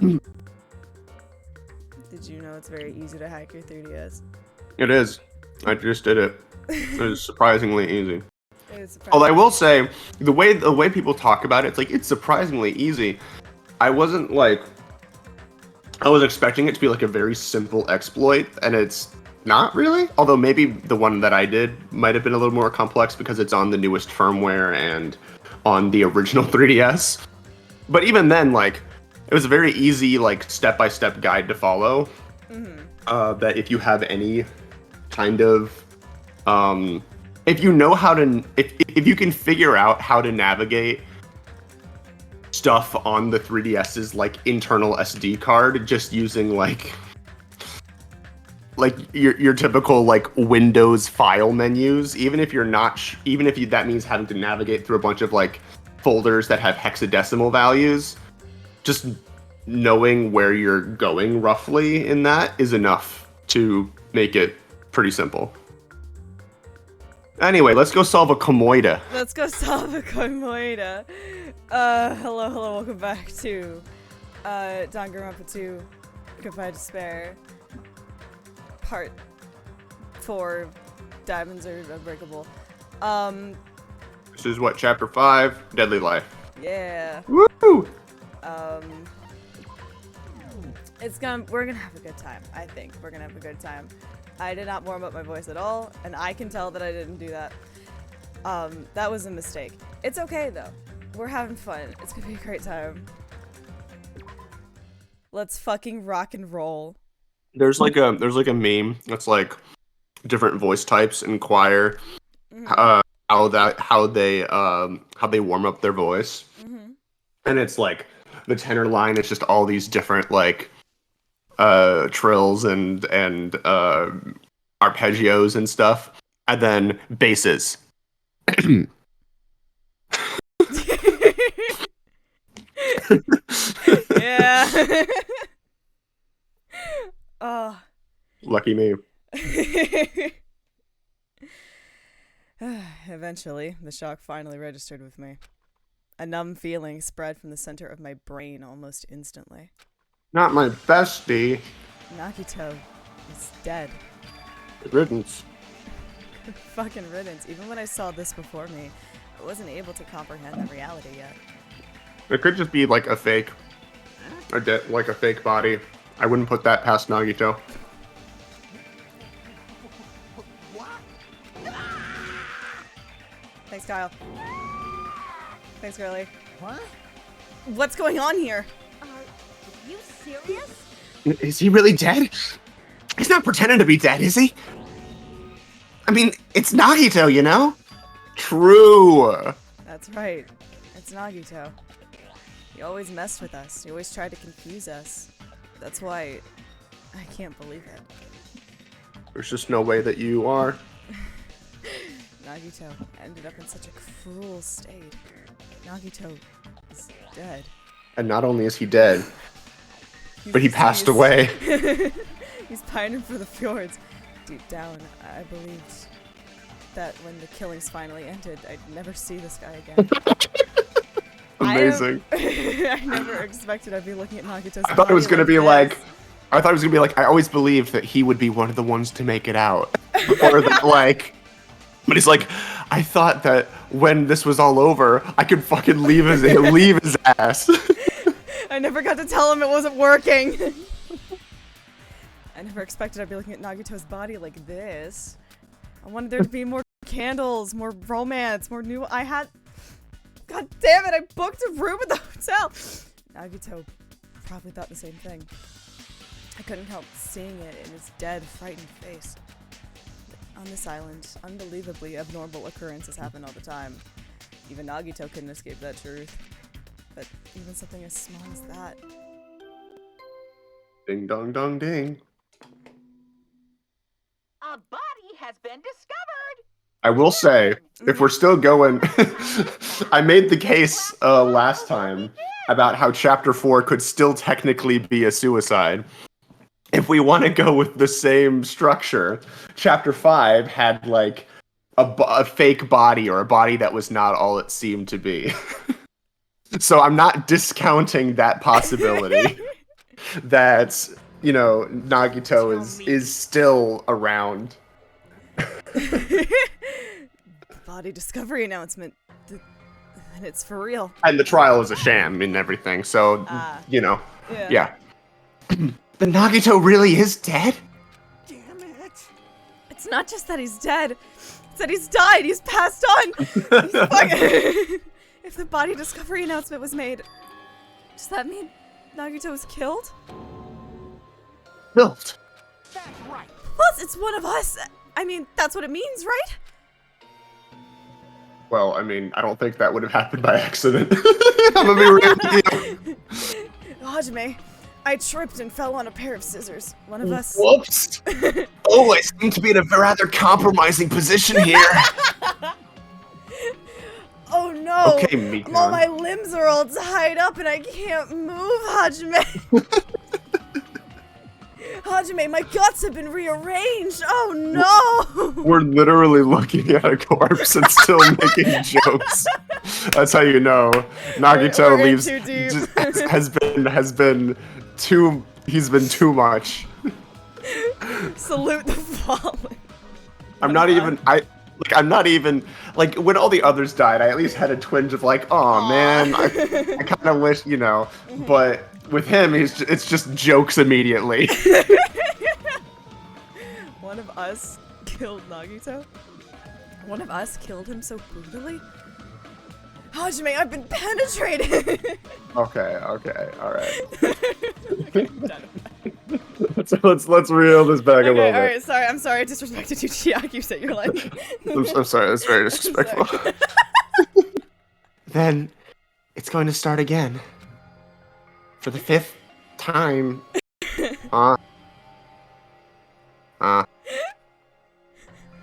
Did you know it's very easy to hack your 3DS? It is. I just did it. It is surprisingly easy. It is Although I surprising. will say, the way people talk about it, it's like it's surprisingly easy. I wasn't like I was expecting it to be like a very simple exploit, and it's not really. Although maybe the one that I did might have been a little more complex because it's on the newest firmware and on the original 3DS. But even then, like, it was a very easy, like, step-by-step guide to follow. That if you have any kind of, if you know how to, if you can figure out how to navigate stuff on the 3DS's like internal SD card, just using like your typical like Windows file menus, even if you're not, even if you, that means having to navigate through a bunch of like folders that have hexadecimal values, just knowing where you're going roughly in that is enough to make it pretty simple. Anyway, let's go solve a Ko-moidah. Let's go solve a Ko-moidah. Hello, welcome back to Danganronpa 2, Goodbye Despair, Part 4, Diamonds Are Unbreakable. This is what, Chapter 5, Deadly Life. Yeah. Woo! We're gonna have a good time. I think we're gonna have a good time. I did not warm up my voice at all, and I can tell that I didn't do that. That was a mistake. It's okay though. We're having fun. It's gonna be a great time. Let's fucking rock and roll. There's like a meme that's like different voice types inquire how they warm up their voice. And it's like the tenor line is just all these different like trills and arpeggios and stuff, and then basses. Yeah. Oh. Lucky me. Eventually, the shock finally registered with me. A numb feeling spread from the center of my brain almost instantly. Not my bestie. Nagito is dead. Riddance. Fucking riddance. Even when I saw this before me, I wasn't able to comprehend the reality yet. It could just be like a fake, like a fake body. I wouldn't put that past Nagito. Thanks, Kyle. Thanks, girlie. What? What's going on here? Are you serious? Is he really dead? He's not pretending to be dead, is he? I mean, it's Nagito, you know? True. That's right. It's Nagito. He always messed with us. He always tried to confuse us. That's why I can't believe it. There's just no way that you are. Nagito ended up in such a cruel state. Nagito is dead. And not only is he dead, but he passed away. He's pining for the fjords. Deep down, I believed that when the killings finally ended, I'd never see this guy again. Amazing. I never expected I'd be looking at Nagito's I thought it was body gonna be this. like, I always believed that he would be one of the ones to make it out. Or that, like, but he's like, I thought that when this was all over, I could fucking leave his ass. I never got to tell him it wasn't working. I never expected I'd be looking at Nagito's body like this. I wanted there to be more candles, more romance, more new. God damn it, I booked a room at the hotel. Nagito probably thought the same thing. I couldn't help seeing it in his dead, frightened face. On this island, unbelievably abnormal occurrences happen all the time. Even Nagito couldn't escape that truth. But even something as small as that. Ding dong dong ding. A body has been discovered. I will say, if we're still going, I made the case last time about how Chapter 4 could still technically be a suicide. If we want to go with the same structure, Chapter 5 had like a fake body, or a body that was not all it seemed to be. So I'm not discounting that possibility. that, you know, Nagito is still around. The body discovery announcement. And it's for real. And the trial is a sham and everything, so, you know, yeah. The Nagito really is dead? Damn it. It's not just that he's dead. It's that he's died. He's passed on. If the body discovery announcement was made, does that mean Nagito was killed? Killed? That's right. Plus, it's one of us. I mean, that's what it means, right? Well, I mean, I don't think that would have happened by accident. I'm gonna be real with you. Hajime, I tripped and fell on a pair of scissors. One of us. Whoops. Oh, I seem to be in a rather compromising position here. Oh no! Okay, Mikan. All my limbs are all tied up and I can't move, Hajime. Hajime, my guts have been rearranged. Oh no! We're literally looking at a corpse and still making jokes. That's how you know Nagito we're leaves. in too deep. has been too. He's been too much. Salute the fallen. I'm not even. I'm not even like when all the others died. I at least had a twinge of like, oh man, I kind of wish, you know. But with him, it's just jokes immediately. One of us killed Nagito? One of us killed him so brutally? Hajime, I've been penetrated! Okay, all right. let's reel this back a little bit. Alright, sorry, I'm sorry I disrespected you, Chiaki. You said your life. I'm sorry, that's very disrespectful. Then it's going to start again. For the 5th time.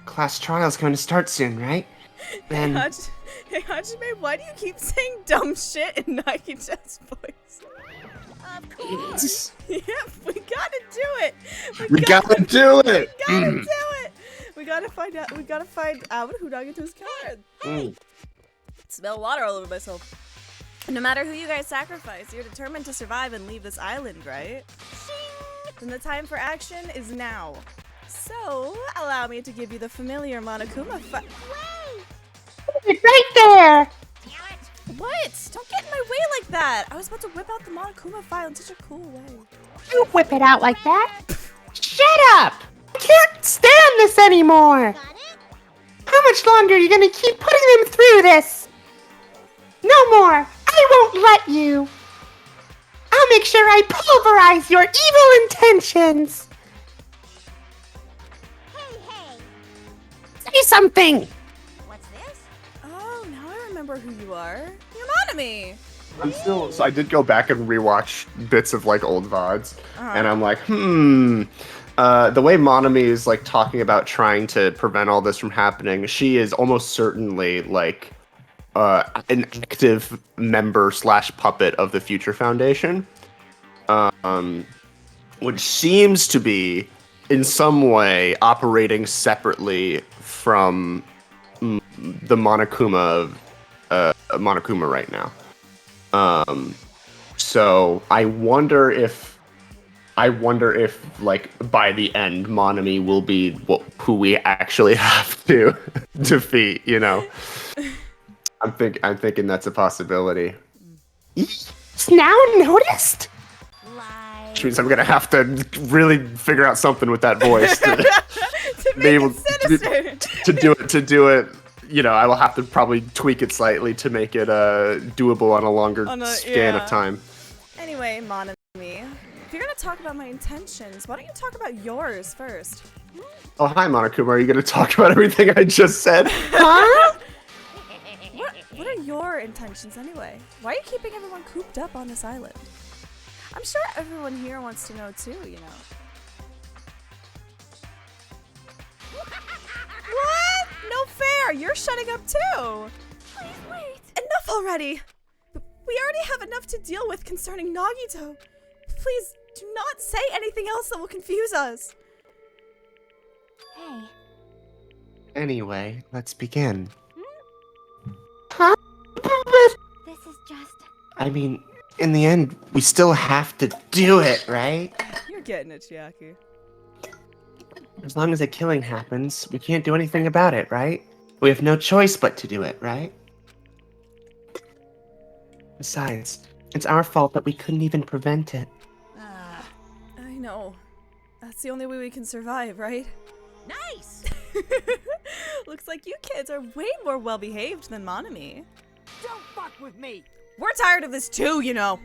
Class trial's going to start soon, right? Then Hey Hajime, why do you keep saying dumb shit in Nagito's voice? Of course. Yeah, we gotta do it! we gotta do it! We gotta do it! We gotta find out who Nagito's killer. Smell water all over myself. No matter who you guys sacrifice, you're determined to survive and leave this island, right? Then the time for action is now. So, allow me to give you the familiar Monokuma fight. It's right there! Damn it. What? Don't get in my way like that! I was about to whip out the Monokuma file in such a cool way. You whip it out like that. Shut up! I can't stand this anymore! Got it? How much longer are you gonna keep putting them through this? No more! I won't let you! I'll make sure I pulverize your evil intentions! Hey. Say something! What's this? Oh, now I remember who you are. You're Monami! So I did go back and rewatch bits of like old VODs, and I'm like, the way Monami is like talking about trying to prevent all this from happening, she is almost certainly like an active member / puppet of the Future Foundation, which seems to be in some way operating separately from the Monokuma right now. So I wonder if like by the end Monami will be who we actually have to defeat, you know. I'm thinking that's a possibility. It's now noticed? Like. Which means I'm gonna have to really figure out something with that voice to be Make able it sinister! to do it. You know, I will have to probably tweak it slightly to make it doable on a longer span of time. Anyway, Monami, if you're gonna talk about my intentions, why don't you talk about yours first? Oh, hi, Monokuma. Are you gonna talk about everything I just said? Huh? What are your intentions anyway? Why are you keeping everyone cooped up on this island? I'm sure everyone here wants to know too, you know. What? No fair! You're shutting up too! Please wait! Enough already! We already have enough to deal with concerning Nagito. Please do not say anything else that will confuse us. Hey. Anyway, let's begin. Huh? This is just. I mean, in the end, we still have to do it, right? You're getting it, Chiaki. As long as a killing happens, we can't do anything about it, right? We have no choice but to do it, right? Besides, it's our fault that we couldn't even prevent it. I know. That's the only way we can survive, right? Nice. Looks like you kids are way more well-behaved than Monami. Don't fuck with me! We're tired of this too, you know.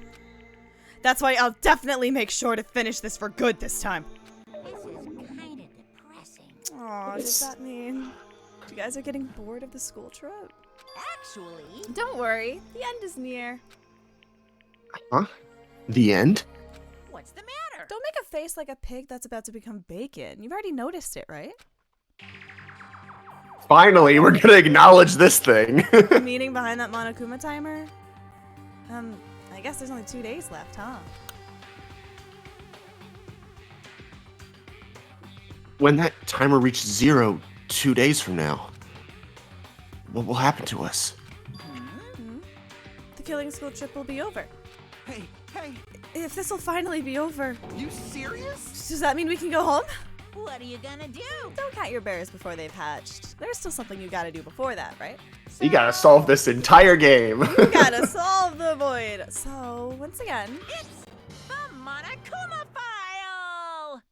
That's why I'll definitely make sure to finish this for good this time. This is kind of depressing. Aw, does that mean you guys are getting bored of the school trip? Actually, Don't worry, the end is near. Huh? The end? what's the matter? Don't make a face like a pig that's about to become bacon. You've already noticed it, right? Finally, we're gonna acknowledge this thing. The meaning behind that Monokuma timer? I guess there's only 2 days left, huh? When that timer reaches 0 2 days from now, what will happen to us? The killing school trip will be over. Hey, If this will finally be over, you serious? does that mean we can go home? What are you gonna do? Don't count your bears before they've hatched. There's still something you gotta do before that, right? You gotta solve this entire game. You gotta solve the void. So, once again, It's the Monokuma file.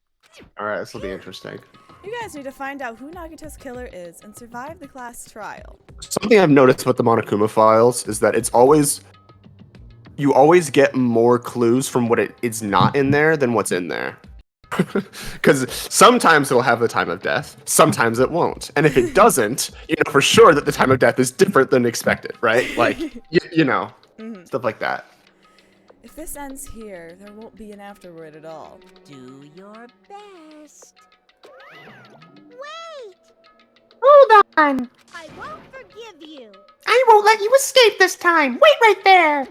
Alright, this will be interesting. you guys need to find out who Nagito's killer is and survive the class trial. Something I've noticed about the Monokuma files is that you always get more clues from what it's not in there than what's in there. Because sometimes it'll have the time of death, sometimes it won't. And if it doesn't, you know for sure that the time of death is different than expected, right? Like, you know, stuff like that. If this ends here, there won't be an afterword at all. Do your best. Wait! Hold on. I won't forgive you. I won't let you escape this time. Wait right there.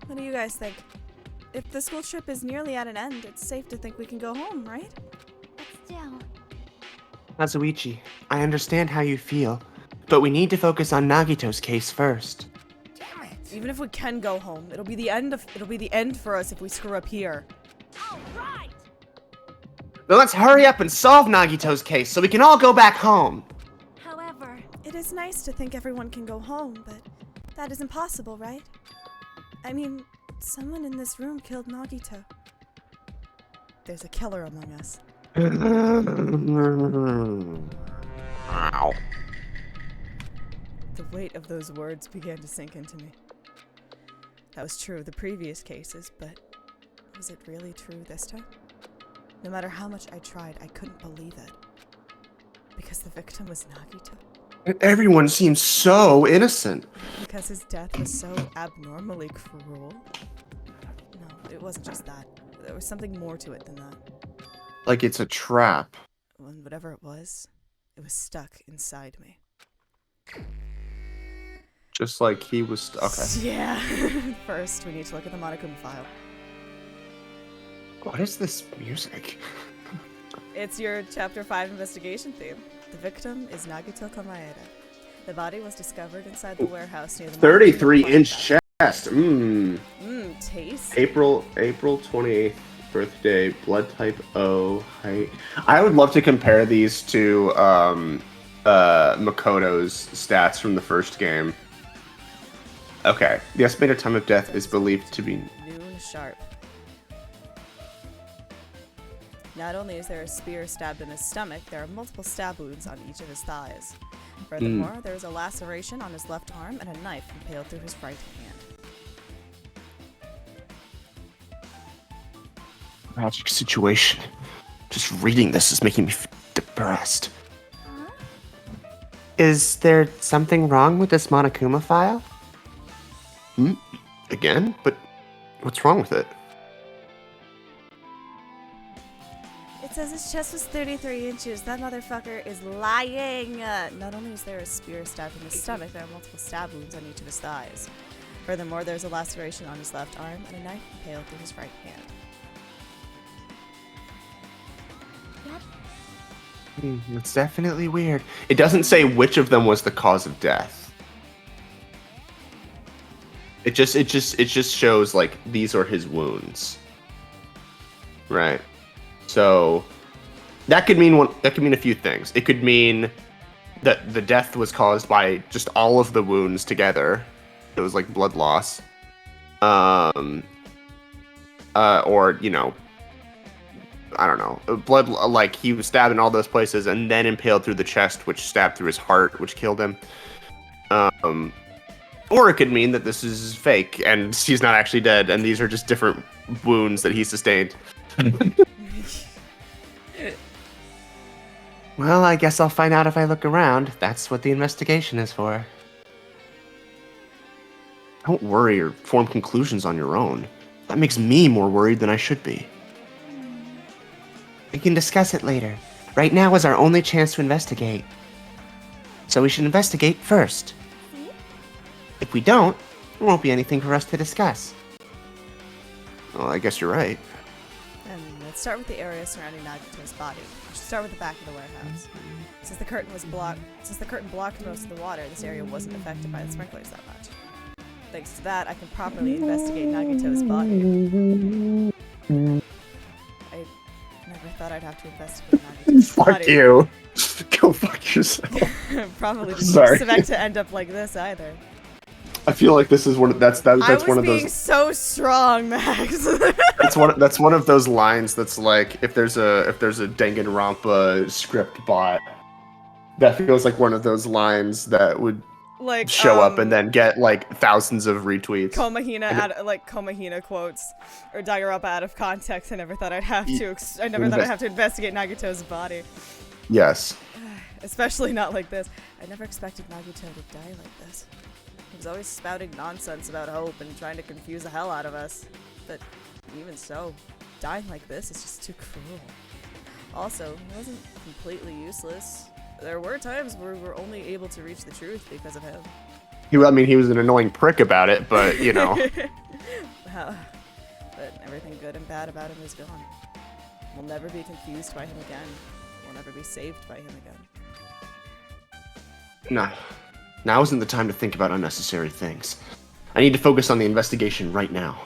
What do you guys think? If the school trip is nearly at an end, it's safe to think we can go home, right? But still, Kazuichi, I understand how you feel, but we need to focus on Nagito's case first. Damn it! Even if we can go home, it'll be the end for us if we screw up here. all right. Then let's hurry up and solve Nagito's case so we can all go back home. However, It is nice to think everyone can go home, but that isn't possible, right? I mean, someone in this room killed Nagito. There's a killer among us. Ow. The weight of those words began to sink into me. That was true of the previous cases, but was it really true this time? No matter how much I tried, I couldn't believe it. Because the victim was Nagito. Everyone seems so innocent. Because his death was so abnormally cruel. No, it wasn't just that. There was something more to it than that. Like it's a trap. And whatever it was stuck inside me. Just like he was. Okay. Yeah. First, we need to look at the Monokuma file. What is this music? It's your Chapter 5 investigation theme. The victim is Nagito Ko-moidah. The body was discovered inside the warehouse near the 33-inch chest. Taste. April 28th birthday, blood type O, height. I would love to compare these to Makoto's stats from the first game. Okay, the estimated time of death is believed to be Noon sharp. Not only is there a spear stabbed in his stomach, there are multiple stab wounds on each of his thighs. Furthermore, there is a laceration on his left arm and a knife impaled through his right hand. tragic situation. Just reading this is making me depressed. Is there something wrong with this Monokuma file? Again? But what's wrong with it? It says his chest was 33 inches. That motherfucker is lying. Not only is there a spear stabbed in his stomach, there are multiple stab wounds on each of his thighs. Furthermore, there's a laceration on his left arm and a knife impaled through his right hand. That's definitely weird. It doesn't say which of them was the cause of death. It just shows like these are his wounds. Right. So that could mean a few things. It could mean that the death was caused by just all of the wounds together. It was like blood loss. Or, you know, I don't know, blood, like he was stabbed in all those places and then impaled through the chest, which stabbed through his heart, which killed him. Or it could mean that this is fake and he's not actually dead and these are just different wounds that he sustained. Well, I guess I'll find out if I look around. That's what the investigation is for. Don't worry or form conclusions on your own. That makes me more worried than I should be. We can discuss it later. Right now is our only chance to investigate. So we should investigate first. If we don't, there won't be anything for us to discuss. Well, I guess you're right. And let's start with the area surrounding Nagito's body. We should start with the back of the warehouse. Since the curtain blocked most of the water, this area wasn't affected by the sprinklers that much. Thanks to that, I can properly investigate Nagito's body. I never thought I'd have to investigate Nagito's body. Fuck you. Go fuck yourself. Probably didn't Sorry. expect to end up like this either. I feel like this is one of that's I one was of being those so strong, Max. that's one of those lines that's like if there's a Danganronpa script bot, that feels like one of those lines that would like show up and then get like thousands of retweets. Ko-moidah quotes or Danganronpa out of context. I never thought I'd have to. I never thought I'd have to investigate Nagito's body, Yes. especially not like this. I never expected Nagito to die like this. He was always spouting nonsense about hope and trying to confuse the hell out of us. But even so, dying like this is just too cruel. Also, he wasn't completely useless. There were times where we were only able to reach the truth because of him. He was an annoying prick about it, but you know. But everything good and bad about him is gone. We'll never be confused by him again. We'll never be saved by him again. No. Now isn't the time to think about unnecessary things. I need to focus on the investigation right now.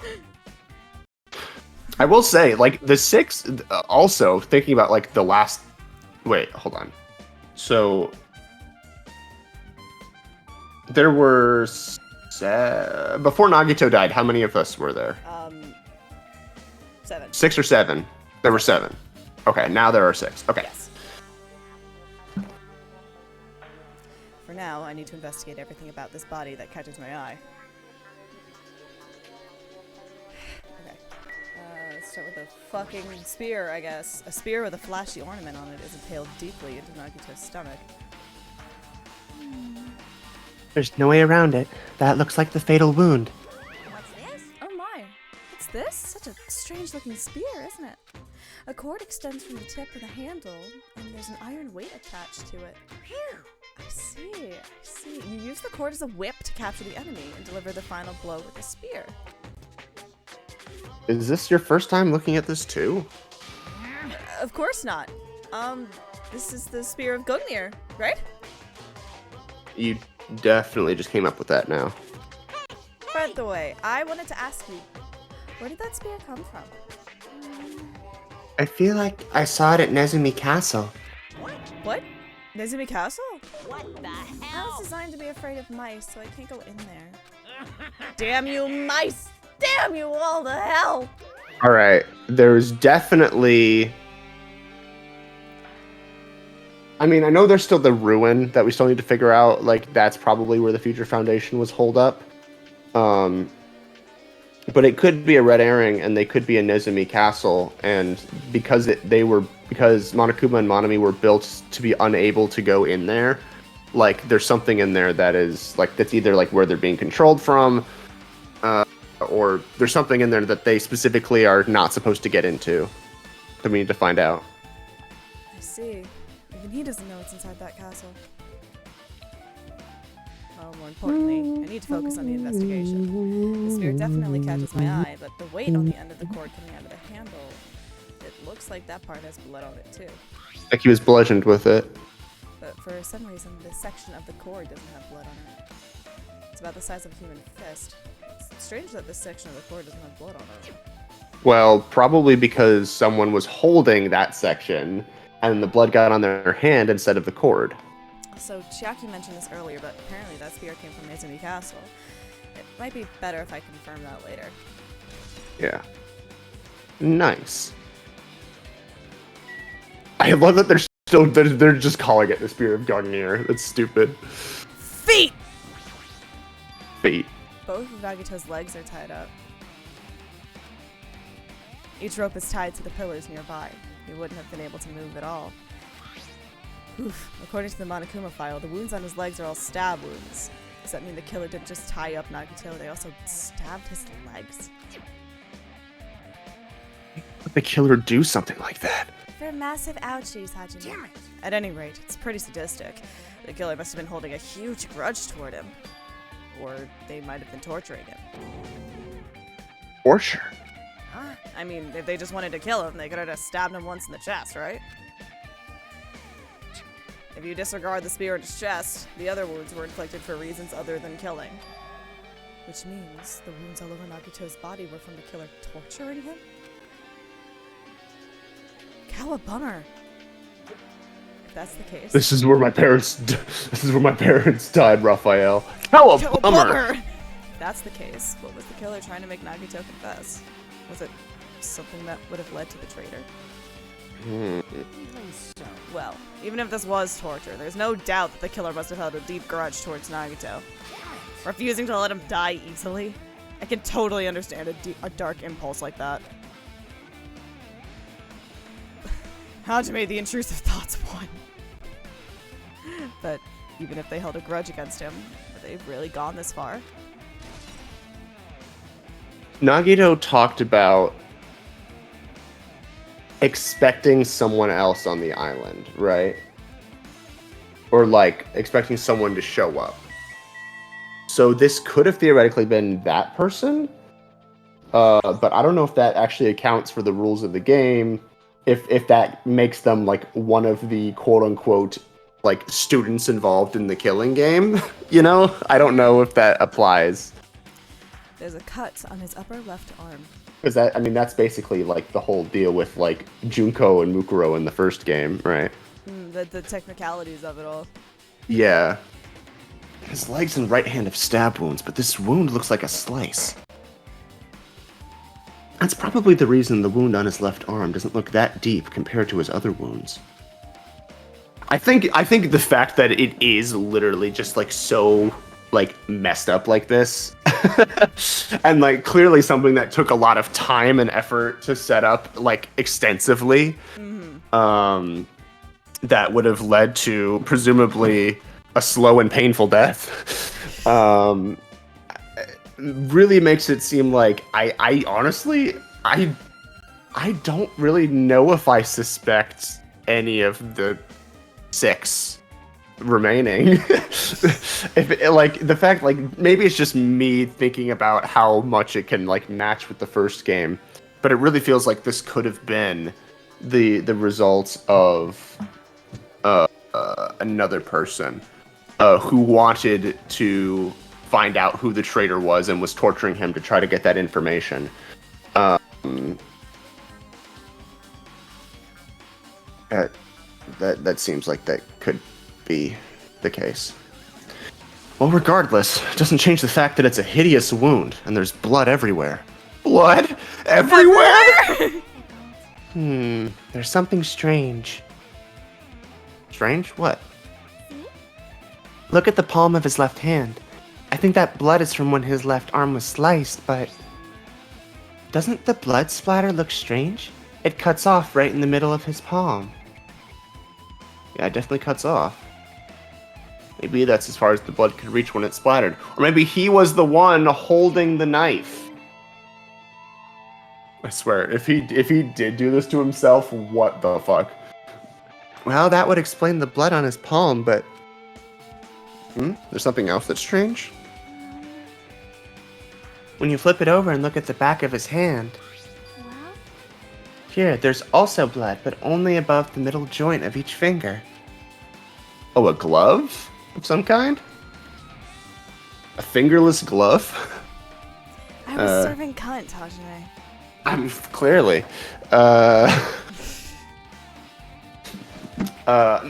I will say, like, the 6, also, thinking about, like, the last... Wait, hold on. So... There were... Before Nagito died, how many of us were there? 7. 6 or 7? There were 7. Okay, now there are 6. Okay. Yes. For now, I need to investigate everything about this body that catches my eye. Okay. Let's start with a fucking spear, I guess. A spear with a flashy ornament on it is impaled deeply into Nagito's stomach. There's no way around it. That looks like the fatal wound. What's this? Oh my. What's this? Such a strange looking spear, isn't it? A cord extends from the tip of the handle, and there's an iron weight attached to it. Phew. I see. You use the cord as a whip to capture the enemy and deliver the final blow with a spear. Is this your first time looking at this too? Of course not. This is the spear of Gungnir, right? You definitely just came up with that now. By the way, I wanted to ask you, where did that spear come from? I feel like I saw it at Nezumi Castle. What? Nezumi Castle? What the I hell? was designed to be afraid of mice, so I can't go in there. Damn you mice! Damn you all to hell! All right, there's definitely. I mean, I know there's still the ruin that we still need to figure out. Like, that's probably where the Future Foundation was holed up. But it could be a red herring, and they could be a Nezumi Castle, and because Monokuma and Monami were built to be unable to go in there, like there's something in there that is like that's either like where they're being controlled from, or there's something in there that they specifically are not supposed to get into. That we need to find out. I see. Even he doesn't know what's inside that castle. Well, more importantly, I need to focus on the investigation. The spear definitely catches my eye, but the weight on the end of the cord coming out of the handle, it looks like that part has blood on it too. Like he was bludgeoned with it. But for some reason, this section of the cord doesn't have blood on it. It's about the size of a human fist. It's It's strange that this section of the cord doesn't have blood on it. Well, probably because someone was holding that section, and the blood got on their hand instead of the cord. So Chiaki mentioned this earlier, but apparently that spear came from Izumi Castle. It might be better if I confirm that later. Yeah. Nice. I love that they're just calling it the Spear of Gungnir. That's stupid. Feet! Feet. Both of Nagito's legs are tied up. Each rope is tied to the pillars nearby. He wouldn't have been able to move at all. Oof. According to the Monokuma file, the wounds on his legs are all stab wounds. Does that mean the killer didn't just tie up Nagito, they also stabbed his legs? Would the killer do something like that? They're massive ouchies, Hajime. Damn it! At any rate, it's pretty sadistic. The killer must have been holding a huge grudge toward him. Or they might have been torturing him. For sure. Huh? I mean, if they just wanted to kill him, they could have just stabbed him once in the chest, right? If you disregard the spear in his chest, the other wounds were inflicted for reasons other than killing. Which means the wounds all over Nagito's body were from the killer torturing him? Cowabunner. If that's the case. This is where my parents died, Raphael. Cowabunner! Cowabunner! If that's the case, what was the killer trying to make Nagito confess? Was it something that would have led to the traitor? Well, even if this was torture, there's no doubt that the killer must have held a deep grudge towards Nagito. Refusing to let him die easily? I can totally understand a dark impulse like that. Hajime, the intrusive thoughts won. But even if they held a grudge against him, would they have really gone this far? Nagito talked about expecting someone else on the island, right? Or like expecting someone to show up. So this could have theoretically been that person, but I don't know if that actually accounts for the rules of the game. If that makes them like one of the quote unquote like students involved in the killing game, you know? I don't know if that applies. There's a cut on his upper left arm. Because that's basically like the whole deal with like Junko and Mukuro in the first game, right? The technicalities of it all. Yeah. His legs and right hand have stab wounds, but this wound looks like a slice. That's probably the reason the wound on his left arm doesn't look that deep compared to his other wounds. I think the fact that it is literally just like so like messed up like this and like clearly something that took a lot of time and effort to set up like extensively, that would have led to presumably a slow and painful death, really makes it seem like I honestly don't really know if I suspect any of the 6 remaining. If it, like the fact like maybe it's just me thinking about how much it can like match with the first game, but it really feels like this could have been the results of another person who wanted to find out who the traitor was and was torturing him to try to get that information. That seems like that could be the case. Well, regardless, it doesn't change the fact that it's a hideous wound and there's blood everywhere. Blood everywhere? There's something strange. Strange? What? Look at the palm of his left hand. I think that blood is from when his left arm was sliced, but doesn't the blood splatter look strange? It cuts off right in the middle of his palm. Yeah, it definitely cuts off. Maybe that's as far as the blood could reach when it splattered. Or maybe he was the one holding the knife. I swear, if he did do this to himself, what the fuck? Well, that would explain the blood on his palm, but... There's something else that's strange? When you flip it over and look at the back of his hand... Here, there's also blood, but only above the middle joint of each finger. Oh, a glove of some kind? A fingerless glove? I was serving cunt, Hajime. I'm clearly.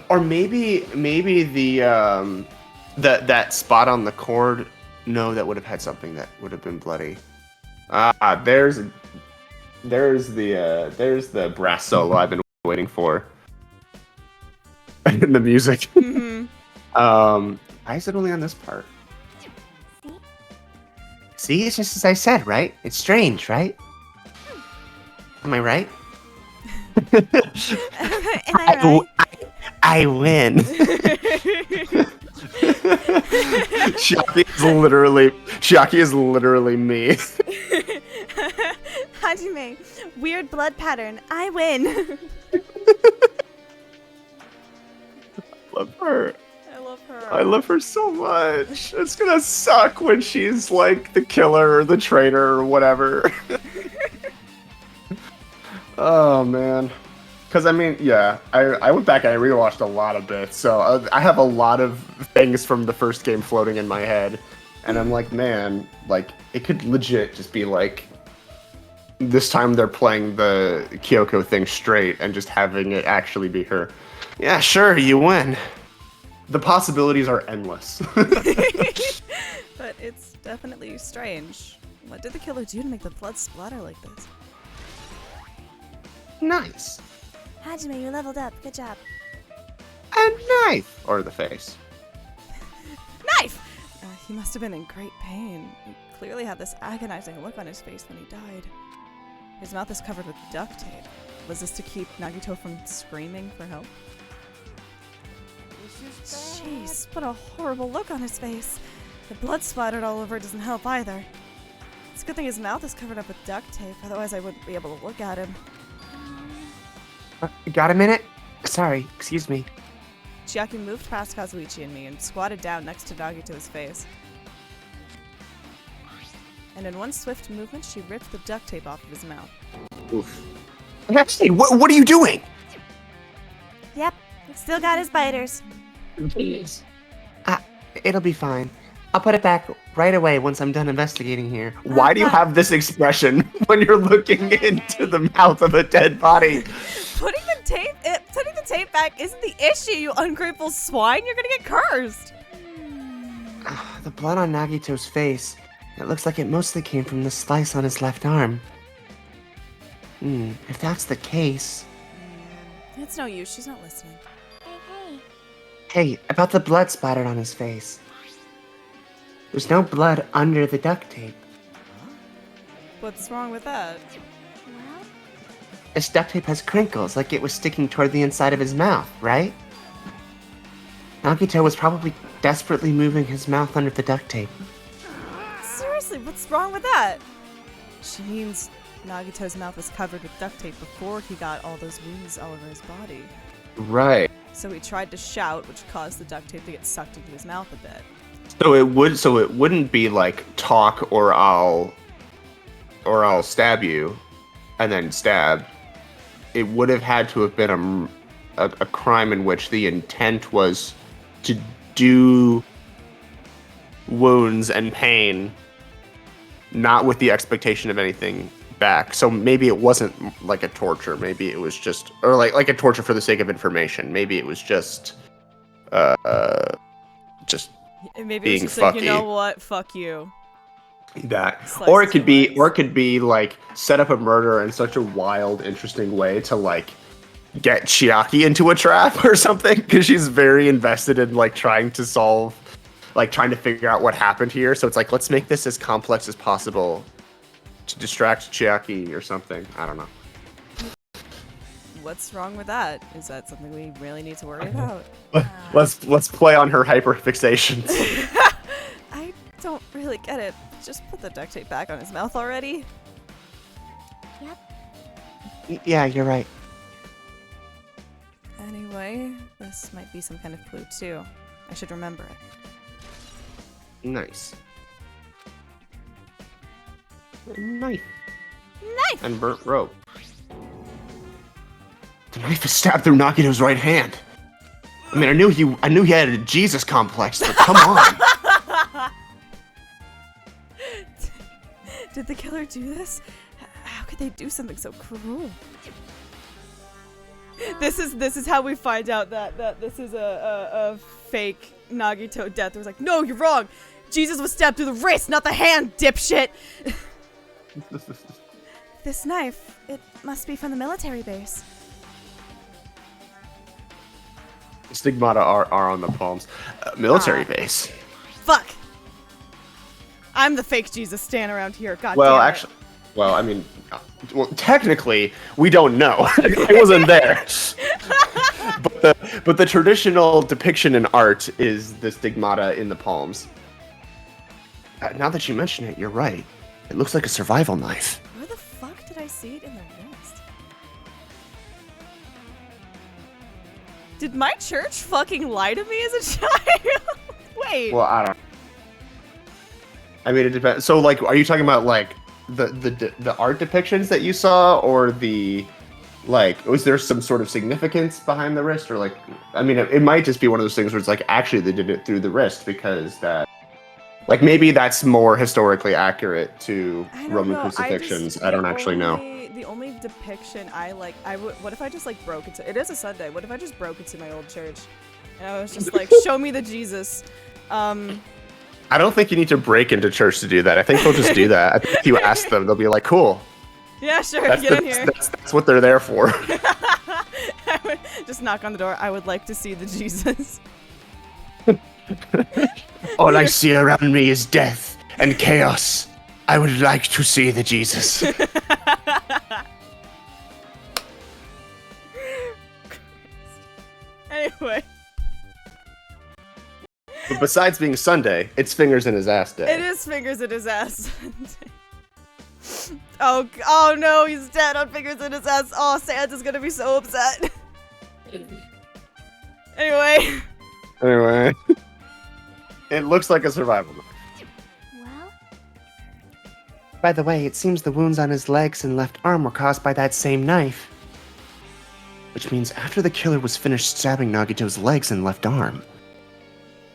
Or maybe the that spot on the cord. No, that would have had something that would have been bloody. There's the brass solo I've been waiting for. In the music. Mm-hmm. Why is it only on this part? See, it's just as I said, right? It's strange, right? Am I right? Am I right? I win. Chiaki is literally me. Hajime, weird blood pattern. I win. Love her. I love her. I love her so much. It's gonna suck when she's like the killer or the traitor or whatever. Oh man. Because I mean, yeah, I went back and I rewatched a lot of bits, so I have a lot of things from the first game floating in my head, and I'm like, man, like it could legit just be like this time they're playing the Kyoko thing straight and just having it actually be her. Yeah, sure, you win. The possibilities are endless. But it's definitely strange. What did the killer do to make the blood splatter like this? Nice. Hajime, you leveled up. Good job. A knife! Or the face. Knife! He must have been in great pain. He clearly had this agonizing look on his face when he died. His mouth is covered with duct tape. Was this to keep Nagito from screaming for help? Jeez, what a horrible look on his face. The blood splattered all over doesn't help either. It's a good thing his mouth is covered up with duct tape, otherwise I wouldn't be able to look at him. Got a minute? Sorry, excuse me. Chiaki moved past Kazuichi and me and squatted down next to Nagito's face. And in one swift movement, she ripped the duct tape off of his mouth. Oof. Hey, what are you doing? Yep, still got his biters. Please. It'll be fine. I'll put it back right away once I'm done investigating here. Why do you have this expression when you're looking into the mouth of a dead body? Putting the tape back isn't the issue, you ungrateful swine. You're gonna get cursed. The blood on Nagito's face. It looks like it mostly came from the slice on his left arm. If that's the case... It's no use. She's not listening. Hey, about the blood splattered on his face. There's no blood under the duct tape. What's wrong with that? This duct tape has crinkles, like it was sticking toward the inside of his mouth, right? Nagito was probably desperately moving his mouth under the duct tape. Seriously, what's wrong with that? She means Nagito's mouth was covered with duct tape before he got all those wounds all over his body. Right. So he tried to shout, which caused the duct tape to get sucked into his mouth a bit. So it wouldn't be like talk or I'll stab you, and then stab. It would have had to have been a crime in which the intent was to do wounds and pain, not with the expectation of anything back. So maybe it wasn't like a torture. Maybe it was just, or like a torture for the sake of information. Maybe it was just Maybe being it's just like, you fucky. know what? Fuck you. That, Slice or it could two be, legs. or it could be like set up a murder in such a wild, interesting way to like get Chiaki into a trap or something, because she's very invested in like trying to solve, like trying to figure out what happened here. So it's like, let's make this as complex as possible to distract Chiaki or something. I don't know. What's wrong with that? Is that something we really need to worry about? Let's play on her hyperfixations. I don't really get it. Just put the duct tape back on his mouth already. Yeah, you're right. Anyway, this might be some kind of clue too. I should remember it. Nice. Knife. Knife! And burnt rope. The knife is stabbed through Nagito's right hand. I mean, I knew he had a Jesus complex, but come on. Did the killer do this? How could they do something so cruel? This is how we find out that this is a fake Nagito death. It was like, no, you're wrong. Jesus was stabbed through the wrist, not the hand, dipshit. This knife, it must be from the military base. Stigmata are on the palms. Military base. Fuck. I'm the fake Jesus standing around here. God Well, damn it. actually, I mean, technically, we don't know. I wasn't there. But the traditional depiction in art is the stigmata in the palms. Now that you mention it, you're right. It looks like a survival knife. Where the fuck did I see it in the wrist? Did my church fucking lie to me as a child? Wait. Well, I don't. I mean, it depends. So, like, are you talking about like the art depictions that you saw, or the like? Was there some sort of significance behind the wrist, or like? I mean, it might just be one of those things where it's like actually they did it through the wrist because that. Like, maybe that's more historically accurate to Roman crucifixions. I don't actually know. The only depiction what if I just like broke into, it is a Sunday, what if I just broke into my old church? And I was just like, show me the Jesus. I don't think you need to break into church to do that. I think they'll just do that. I think if you ask them, they'll be like, cool. Yeah, sure, That's get in here. That's what they're there for. I would just knock on the door. I would like to see the Jesus. All I see around me is death and chaos. I would like to see the Jesus. Anyway. But besides being Sunday, it's fingers in his ass day. It is fingers in his ass. Oh no, he's dead on fingers in his ass. Oh, Santa's gonna be so upset. Anyway. It looks like a survival knife. Well, By the way, it seems the wounds on his legs and left arm were caused by that same knife. Which means after the killer was finished stabbing Nagito's legs and left arm,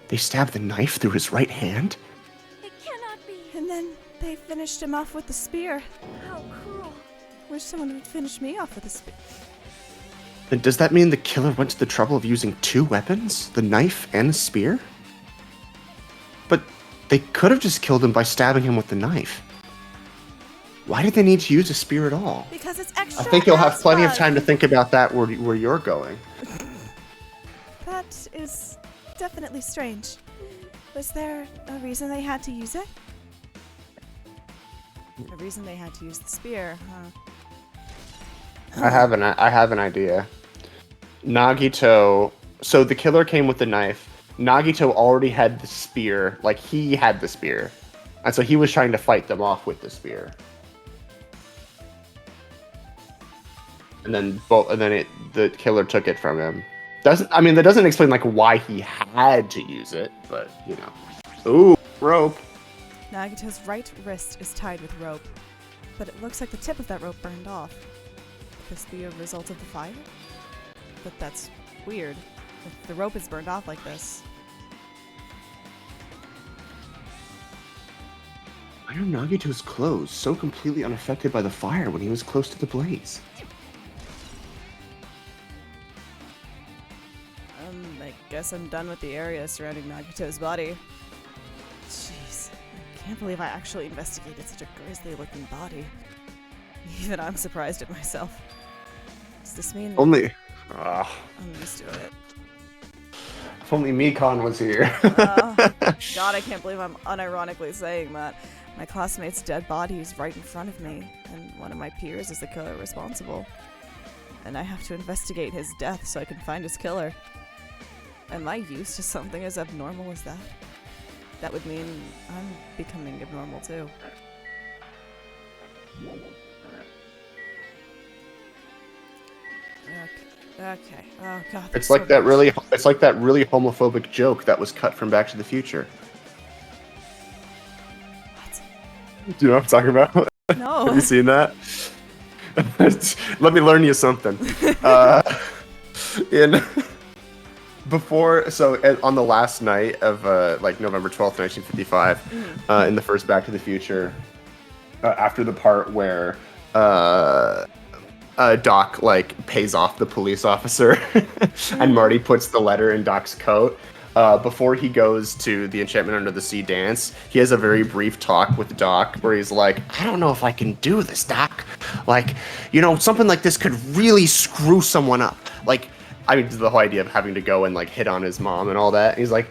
they stabbed the knife through his right hand? it cannot be. And then they finished him off with the spear. How cruel. Wish someone would finish me off with a spear. Then does that mean the killer went to the trouble of using two weapons? The knife and the spear? But they could have just killed him by stabbing him with the knife. Why did they need to use a spear at all? Because it's extra. I think you'll have plenty of fun. time to think about that where you're going. That is definitely strange. Was there a reason they had to use it? A reason they had to use the spear, huh? I have an idea. Nagito. So the killer came with the knife. Nagito already had the spear. Like, he had the spear, and so he was trying to fight them off with the spear. And then the killer took it from him. That doesn't explain like why he had to use it, but you know. Ooh, rope. Nagito's right wrist is tied with rope, but it looks like the tip of that rope burned off. Could this be a result of the fire? But that's weird. If the rope is burned off like this. Why are Nagito's clothes so completely unaffected by the fire when he was close to the blaze? I guess I'm done with the area surrounding Nagito's body. Jeez, I can't believe I actually investigated such a grisly-looking body. Even I'm surprised at myself. Does this mean I'm used to it? If only Mikon was here. God, I can't believe I'm unironically saying that. My classmate's dead body is right in front of me, and one of my peers is the killer responsible. And I have to investigate his death so I can find his killer. Am I used to something as abnormal as that? That would mean I'm becoming abnormal too. Okay. Oh god. It's like that really homophobic joke that was cut from Back to the Future. What? Do you know what I'm talking about? No. Have you seen that? Let me learn you something. On the last night of like November 12th, 1955, in the first Back to the Future, after the part where Doc like pays off the police officer, and Marty puts the letter in Doc's coat. Before he goes to the Enchantment Under the Sea dance, he has a very brief talk with Doc where he's like, I don't know if I can do this, Doc. Like, you know, something like this could really screw someone up. Like, I mean, the whole idea of having to go and like hit on his mom and all that. And he's like,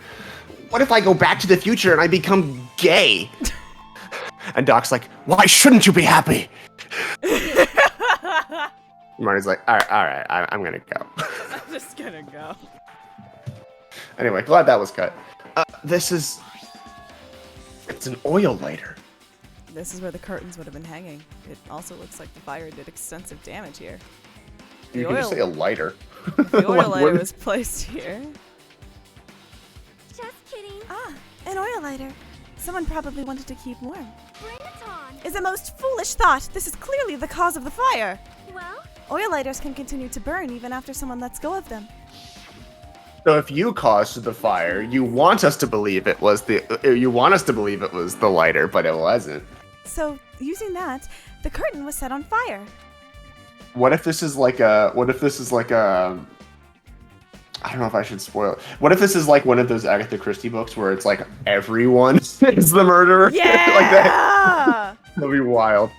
what if I go back to the future and I become gay? And Doc's like, why shouldn't you be happy? Marty's like, all right, I'm gonna go. I'm just gonna go. Anyway, glad that was cut. It's an oil lighter. This is where the curtains would have been hanging. It also looks like the fire did extensive damage here. You can just say a lighter. The oil Like, lighter what- was placed here. Just kidding. Ah, an oil lighter. Someone probably wanted to keep warm. Bring it on. Is a most foolish thought. This is clearly the cause of the fire. Well, Oil lighters can continue to burn even after someone lets go of them. So if you caused the fire, you want us to believe it was the lighter, but it wasn't. So, using that, the curtain was set on fire. What if this is like a I don't know if I should spoil it. What if this is like one of those Agatha Christie books where it's like everyone is the murderer? Yeah! Like that. That'd be wild.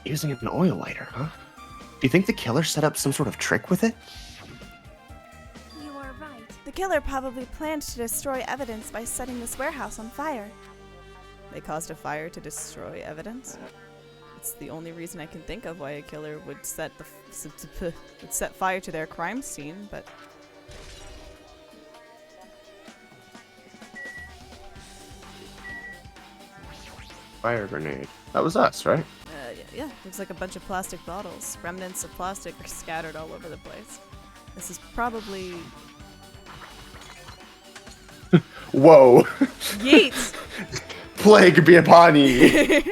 Using an oil lighter, huh? Do you think the killer set up some sort of trick with it? you are right. The killer probably planned to destroy evidence by setting this warehouse on fire. They caused a fire to destroy evidence. It's the only reason I can think of why a killer would set fire to their crime scene, but Fire grenade. That was us, right? yeah, looks like a bunch of plastic bottles. Remnants of plastic are scattered all over the place. This is probably Whoa! Yeet! Plague be upon ye!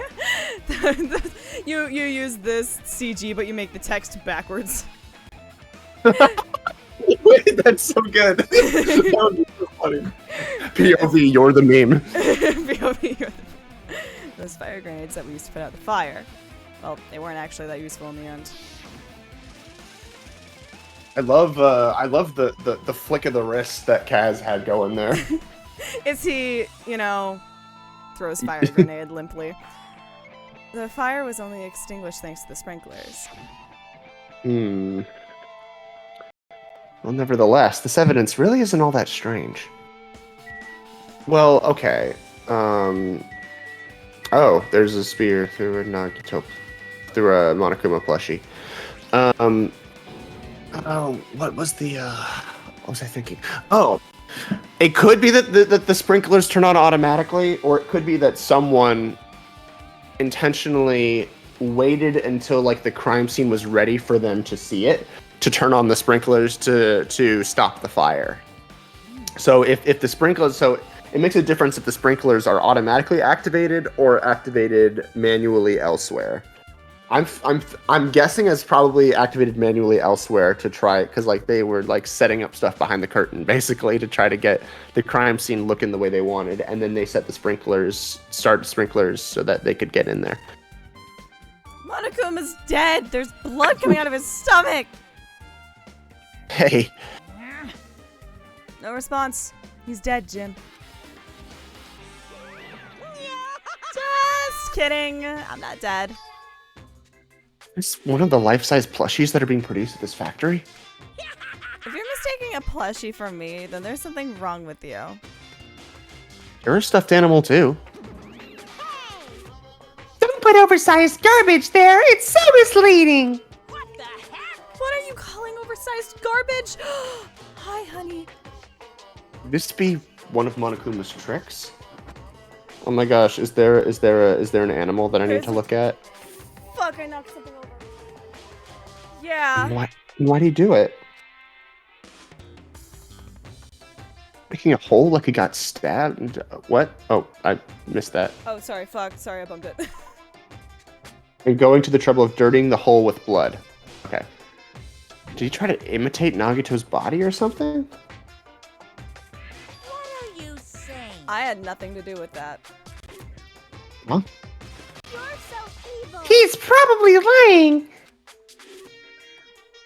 You use this CG, but you make the text backwards. Wait, that's so good. That would be so funny. POV, you're the meme. POV. Those fire grenades that we used to put out the fire. Well, they weren't actually that useful in the end. I love the flick of the wrist that Kaz had going there. Is he, throws fire grenade limply. The fire was only extinguished thanks to the sprinklers. Well, nevertheless, this evidence really isn't all that strange. Well, okay. Oh, there's a spear through a Nagito, through a Monokuma plushie. What was I thinking? Oh, it could be that the sprinklers turn on automatically, or it could be that someone intentionally waited until like the crime scene was ready for them to see it to turn on the sprinklers to stop the fire. So if the sprinklers, so it makes a difference if the sprinklers are automatically activated or activated manually elsewhere. I'm guessing it's probably activated manually elsewhere to try, because like they were like setting up stuff behind the curtain basically to try to get the crime scene looking the way they wanted, and then they started sprinklers so that they could get in there. Monokuma's dead! There's blood coming out of his stomach! Hey, No response. He's dead, Jim. Just kidding. I'm not dead. it's one of the life-size plushies that are being produced at this factory. If you're mistaking a plushie for me, then there's something wrong with you. You're a stuffed animal too. Don't put oversized garbage there. It's so misleading. What are you calling oversized garbage? Hi, honey. Could this be one of Monokuma's tricks? Oh my gosh, is there an animal that I need to look at? Fuck, I knocked something over. Yeah. Why do you do it? Making a hole like he got stabbed? What? Oh, I missed that. Oh, sorry, fuck. Sorry, I bumped it. And going to the trouble of dirtying the hole with blood. Okay. Did he try to imitate Nagito's body or something? What are you saying? I had nothing to do with that. Huh? He's probably lying.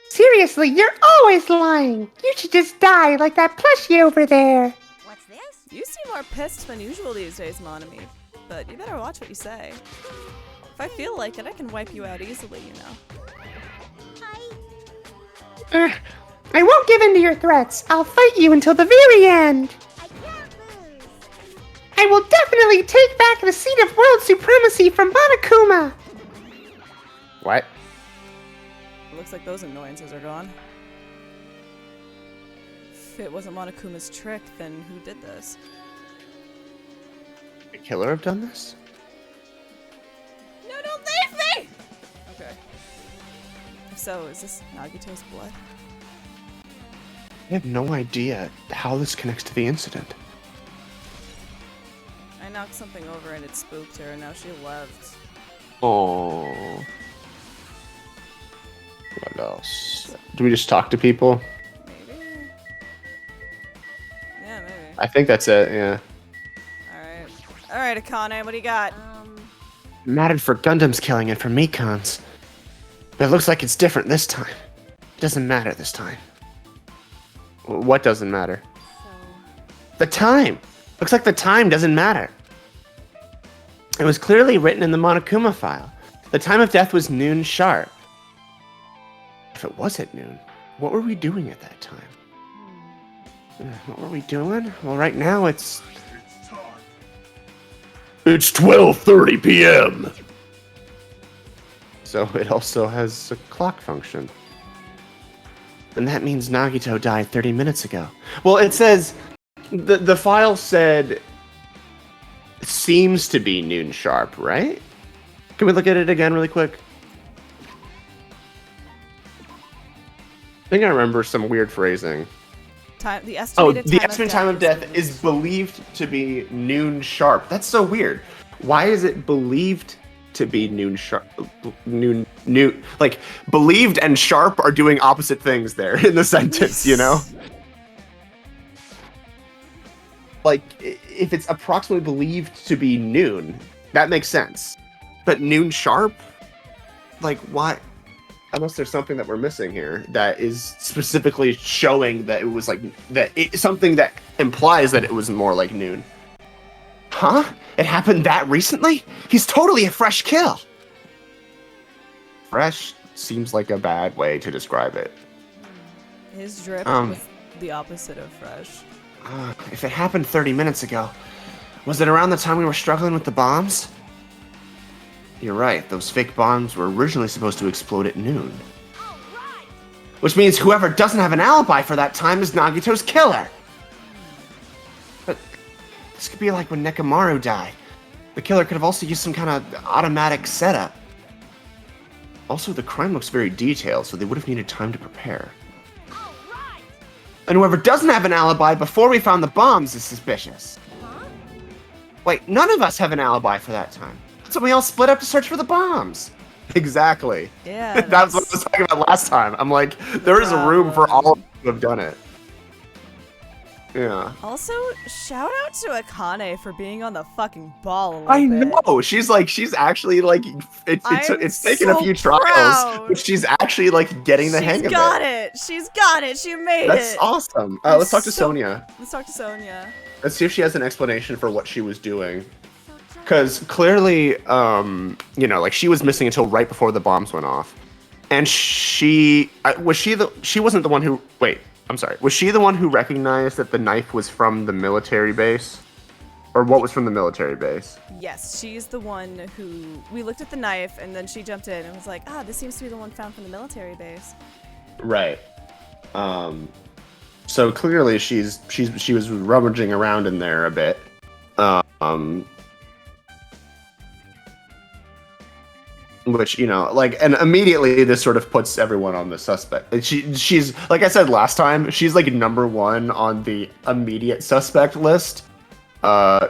Seriously, you're always lying. You should just die like that plushie over there. What's this? You seem more pissed than usual these days, mon ami. But you better watch what you say. If I feel like it, I can wipe you out easily, you know. I won't give in to your threats. I'll fight you until the very end. I can't lose. I will definitely take back the seat of world supremacy from Monokuma. What? Looks like those annoyances are gone. If it wasn't Monokuma's trick, then who did this? The killer have done this? No, don't leave me! Okay. If so, is this Nagito's blood? I have no idea how this connects to the incident. I knocked something over and it spooked her, and now she left. Oh. What else? Do we just talk to people? Maybe? Yeah, maybe. I think that's it, yeah. Alright. Alright, Akane, what do you got? Mattered for Gundam's killing it for Mikan's. But it looks like it's different this time. It doesn't matter this time. What doesn't matter? The time! Looks like the time doesn't matter. It was clearly written in the Monokuma file. The time of death was noon sharp. If it was at noon, what were we doing at that time? What were we doing? Well, right now it's 12:30 p.m. So it also has a clock function. And that means Nagito died 30 minutes ago. Well, it says the file said seems to be noon sharp, right? Can we look at it again really quick? I think I remember some weird phrasing. The Oh, estimated the estimated time of death is is believed to be noon sharp. That's so weird. Why is it believed to be noon sharp? Noon, like, believed and sharp are doing opposite things there in the sentence, you know? Like, if it's approximately believed to be noon, that makes sense. But noon sharp? Like, why? Unless there's something that we're missing here that is specifically showing that it was like something that implies that it was more like noon. Huh? It happened that recently? He's totally a fresh kill. Fresh seems like a bad way to describe it. His drip was the opposite of fresh. If it happened 30 minutes ago, was it around the time we were struggling with the bombs? You're right, those fake bombs were originally supposed to explode at noon. Which means whoever doesn't have an alibi for that time is Nagito's killer. But this could be like when Nekomaru died. The killer could have also used some kind of automatic setup. Also, the crime looks very detailed, so they would have needed time to prepare. And whoever doesn't have an alibi before we found the bombs is suspicious. Wait, none of us have an alibi for that time. So we all split up to search for the bombs. Exactly. Yeah. That's what I was talking about last time. I'm like, there is a room for all of you who have done it. Yeah. Also, shout out to Akane for being on the fucking ball a little I bit. know. She's actually like, it's taken a so few trials, proud. but she's actually like getting the hang of it. She's got it. She's got it. She made That's it. awesome. Let's talk to Sonia. Let's talk to Sonia. Let's see if she has an explanation for what she was doing. Because clearly, you know, like she was missing until right before the bombs went off. And she wasn't the one who, wait, I'm sorry. Was she the one who recognized that the knife was from the military base? Or what was from the military base? Yes, she's the one who, we looked at the knife and then she jumped in and was like, this seems to be the one found from the military base. Right. So clearly she was rummaging around in there a bit. Which, you know, like, and immediately this sort of puts everyone on the suspect. She's, like I said last time, she's like #1 on the immediate suspect list,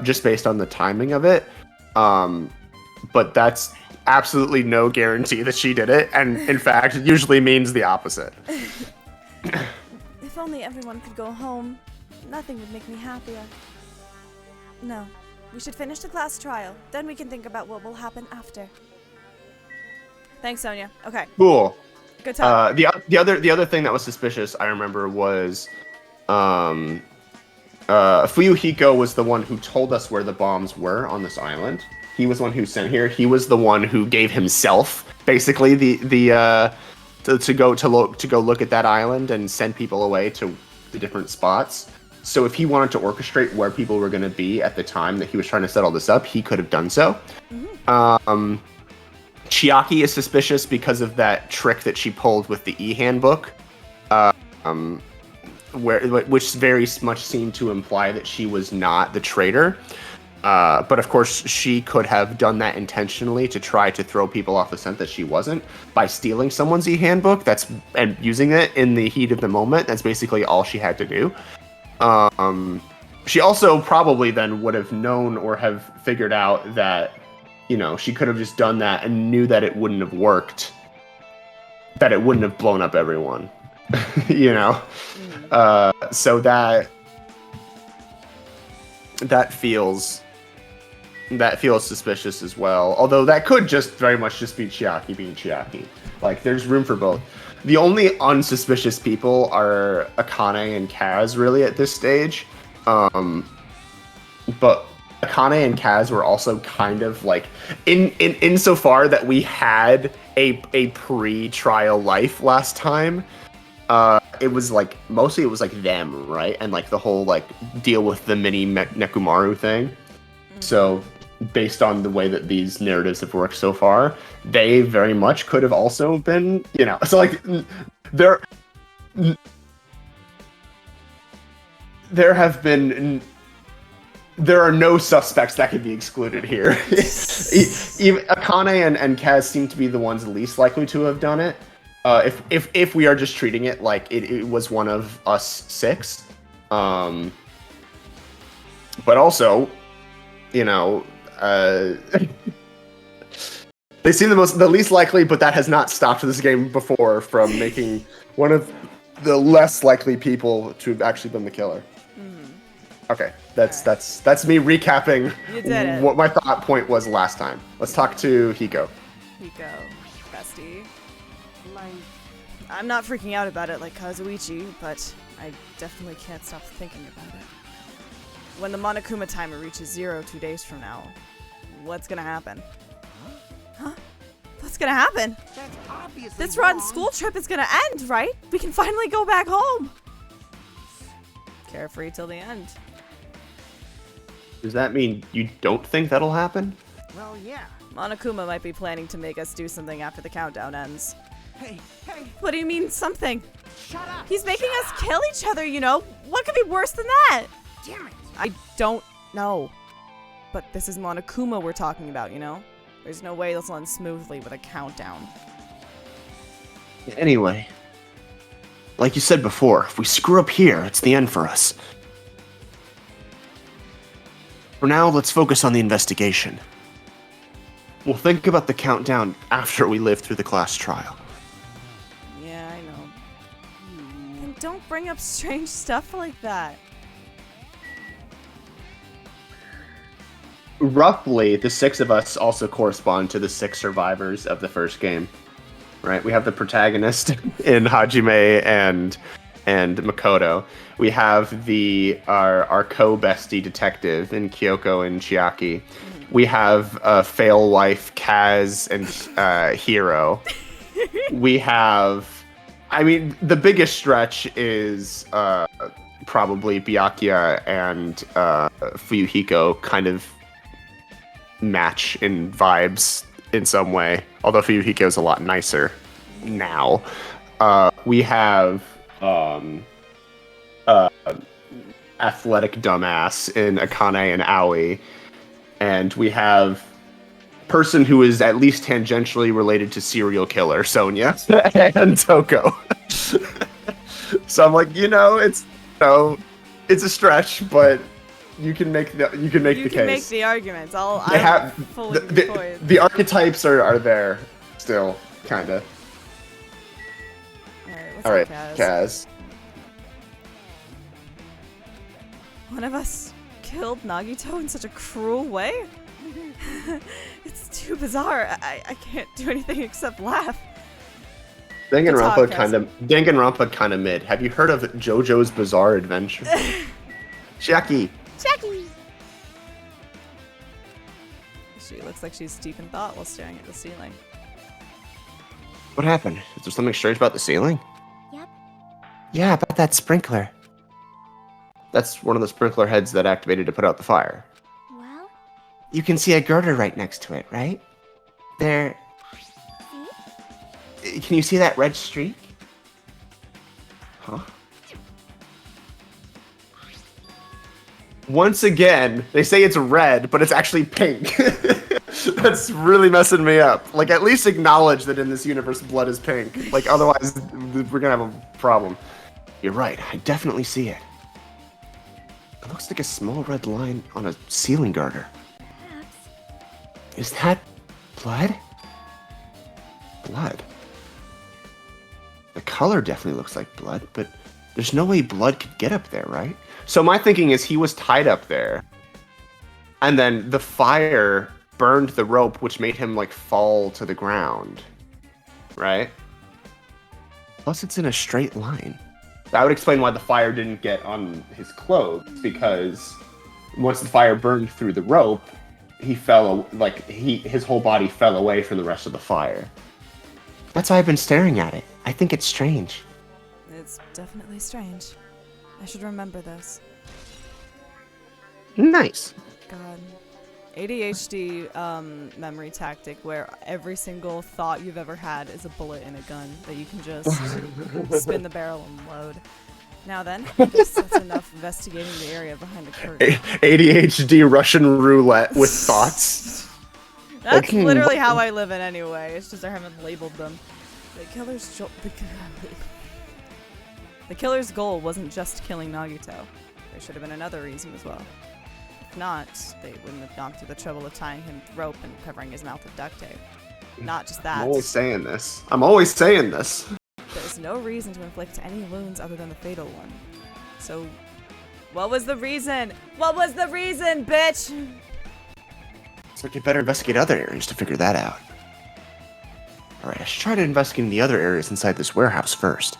just based on the timing of it. But that's absolutely no guarantee that she did it, and in fact, it usually means the opposite. If only everyone could go home, nothing would make me happier. No, we should finish the class trial, then we can think about what will happen after. Thanks, Sonia. Okay, Cool. good talk. The other thing that was suspicious, I remember, was Fuyuhiko was the one who told us where the bombs were on this island. He was the one who sent here. He was the one who gave himself basically to go look at that island and send people away to the different spots. So if he wanted to orchestrate where people were going to be at the time that he was trying to settle this up, he could have done so. Chiaki is suspicious because of that trick that she pulled with the e-handbook, which very much seemed to imply that she was not the traitor. But of course, she could have done that intentionally to try to throw people off the scent that she wasn't by stealing someone's e-handbook. And using it in the heat of the moment. That's basically all she had to do. She also probably then would have known or have figured out that, she could have just done that and knew that it wouldn't have worked, that it wouldn't have blown up everyone, so that feels suspicious as well. Although that could just very much just be Chiaki being Chiaki. Like, there's room for both. The only unsuspicious people are Akane and Kaz, really, at this stage. But Akane and Kaz were also kind of like, insofar that we had a pre-trial life last time. It was like, mostly it was like them, right? And like the whole like deal with the mini Nekumaru thing. So based on the way that these narratives have worked so far, they very much could have also been, so like there are no suspects that could be excluded here. Even Akane and Kaz seem to be the ones least likely to have done it. If we are just treating it like it was one of us 6, but also, they seem the least likely, but that has not stopped this game before from making one of the less likely people to have actually been the killer. Okay, that's me recapping what my thought point was last time. Let's talk to Hiko. Hiko, bestie. I'm not freaking out about it like Kazuichi, but I definitely can't stop thinking about it. When the Monokuma timer reaches 0 2 days from now, what's gonna happen? Huh? What's gonna happen? That's obviously This rotten wrong. school trip is gonna end, right? We can finally go back home. Carefree till the end. Does that mean you don't think that'll happen? Well, yeah. Monokuma might be planning to make us do something after the countdown ends. Hey, What do you mean, something? shut up. He's making us kill each other, What could be worse than that? Damn it. I don't know. But this is Monokuma we're talking about, There's no way this will end smoothly with a countdown. Anyway, like you said before, if we screw up here, it's the end for us. For now, let's focus on the investigation. We'll think about the countdown after we live through the class trial. Yeah, I know. And don't bring up strange stuff like that. Roughly, the 6 of us also correspond to the 6 survivors of the first game, right? We have the protagonist in Hajime and Makoto. We have our co-bestie detective in Kyoko and Chiaki. We have fail wife Kaz and Hiro. We have, the biggest stretch is probably Byakuya and Fuyuhiko kind of match in vibes in some way, although Fuyuhiko is a lot nicer now. We have athletic dumbass in Akane and Aoi, and we have person who is at least tangentially related to serial killer Sonia and Toko. So I'm like, it's a stretch, but you can make the case. You can make the arguments. I'm fully poised. The archetypes are there still, kinda. All right, what's up, Kaz. One of us killed Nagito in such a cruel way? It's too bizarre. I can't do anything except laugh. Danganronpa Good talk, kind of mid. Have you heard of JoJo's Bizarre Adventure? Jackie. Jackie! She looks like she's deep in thought while staring at the ceiling. What happened? Is there something strange about the ceiling? Yep. Yeah, about that sprinkler. That's one of the sprinkler heads that activated to put out the fire. Well, You can see a girder right next to it, right? There. see? Can you see that red streak? Huh? Once again, they say it's red, but it's actually pink. That's really messing me up. Like, at least acknowledge that in this universe, blood is pink. Like, otherwise, we're gonna have a problem. You're right. I definitely see it. It looks like a small red line on a ceiling girder. Perhaps. Is that blood? Blood? The color definitely looks like blood, but there's no way blood could get up there, right? So my thinking is he was tied up there, and then the fire burned the rope, which made him, like, fall to the ground, right? Plus, it's in a straight line. That would explain why the fire didn't get on his clothes, because once the fire burned through the rope, he fell, like, his whole body fell away from the rest of the fire. That's why I've been staring at it. I think it's strange. It's definitely strange. I should remember this. Nice. God. ADHD memory tactic where every single thought you've ever had is a bullet in a gun that you can just spin the barrel and load. Now then, I guess that's enough investigating the area behind the curtain. ADHD Russian roulette with thoughts. That's literally how I live it anyway. It's just I haven't labeled them. The killer's goal wasn't just killing Nagito. There should have been another reason as well. If not, they wouldn't have gone through the trouble of tying him with rope and covering his mouth with duct tape. Not just that. I'm always saying this. I'm always saying this. There's no reason to inflict any wounds other than the fatal one. So, what was the reason? What was the reason, bitch? So you better investigate other areas to figure that out. Alright, I should try to investigate the other areas inside this warehouse first.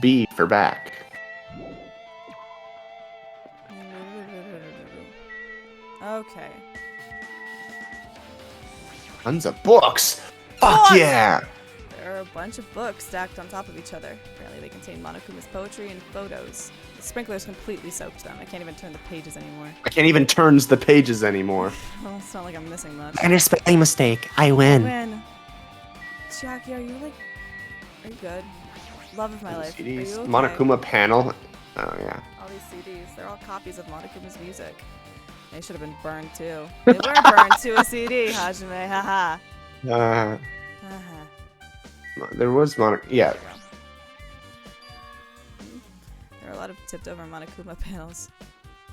B for back. Okay. Tons of books! Fuck Books! yeah! There are a bunch of books stacked on top of each other. Apparently they contain Monokuma's poetry and photos. The sprinklers completely soaked them. I can't even turn the pages anymore. I can't even turns the pages anymore. Well, it's not like I'm missing much. Minor spelling mistake. I win. When? Jackie, are you good? Love of my life. Are you CDs? okay? Monokuma panel. Oh yeah. All these CDs, they're all copies of Monokuma's music. They should have been burned too. They were burned to a CD, Hajime, haha. Uh, Haha. there was yeah. There are a lot of tipped over Monokuma panels.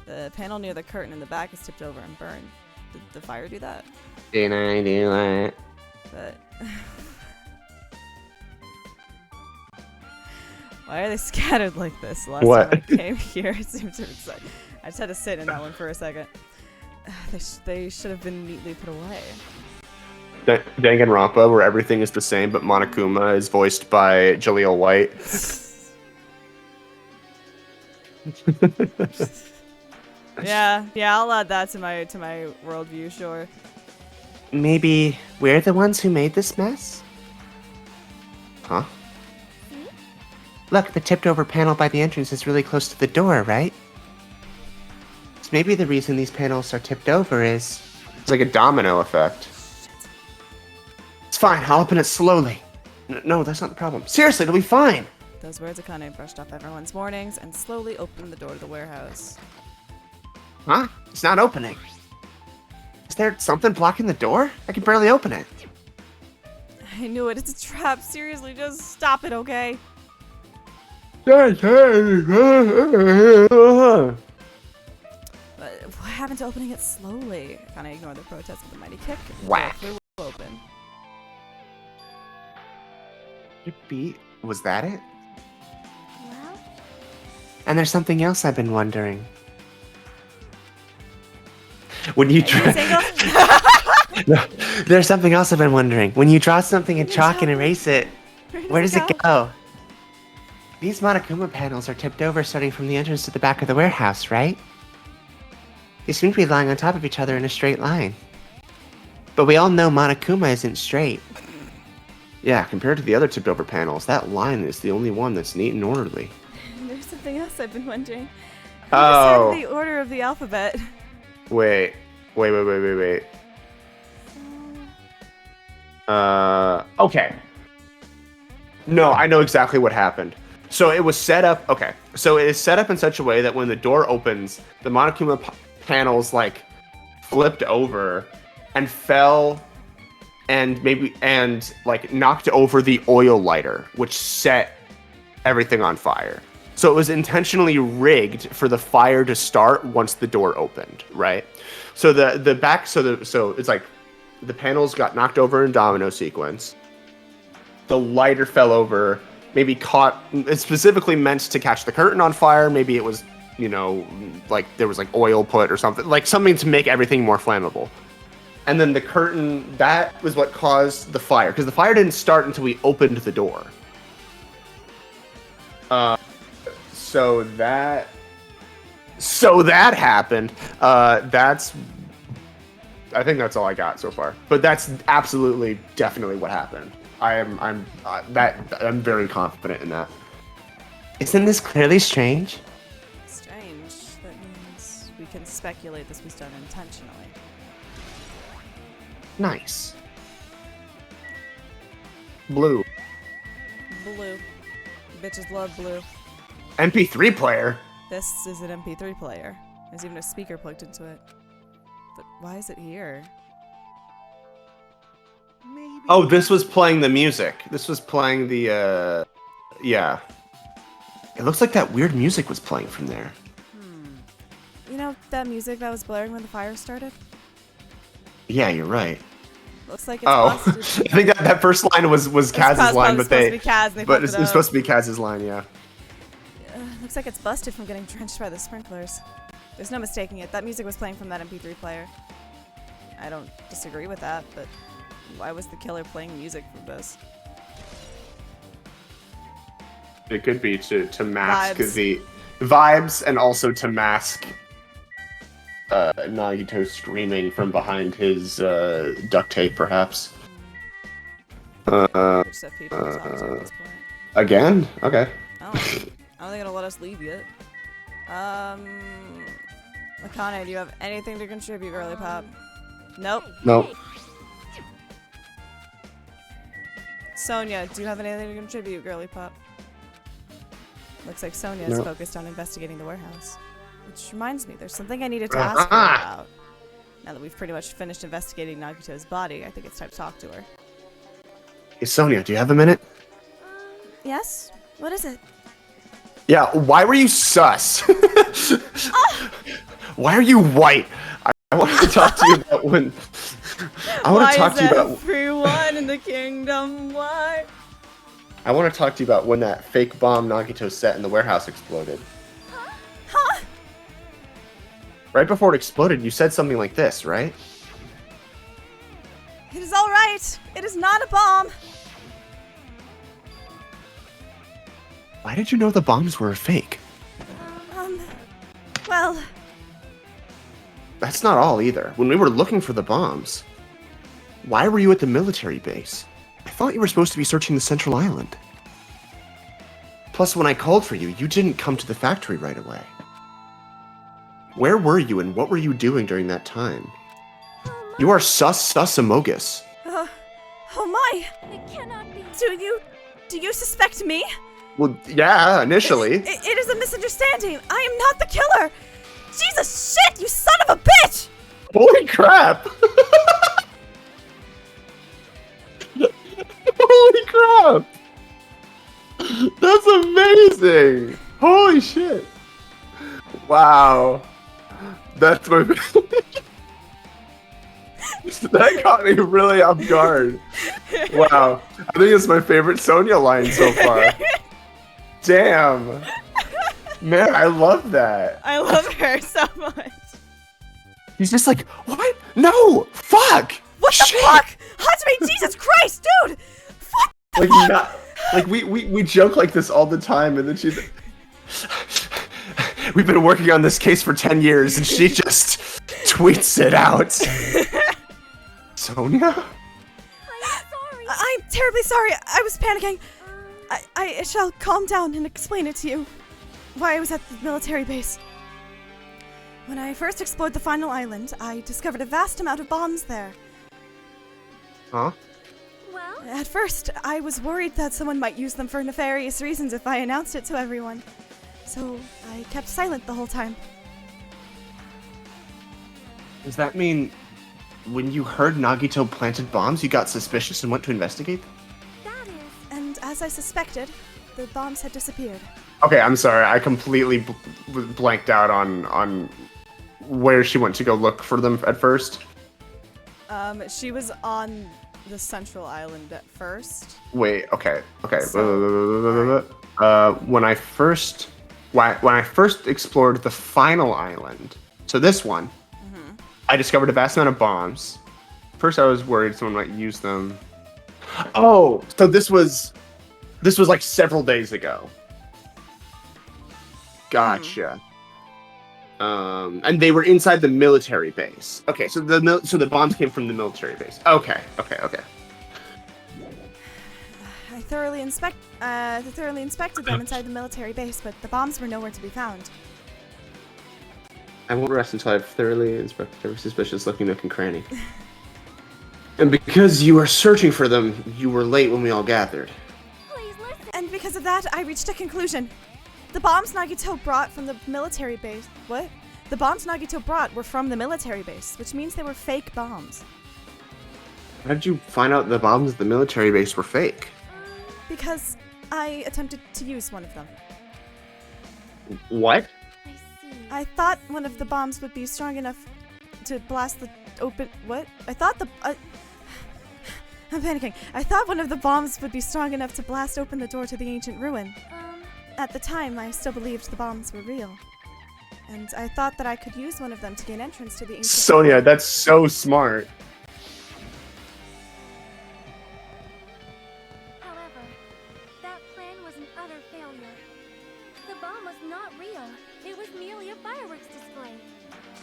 The panel near the curtain in the back is tipped over and burned. Did the fire do that? Did I do that? But why are they scattered like this? Last What? time I came here, it seemed to excite. I just had to sit in that one for a second. They should have been neatly put away. Danganronpa, where everything is the same, but Monokuma is voiced by Jaleel White. Yeah, I'll add that to my worldview, sure. Maybe we're the ones who made this mess? Huh? Look, the tipped over panel by the entrance is really close to the door, right? So maybe the reason these panels are tipped over is... It's like a domino effect. It's fine, I'll open it slowly. No, that's not the problem. Seriously, it'll be fine. Those words Akane brushed off everyone's mornings and slowly opened the door to the warehouse. Huh? It's not opening. Is there something blocking the door? I can barely open it. I knew it. It's a trap. Seriously, just stop it, okay? What happened to opening it slowly? Akane ignored the protest with a mighty kick. and the door Whack. flew open. Was that it? Well, And there's something else I've been wondering. When you Single? No, there's something else I've been wondering. When you draw something in chalk and erase it, where does it go? These Monokuma panels are tipped over starting from the entrance to the back of the warehouse, right? They seem to be lying on top of each other in a straight line. But we all know Monokuma isn't straight. Yeah, compared to the other tipped over panels, that line is the only one that's neat and orderly. There's something else I've been wondering. Who Oh. decided the order of the alphabet? Wait. Okay. No, I know exactly what happened. So it was set up, okay. So it is set up in such a way that when the door opens, the Monokuma panels, like, flipped over and fell and like, knocked over the oil lighter, which set everything on fire. So it was intentionally rigged for the fire to start once the door opened, right? So so it's like the panels got knocked over in domino sequence. The lighter fell over, maybe caught. It's specifically meant to catch the curtain on fire. Maybe it was, like there was like oil put or something, like something to make everything more flammable. And then the curtain, that was what caused the fire, because the fire didn't start until we opened the door. So that happened. I think that's all I got so far. But that's absolutely, definitely what happened. I'm very confident in that. Isn't this clearly strange? Strange. That means we can speculate this was done intentionally. Nice. Blue. Blue. Bitches love blue. MP3 player. This is an MP3 player. There's even a speaker plugged into it. But why is it here? Maybe. Oh, this was playing the music. This was playing the, yeah. It looks like that weird music was playing from there. You know that music that was blaring when the fire started? Yeah, you're right. Looks like it's busted. I think that first line was Kaz's line, but it's supposed to be Kaz's line, yeah. Looks like it's busted from getting drenched by the sprinklers. There's no mistaking it. That music was playing from that MP3 player. I don't disagree with that, but why was the killer playing music from this? It could be to mask Vibes. the vibes and also to mask Nagito screaming from behind his duct tape, perhaps. We just have people to talk to at this point. Again? Okay. I don't think they're gonna let us leave yet. Akane, do you have anything to contribute, girly pop? Nope. Nope. Sonia, do you have anything to contribute, girly pop? Looks like Sonia is Nope. focused on investigating the warehouse. Which reminds me, there's something I needed to ask her about. Now that we've pretty much finished investigating Nagito's body, I think it's time to talk to her. Hey, Sonia, do you have a minute? Yes? What is it? Yeah, why were you sus? Why are you white? I want to talk to you about when... I want to talk to you about... everyone in the kingdom white? I want to talk to you about when that fake bomb Nagito set in the warehouse exploded. Huh? Right before it exploded, you said something like this, right? It is alright! It is not a bomb! Why did you know the bombs were fake? Well, That's not all either. When we were looking for the bombs, why were you at the military base? I thought you were supposed to be searching the Central Island. Plus, when I called for you, you didn't come to the factory right away. Where were you and what were you doing during that time? You are sus amogus. oh my! It cannot be. Do you suspect me? Well, yeah, initially. It is a misunderstanding. I am not the killer. Jesus shit, you son of a bitch! Holy crap! Holy crap! That's amazing! Holy shit! Wow. That's my... That got me really off guard. Wow. I think it's my favorite Sonia line so far. Damn. Man, I love that. I love her so much. He's just like, what? No! Fuck! What the Shit! fuck? Hatsumi, Jesus Christ, dude! What the Like, fuck? not, like we joke like this all the time, and then she's like, we've been working on this case for 10 years, and she just tweets it out. Sonia? I'm sorry. I'm terribly sorry. I was panicking. I shall calm down and explain it to you. Why I was at the military base. When I first explored the final island, I discovered a vast amount of bombs there. Huh? Well, At first, I was worried that someone might use them for nefarious reasons if I announced it to everyone. So, I kept silent the whole time. Does that mean when you heard Nagito planted bombs, you got suspicious and went to investigate? that is. And as I suspected, the bombs had disappeared. Okay, I'm sorry. I completely blanked out on where she went to go look for them at first. She was on the central island at first. Wait, okay. So- When I first explored the final island, so this one, I discovered a vast amount of bombs. First, I was worried someone might use them. Oh, so this was like several days ago. Gotcha. And they were inside the military base. Okay, so the bombs came from the military base. Okay. I thoroughly inspected them inside the military base, but the bombs were nowhere to be found. I won't rest until I've thoroughly inspected every suspicious looking nook and cranny. And because you were searching for them, you were late when we all gathered. Please listen. And because of that, I reached a conclusion. The bombs Nagito brought from the military base. What? The bombs Nagito brought were from the military base, which means they were fake bombs. How did you find out the bombs at the military base were fake? Because I attempted to use one of them. What? I see. I thought one of the bombs would be strong enough to blast the open. What? I thought I'm panicking. I thought one of the bombs would be strong enough to blast open the door to the ancient ruin. At the time, I still believed the bombs were real. And I thought that I could use one of them to gain entrance to the ancient Sonia, that's so smart. However, that plan was an utter failure. The bomb was not real. It was merely a fireworks display.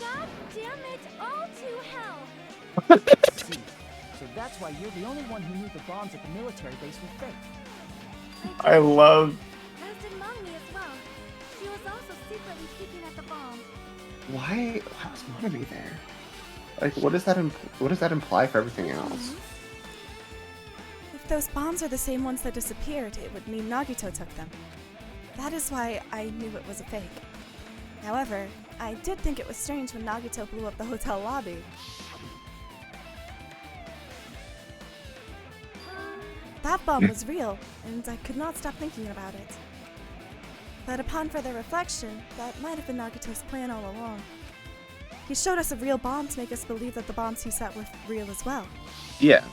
God damn it! All to hell! See, so that's why you're the only one who knew the bombs at the military base were fake. I love. As did Mommy as well. She was also secretly peeking at the bomb. Why was Monami there? Like, what does that imply for everything else? If those bombs are the same ones that disappeared, it would mean Nagito took them. That is why I knew it was a fake. However, I did think it was strange when Nagito blew up the hotel lobby. That bomb was real, and I could not stop thinking about it. But upon further reflection, that might have been Nagito's plan all along. He showed us a real bomb to make us believe that the bombs he set were real as well. Yeah.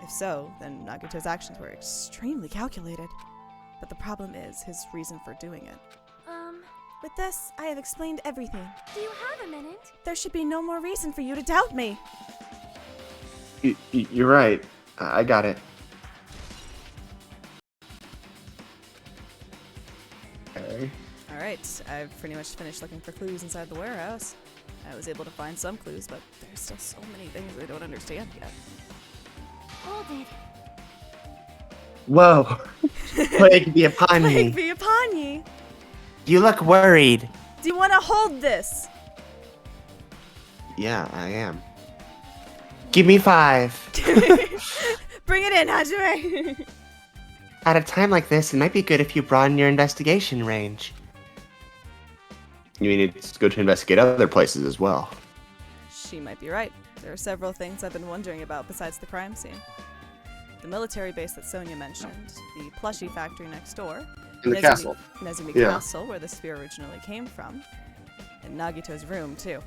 If so, then Nagito's actions were extremely calculated. But the problem is his reason for doing it. With this, I have explained everything. Do you have a minute? There should be no more reason for you to doubt me. You're right. I got it. Okay. Alright, I've pretty much finished looking for clues inside the warehouse. I was able to find some clues, but there's still so many things I don't understand yet. Hold it. Whoa. Plague be upon Plague me. be upon ye! You look worried. Do you want to hold this? Yeah, I am. Give me 5. Bring it in, Hajime! At a time like this, it might be good if you broaden your investigation range. You mean it's good to investigate other places as well? She might be right. There are several things I've been wondering about besides the crime scene. The military base that Sonia mentioned, the plushie factory next door, In the castle. Nezumi Yeah. Castle, where the sphere originally came from, and Nagito's room, too.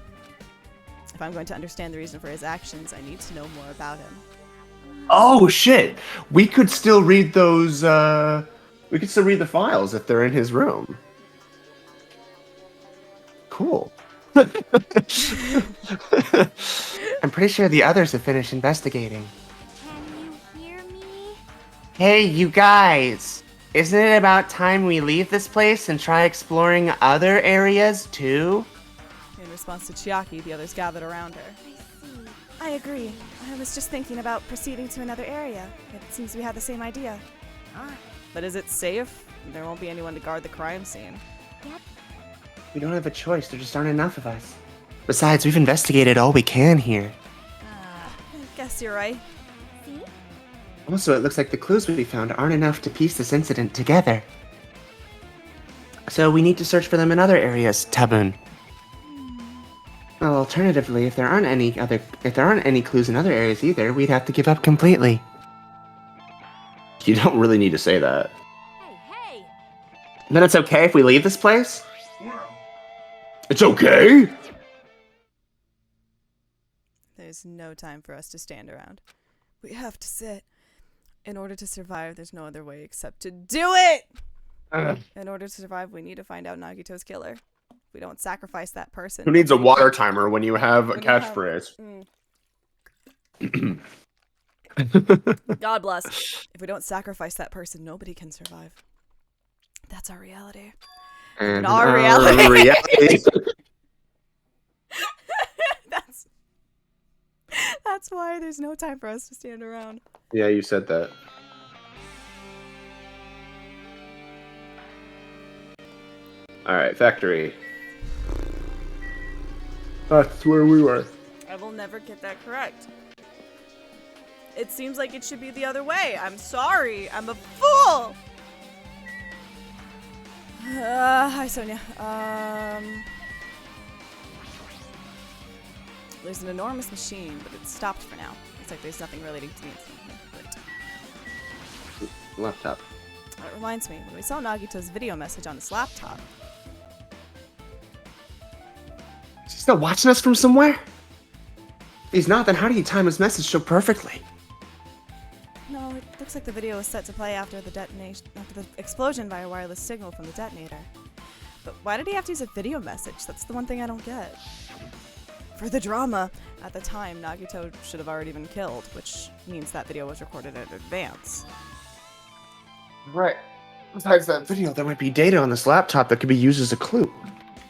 If I'm going to understand the reason for his actions, I need to know more about him. Oh shit! We could still read those. We could still read the files if they're in his room. Cool. I'm pretty sure the others have finished investigating. Can you hear me? Hey, you guys! Isn't it about time we leave this place and try exploring other areas too? In response to Chiaki, the others gathered around her. I see. I agree. I was just thinking about proceeding to another area. It seems we had the same idea. But is it safe? There won't be anyone to guard the crime scene. We don't have a choice, there just aren't enough of us. Besides, we've investigated all we can here. I guess you're right. See? Also, it looks like the clues we found aren't enough to piece this incident together. So we need to search for them in other areas, Tabun. Well, alternatively, if there aren't any clues in other areas either, we'd have to give up completely. You don't really need to say that. Hey! Then it's okay if we leave this place? It's okay. There's no time for us to stand around. We have to sit. In order to survive, there's no other way except to do it! In order to survive, we need to find out Nagito's killer. If we don't sacrifice that person... Who needs a water timer when you have a When you have- catchphrase? God bless. If we don't sacrifice that person, nobody can survive. That's our reality. And our reality. That's why there's no time for us to stand around. Yeah, you said that. Alright, factory. That's where we were. I will never get that correct. It seems like it should be the other way. I'm sorry. I'm a fool. Hi, Sonia. There's an enormous machine, but it's stopped for now. Looks like there's nothing relating to the incident. But Laptop. it reminds me, when we saw Nagito's video message on his laptop, Is he still watching us from somewhere? If he's not, then how do you time his message so perfectly? no, it looks like the video was set to play after the explosion via wireless signal from the detonator. But why did he have to use a video message? That's the one thing I don't get. For the drama, at the time, Nagito should have already been killed, which means that video was recorded in advance. Right. Besides that video, there might be data on this laptop that could be used as a clue.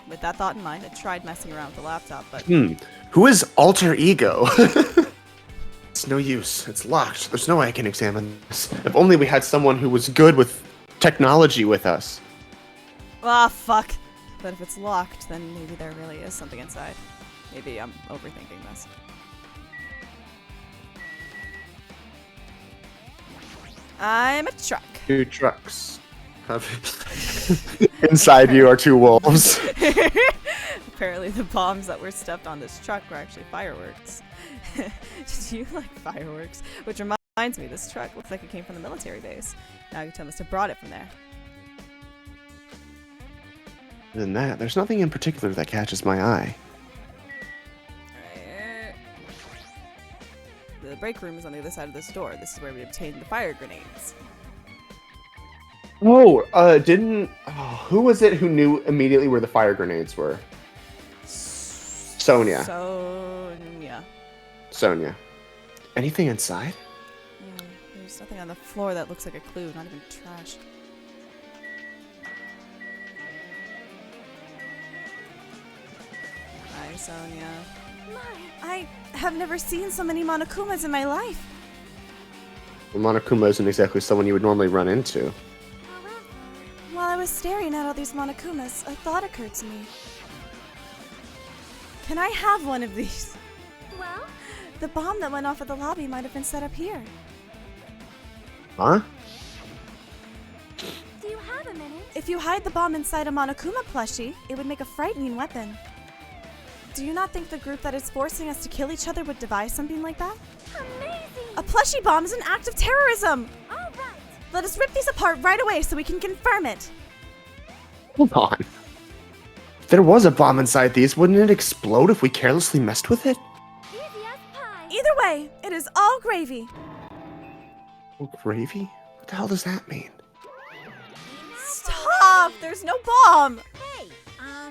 With that thought in mind, I tried messing around with the laptop, but Who is Alter Ego? It's no use. It's locked. There's no way I can examine this. If only we had someone who was good with technology with us. fuck. But if it's locked, then maybe there really is something inside. Maybe I'm overthinking this. I'm a truck. 2 trucks. Inside you are 2 wolves. Apparently the bombs that were stepped on this truck were actually fireworks. Do you like fireworks? Which reminds me, this truck looks like it came from the military base. Nagito must have brought it from there. Other than that, there's nothing in particular that catches my eye. The break room is on the other side of this door. This is where we obtained the fire grenades. Oh, who was it who knew immediately where the fire grenades were? Sonia. Sonia. Anything inside? There's nothing on the floor that looks like a clue, not even trash. Hi, Sonia. I have never seen so many Monokumas in my life. Well, Monokuma isn't exactly someone you would normally run into. While I was staring at all these Monokumas, a thought occurred to me. Can I have one of these? Well, The bomb that went off at the lobby might have been set up here. Huh? do you have a minute? If you hide the bomb inside a Monokuma plushie, it would make a frightening weapon. Do you not think the group that is forcing us to kill each other would devise something like that? Amazing! A plushie bomb is an act of terrorism! All right. Let us rip these apart right away so we can confirm it. Hold on. If there was a bomb inside these, wouldn't it explode if we carelessly messed with it? Easy as pie. Either way, it is all gravy. Oh, gravy? What the hell does that mean? Stop! There's no bomb! Hey,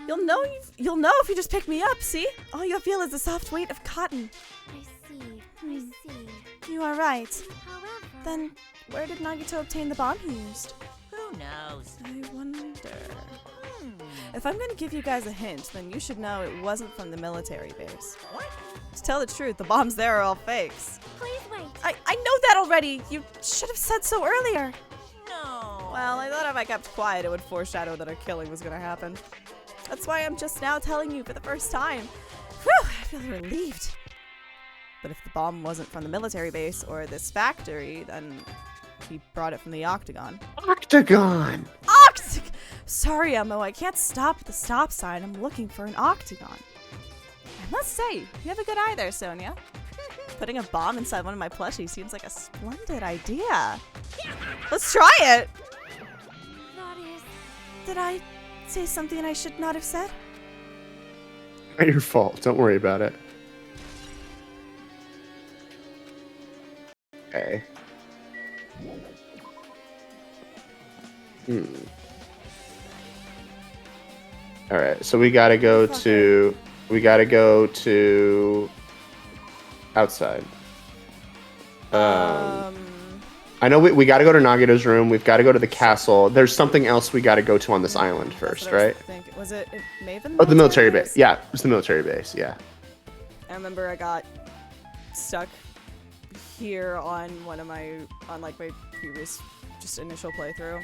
You'll know if you just pick me up, see? All you'll feel is the soft weight of cotton. I see. I see. You are right. However, Then, where did Nagito obtain the bomb he used? Who knows? I wonder. If I'm gonna give you guys a hint, then you should know it wasn't from the military base. What? To tell the truth, the bombs there are all fakes. please wait. I know that already! You should have said so earlier! No. Well, I thought if I kept quiet, it would foreshadow that a killing was gonna happen. That's why I'm just now telling you for the first time. Whew, I feel relieved. But if the bomb wasn't from the military base or this factory, then he brought it from the Octagon. Octagon! Sorry, Elmo, I can't stop at the stop sign. I'm looking for an Octagon. I must say, you have a good eye there, Sonia. Putting a bomb inside one of my plushies seems like a splendid idea. Let's try it! That is. Did I say something I should not have said? Not your fault. Don't worry about it. Okay. All right, so we gotta go to outside. I know we gotta go to Nagito's room. We've got to go to the castle. There's something else we gotta go to on this island first, That's what I right? was thinking. Was it Maven? Oh, the military base. Yeah, it was the military base. Yeah. I remember I got stuck here on my previous just initial playthrough.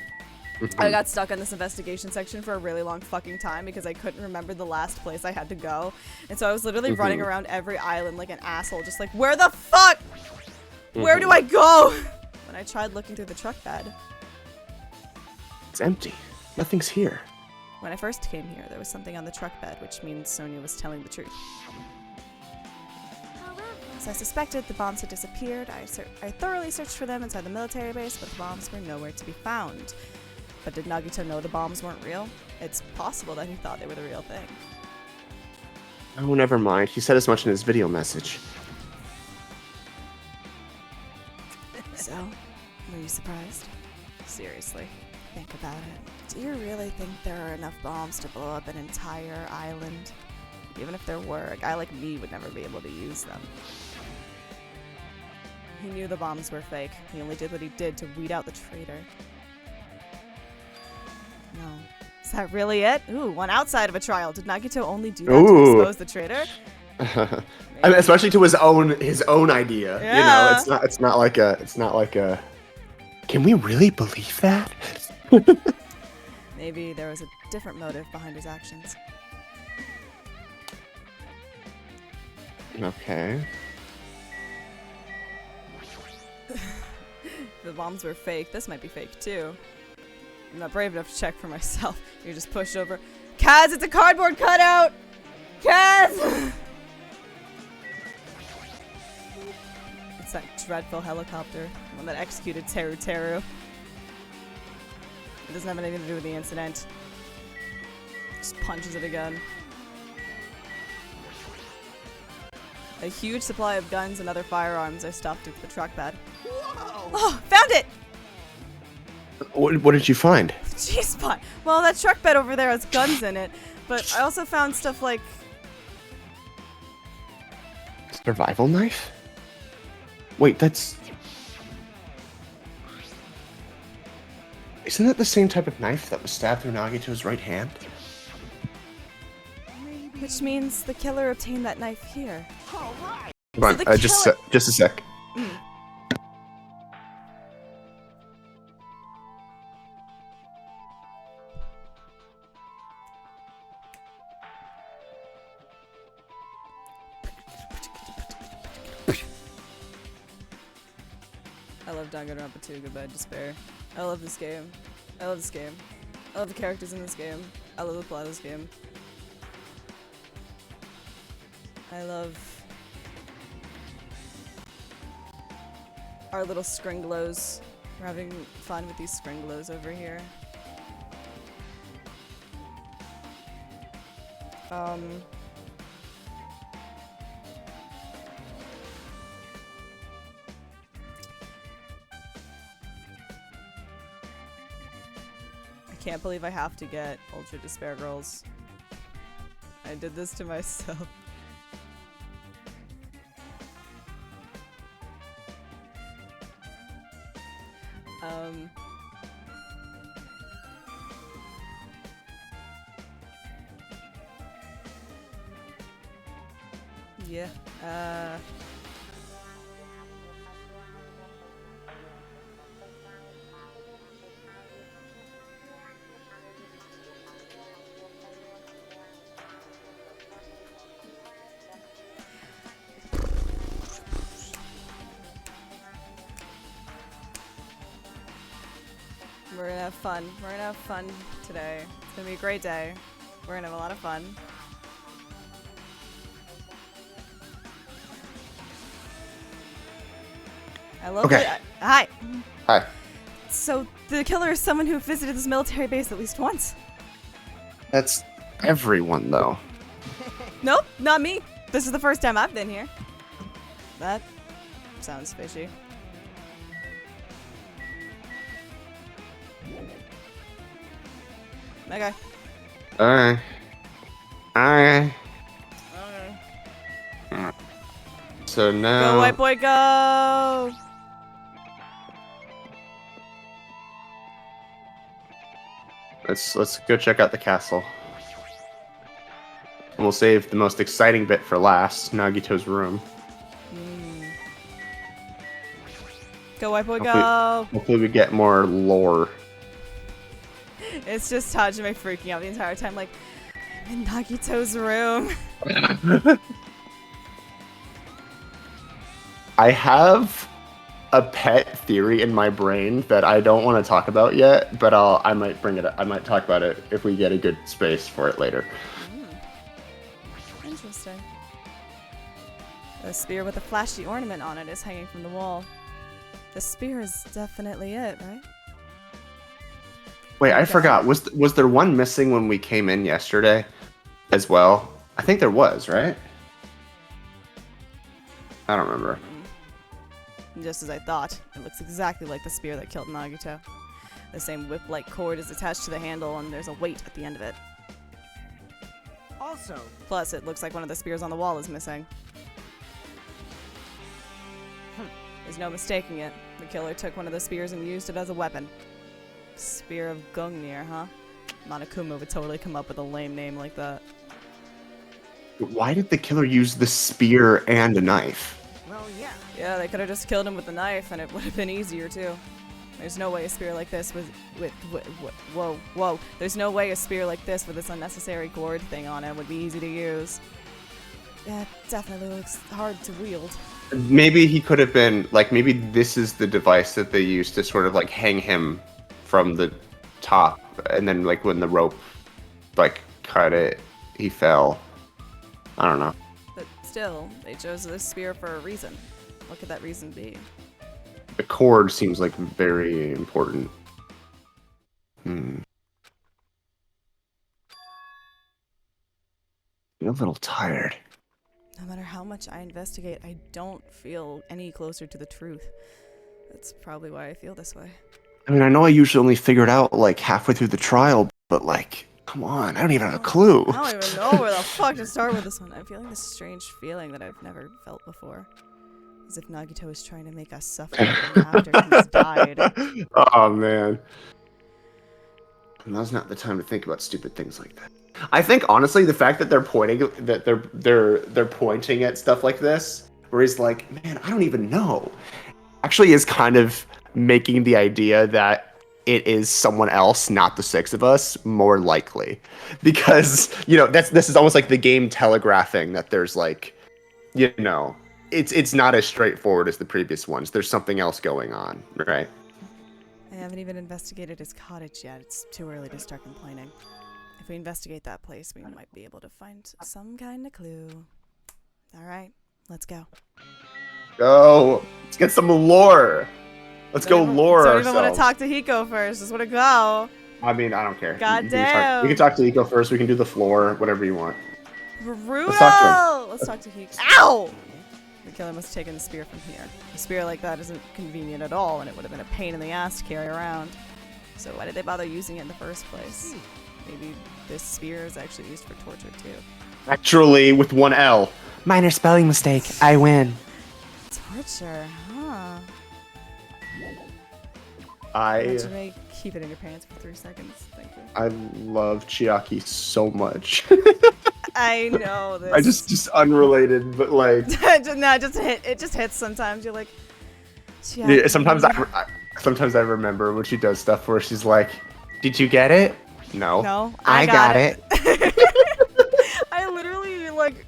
I got stuck on this investigation section for a really long fucking time because I couldn't remember the last place I had to go. And so I was literally running around every island like an asshole, just like, where the fuck? Where do I go? When I tried looking through the truck bed. It's empty. Nothing's here. When I first came here, there was something on the truck bed, which means Sonia was telling the truth. However, As I suspected, the bombs had disappeared. I thoroughly searched for them inside the military base, but the bombs were nowhere to be found. But did Nagito know the bombs weren't real? It's possible that he thought they were the real thing. Oh, never mind. He said as much in his video message. So, were you surprised? Seriously. Think about it. Do you really think there are enough bombs to blow up an entire island? Even if there were, a guy like me would never be able to use them. He knew the bombs were fake. He only did what he did to weed out the traitor. No. Is that really it? Ooh, one outside of a trial. Did Nagito only do that to expose the traitor? I mean, especially to his own idea. Yeah. You know, it's not like a. Can we really believe that? Maybe there was a different motive behind his actions. Okay. The bombs were fake. This might be fake too. I'm not brave enough to check for myself. You're just pushed over. Kaz, it's a cardboard cutout! Kaz! It's that dreadful helicopter. The one that executed Teru Teru. It doesn't have anything to do with the incident. Just punches it again. A huge supply of guns and other firearms I stuffed into the truck bed. Whoa! Oh, found it! What did you find? G-spot. Well, that truck bed over there has guns in it, but I also found stuff like... Survival knife? Wait, that's... Isn't that the same type of knife that was stabbed through Nagito's right hand? Which means the killer obtained that knife here. All right. Come on, the just a sec. I love Danganronpa 2, Goodbye Despair. I love this game. I love this game. I love the characters in this game. I love the plot of this game. I love our little Scringlows. We're having fun with these Scringlows over here. I can't believe I have to get Ultra Despair Girls. I did this to myself. Yeah. We're gonna have fun. We're gonna have fun today. It's gonna be a great day. We're gonna have a lot of fun. I love Okay. it. Hi. Hi. So the killer is someone who visited this military base at least once. That's everyone, though. Nope, not me. This is the first time I've been here. That sounds fishy. Okay. Alright. Alright. So now. Go, white boy, go! Let's go check out the castle. And we'll save the most exciting bit for last, Nagito's room. Go, white boy, go! Hopefully we get more lore. It's just Hajime freaking out the entire time, like, I'm in Nagito's room. I have a pet theory in my brain that I don't want to talk about yet, but I might bring it up. I might talk about it if we get a good space for it later. Interesting. The spear with a flashy ornament on it is hanging from the wall. The spear is definitely it, right? Wait, I forgot. Was there one missing when we came in yesterday as well? I think there was, right? I don't remember. Just as I thought, it looks exactly like the spear that killed Nagito. The same whip-like cord is attached to the handle, and there's a weight at the end of it. Also, Plus, it looks like one of the spears on the wall is missing. There's no mistaking it. The killer took one of the spears and used it as a weapon. Spear of Gungnir, huh? Monokuma would totally come up with a lame name like that. Why did the killer use the spear and a knife? well, yeah. Yeah, they could have just killed him with the knife, and it would have been easier too. There's no way a spear like this whoa. There's no way a spear like this with this unnecessary gourd thing on it would be easy to use. Yeah, it definitely looks hard to wield. Maybe he could have been, like, maybe this is the device that they used to sort of, like, hang him from the top, and then, like, when the rope, like, cut it, he fell. I don't know. But still, they chose this spear for a reason. What could that reason be? The cord seems, like, very important. I'm a little tired. No matter how much I investigate, I don't feel any closer to the truth. That's probably why I feel this way. I mean, I know I usually only figured out, like, halfway through the trial, but, like, come on, I don't even have a clue. I don't even know where the fuck to start with this one. I'm feeling this strange feeling that I've never felt before. As if Nagito is trying to make us suffer after he's died. Oh, man. Now's not the time to think about stupid things like that. I think honestly, the fact that they're pointing at stuff like this, where he's like, "Man, I don't even know," actually is kind of making the idea that it is someone else, not the six of us, more likely, because this is almost like the game telegraphing that there's like, it's not as straightforward as the previous ones. There's something else going on, right? I haven't even investigated his cottage yet. It's too early to start complaining. If we investigate that place, we might be able to find some kind of clue. Alright, let's go. Go! Let's get some lore! Let's go lore Don't ourselves. even want to talk to Hiko first. Just want to go. I mean, I don't care. Goddamn. We can talk to Hiko first. We can do the floor, whatever you want. Brutal! Let's Let's talk to Hiko. Ow! The killer must have taken the spear from here. A spear like that isn't convenient at all, and it would have been a pain in the ass to carry around. So why did they bother using it in the first place? Maybe this spear is actually used for torture too. Actually, with one L. Minor spelling mistake. I win. Torture, huh? I Hajime, keep it in your pants for 3 seconds. Thank you. I love Chiaki so much. I know this. I just unrelated, but like it just hits sometimes. You're like, yeah, sometimes I remember when she does stuff where she's like, Did you get it? no. No, I got it. I literally like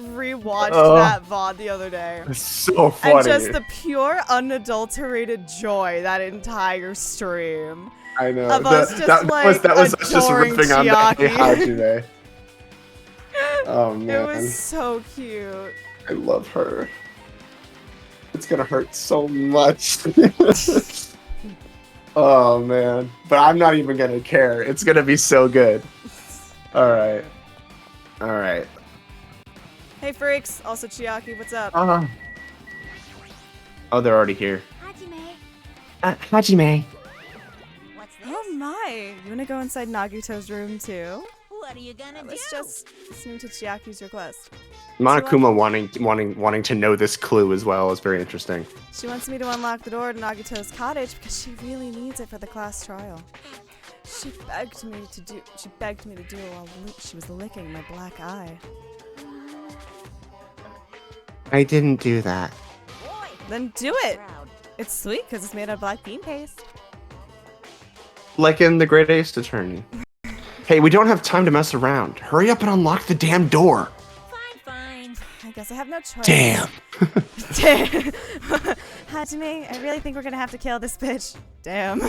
rewatched Oh. that VOD the other day. It's so funny. And just the pure, unadulterated joy that entire stream. I know. of us just, that like, was us just adoring ripping on Chiaki. Hajime. Oh It man, was so cute. I love her. It's gonna hurt so much. Oh man, but I'm not even gonna care. It's gonna be so good. All right, all right. Hey freaks, also Chiaki, what's up? Oh, they're already here. Hajime, Hajime. what's this? Oh my, you wanna go inside Nagito's room too? What are you gonna I do? was just listening to Chiaki's request. Monokuma wanting to know this clue as well is very interesting. She wants me to unlock the door to Nagito's cottage because she really needs it for the class trial. She begged me to do it while she was licking my black eye. I didn't do that. Boy, Then do it! proud. It's sweet because it's made out of black bean paste. Like in the Great Ace Attorney. Hey, we don't have time to mess around. Hurry up and unlock the damn door. Fine. I guess I have no choice. Damn. Damn. Hajime, I really think we're gonna have to kill this bitch. Damn.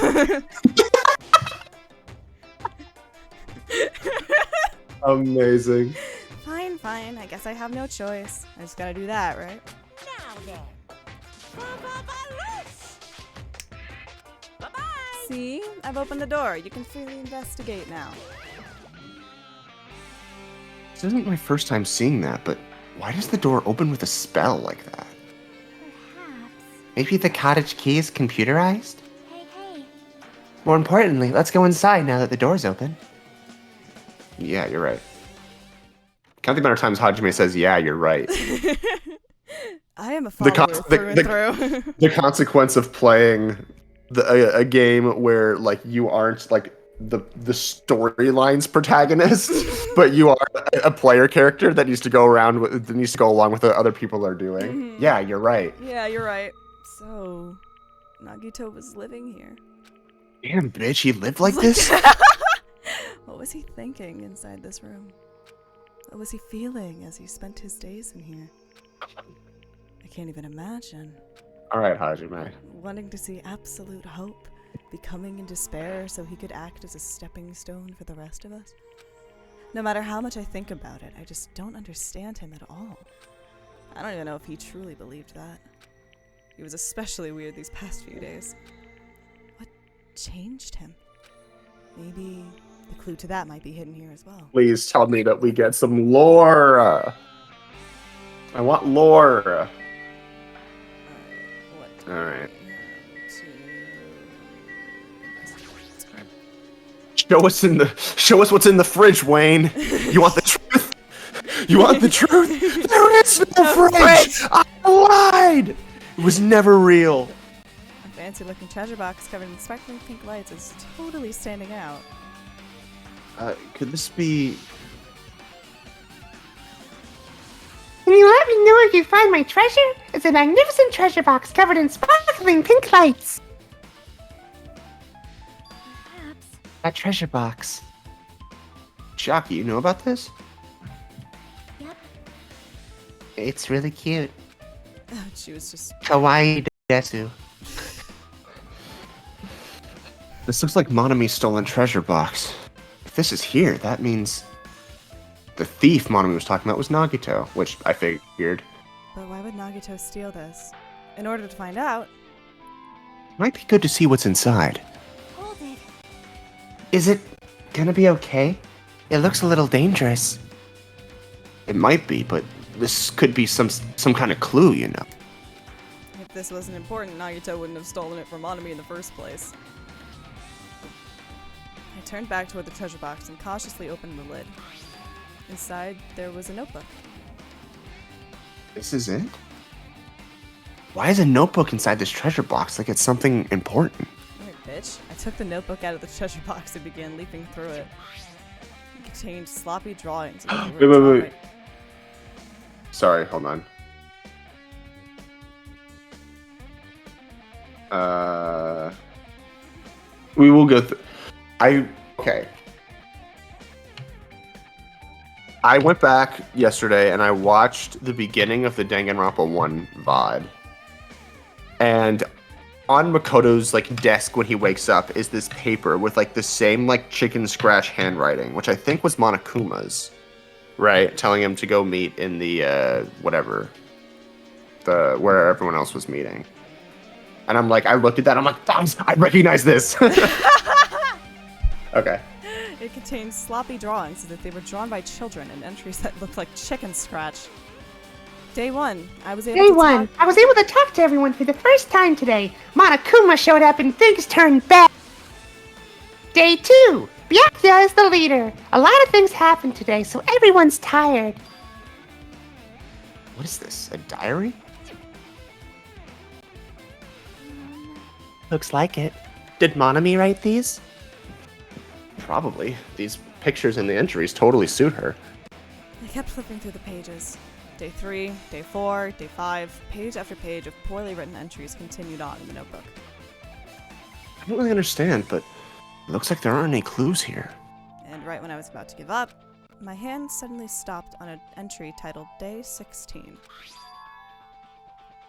Amazing. Fine. I guess I have no choice. I just gotta do that, right? Now then. Bye-bye. See? I've opened the door. You can freely investigate now. This isn't my first time seeing that, but why does the door open with a spell like that? Perhaps. Maybe the cottage key is computerized? Hey. More importantly, let's go inside now that the door's open. Yeah, you're right. Count the amount of times Hajime says, yeah, you're right. I am a follower through and through. The consequence of playing a game where like you aren't like the storyline's protagonist, but you are a player character that needs to go along with what other people are doing. Mhm. Yeah, you're right. Yeah, you're right. So, Nagito was living here. Damn, bitch, he lived like this? What was he thinking inside this room? What was he feeling as he spent his days in here? I can't even imagine. All right, Hajime. Wanting to see absolute hope, becoming in despair so he could act as a stepping stone for the rest of us. No matter how much I think about it, I just don't understand him at all. I don't even know if he truly believed that. He was especially weird these past few days. What changed him? Maybe the clue to that might be hidden here as well. Please tell me that we get some lore. I want lore. What All right. Show us what's in the fridge, Wayne. You want the truth? You want the truth? There is no fridge. I lied. It was never real. A fancy-looking treasure box covered in sparkling pink lights is totally standing out. Could this be? Can you let me know where you find my treasure? It's a magnificent treasure box covered in sparkling pink lights. Perhaps. That treasure box. Chiaki, you know about this? Yep. It's really cute. She was just... Kawaii desu. This looks like Monami's stolen treasure box. If this is here, that means the thief Monami was talking about was Nagito, which I figured. But why would Nagito steal this? In order to find out... Might be good to see what's inside. Hold it. Is it gonna be okay? It looks a little dangerous. It might be, but this could be some kind of clue, you know. If this wasn't important, Nagito wouldn't have stolen it from Monami in the first place. I turned back toward the treasure box and cautiously opened the lid. Inside, there was a notebook. This is it? Why is a notebook inside this treasure box like it's something important? Alright, bitch. I took the notebook out of the treasure box and began leaping through it. It contained sloppy drawings. Of Wait. Sorry, hold on. We will go through. Okay. I went back yesterday and I watched the beginning of the Danganronpa 1 VOD. And on Makoto's desk when he wakes up is this paper with the same chicken scratch handwriting, which I think was Monokuma's, right? Telling him to go meet in the where everyone else was meeting. And I'm I looked at that, I'm I recognize this. Okay. It contained sloppy drawings as if they were drawn by children and entries that looked like chicken scratch. Day 1, I was able to talk to everyone for the first time today. Monokuma showed up and things turned bad. Day 2, Byakuya is the leader. A lot of things happened today, so everyone's tired. What is this? A diary? Looks like it. Did Monami write these? Probably. These pictures and the entries totally suit her. I kept flipping through the pages. Day 3, Day 4, Day 5, page after page of poorly written entries continued on in the notebook. I don't really understand, but it looks like there aren't any clues here. And right when I was about to give up, my hand suddenly stopped on an entry titled Day 16.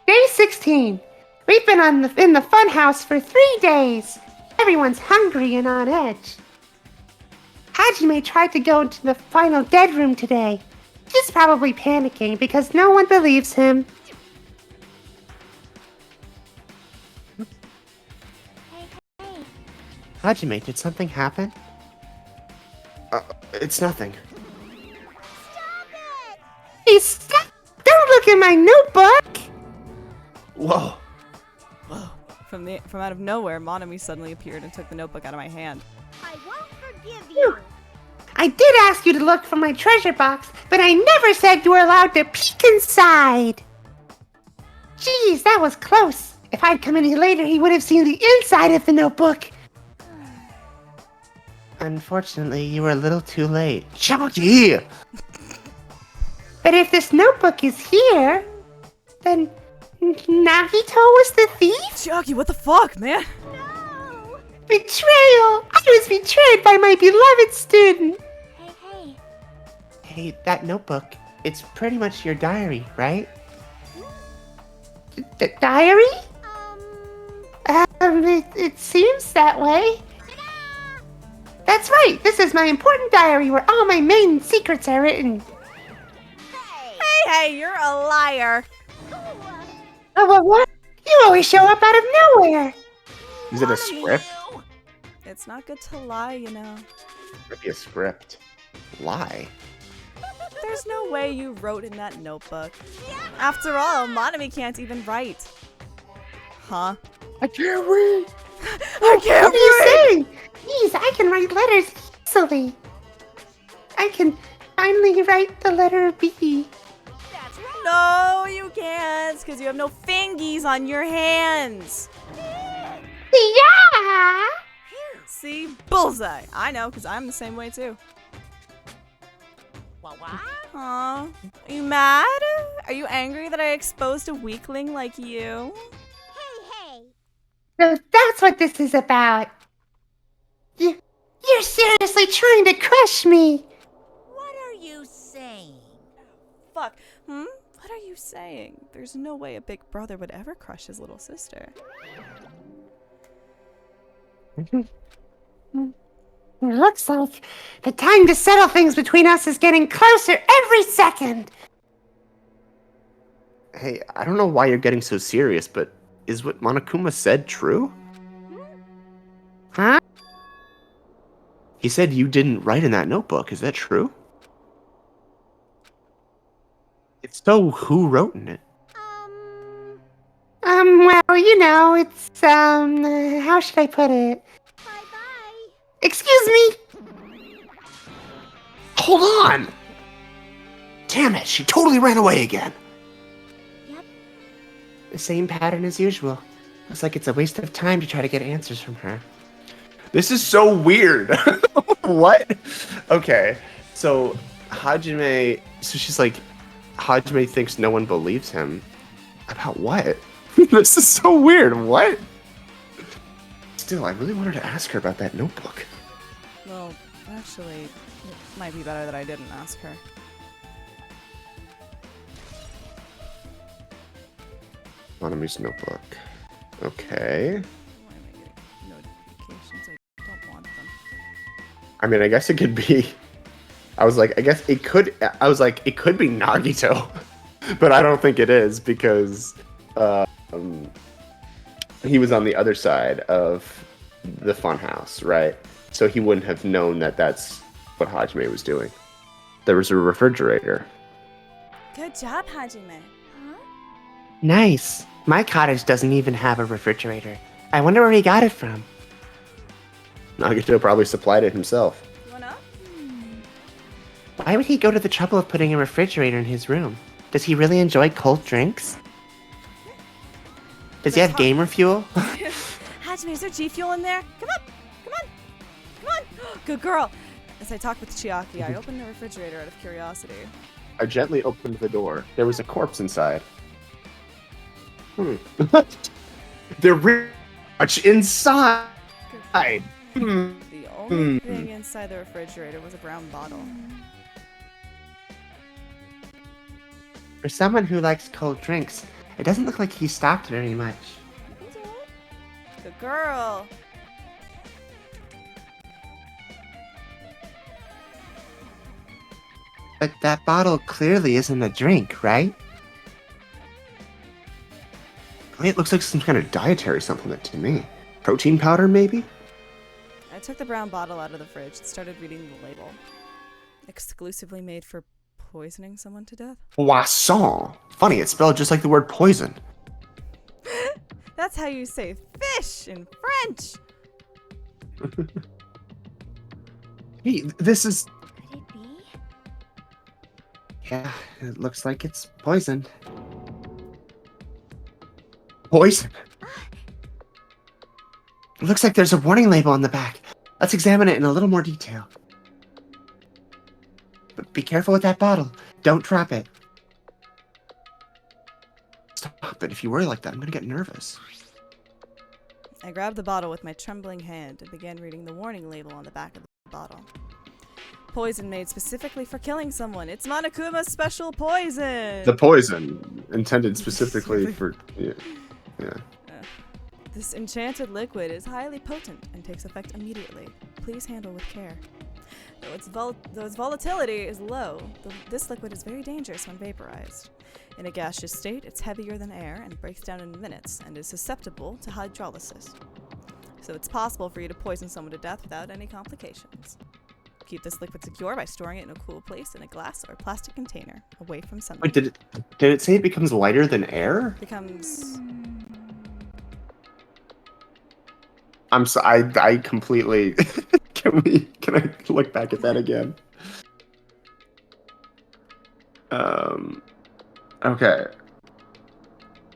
Day 16. We've been in the funhouse for 3 days. Everyone's hungry and on edge. Hajime tried to go into the final dead room today. He's probably panicking because no one believes him. Hajime, did something happen? It's nothing. Hey, stop! Don't look at my notebook! Whoa. From out of nowhere, Monami suddenly appeared and took the notebook out of my hand. I won't forgive you. I did ask you to look for my treasure box, but I never said you were allowed to peek inside. Jeez, that was close. If I'd come in here later, he would have seen the inside of the notebook. Unfortunately, you were a little too late. Chucky! But if this notebook is here, then Nagito was the thief? Chucky, what the fuck, man? No. Betrayal! I was betrayed by my beloved student. Hey. Hey, that notebook, it's pretty much your diary, right? The diary? It seems that way. That's right. This is my important diary where all my main secrets are written. Hey, you're a liar. Oh, what? You always show up out of nowhere. Is it a script? It's not good to lie, you know. Might be a script. Lie. There's no way you wrote in that notebook. After all, Monami can't even write. Huh? I can't read. I can't What are you saying? Jeez, I can write letters easily. I can finally write the letter B. No, you can't, because you have no fingies on your hands. Yeah! See? Bullseye. I know, because I'm the same way, too. Aw. Are you mad? Are you angry that I exposed a weakling like you? Hey. So that's what this is about. You're seriously trying to crush me. What are you saying? Fuck. What are you saying? There's no way a big brother would ever crush his little sister. Looks like the time to settle things between us is getting closer every second. Hey, I don't know why you're getting so serious, but is what Monokuma said true? Huh? He said you didn't write in that notebook. Is that true? If so, who wrote in it? Well, you know, it's, how should I put it? Bye-bye. Excuse me? Hold on! Damn it, she totally ran away again. Yep. The same pattern as usual. Looks like it's a waste of time to try to get answers from her. This is so weird. What? Okay, so Hajime. So she's like, Hajime thinks no one believes him. About what? This is so weird. What? Still, I really wanted to ask her about that notebook. Well, actually, it might be better that I didn't ask her. Monomi's notebook. Okay. Why am I getting notifications? I don't want them. I mean, I guess it could be. I was like, I guess it could. I was like, it could be Nagito, but I don't think it is because he was on the other side of the funhouse, right? So he wouldn't have known that that's what Hajime was doing. There was a refrigerator. Good job, Hajime. Huh? Nice. My cottage doesn't even have a refrigerator. I wonder where he got it from. Nagito probably supplied it himself. You wanna? Why would he go to the trouble of putting a refrigerator in his room? Does he really enjoy cold drinks? Does he have gamer fuel? Hajime, is there G Fuel in there? Come on! Come on! Come on! Good girl! As I talked with Chiaki, I opened the refrigerator out of curiosity. I gently opened the door. There was a corpse inside. They're really much inside. The only thing inside the refrigerator was a brown bottle. For someone who likes cold drinks, it doesn't look like he stocked very much. Good girl! But that bottle clearly isn't a drink, right? It looks like some kind of dietary supplement to me. Protein powder, maybe? I took the brown bottle out of the fridge and started reading the label. Exclusively made for poisoning someone to death? Poisson. Funny, it's spelled just like the word poison. That's how you say fish in French! Hey, this is... Could it be? Yeah, it looks like it's poisoned. poison. It looks like there's a warning label on the back. Let's examine it in a little more detail. But be careful with that bottle. Don't drop it. Stop it. If you worry like that, I'm gonna get nervous. I grabbed the bottle with my trembling hand and began reading the warning label on the back of the bottle. Poison made specifically for killing someone. It's Monokuma's special poison! The poison intended specifically for... Yeah. This enchanted liquid is highly potent and takes effect immediately. Please handle with care. Though its volatility is low, this liquid is very dangerous when vaporized. In a gaseous state, it's heavier than air and breaks down in minutes and is susceptible to hydrolysis. So it's possible for you to poison someone to death without any complications. Keep this liquid secure by storing it in a cool place in a glass or plastic container, away from sunlight. Wait, did it say it becomes lighter than air? Becomes... I'm so I completely can I look back at that again? Okay.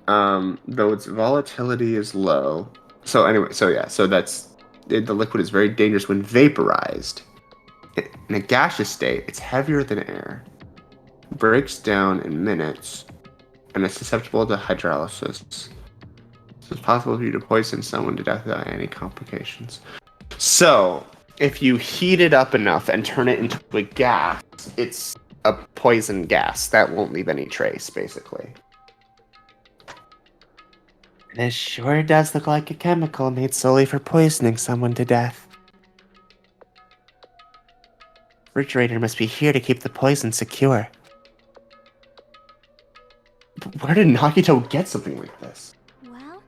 Though its volatility is low. So anyway, so that's the liquid is very dangerous when vaporized. In a gaseous state, it's heavier than air, breaks down in minutes, and is susceptible to hydrolysis. So it's possible for you to poison someone to death without any complications. So, if you heat it up enough and turn it into a gas, it's a poison gas. That won't leave any trace, basically. This sure does look like a chemical made solely for poisoning someone to death. Refrigerator must be here to keep the poison secure. But where did Nagito get something like this? Well,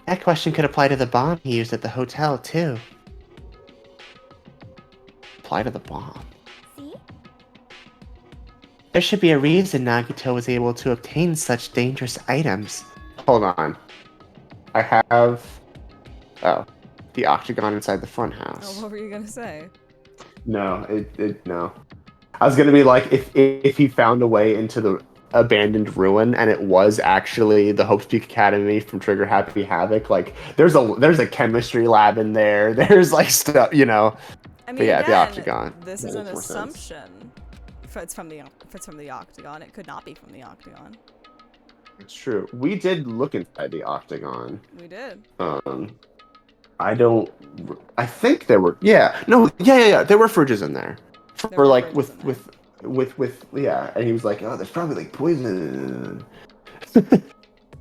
That question could apply to the bomb he used at the hotel, too. Apply to the bomb. see? There should be a reason Nagito was able to obtain such dangerous items. Hold on. I have... Oh. The octagon inside the funhouse. Oh, what were you gonna say? No, no. I was gonna be like, if he found a way into the abandoned ruin and it was actually the Hope's Peak Academy from Trigger Happy Havoc, like there's a chemistry lab in there. There's like stuff, you know. I mean, But yeah, again, the Octagon. this That is an makes more sense. assumption. If it's from the Octagon, it could not be from the Octagon. It's true. We did look inside the Octagon. We did. I think there were. Yeah. No. Yeah. There were fridges in there. There For were like fridges in with yeah. And he was like, oh, there's probably like poison.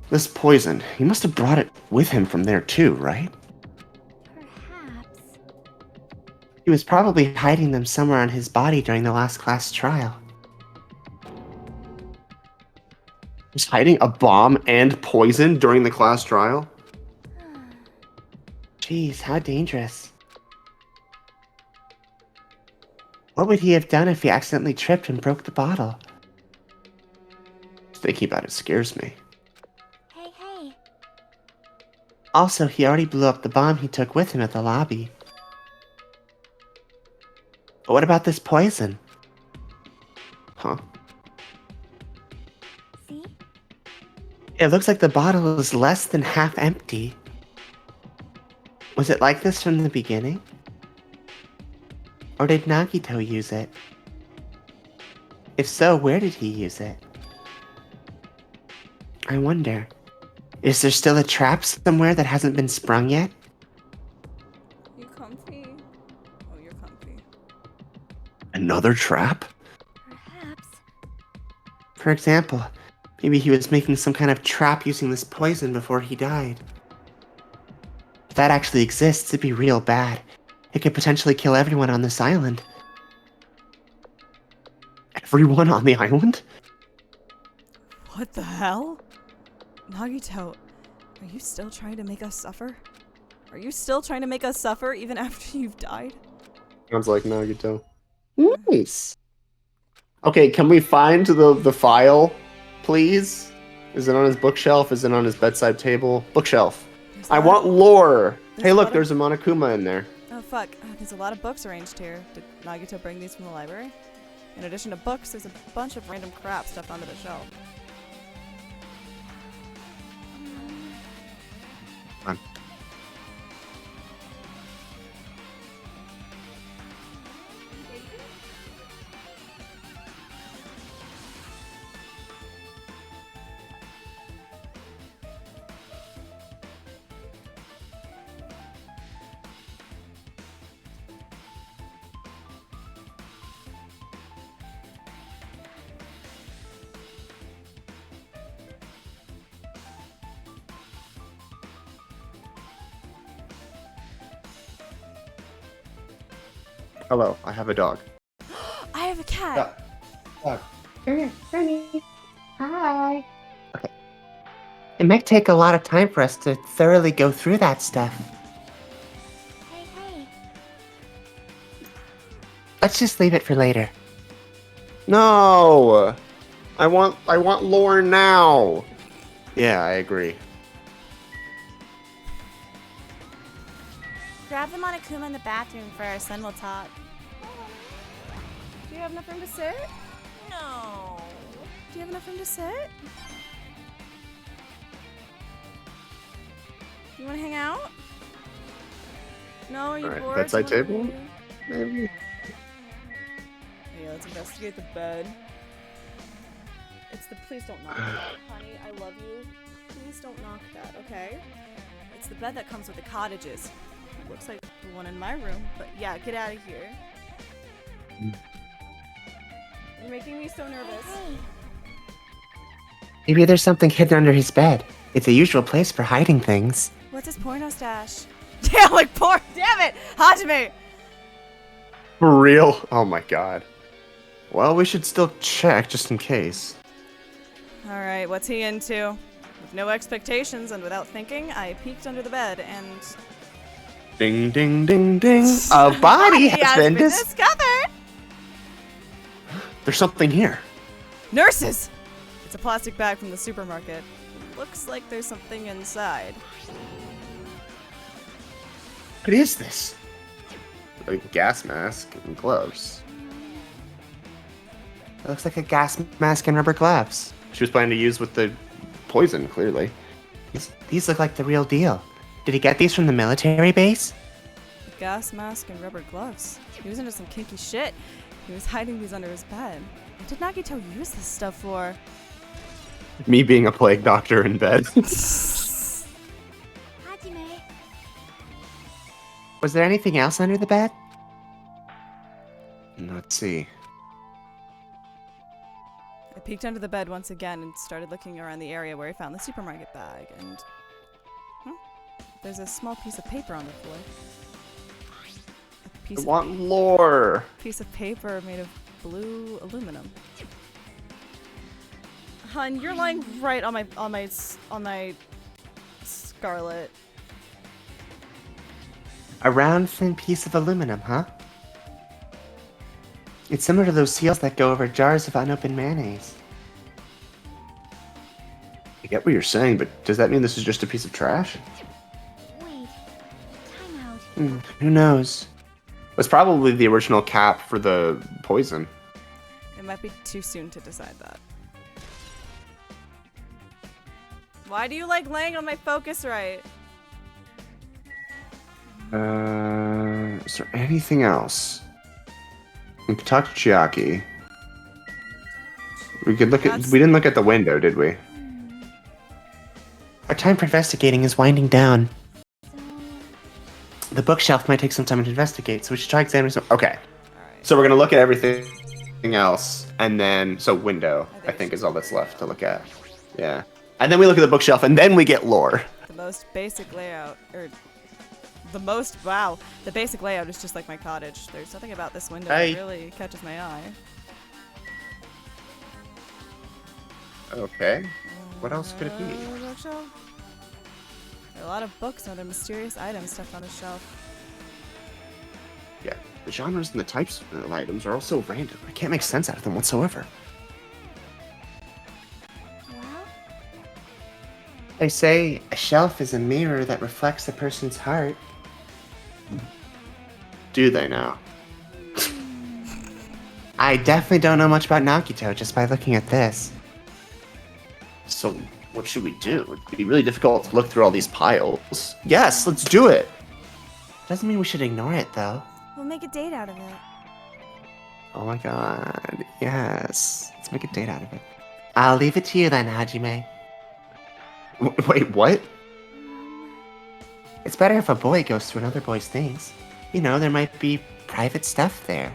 This poison. He must have brought it with him from there too, right? Perhaps. He was probably hiding them somewhere on his body during the last class trial. He's hiding a bomb and poison during the class trial. Jeez, how dangerous. What would he have done if he accidentally tripped and broke the bottle? Thinking about it scares me. Hey, hey. Also, he already blew up the bomb he took with him at the lobby. But what about this poison? Huh? See? It looks like the bottle is less than half empty. Was it like this from the beginning? Or did Nagito use it? If so, where did he use it? I wonder, is there still a trap somewhere that hasn't been sprung yet? You comfy? Oh, you're comfy. Another trap? Perhaps. For example, maybe he was making some kind of trap using this poison before he died. If that actually exists, it'd be real bad. It could potentially kill everyone on this island. Everyone on the island? What the hell? Nagito, are you still trying to make us suffer? Are you still trying to make us suffer even after you've died? Sounds like Nagito. Nice. Okay, can we find the file, please? Is it on his bookshelf? Is it on his bedside table? Bookshelf. There's I a lot want of- lore. there's Hey, a look, lot of- there's a Monokuma in there. Oh fuck, there's a lot of books arranged here. Did Nagito bring these from the library? In addition to books, there's a bunch of random crap stuffed onto the shelf. Fine. Hello, I have a dog. I have a cat! Dog. Come here, Sunny. Hi. It might take a lot of time for us to thoroughly go through that stuff. Hey, hey. Let's just leave it for later. No! I want lore now. Yeah, I agree. Grab the Monokuma in the bathroom first, then we'll talk. Do you have enough room to sit? No. Do you have enough room to sit? You want to hang out? No, are you Alright, bored? bedside Do you wanna table? leave? Maybe. Yeah, let's investigate the bed. It's the please don't knock that, honey. I love you. Please don't knock that, okay? It's the bed that comes with the cottages. It looks like the one in my room, but yeah, get out of here. You're making me so nervous. Hey. Maybe there's something hidden under his bed. It's a usual place for hiding things. What's his porno stash? Yeah, like porn. Damn it, Hajime. For real? Oh my god. Well, we should still check just in case. All right, what's he into? With no expectations and without thinking, I peeked under the bed and Ding ding ding ding. A body has been discovered. There's something here. Nurses! It's a plastic bag from the supermarket. Looks like there's something inside. What is this? A gas mask and gloves. It looks like a gas mask and rubber gloves. She was planning to use with the poison, clearly. These look like the real deal. Did he get these from the military base? Gas mask and rubber gloves. He was into some kinky shit. He was hiding these under his bed. What did Nagito use this stuff for? Me being a plague doctor in bed. Hajime. Was there anything else under the bed? Let's see. I peeked under the bed once again and started looking around the area where I found the supermarket bag, and there's a small piece of paper on the floor. I want lore. Piece of paper made of blue aluminum. Hun, you're lying right on my scarlet. A round, thin piece of aluminum, huh? It's similar to those seals that go over jars of unopened mayonnaise. I get what you're saying, but does that mean this is just a piece of trash? Wait. Time out. Who knows? It's probably the original cap for the poison. It might be too soon to decide that. Why do you like laying on my Focusrite? Is there anything else? We could talk to Chiaki. We could look at. We didn't look at the window, did we? Our time for investigating is winding down. So, The bookshelf might take some time to investigate, so we should try examining some. Okay. Alright. So we're gonna look at everything else, and then window. I think is all that's left to look at. Yeah. And then we look at the bookshelf, and then we get lore. The most basic layout, or the basic layout is just like my cottage. There's nothing about this window that really catches my eye. Okay. What else could it be? Bookshelf? There are a lot of books and other mysterious items stuffed on the shelf. Yeah. The genres and the types of items are all so random. I can't make sense out of them whatsoever. well, They say a shelf is a mirror that reflects a person's heart. Do they now? I definitely don't know much about Nagito just by looking at this. So what should we do? It'd be really difficult to look through all these piles. Yes, let's do it. Doesn't mean we should ignore it, though. we'll make a date out of it. Oh my god, yes. Let's make a date out of it. I'll leave it to you then, Hajime. Wait, what? It's better if a boy goes through another boy's things. You know, there might be private stuff there.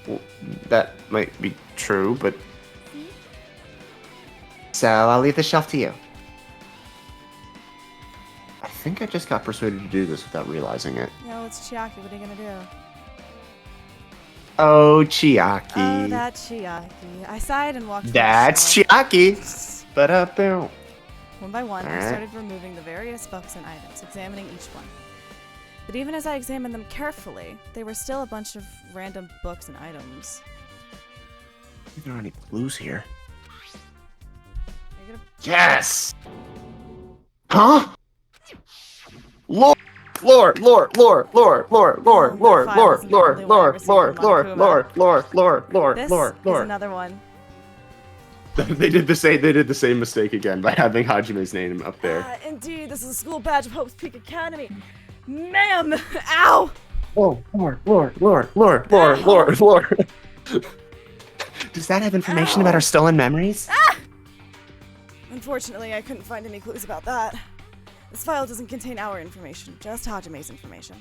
Well, that might be true, but See? So I'll leave the shelf to you. I think I just got persuaded to do this without realizing it. No, it's Chiaki. What are you gonna do? Oh, Chiaki. Oh, that's Chiaki. I sighed and walked. to the That's shelf. Chiaki. Ba-da-boom. One by one, I Alright. started removing the various books and items, examining each one. But even as I examined them carefully, they were still a bunch of random books and items. There aren't any clues here. Are you gonna- Yes! Huh? Lore! Lore! Lore! Lore! Lore! Lore! Lore! Oh, Lore! that file Lore! isn't the Lore! only one I Lore! received Lore! from Lore! Monokuma. Lore! Lore! Lore! This Lore! is Lore! another one. They did the same mistake again by having Hajime's name up there. Indeed, this is a school badge of Hope's Peak Academy. Ma'am! Ow! Oh, Lore! Lore! Lore! Lore! Lore! Lore! Lore! Does that have information about our stolen memories? Unfortunately, I couldn't find any clues about that. This file doesn't contain our information, just Hajime's information.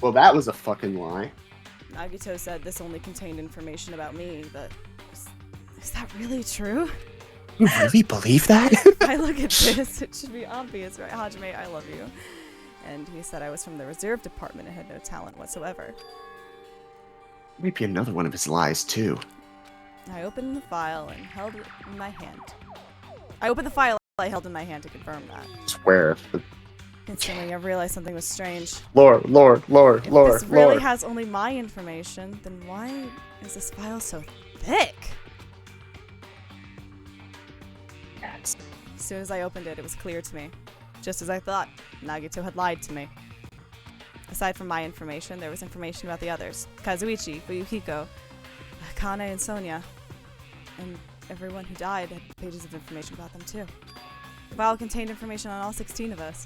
Well, that was a fucking lie. Nagito said this only contained information about me, but is that really true? You really believe that? If I look at this, it should be obvious, right? Hajime, I love you. And he said I was from the reserve department and had no talent whatsoever. Maybe another one of his lies, too. I opened the file and held it in my hand. I opened the file I held in my hand to confirm that. Swear. Instantly, I realized something was strange. Lore! Lore! Lore! If Lore! this really Lore! has only my information, then why is this file so thick? As soon as I opened it, it was clear to me. Just as I thought, Nagito had lied to me. Aside from my information, there was information about the others. Kazuichi, Fuyuhiko, Akane and Sonia. And everyone who died had pages of information about them too. The file contained information on all 16 of us.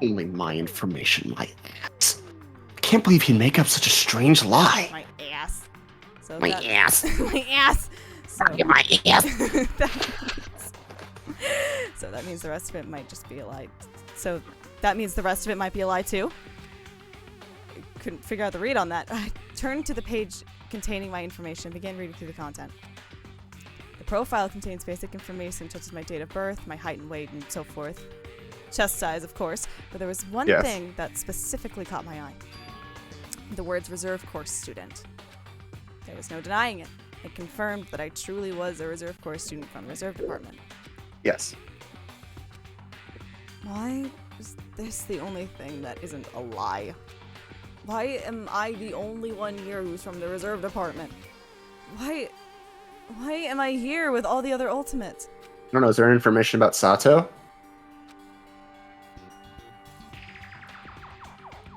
Only my information, my ass. I can't believe he'd make up such a strange lie. My ass. So My ass. my ass. So, My ass. so that means the rest of it might just be a lie. So that means the rest of it might be a lie too? I couldn't figure out the read on that. I turned to the page containing my information and began reading through the content. The profile contains basic information such as my date of birth, my height and weight, and so forth. Chest size, of course, but there was one Yes. thing that specifically caught my eye. The words reserve course student. There was no denying it. It confirmed that I truly was a reserve course student from the reserve department. Yes. Why is this the only thing that isn't a lie? Why am I the only one here who's from the reserve department? Why am I here with all the other ultimates? I don't know, is there information about Sato?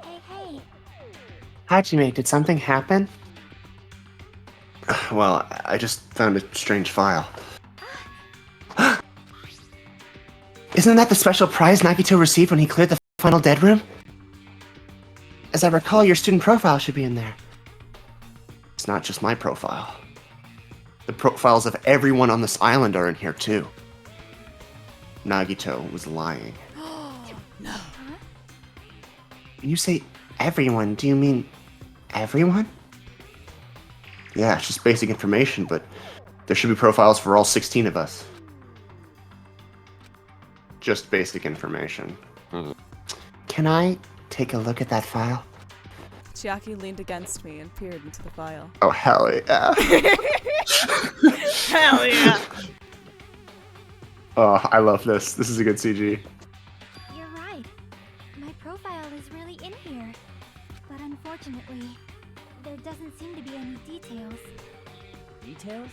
Hey. Hajime, did something happen? Well, I just found a strange file. Isn't that the special prize Nagito received when he cleared the final dead room? As I recall, your student profile should be in there. It's not just my profile. The profiles of everyone on this island are in here too. Nagito was lying. No. When you say everyone, do you mean everyone? Yeah, it's just basic information, but there should be profiles for all 16 of us. Just basic information. Can I take a look at that file? Chiaki leaned against me and peered into the file. Oh, hell yeah. Hell yeah! Oh, I love this. This is a good CG. You're right. My profile is really in here. But unfortunately, there doesn't seem to be any details. Details?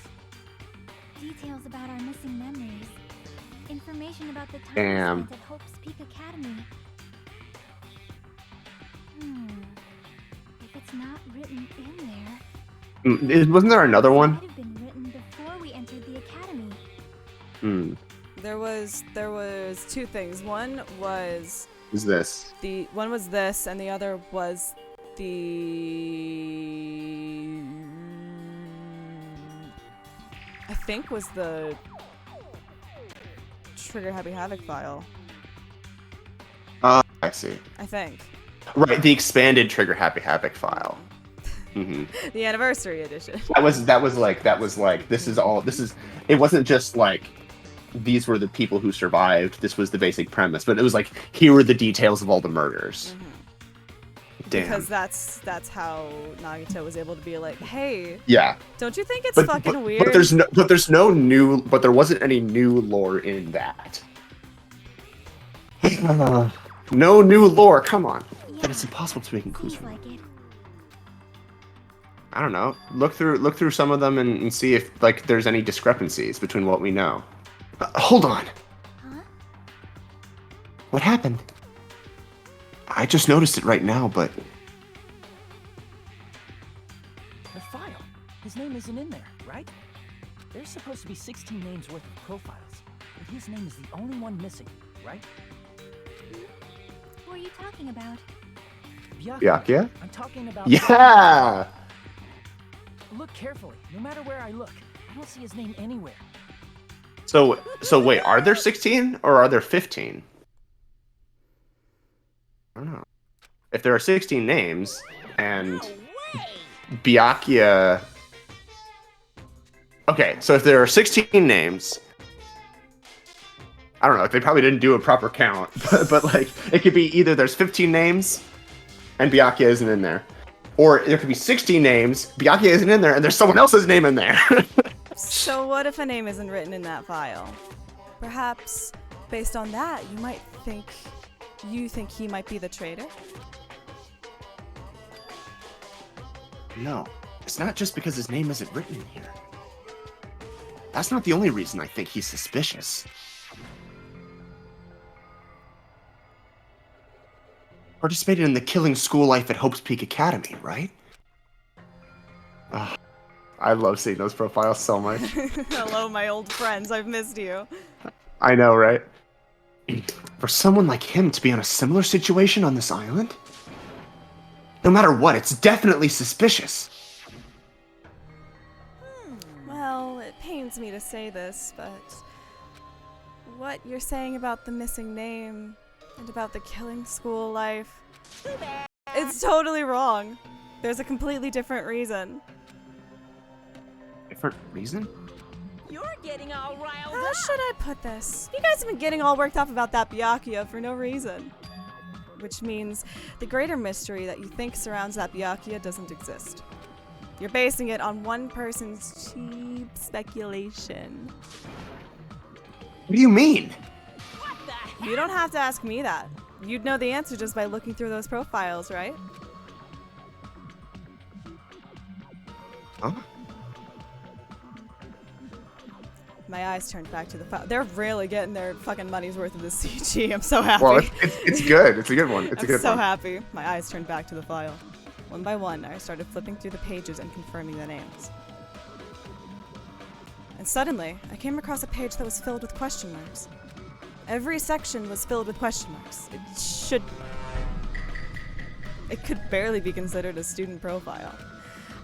Details about our missing memories. Information about the time Damn. spent at Hope's Peak Academy. If it's not written in there, Wasn't there another it one? might have been written before we entered the academy. There was two things. One was Is this? one was this, and the other was the I think was the Trigger Happy Havoc file. I see. I think. Right, the expanded Trigger Happy Havoc file. The anniversary edition. That was like it wasn't just like these were the people who survived, this was the basic premise, but it was like here were the details of all the murders. Damn. Because that's how Nagito was able to be like, hey, Yeah. don't you think it's But, fucking but, weird? but there wasn't any new lore in that. No new lore, come on. But it's impossible to make Seems conclusions. like it. I don't know. Look through some of them and see if like there's any discrepancies between what we know. Hold on. Huh? What happened? I just noticed it right now, but The file. His name isn't in there, right? There's supposed to be 16 names worth of profiles, but his name is the only one missing, right? Who are you talking about? Byakuya? I'm talking about. Yeah. Look carefully. No matter where I look, I don't see his name anywhere. So wait, are there 16 or are there 15? I don't know. If there are 16 names and Byakuya. Okay, so if there are 16 names, I don't know. They probably didn't do a proper count, but like it could be either there's 15 names and Byakuya isn't in there, or there could be 16 names, Byakuya isn't in there, and there's someone else's name in there. So what if a name isn't written in that file? Perhaps, based on that, you think he might be the traitor? No, it's not just because his name isn't written in here. That's not the only reason I think he's suspicious. Participated in the killing school life at Hope's Peak Academy, right? I love seeing those profiles so much. Hello, my old friends. I've missed you. I know, right? For someone like him to be in a similar situation on this island? No matter what, it's definitely suspicious. Well, it pains me to say this, but what you're saying about the missing name and about the killing school life, it's totally wrong. There's a completely different reason. Different reason? You're getting all riled How should I put this? You guys have been getting all worked up about that Byakuya for no reason. Which means the greater mystery that you think surrounds that Byakuya doesn't exist. You're basing it on one person's cheap speculation. What do you mean? You don't have to ask me that. You'd know the answer just by looking through those profiles, right? Huh? My eyes turned back to the file. They're really getting their fucking money's worth of this CG. I'm so happy. Well, it's good. It's a good one. It's a good I'm so one. happy. My eyes turned back to the file. One by one, I started flipping through the pages and confirming the names. And suddenly, I came across a page that was filled with question marks. Every section was filled with question marks. It could barely be considered a student profile.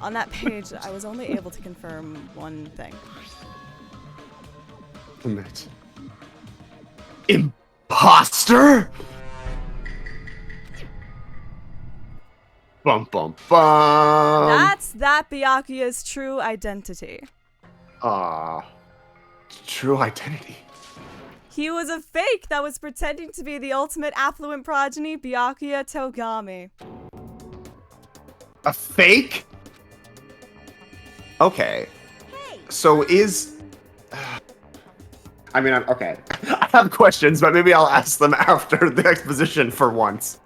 On that page, I was only able to confirm one thing. A minute. Imposter? Bum bum bum. That's that Byakuya's true identity. True identity. He was a fake that was pretending to be the ultimate affluent progeny, Byakuya Togami. A fake? Okay. So is... I mean, okay. I have questions, but maybe I'll ask them after the exposition for once.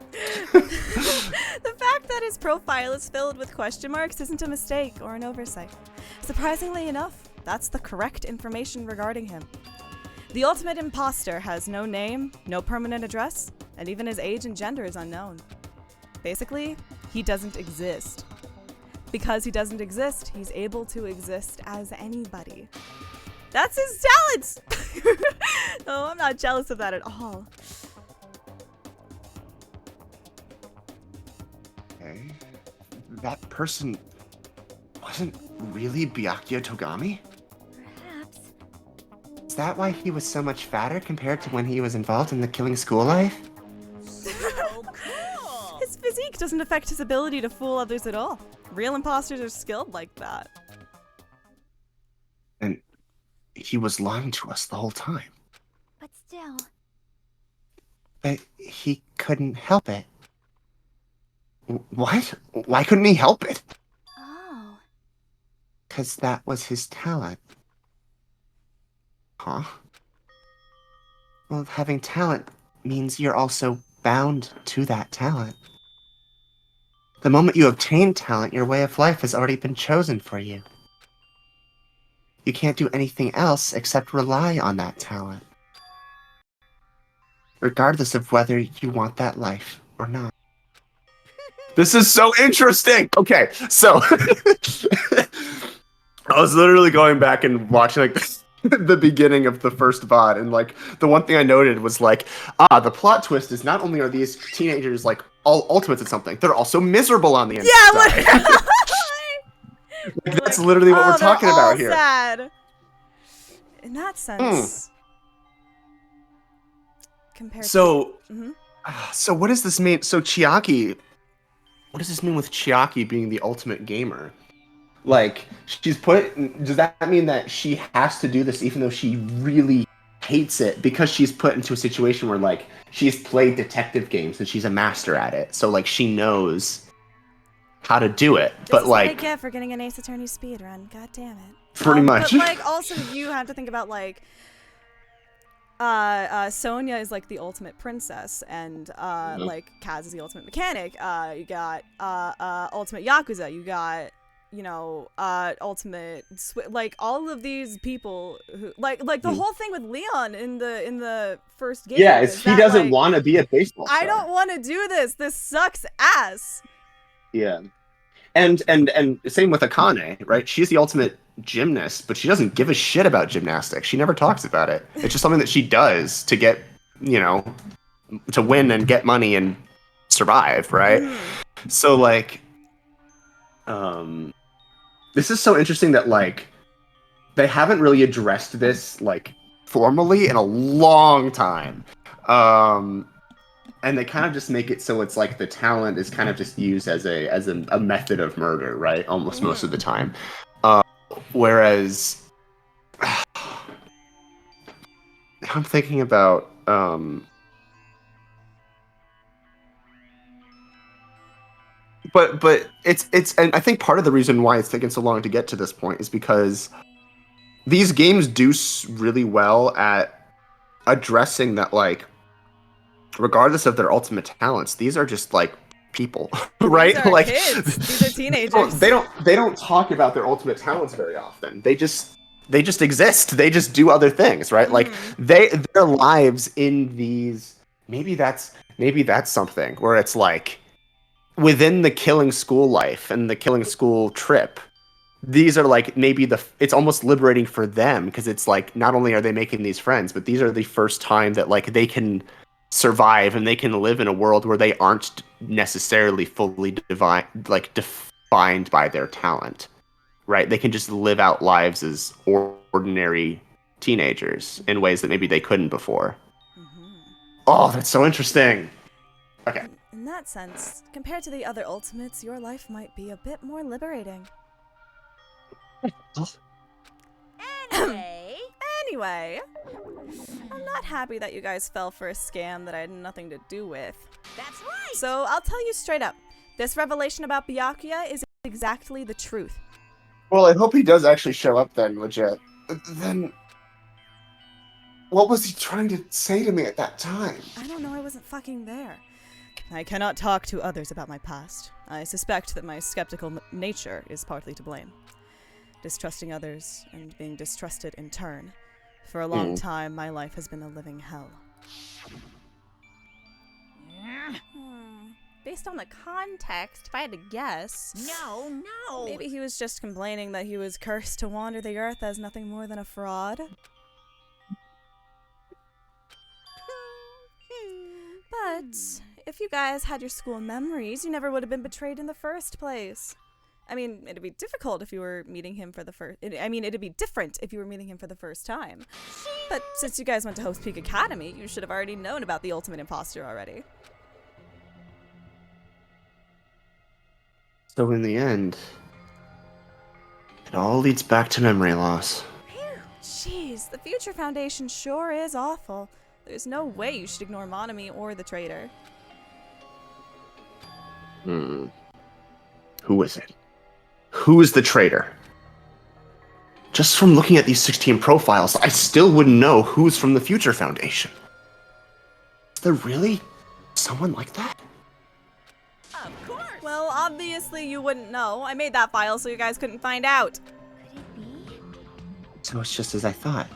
The fact that his profile is filled with question marks isn't a mistake or an oversight. Surprisingly enough, that's the correct information regarding him. The ultimate imposter has no name, no permanent address, and even his age and gender is unknown. Basically, he doesn't exist. Because he doesn't exist, he's able to exist as anybody. That's his talent! No, I'm not jealous of that at all. Okay. That person wasn't really Byakuya Togami? Perhaps. Is that why he was so much fatter compared to when he was involved in the killing school life? His physique doesn't affect his ability to fool others at all. Real imposters are skilled like that. And he was lying to us the whole time. But still. But he couldn't help it. What? Why couldn't he help it? Oh. Because that was his talent. Huh? Well, having talent means you're also bound to that talent. The moment you obtain talent, your way of life has already been chosen for you. You can't do anything else except rely on that talent. Regardless of whether you want that life or not. This is so interesting. Okay, so I was literally going back and watching like the beginning of the first VOD, and like the one thing I noted was like, the plot twist is not only are these teenagers like all ultimates at something, they're also miserable on the inside. Yeah, what? Like, that's literally what we're talking they're all about here. Sad. In that sense. Compared So, to... so what does this mean? So Chiaki, what does this mean with Chiaki being the ultimate gamer? Like, she's does that mean that she has to do this even though she really hates it because she's put into a situation where, like, she's played detective games and she's a master at it. So, like, she knows how to do it. This But, is like, what I get for getting an Ace Attorney speedrun. God damn it. pretty much. But, like, also, you have to think about, like, Sonya is, like, the ultimate princess, and, like, Kaz is the ultimate mechanic. You got, ultimate Yakuza. You got... you know, ultimate, like all of these people who, like the whole thing with Leon in the first game. Yeah, is he that, doesn't like, want to be a baseball star. I don't want to do this. This sucks ass. Yeah. And same with Akane, right? She's the ultimate gymnast, but she doesn't give a shit about gymnastics. She never talks about it. It's just something that she does to get, you know, to win and get money and survive, right? So like, this is so interesting that like they haven't really addressed this like formally in a long time. And they kind of just make it so it's like the talent is kind of just used as a method of murder, right? Almost most of the time. Whereas I'm thinking about but it's and I think part of the reason why it's taken so long to get to this point is because these games do really well at addressing that, like, regardless of their ultimate talents, these are just like people, right? These are Like kids. These are teenagers. They don't talk about their ultimate talents very often. They just exist. They just do other things, right? Like their lives in these, maybe that's something where it's like within the killing school life and the killing school trip, these are like maybe it's almost liberating for them, because it's like not only are they making these friends, but these are the first time that like they can survive and they can live in a world where they aren't necessarily fully defined by their talent, right? They can just live out lives as ordinary teenagers in ways that maybe they couldn't before. Oh, that's so interesting. Okay. In that sense, compared to the other ultimates, your life might be a bit more liberating. Anyway, I'm not happy that you guys fell for a scam that I had nothing to do with. That's right! So I'll tell you straight up, this revelation about Byakuya is exactly the truth. Well, I hope he does actually show up then, legit. Then what was he trying to say to me at that time? I don't know, I wasn't fucking there. I cannot talk to others about my past. I suspect that my skeptical nature is partly to blame. Distrusting others and being distrusted in turn. For a long time, my life has been a living hell. Based on the context, if I had to guess... No. Maybe he was just complaining that he was cursed to wander the earth as nothing more than a fraud. But if you guys had your school memories, you never would have been betrayed in the first place. I mean, it'd be difficult if you were meeting him for the first... it'd be different if you were meeting him for the first time. But since you guys went to Hope's Peak Academy, you should have already known about the ultimate imposter already. So in the end, it all leads back to memory loss. Jeez, the Future Foundation sure is awful. There's no way you should ignore Monami or the traitor. Who is it? Who is the traitor? Just from looking at these 16 profiles, I still wouldn't know who's from the Future Foundation. Is there really someone like that? Of course! Well, obviously you wouldn't know. I made that file so you guys couldn't find out. Could it be? So it's just as I thought.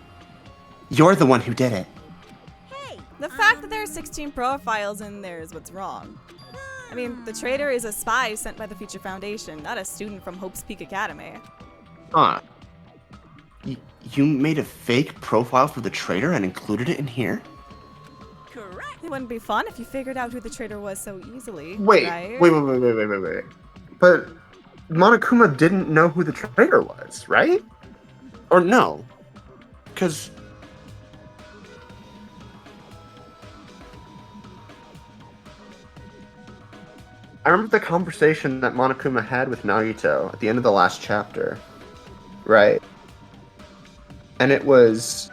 You're the one who did it. Hey! The fact that there are 16 profiles in there is what's wrong. I mean, the traitor is a spy sent by the Future Foundation, not a student from Hope's Peak Academy. Huh. You made a fake profile for the traitor and included it in here? Correct! It wouldn't be fun if you figured out who the traitor was so easily, Wait. right? But Monokuma didn't know who the traitor was, right? Or no? Because... I remember the conversation that Monokuma had with Nagito at the end of the last chapter. Right. And it was...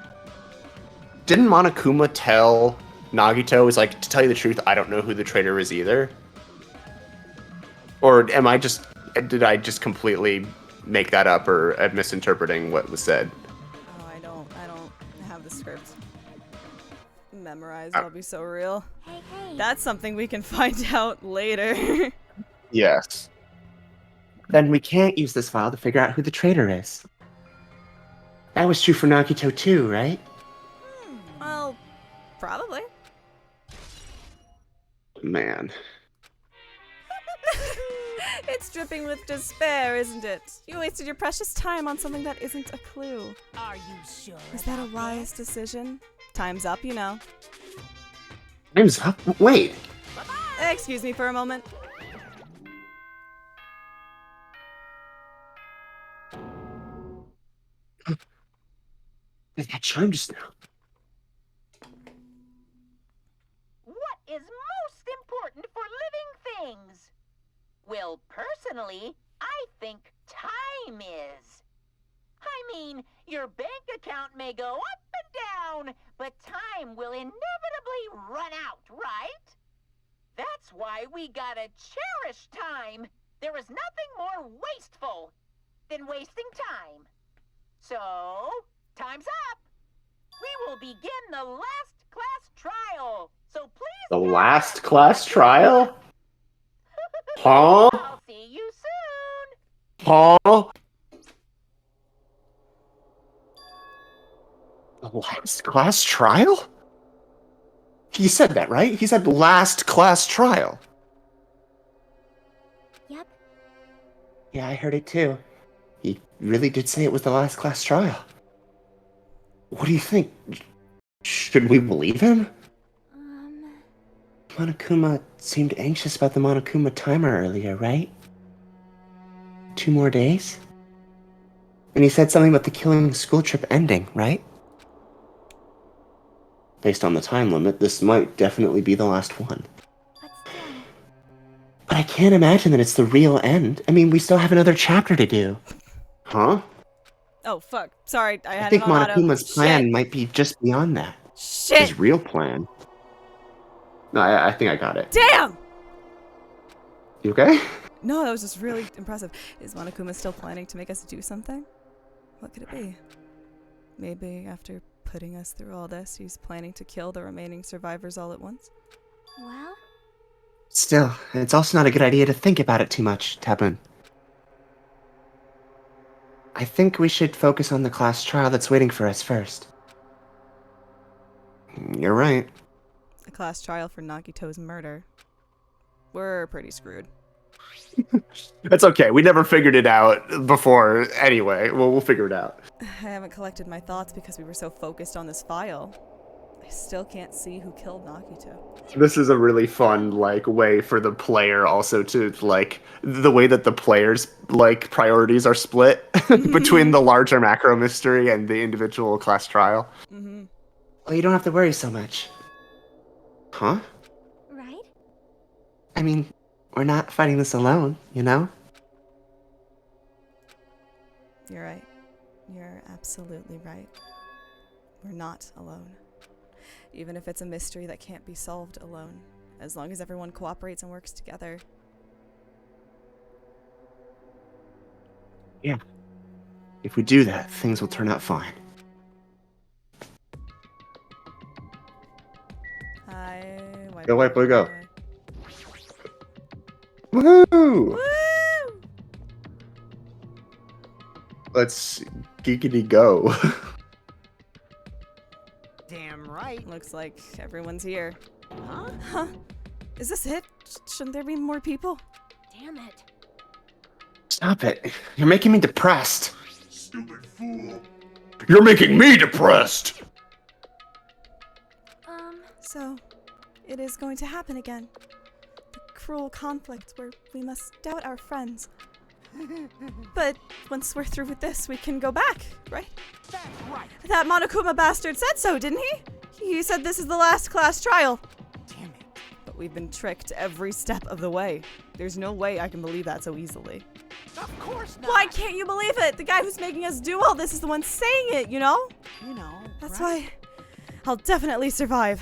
Didn't Monokuma tell Nagito, was like, to tell you the truth, I don't know who the traitor is either? Or did I just completely make that up, or am misinterpreting what was said? Oh, I don't have the script memorized. That'll be so real. Hey. That's something we can find out later. Yes. Then we can't use this file to figure out who the traitor is. That was true for Nagito too, right? Well, probably. Man. It's dripping with despair, isn't it? You wasted your precious time on something that isn't a clue. Are you sure? Is that a about wise this? decision? Time's up, you know. Time's up. Wait. Excuse me for a moment. That chime just now. What is most important for living things? Well, personally, I think time is. I mean, your bank account may go up and down, but time will inevitably run out, right? That's why we gotta cherish time. There is nothing more wasteful than wasting time. So, time's up. We will begin the last class trial. So please. The last class trial? Huh? I'll see you soon. Huh? The last class trial? He said that, right? He said last class trial. Yep. Yeah, I heard it too. He really did say it was the last class trial. What do you think? Should we believe him? Monokuma seemed anxious about the Monokuma timer earlier, right? 2 more days? And he said something about the killing school trip ending, right? Based on the time limit, this might definitely be the last one. But still. But I can't imagine that it's the real end. I mean, we still have another chapter to do. Huh? Oh, fuck. Sorry, I I had think it on auto. Monokuma's plan Shit. might be just beyond that. Shit. His real plan. No, I think I got it. Damn! You okay? No, that was just really impressive. Is Monokuma still planning to make us do something? What could it be? Maybe after putting us through all this, he's planning to kill the remaining survivors all at once? Well, Still, it's also not a good idea to think about it too much, Tabun. I think we should focus on the class trial that's waiting for us first. You're right. A class trial for Nagito's murder. We're pretty screwed. That's okay. We never figured it out before anyway. Well, we'll figure it out. I haven't collected my thoughts because we were so focused on this file. I still can't see who killed Nagito. This is a really fun, like, way for the player also to, like, the way that the player's, like, priorities are split between the larger macro mystery and the individual class trial. Mm-hmm. Well, you don't have to worry so much. Huh? right? I mean, we're not fighting this alone, you know? You're right. You're absolutely right. We're not alone. Even if it's a mystery that can't be solved alone, as long as everyone cooperates and works together. Yeah. If we do that, things will turn out fine. Go, white boy, go. Woohoo! Woo! Let's geekity go. Damn right. Looks like everyone's here. Huh? Huh? Is this it? Shouldn't there be more people? Damn it. Stop it. You're making me depressed. Stupid fool. You're making me depressed! So, it is going to happen again. The cruel conflict where we must doubt our friends. But once we're through with this, we can go back, right? That's right. That Monokuma bastard said so, didn't he? He said this is the last class trial. Damn it. But we've been tricked every step of the way. There's no way I can believe that so easily. Of course not. Why can't you believe it? The guy who's making us do all this is the one saying it, you know? You know. That's right? why I'll definitely survive.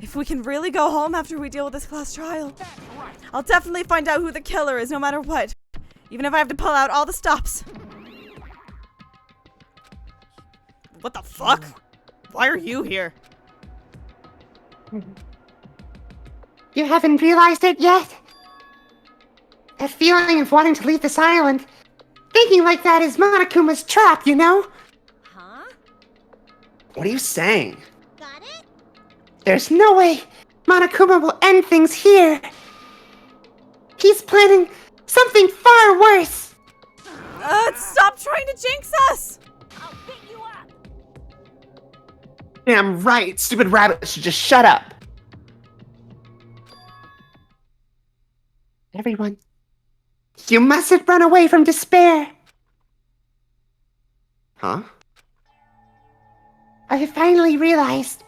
If we can really go home after we deal with this class trial, That's right. I'll definitely find out who the killer is no matter what. Even if I have to pull out all the stops. What the fuck? Why are you here? You haven't realized it yet? That feeling of wanting to leave this island. Thinking like that is Monokuma's trap, you know? Huh? What are you saying? Got it? There's no way Monokuma will end things here. He's planning something far worse. Stop trying to jinx us! I'll pick you up. Damn right, stupid rabbit should just shut up. Everyone, you mustn't run away from despair. Huh? I finally realized,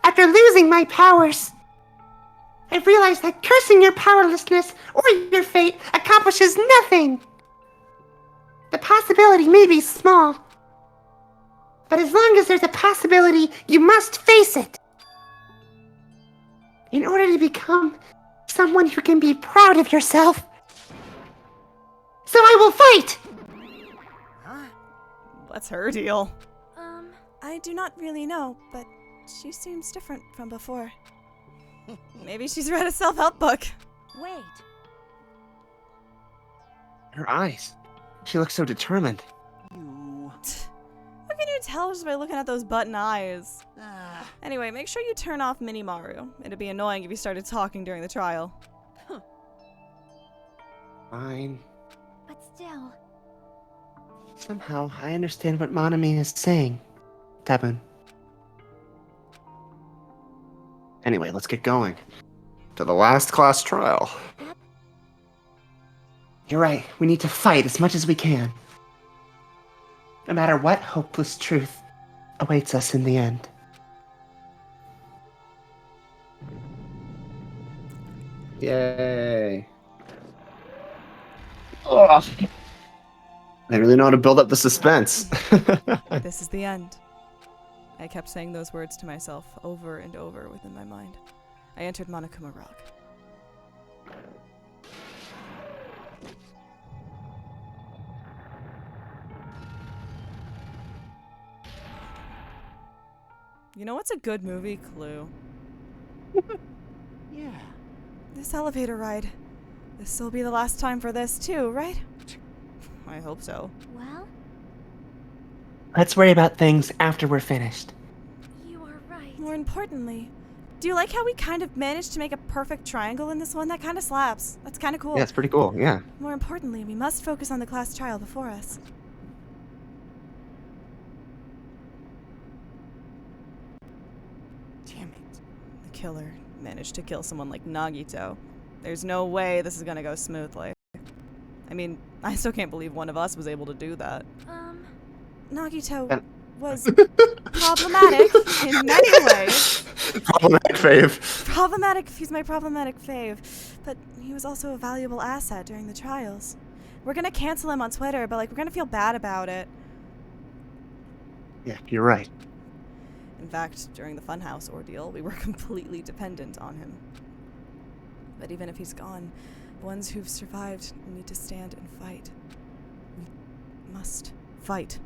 after losing my powers, I realized that cursing your powerlessness or your fate accomplishes nothing. The possibility may be small, but as long as there's a possibility, you must face it. In order to become someone who can be proud of yourself. So I will fight! What's her deal? I do not really know, but she seems different from before. Maybe she's read a self-help book. Wait. Her eyes. She looks so determined. You. How can you tell just by looking at those button eyes? Ah. Anyway, make sure you turn off Mini Maru. It'd be annoying if you started talking during the trial. Fine. But still, Somehow, I understand what Monami is saying. Tabun. Anyway, let's get going. To the last class trial. You're right. We need to fight as much as we can. No matter what hopeless truth awaits us in the end. Yay. Ugh. I really know how to build up the suspense. This is the end. I kept saying those words to myself over and over within my mind. I entered Monokuma Rock. You know what's a good movie? Clue. Yeah. This elevator ride. This will be the last time for this too, right? I hope so. well, Let's worry about things after we're finished. you are right. More importantly, do you like how we kind of managed to make a perfect triangle in this one? That kind of slaps. That's kind of cool. Yeah, it's pretty cool, yeah. More importantly, we must focus on the class trial before us. Damn it. The killer managed to kill someone like Nagito. There's no way this is gonna go smoothly. I mean, I still can't believe one of us was able to do that. Nagito was problematic in many ways. Problematic fave. Problematic, he's my problematic fave. But he was also a valuable asset during the trials. We're gonna cancel him on Twitter, but we're gonna feel bad about it. Yeah, you're right. In fact, during the Funhouse ordeal, we were completely dependent on him. But even if he's gone, the ones who've survived need to stand and fight. We must fight.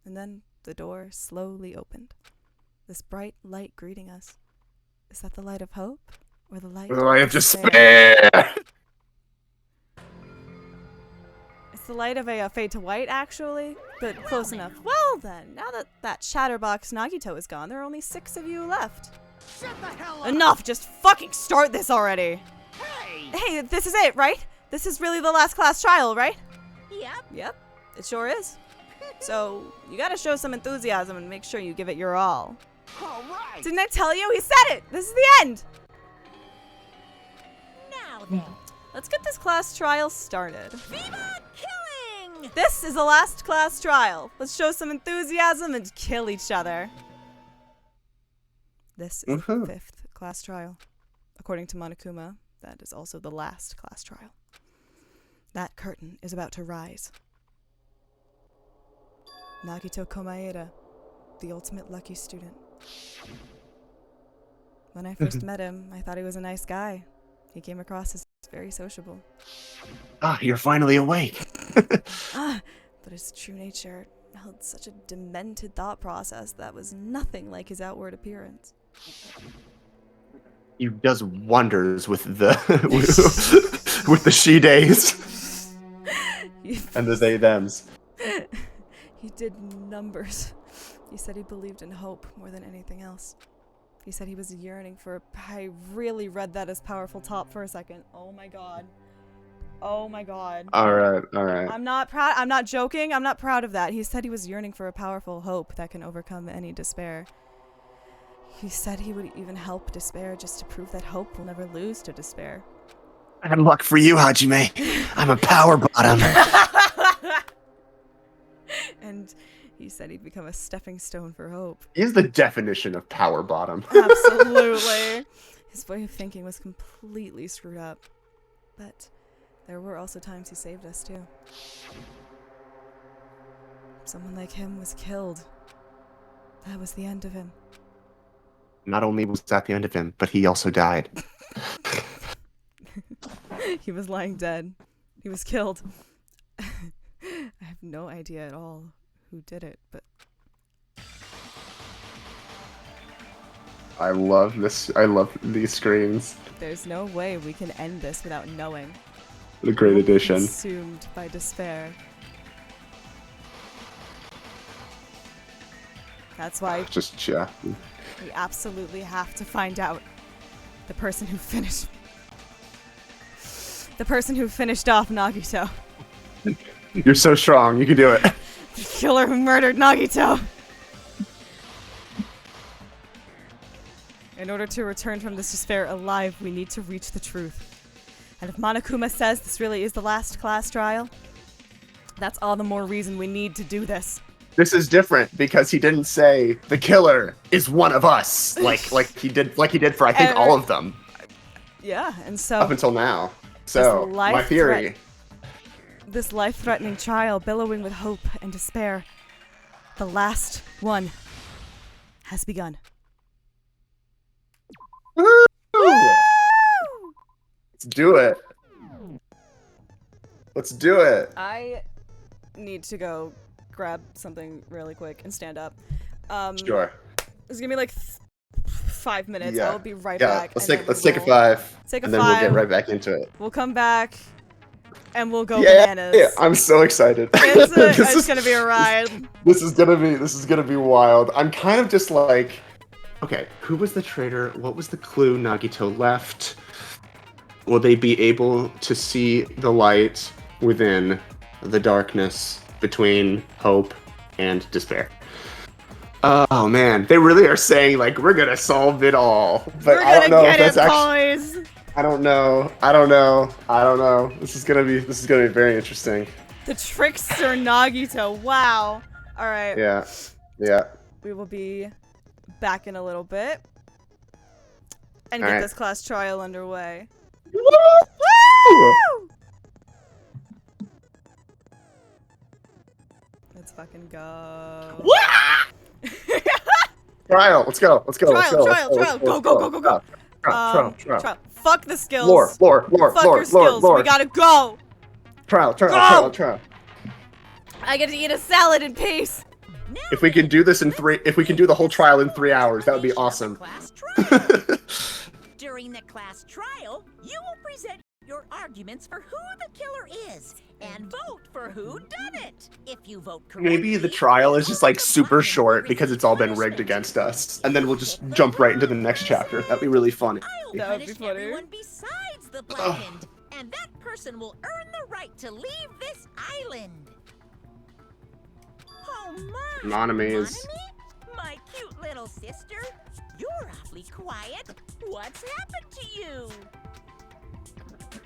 And then the door slowly opened. This bright light greeting us. Is that the light of hope? Or the light Oh, I have of despair. It's the light of a fade to white, actually, but close enough. Well then, now that that chatterbox Nagito is gone, there are only 6 of you left. Shut the hell up! Enough! Just fucking start this already! Hey! Hey, this is it, right? This is really the last class trial, right? Yep. Yep, it sure is. So, you gotta show some enthusiasm and make sure you give it your all. All right! Didn't I tell you? He said it! This is the end! Now then. Let's get this class trial started. Viva killing! This is the last class trial. Let's show some enthusiasm and kill each other. This is the 5th class trial. According to Monokuma, that is also the last class trial. That curtain is about to rise. Nagito Ko-moidah, the ultimate lucky student. When I first met him, I thought he was a nice guy. He came across as very sociable. Ah, you're finally awake. But his true nature held such a demented thought process that was nothing like his outward appearance. He does wonders with the with the she days and the they thems. He did numbers. He said he believed in hope more than anything else. He said he was yearning for. I really read that as powerful top for a second. Oh my god. Oh my god. All right, all right. I'm not proud. I'm not joking. I'm not proud of that. He said he was yearning for a powerful hope that can overcome any despair. He said he would even help despair just to prove that hope will never lose to despair. And luck for you, Hajime. I'm a power bottom. And he said he'd become a stepping stone for hope. He's the definition of power bottom. Absolutely. His way of thinking was completely screwed up. But there were also times he saved us, too. Someone like him was killed. That was the end of him. Not only was that the end of him, but he also died. He was lying dead. He was killed. I have no idea at all who did it, but I love this. I love these screens. there's no way we can end this without knowing. What a great addition. Consumed by despair. That's why Just yeah. we absolutely have to find out the person who finished off Nagito. You're so strong. You can do it. The killer who murdered Nagito. In order to return from this despair alive, we need to reach the truth. And if Monokuma says this really is the last class trial, that's all the more reason we need to do this. This is different because he didn't say the killer is one of us, like he did for I think all of them Yeah, and so up until now. So my theory. This life-threatening trial billowing with hope and despair, the last one, has begun. Woo! Let's do it. Let's do it. I need to go grab something really quick and stand up. Sure. It's gonna be like 5 minutes. Yeah. I'll be right Yeah. back. Let's and take then a 5. Take a and then 5. we'll get right back into it. We'll come back and we'll go Yeah, bananas. yeah, I'm so excited. It's gonna be a ride. This is gonna be wild. I'm kind of just like, okay, who was the traitor? What was the clue Nagito left? Will they be able to see the light within the darkness between hope and despair? Oh man, they really are saying like we're gonna solve it all, but I don't know if that's actually. Boys. I don't know. This is gonna be very interesting. The trickster Nagito. Wow. All right. Yeah. We will be back in a little bit and All get right. this class trial underway. Woo! Let's fucking go. Trial. Let's go. Trial. Go. Trial. Fuck the skills. Floor. Fuck your skills. We gotta go. Trial. I get to eat a salad in peace. If we can do this if we can do the whole trial in 3 hours, that would be awesome. Class trial. During the class trial, you will present your arguments for who the killer is and vote for who done it. If you vote correctly, Maybe the trial is just like super short because it's all been rigged against us, and then we'll just jump right into the next chapter. That'd be really funny. I'll That would be punish funny. everyone besides the blackened, and that person will earn the right to leave this island. Oh my! Monami. My cute little sister, you're awfully quiet. What's happened to you?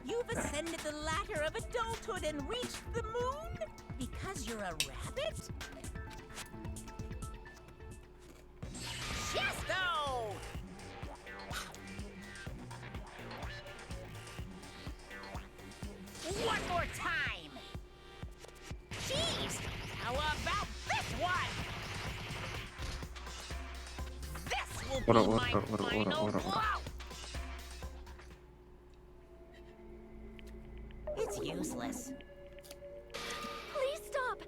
You've ascended the ladder of adulthood and reached the moon because you're a rabbit? Chesto! One more time! Jeez! How about this one? This will be my final blow! It's useless. Please stop.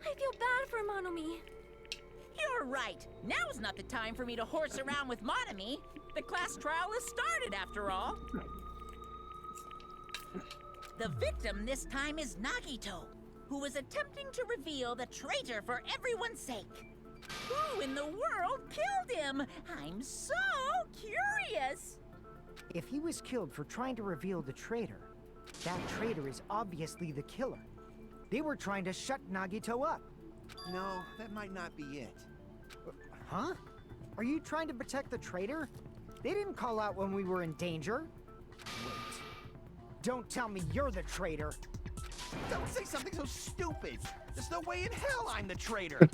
I feel bad for Monomi. You're right. Now's not the time for me to horse around with Monami. The class trial has started, after all. The victim this time is Nagito, who is attempting to reveal the traitor for everyone's sake. Who in the world killed him? I'm so curious. If he was killed for trying to reveal the traitor, that traitor is obviously the killer. They were trying to shut Nagito up. No, that might not be it. Huh? Are you trying to protect the traitor? They didn't call out when we were in danger. Wait. Don't tell me you're the traitor. Don't say something so stupid. There's no way in hell I'm the traitor.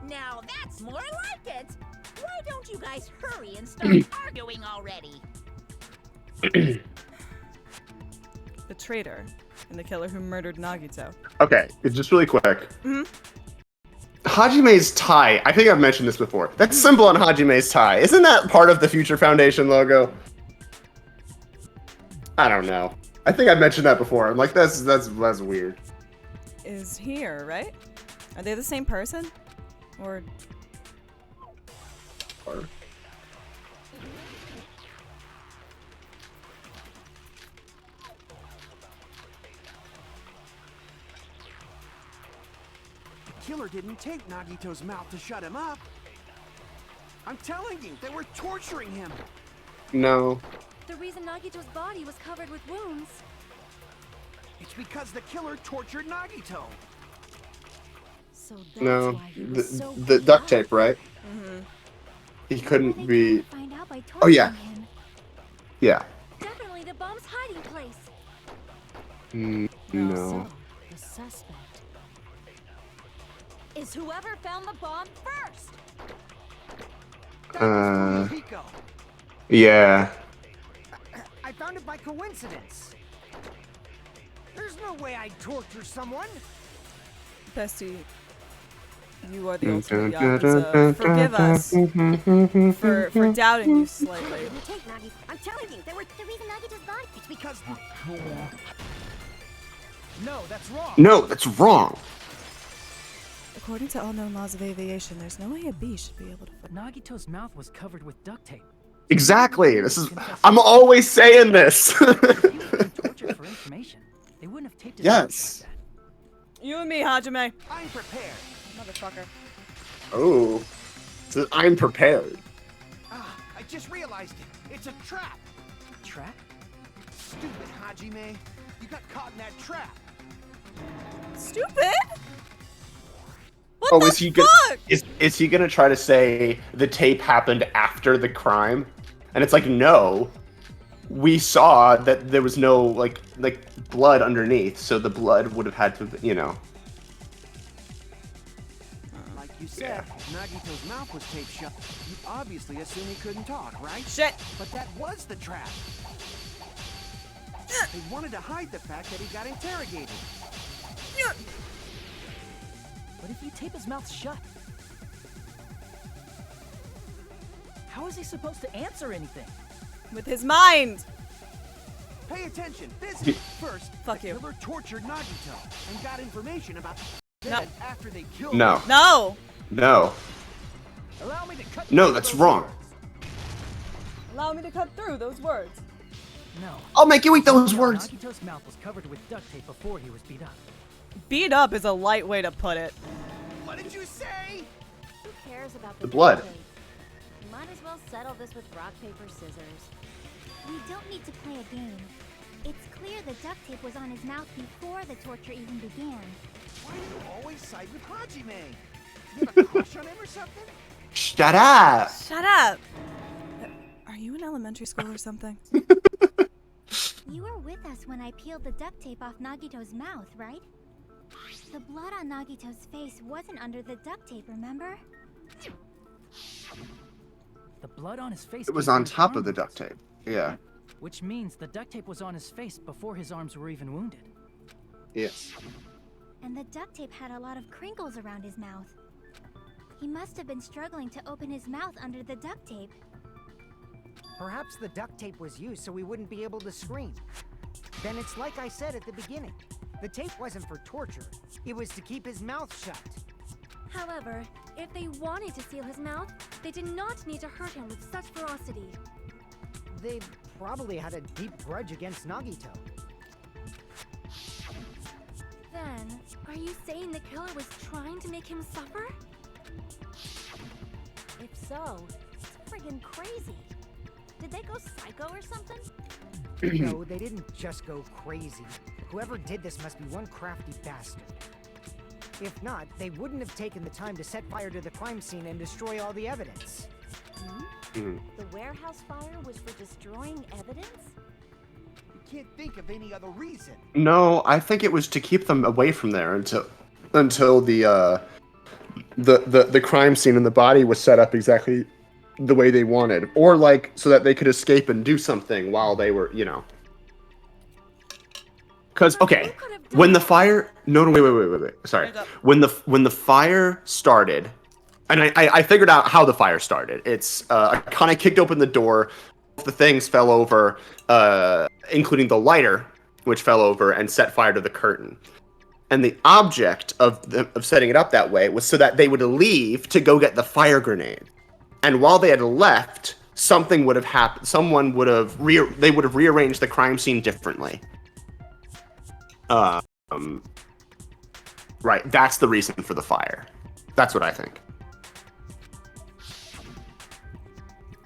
Now that's more like it. Why don't you guys hurry and start arguing already? The traitor and the killer who murdered Nagito. Okay, it's just really quick. Hajime's tie. I think I've mentioned this before. That symbol on Hajime's tie. Isn't that part of the Future Foundation logo? I don't know. I think I've mentioned that before. I'm like, that's weird. Is here, right? Are they the same person? Or The killer didn't take Nagito's mouth to shut him up. I'm telling you, they were torturing him. No. The reason Nagito's body was covered with wounds. It's because the killer tortured Nagito. So that's No. why he was so The beat duct up. tape, right? mm-hmm. He Maybe couldn't they be. tried to find out by Oh, yeah. torturing him. Yeah. Definitely the bomb's hiding place. No. So, the suspect is whoever found the bomb first. That was Pico. Yeah. I found it by coincidence. There's no way I'd torture someone. Bestie, you are the ultimate Yakuza. Forgive us for doubting you slightly. You take Nagi. I'm telling you, they were the reason Nagito's gone. It's because No, that's wrong. No, that's wrong. According to all known laws of aviation, there's no way a bee should be able to. But Nagito's mouth was covered with duct tape. Exactly. This is. I'm always saying this. If he was being tortured for information, they wouldn't have taped his mouth Yes. like that. You and me, Hajime. I'm prepared. Motherfucker. Oh. So I'm prepared. Ah, I just realized it. It's a trap. Trap? Stupid Hajime. You got caught in that trap. Stupid? What Oh, the is he fuck? is he gonna try to say the tape happened after the crime? And it's like, no. We saw that there was no like blood underneath, so the blood would have had to, you know. Like you said, Nagito's mouth was taped shut. You obviously assume he couldn't talk, right? Shit. But that was the trap. They wanted to hide the fact that he got interrogated. But if you tape his mouth shut, how is he supposed to answer anything? With his mind. Pay attention. This first. Fuck the you. killer tortured Nagito and got information about the No. dead after they killed No. him. No. No. Allow me to cut No, through that's those wrong. words. Allow me to cut through those words. No. I'll make you eat those words. Nagito's mouth was covered with duct tape before he was beat up. Beat up is a light way to put it. What did you say? Who cares about The blood. tape? You might as well settle this with rock, paper, scissors. We don't need to play a game. It's clear the duct tape was on his mouth before the torture even began. Why do you always side with Hajime? You have a crush on him or something? Shut up. Shut up. Are you in elementary school or something? You were with us when I peeled the duct tape off Nagito's mouth, right? The blood on Nagito's face wasn't under the duct tape, remember? The blood on his face. It was came on from his top of the armpits, duct tape. Yeah. Which means the duct tape was on his face before his arms were even wounded. Yes. And the duct tape had a lot of crinkles around his mouth. He must have been struggling to open his mouth under the duct tape. Perhaps the duct tape was used so we wouldn't be able to scream. Then it's like I said at the beginning. The tape wasn't for torture. It was to keep his mouth shut. However, if they wanted to seal his mouth, they did not need to hurt him with such ferocity. They probably had a deep grudge against Nagito. Then, are you saying the killer was trying to make him suffer? If so, it's friggin' crazy. Did they go psycho or something? No, they didn't just go crazy. Whoever did this must be one crafty bastard. If not, they wouldn't have taken the time to set fire to the crime scene and destroy all the evidence. Mhm. The warehouse fire was for destroying evidence? You can't think of any other reason. No, I think it was to keep them away from there until the crime scene and the body was set up exactly the way they wanted, or like so that they could escape and do something while they were, you know. Because okay, when the fire, no, wait, sorry, when the fire started, and I figured out how the fire started. It's I kind of kicked open the door, the things fell over, including the lighter, which fell over and set fire to the curtain. And the object of setting it up that way was so that they would leave to go get the fire grenade. And while they had left, something would have happened. Someone would have they would have rearranged the crime scene differently. Right. That's the reason for the fire. That's what I think.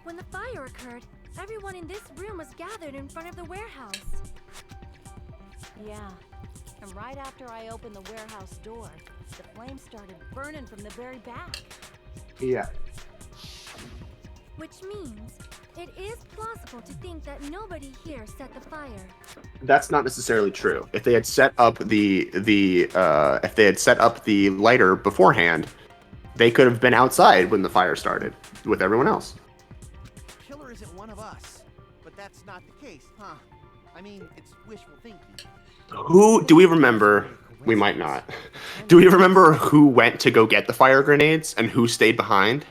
When the fire occurred, everyone in this room was gathered in front of the warehouse. Yeah. And right after I opened the warehouse door, the flames started burning from the very back. Yeah. Which means it is plausible to think that nobody here set the fire. That's not necessarily true. If they had set up the lighter beforehand, they could have been outside when the fire started with everyone else. The killer isn't one of us. But that's not the case, huh? I mean, it's wishful thinking. Who do we remember? We might not. Do we remember who went to go get the fire grenades and who stayed behind?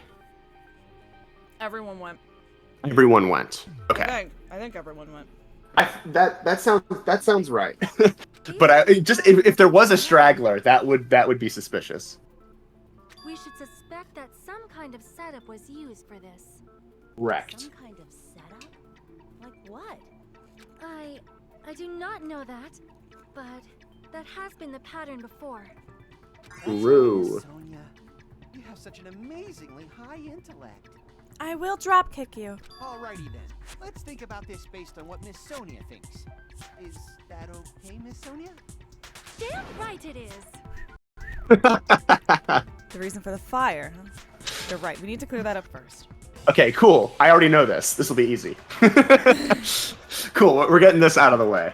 Everyone went. Everyone went. Okay. I think everyone went. That sounds right. But if there was a straggler, that would be suspicious. We should suspect that some kind of setup was used for this. Correct. Some kind of setup? Like what? I do not know that, but that has been the pattern before. True. Sonia, you have such an amazingly high intellect. I will drop kick you. Alrighty then. Let's think about this based on what Miss Sonia thinks. Is that okay, Miss Sonia? Damn right it is. The reason for the fire, huh? You're right. We need to clear that up first. Okay, cool. I already know this. This will be easy. Cool. We're getting this out of the way.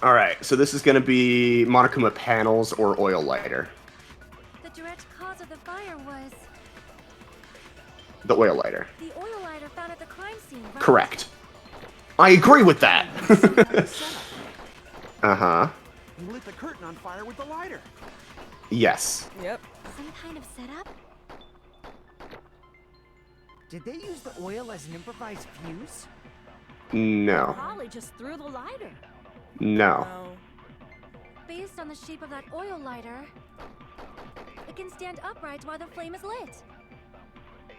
All right. So this is going to be Monokuma panels or oil lighter. The direct cause of the fire was The oil lighter. the oil lighter found at the crime scene, right? Correct. I agree with that. Uh-huh. You lit the curtain on fire with the lighter. Yes. Yep. Some kind of setup? Did they use the oil as an improvised fuse? No. Probably just threw the lighter. No. Based on the shape of that oil lighter, it can stand upright while the flame is lit.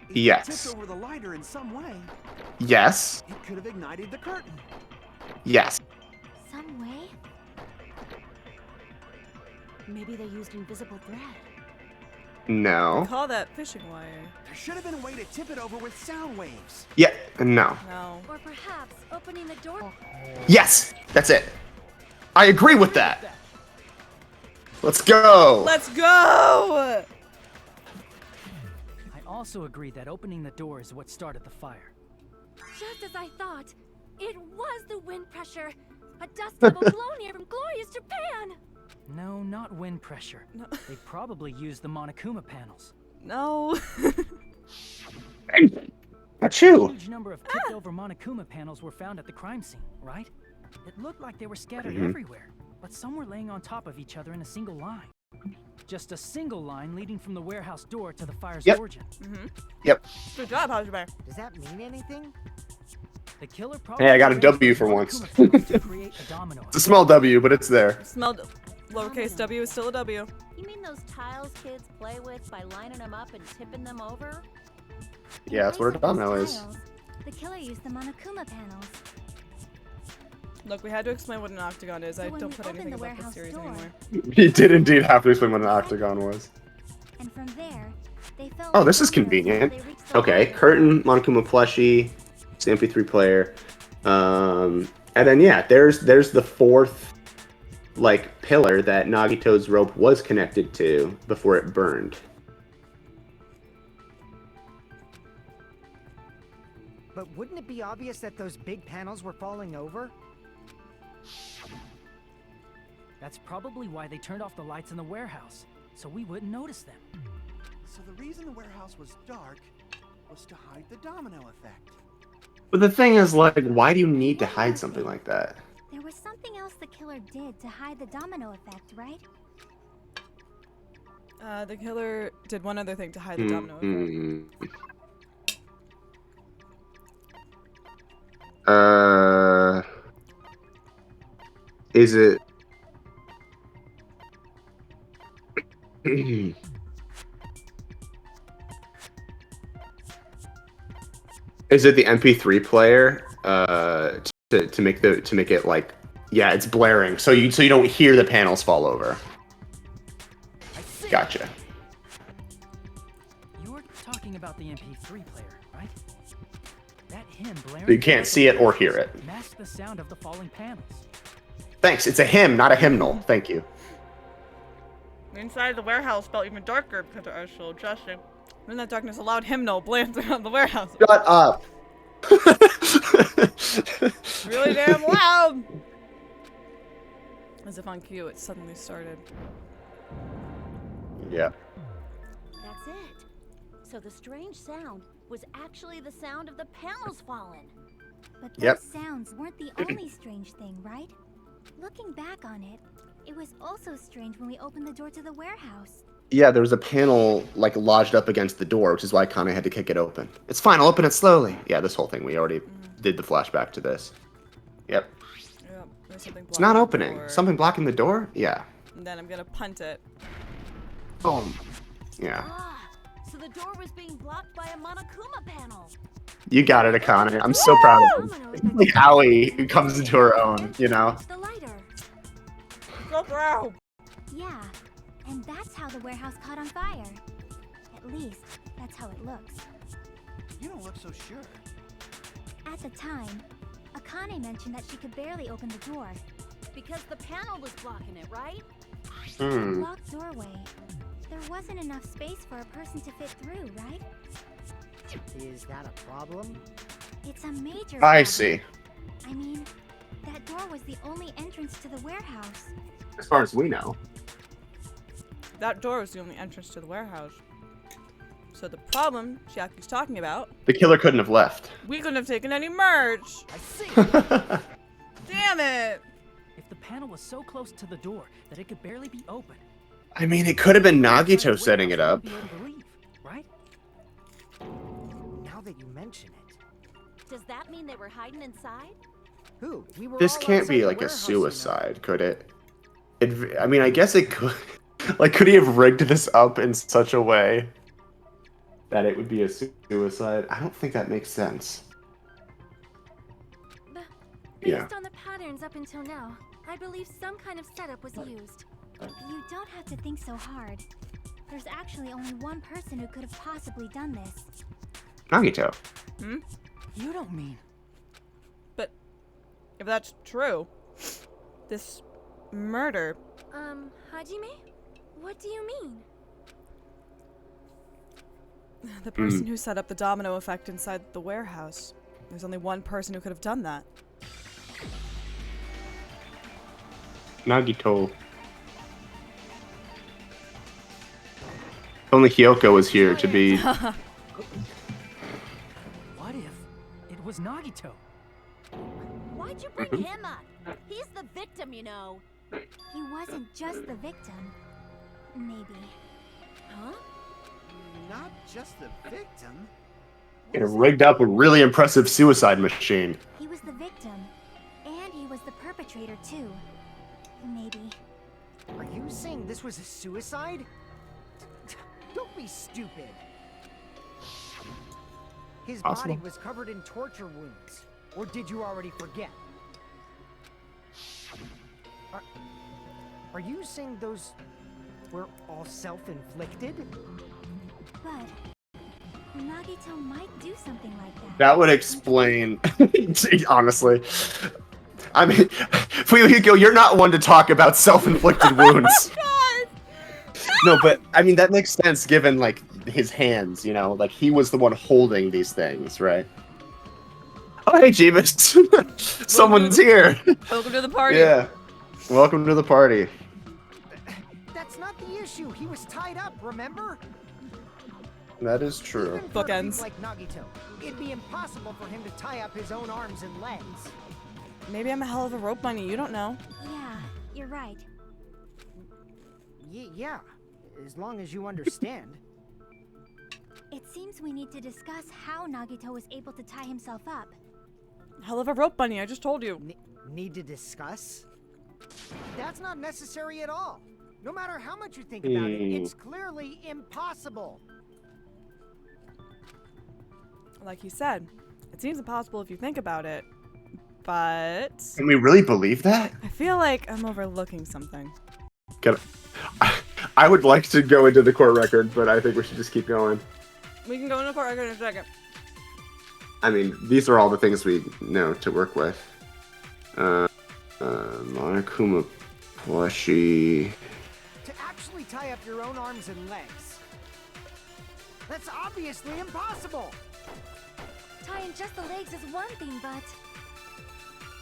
If Yes. you tipped over the lighter in some way, Yes. it could have ignited the curtain. Yes. Some way? Maybe they used invisible thread. No. Call that fishing wire. There should have been a way to tip it over with sound waves. Yeah. No. No. Or perhaps opening the door. Yes. That's it. I agree with that. Let's go. Let's go! I also agree that opening the door is what started the fire. Just as I thought, it was the wind pressure. A dust devil blown here from glorious Japan. No, not wind pressure. No. They probably used the Monokuma panels. No. Achoo. A huge number of tipped-over Monokuma panels were found at the crime scene, right? It looked like they were scattered everywhere, but some were laying on top of each other in a single line. Just a single line leading from the warehouse door to the fire's origin. Yep. Good job, Hajime. Does that mean anything? The killer probably Hey, I got a arranged W the for once. Monokuma panels to create a domino It's a small W, but it's there. Smelled lowercase w is still a W. You mean those tiles kids play with by lining them up and tipping them over? Yeah, that's what a domino is. The killer used the Monokuma panels. Look, we had to explain what an octagon is. I when don't we put opened anything the about this warehouse series door- anymore. He did indeed have to explain what an octagon was. And from there, they felt Oh, like this is dominoes convenient. until they reached the Okay, line. curtain, Monokuma plushie, it's the MP3 player. And then yeah, there's the fourth like pillar that Nagito's rope was connected to before it burned. But wouldn't it be obvious that those big panels were falling over? That's probably why they turned off the lights in the warehouse, so we wouldn't notice them. So the reason the warehouse was dark was to hide the domino effect. But the thing is, like, why do you need to hide something like that? There was something else the killer did to hide the domino effect, right? The killer did one other thing to hide the domino effect. Is it? Is it the MP3 player? To make it like, yeah, it's blaring, so you don't hear the panels fall over. Gotcha. You were talking about the MP3 player, right? That hymn blaring. You can't see it or hear it. Masked the sound of the falling panels. Thanks. It's a hymn, not a hymnal. Thank you. Inside the warehouse felt even darker because of our slow adjusting. In that darkness, a loud hymnal blared around the warehouse. Shut up. Really damn loud. As if on cue, it suddenly started. Yeah. That's it. So the strange sound was actually the sound of the panels falling. But those Yep. sounds weren't the only strange thing, right? Looking back on it, it was also strange when we opened the door to the warehouse. Yeah, there was a panel like lodged up against the door, which is why Kane had to kick it open. It's fine, I'll open it slowly. Yeah, this whole thing, we already did the flashback to this. Yep. Yep, there's something It's not blocking the opening. door. Something blocking the door? Yeah. And then I'm gonna punt it. Boom. Yeah. Ah, so the door was being blocked by a Monokuma panel. You got it, Akane. I'm so proud of you. It's like Aoi who comes into her own, you know? The lighter. So proud. Yeah, and that's how the warehouse caught on fire. At least, that's how it looks. You don't look so sure. At the time, Akane mentioned that she could barely open the door. Because the panel was blocking it, right? Locked doorway. There wasn't enough space for a person to fit through, right? Is that a problem? It's a major I problem. see. I mean, that door was the only entrance to the warehouse. As far as we know. That door was the only entrance to the warehouse. So the problem Chiaki's talking about, The killer couldn't have left. we couldn't have taken any merch. I see. Damn it. If the panel was so close to the door that it could barely be open. I mean, it could have been Nagito setting it up. Be able to leave, right? Now that you mention it. Does that mean they were hiding inside? Who? We were This all can't outside be the like a warehouse, you know. suicide, could it? I mean, I guess it could. Like, could he have rigged this up in such a way that it would be a suicide? I don't think that makes sense. Based Yeah. on the patterns up until now, I believe some kind of setup was used. You don't have to think so hard. There's actually only one person who could have possibly done this. Nagito. You don't mean. But if that's true, this murder, Hajime? What do you mean? the person who set up the domino effect inside the warehouse, there's only one person who could have done that. Nagito. Only Hyoko was here to be. What if it was Nagito? Why'd you bring him up? He's the victim, you know. He wasn't just the victim. Maybe. Huh? Not just the victim. It rigged up a really impressive suicide machine. He was the victim. And he was the perpetrator, too. Maybe. Are you saying this was a suicide? Don't be stupid. His Possible. body was covered in torture wounds. Or did you already forget? Are you saying those were all self-inflicted? But Nagito might do something like that. That would explain, honestly. I mean, Fuyuhiko, you're not one to talk about self-inflicted wounds. No, but I mean that makes sense given like his hands, you know, like he was the one holding these things, right? Oh, hey, Jeebus. Someone's here. Welcome to the party. Yeah. Welcome to the party. That's not the issue. He was tied up, remember? That is true. Even for a thief Bookends. like Nagito, it'd be impossible for him to tie up his own arms and legs. Maybe I'm a hell of a rope bunny. You don't know. Yeah, you're right. Yeah, as long as you understand. It seems we need to discuss how Nagito was able to tie himself up. Hell of a rope bunny. I just told you. Need to discuss? That's not necessary at all. No matter how much you think about it, it's clearly impossible. Like you said, it seems impossible if you think about it. But Can we really believe that? I feel like I'm overlooking something. I would like to go into the court record, but I think we should just keep going. We can go into court record in a second. I mean, these are all the things we know to work with. Monokuma plushie. To actually tie up your own arms and legs. That's obviously impossible. Tying just the legs is one thing, but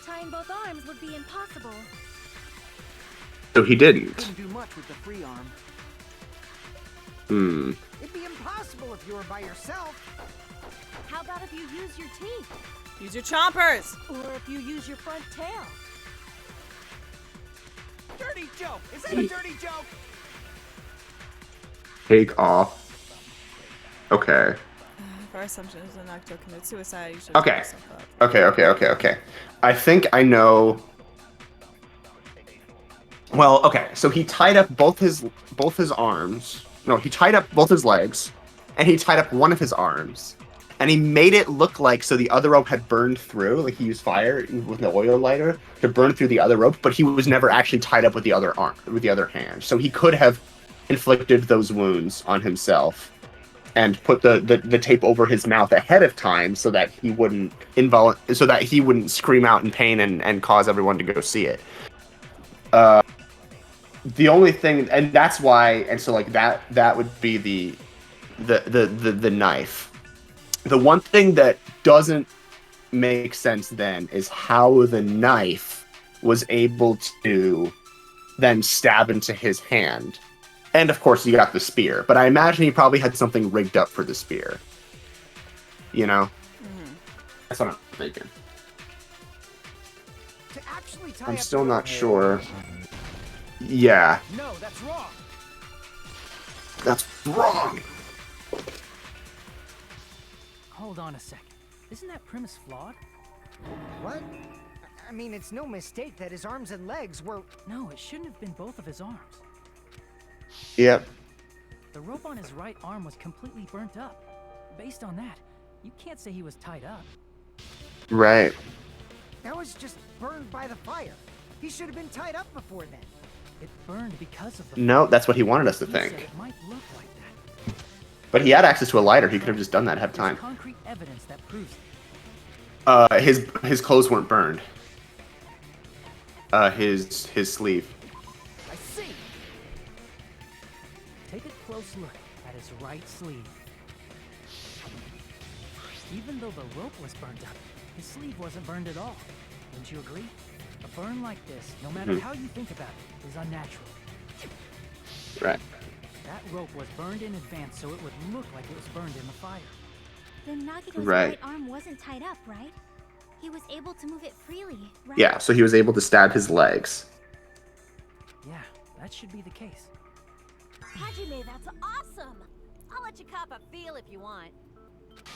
tying both arms would be impossible. So he didn't. Couldn't do much with the free arm. It'd be impossible if you were by yourself. How about if you use your teeth? Use your chompers. Or if you use your front tail? Dirty joke! Is that a dirty joke? Take off. Okay. If our assumption is that Nagito committed suicide, you should Okay. look yourself up. Okay. I think I know. Well, okay. So he tied up both his arms. No, he tied up both his legs, and he tied up one of his arms, and he made it look like so the other rope had burned through. Like he used fire with an oil lighter to burn through the other rope, but he was never actually tied up with the other arm, with the other hand. So he could have inflicted those wounds on himself and put the tape over his mouth ahead of time so that he wouldn't scream out in pain and cause everyone to go see it. The only thing, and that's why, and so like that would be the knife. The one thing that doesn't make sense then is how the knife was able to then stab into his hand. And of course, you got the spear, but I imagine he probably had something rigged up for the spear. You know? That's what I'm thinking. To actually tie I'm up still your not own- sure. Yeah, No, that's wrong. that's wrong. Hold on a second. Isn't that premise flawed? What? I mean, it's no mistake that his arms and legs were... No, it shouldn't have been both of his arms. Yep. The rope on his right arm was completely burnt up. Based on that, you can't say he was tied up. Right. That was just burned by the fire. He should have been tied up before then. It burned because of the No, that's what he wanted us to He said think. it might look like that. But he had access to a lighter. He could have just done that ahead of There's time. concrete evidence that proves it. His clothes weren't burned. His sleeve. I see. Take a close look at his right sleeve. Even though the rope was burned up, his sleeve wasn't burned at all. Wouldn't you agree? A burn like this, no matter how you think about it, is unnatural. Right. That rope was burned in advance so it would look like it was burned in the fire. Then Nagito's Right. right arm wasn't tied up, right? He was able to move it freely, right? Yeah, so he was able to stab his legs. Yeah, that should be the case. Hajime, that's awesome! I'll let you cop a feel if you want.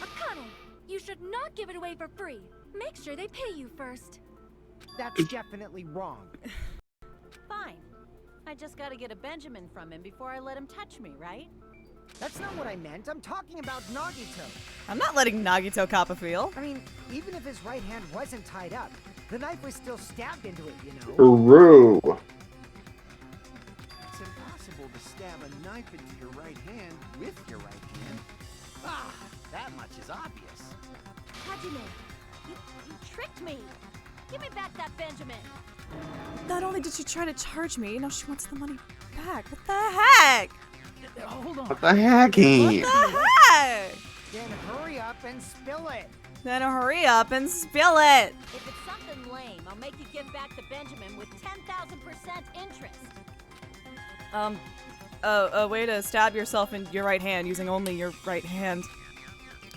Akane, you should not give it away for free. Make sure they pay you first. That's definitely wrong. Fine. I just gotta get a Benjamin from him before I let him touch me, right? That's not what I meant. I'm talking about Nagito. I'm not letting Nagito cop a feel. I mean, even if his right hand wasn't tied up, The knife was still stabbed into it, you know. True. It's impossible to stab a knife into your right hand with your right hand. Ah, that much is obvious. Hajime, you tricked me. Give me back that Benjamin. Not only did she try to charge me, now she wants the money back. What the heck? Hold on. What the hecky? What the heck? Then hurry up and spill it. Then hurry up and spill it. If it's something lame, I'll make you give back the Benjamin with 10,000% interest. A way to stab yourself in your right hand using only your right hand.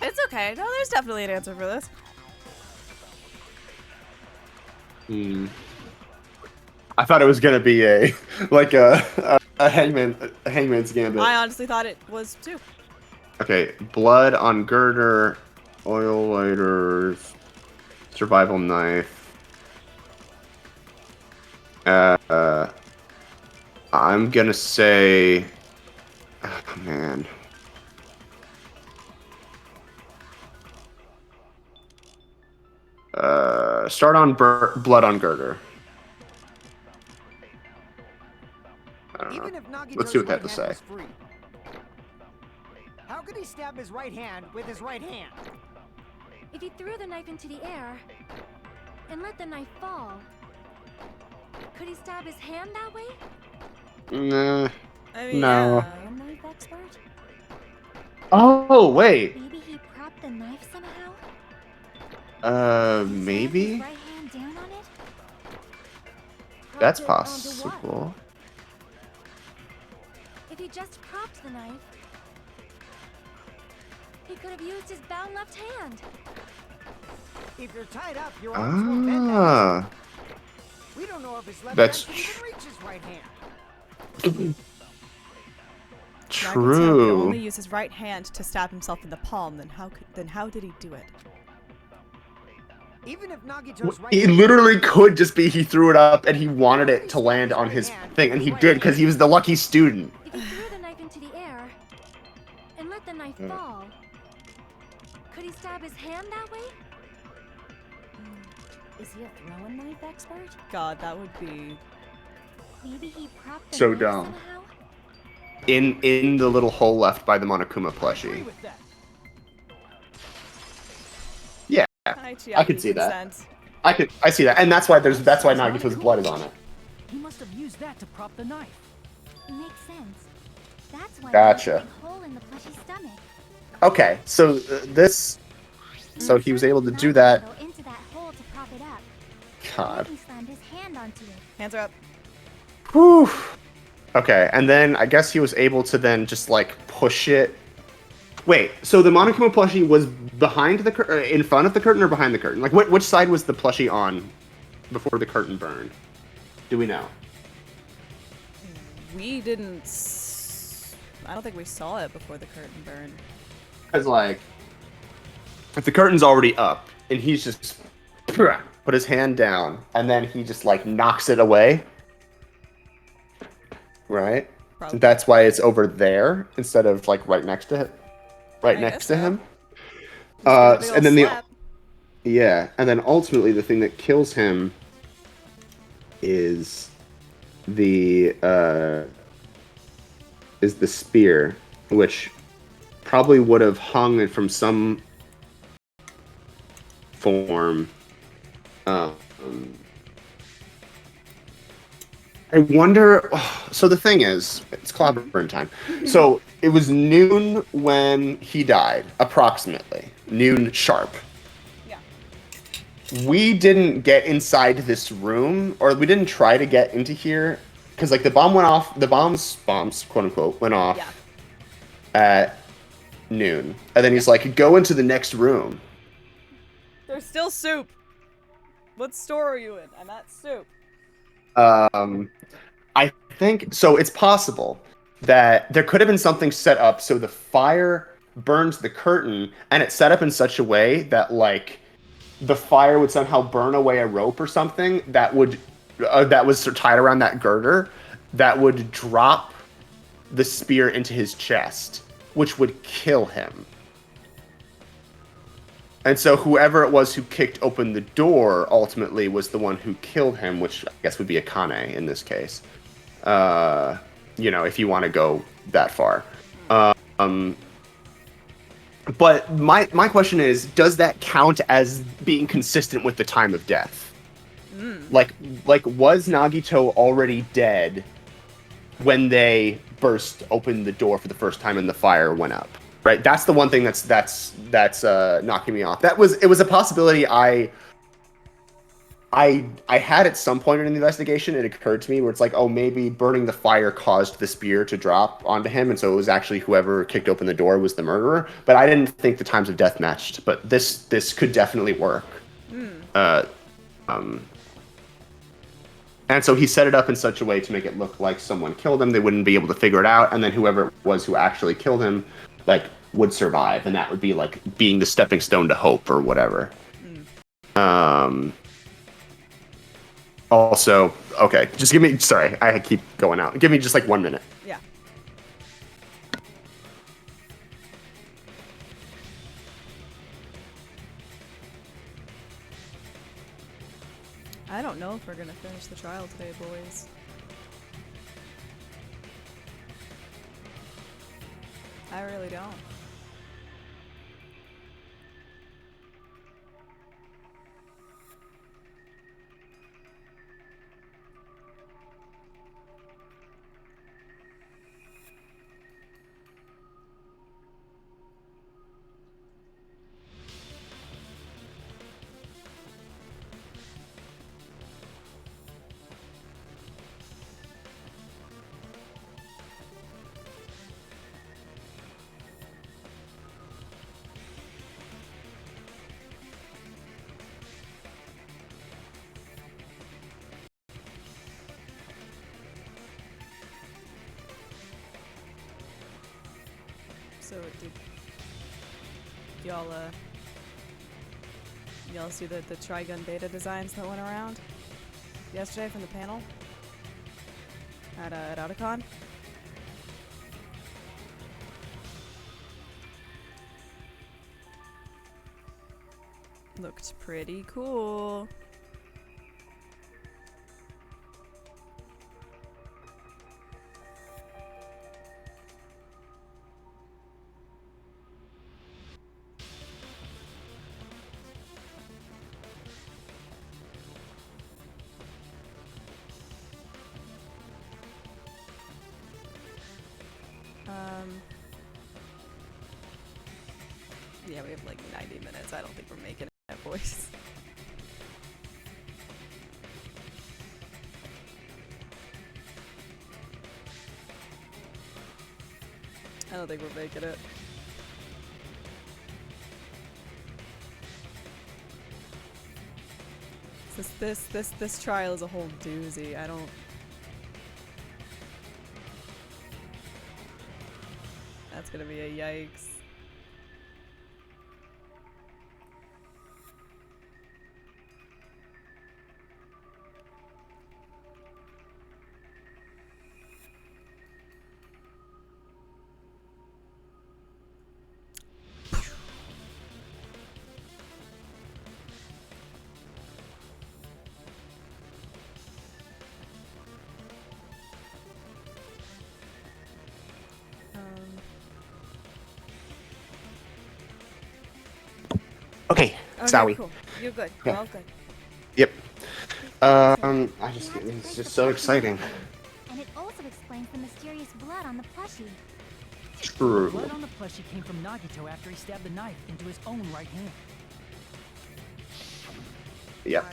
It's okay. No, there's definitely an answer for this. I thought it was gonna be a hangman's gambit. I honestly thought it was too. Okay, blood on girder, oil lighters, survival knife. I'm gonna say, oh, man. Start on blood on girder. I don't Even know. if Nagito's Let's see what they have right to hand say. was free, how could he stab his right hand with his right hand? If he threw the knife into the air and let the knife fall, could he stab his hand that way? Nah. I mean, No. A knife expert? Oh, wait. Maybe he propped the knife somehow? Maybe? His right hand down on it? That's Propped it onto what? possible. If he just propped the knife, he could have used his bound left hand. If you're tied up, your arms won't bend that Ah. We don't know if his left That's hand can even reach his right hand. Nagito could True. only use his right hand to stab himself in the palm. Then how did he do it? Even if Nagito's right It hand literally could just be he threw it up and he wanted it to land on his thing, and he did because he was the lucky student. If he threw the knife into the air and let the knife fall, could he stab his hand that way? Is he a throwing knife expert? God, that would be. Maybe he propped the So knife dumb. somehow? In the little hole left by the Monokuma Agree plushie. with that. Yeah, Hi, Chiaki, I could see that. consent. I see that, and that's why Nagito's blood is on it. He must have used that to prop the knife. Makes sense. That's why Gotcha. there's a big hole in the plushie's stomach. Okay, so so he was able to do that. Go into that hole to prop it up. God. He slammed his hand onto it. Hands are up. Whew. Okay, and then I guess he was able to then just like push it. Wait, so the Monokuma plushie was behind the in front of the curtain or behind the curtain? Like, which side was the plushie on before the curtain burned? Do we know? We didn't. I don't think we saw it before the curtain burned. Because like, if the curtain's already up and he's just put his hand down and then he just like knocks it away, right? Probably. That's why it's over there instead of like right next to it. Right I next guess to so. him. Just give it a big And ol' then slap. and then ultimately the thing that kills him is the spear, which probably would have hung from some form. I wonder. So the thing is, it's clobbering time. So it was noon when he died, approximately noon sharp. Yeah. We didn't get inside this room, or we didn't try to get into here, because like the bomb went off. The bombs, quote unquote, went off Yeah. at noon, and then he's like, "Go into the next room." There's still soup. What store are you in? I'm at soup. I think so. It's possible that there could have been something set up so the fire burns the curtain, and it's set up in such a way that like the fire would somehow burn away a rope or something that would that was tied around that girder that would drop the spear into his chest, which would kill him. And so whoever it was who kicked open the door ultimately was the one who killed him, which I guess would be Akane in this case. If you want to go that far. But my question is, does that count as being consistent with the time of death? Like was Nagito already dead when they burst open the door for the first time and the fire went up? Right, that's the one thing that's knocking me off. It was a possibility I had at some point in the investigation. It occurred to me where it's like, oh, maybe burning the fire caused the spear to drop onto him, and so it was actually whoever kicked open the door was the murderer. But I didn't think the times of death matched. But this could definitely work. And so he set it up in such a way to make it look like someone killed him. They wouldn't be able to figure it out, and then whoever it was who actually killed him, would survive, and that would be being the stepping stone to hope or whatever. Also, okay, just give me. Sorry, I keep going out. Give me just 1 minute. Yeah. I don't know if we're gonna finish the trial today, boys. I really don't. So did y'all see the Trigun beta designs that went around yesterday from the panel at Otakon? Looked pretty cool. Yeah, we have 90 minutes. I don't think we're making it, boys. I don't think we're making it. This trial is a whole doozy. I don't. That's gonna be a yikes. Okay, Zowie. Cool. You're good. Yeah. You're all good. Yep. It's just so exciting. And it also explains the mysterious blood on the plushie. True. The blood on the plushie came from Nagito after he stabbed the knife into his own right hand. Yeah.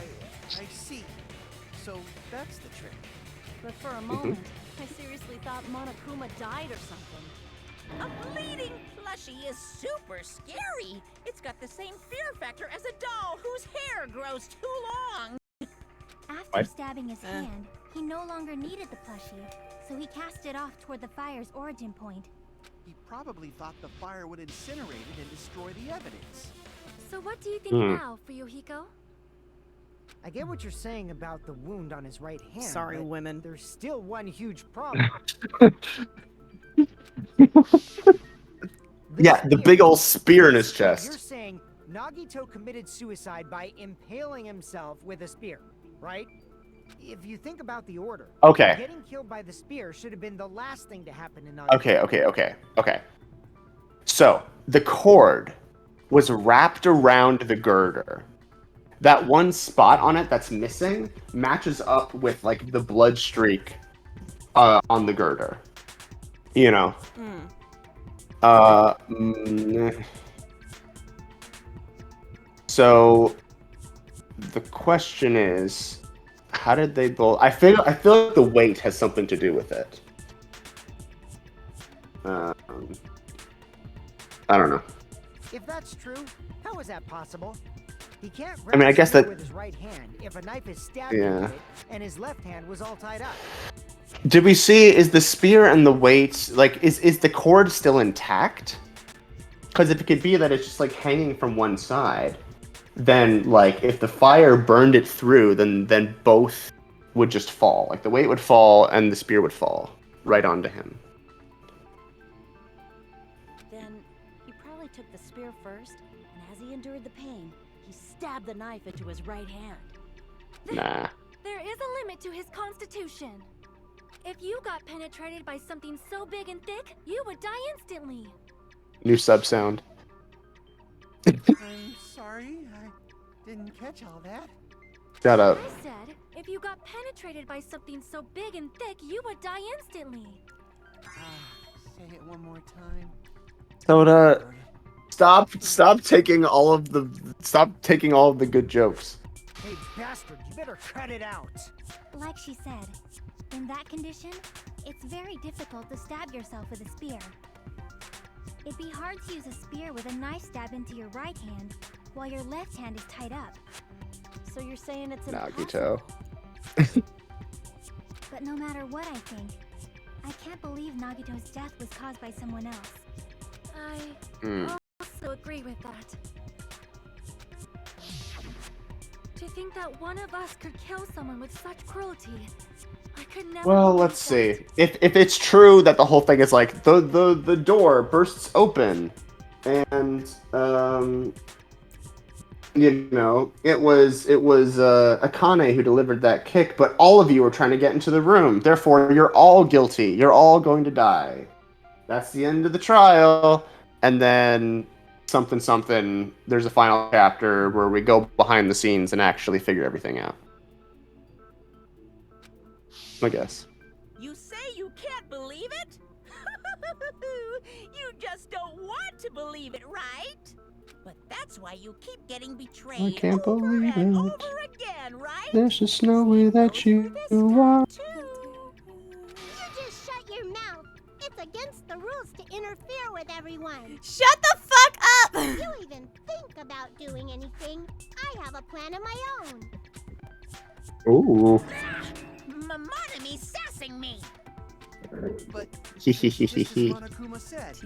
I see. So that's the trick. But for a moment, I seriously thought Monokuma died or something. A bleeding plushie is super scary. It's got the same fear factor as a doll whose hair grows too long. After stabbing his hand, he no longer needed the plushie, so he cast it off toward the fire's origin point. He probably thought the fire would incinerate it and destroy the evidence. So what do you think now, Fuyuhiko? I get what you're saying about the wound on his right hand. Sorry, but women. There's still one huge problem. Yeah, the big old spear in his chest. You're saying Nagito committed suicide by impaling himself with a spear, right? If you think about the order, Okay. getting killed by the spear should have been the last thing to happen to Nagito. Okay. So, the cord was wrapped around the girder. That one spot on it that's missing matches up with, like, the blood streak on the girder. You know? So, the question is, how did they both... I feel like the weight has something to do with it. I don't know. If that's true, how is that possible? He can't I mean, I guess that... with his right hand if a knife is stabbed into it and his left hand was all tied up. Did we see, is the spear and the weight, like, is the cord still intact? Because if it could be that it's just, like, hanging from one side, then, like, if the fire burned it through, then both would just fall. Like, the weight would fall and the spear would fall right onto him. Then he probably took the spear first, and as he endured the pain, he stabbed the knife into his right hand. Nah. There is a limit to his constitution. If you got penetrated by something so big and thick, you would die instantly. New sub sound. I'm sorry, I didn't catch all that. Shut up. I said, if you got penetrated by something so big and thick, you would die instantly. Say it one more time. Soda, stop taking all of the good jokes. Hey, bastard, you better cut it out. Like she said, in that condition, it's very difficult to stab yourself with a spear. It'd be hard to use a spear with a knife stab into your right hand while your left hand is tied up. So you're saying it's impossible? Nagito. But no matter what I think, I can't believe Nagito's death was caused by someone else. I also agree with that. To think that one of us could kill someone with such cruelty, I could never. Well, let's see. If it's true that the whole thing is like the door bursts open, and you know, it was Akane who delivered that kick, but all of you were trying to get into the room. Therefore, you're all guilty. You're all going to die. That's the end of the trial, and then something. There's a final chapter where we go behind the scenes and actually figure everything out. I guess. You say you can't believe it? You just don't want to believe it, right? But that's why you keep getting betrayed I can't over believe and it. over again, right? There's just no way that you are. You just shut your mouth. It's against the rules to interfere with everyone. Shut the fuck up! You even think about doing anything. I have a plan of my own. Ooh. Mamonami sassing me. But just as Monokuma said,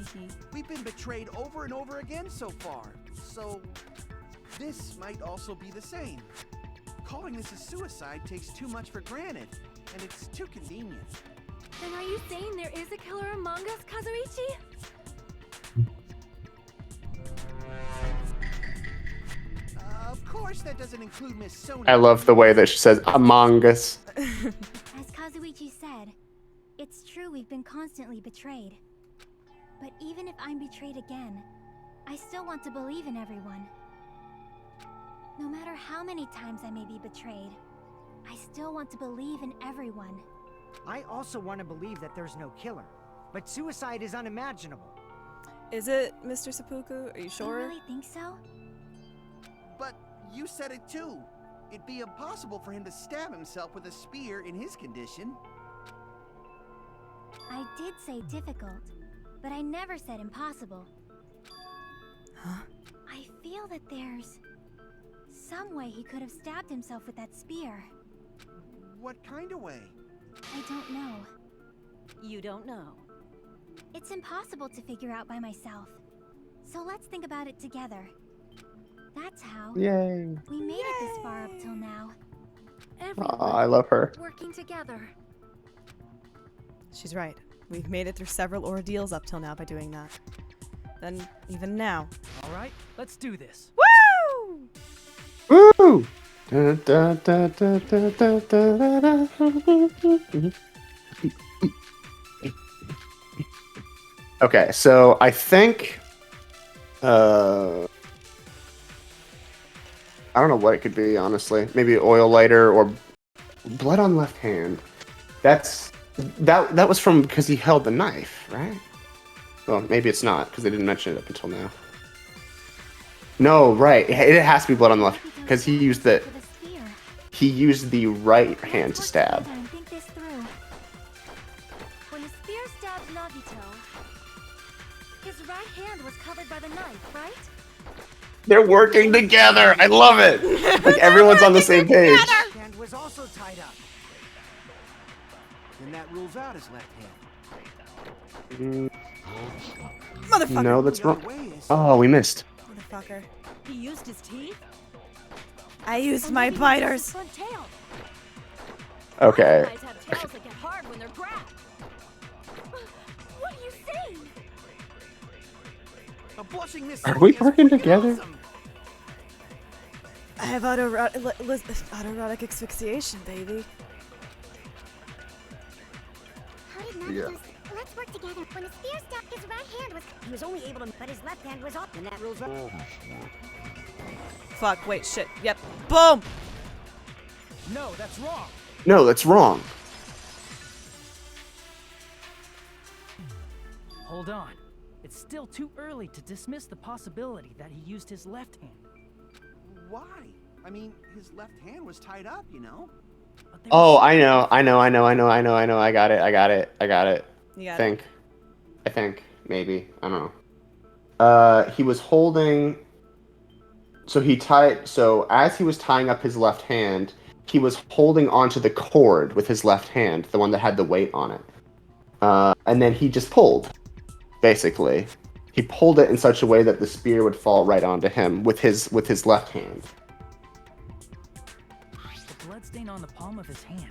we've been betrayed over and over again so far. So this might also be the same. Calling this a suicide takes too much for granted, and it's too convenient. Then are you saying there is a killer among us, Kazuichi? Of course, that doesn't include Miss Sony. I love the way that she says Among Us. As Kazuichi said, it's true we've been constantly betrayed. But even if I'm betrayed again, I still want to believe in everyone. No matter how many times I may be betrayed, I still want to believe in everyone. I also want to believe that there's no killer, but suicide is unimaginable. Is it, Mr. Seppuku? Are you You sure? really think so? But you said it too. It'd be impossible for him to stab himself with a spear in his condition. I did say difficult, but I never said impossible. Huh? I feel that there's some way he could have stabbed himself with that spear. What kind of way? I don't know. You don't know. It's impossible to figure out by myself. So let's think about it together. That's how Yay. we made it this far up till now. Everyone Aw, I love her. working together. She's right. We've made it through several ordeals up till now by doing that. Then, even now. All right, let's do this. Woo! Woo! Da, da, da, da, da, da, da, da, da. Okay, so I think I don't know what it could be, honestly. Maybe oil lighter or blood on left hand. That was from because he held the knife, right? Well, maybe it's not because they didn't mention it up until now. No, right. It has to be blood on the left because he used the right hand to stab. Think this through. When the spear stabbed Nagito, his right hand was covered by the knife, right? They're working together. I love it. Like everyone's on the same page. Left hand was also tied up. Then that rules out his left hand. Motherfucker. No, that's The other wrong. way is- Oh, we missed. Motherfucker. He used his teeth? I used my Maybe biters. his front tail. Okay. Guys have tails that get hard when they're grabbed. What are you saying? Blushing this Are we is working freaking together? awesome. I have autoerotic asphyxiation, baby. How did Nagito? Let's work together. When the spear stabbed, his right hand was. He was only able to, but his left hand was off, and that rules out. Fuck, wait, shit. Yep. Boom! No, that's wrong. No, that's wrong. Hold on. It's still too early to dismiss the possibility that he used his left hand. Why? I mean, his left hand was tied up, you know? But there Oh, was- I know. I got it. You got it. I think. Maybe. I don't know. He was holding. So as he was tying up his left hand, he was holding onto the cord with his left hand, the one that had the weight on it. And then he just pulled. Basically, he pulled it in such a way that the spear would fall right onto him with his left hand. The bloodstain on the palm of his hand.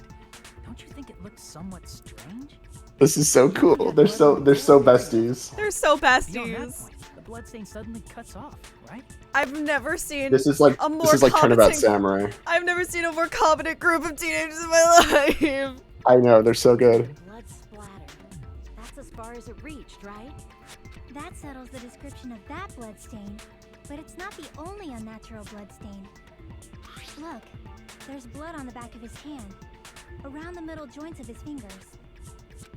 Don't you think it looks somewhat strange? This is so cool. They're so besties. They're so Beyond that besties. point, the bloodstain suddenly cuts off, right? I've never seen This is like a more Turnabout competent- Samurai. I've never seen a more competent group of teenagers in my life. I know, they're so good. Blood splatter. That's as far as it reached, right? That settles the description of that blood stain, but it's not the only unnatural blood stain. Look, there's blood on the back of his hand, around the middle joints of his fingers.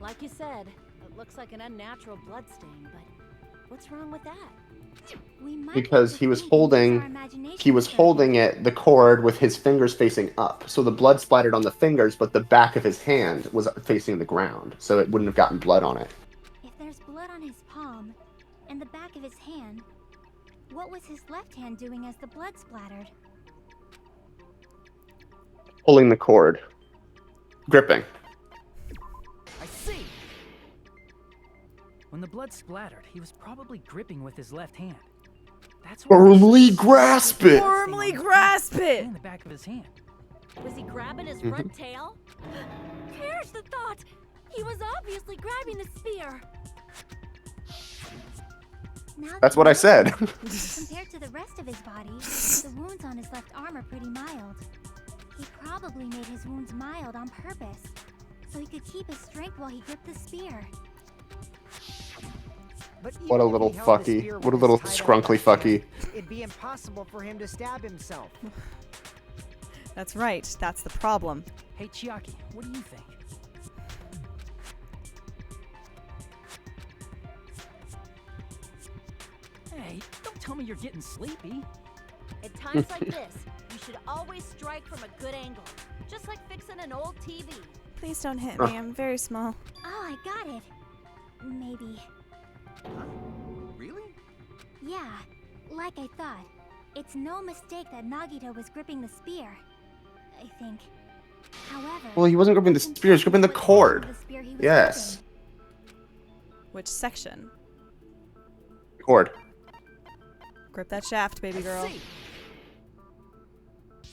Like you said, it looks like an unnatural blood stain, but what's wrong with that? We might Because have he to was think and use holding- our imagination He was for it. holding the cord with his fingers facing up. So the blood splattered on the fingers, but the back of his hand was facing the ground. So it wouldn't have gotten blood on it. If there's blood on his palm and the back of his hand, what was his left hand doing as the blood splattered? Pulling the cord. Gripping. I see. When the blood splattered, he was probably gripping with his left hand. That's why Firmly grasp it! Firmly grasp it! in the back of his hand. Was he grabbing his front tail? Perish the thought! He was obviously grabbing the spear. Now that That's what I you said. know, compared to the rest of his body, the wounds on his left arm are pretty mild. He probably made his wounds mild on purpose, so he could keep his strength while he gripped the spear. But What a even if little he held the fucky. spear What a with little his tied up scrunkly left hand, fucky. It'd be impossible for him to stab himself. That's right. That's the problem. Hey, Chiaki, what do you think? Hey, don't tell me you're getting sleepy. At times like this, you should always strike from a good angle. Just like fixing an old TV. Please don't hit me. I'm very small. Oh, I got it. Maybe. Really? Yeah, like I thought. It's no mistake that Nagito was gripping the spear. I think. However, Well, he wasn't gripping the spear, he was gripping the what section cord. of the spear he was Yes. Which section? Cord. Grip that shaft, baby girl. See.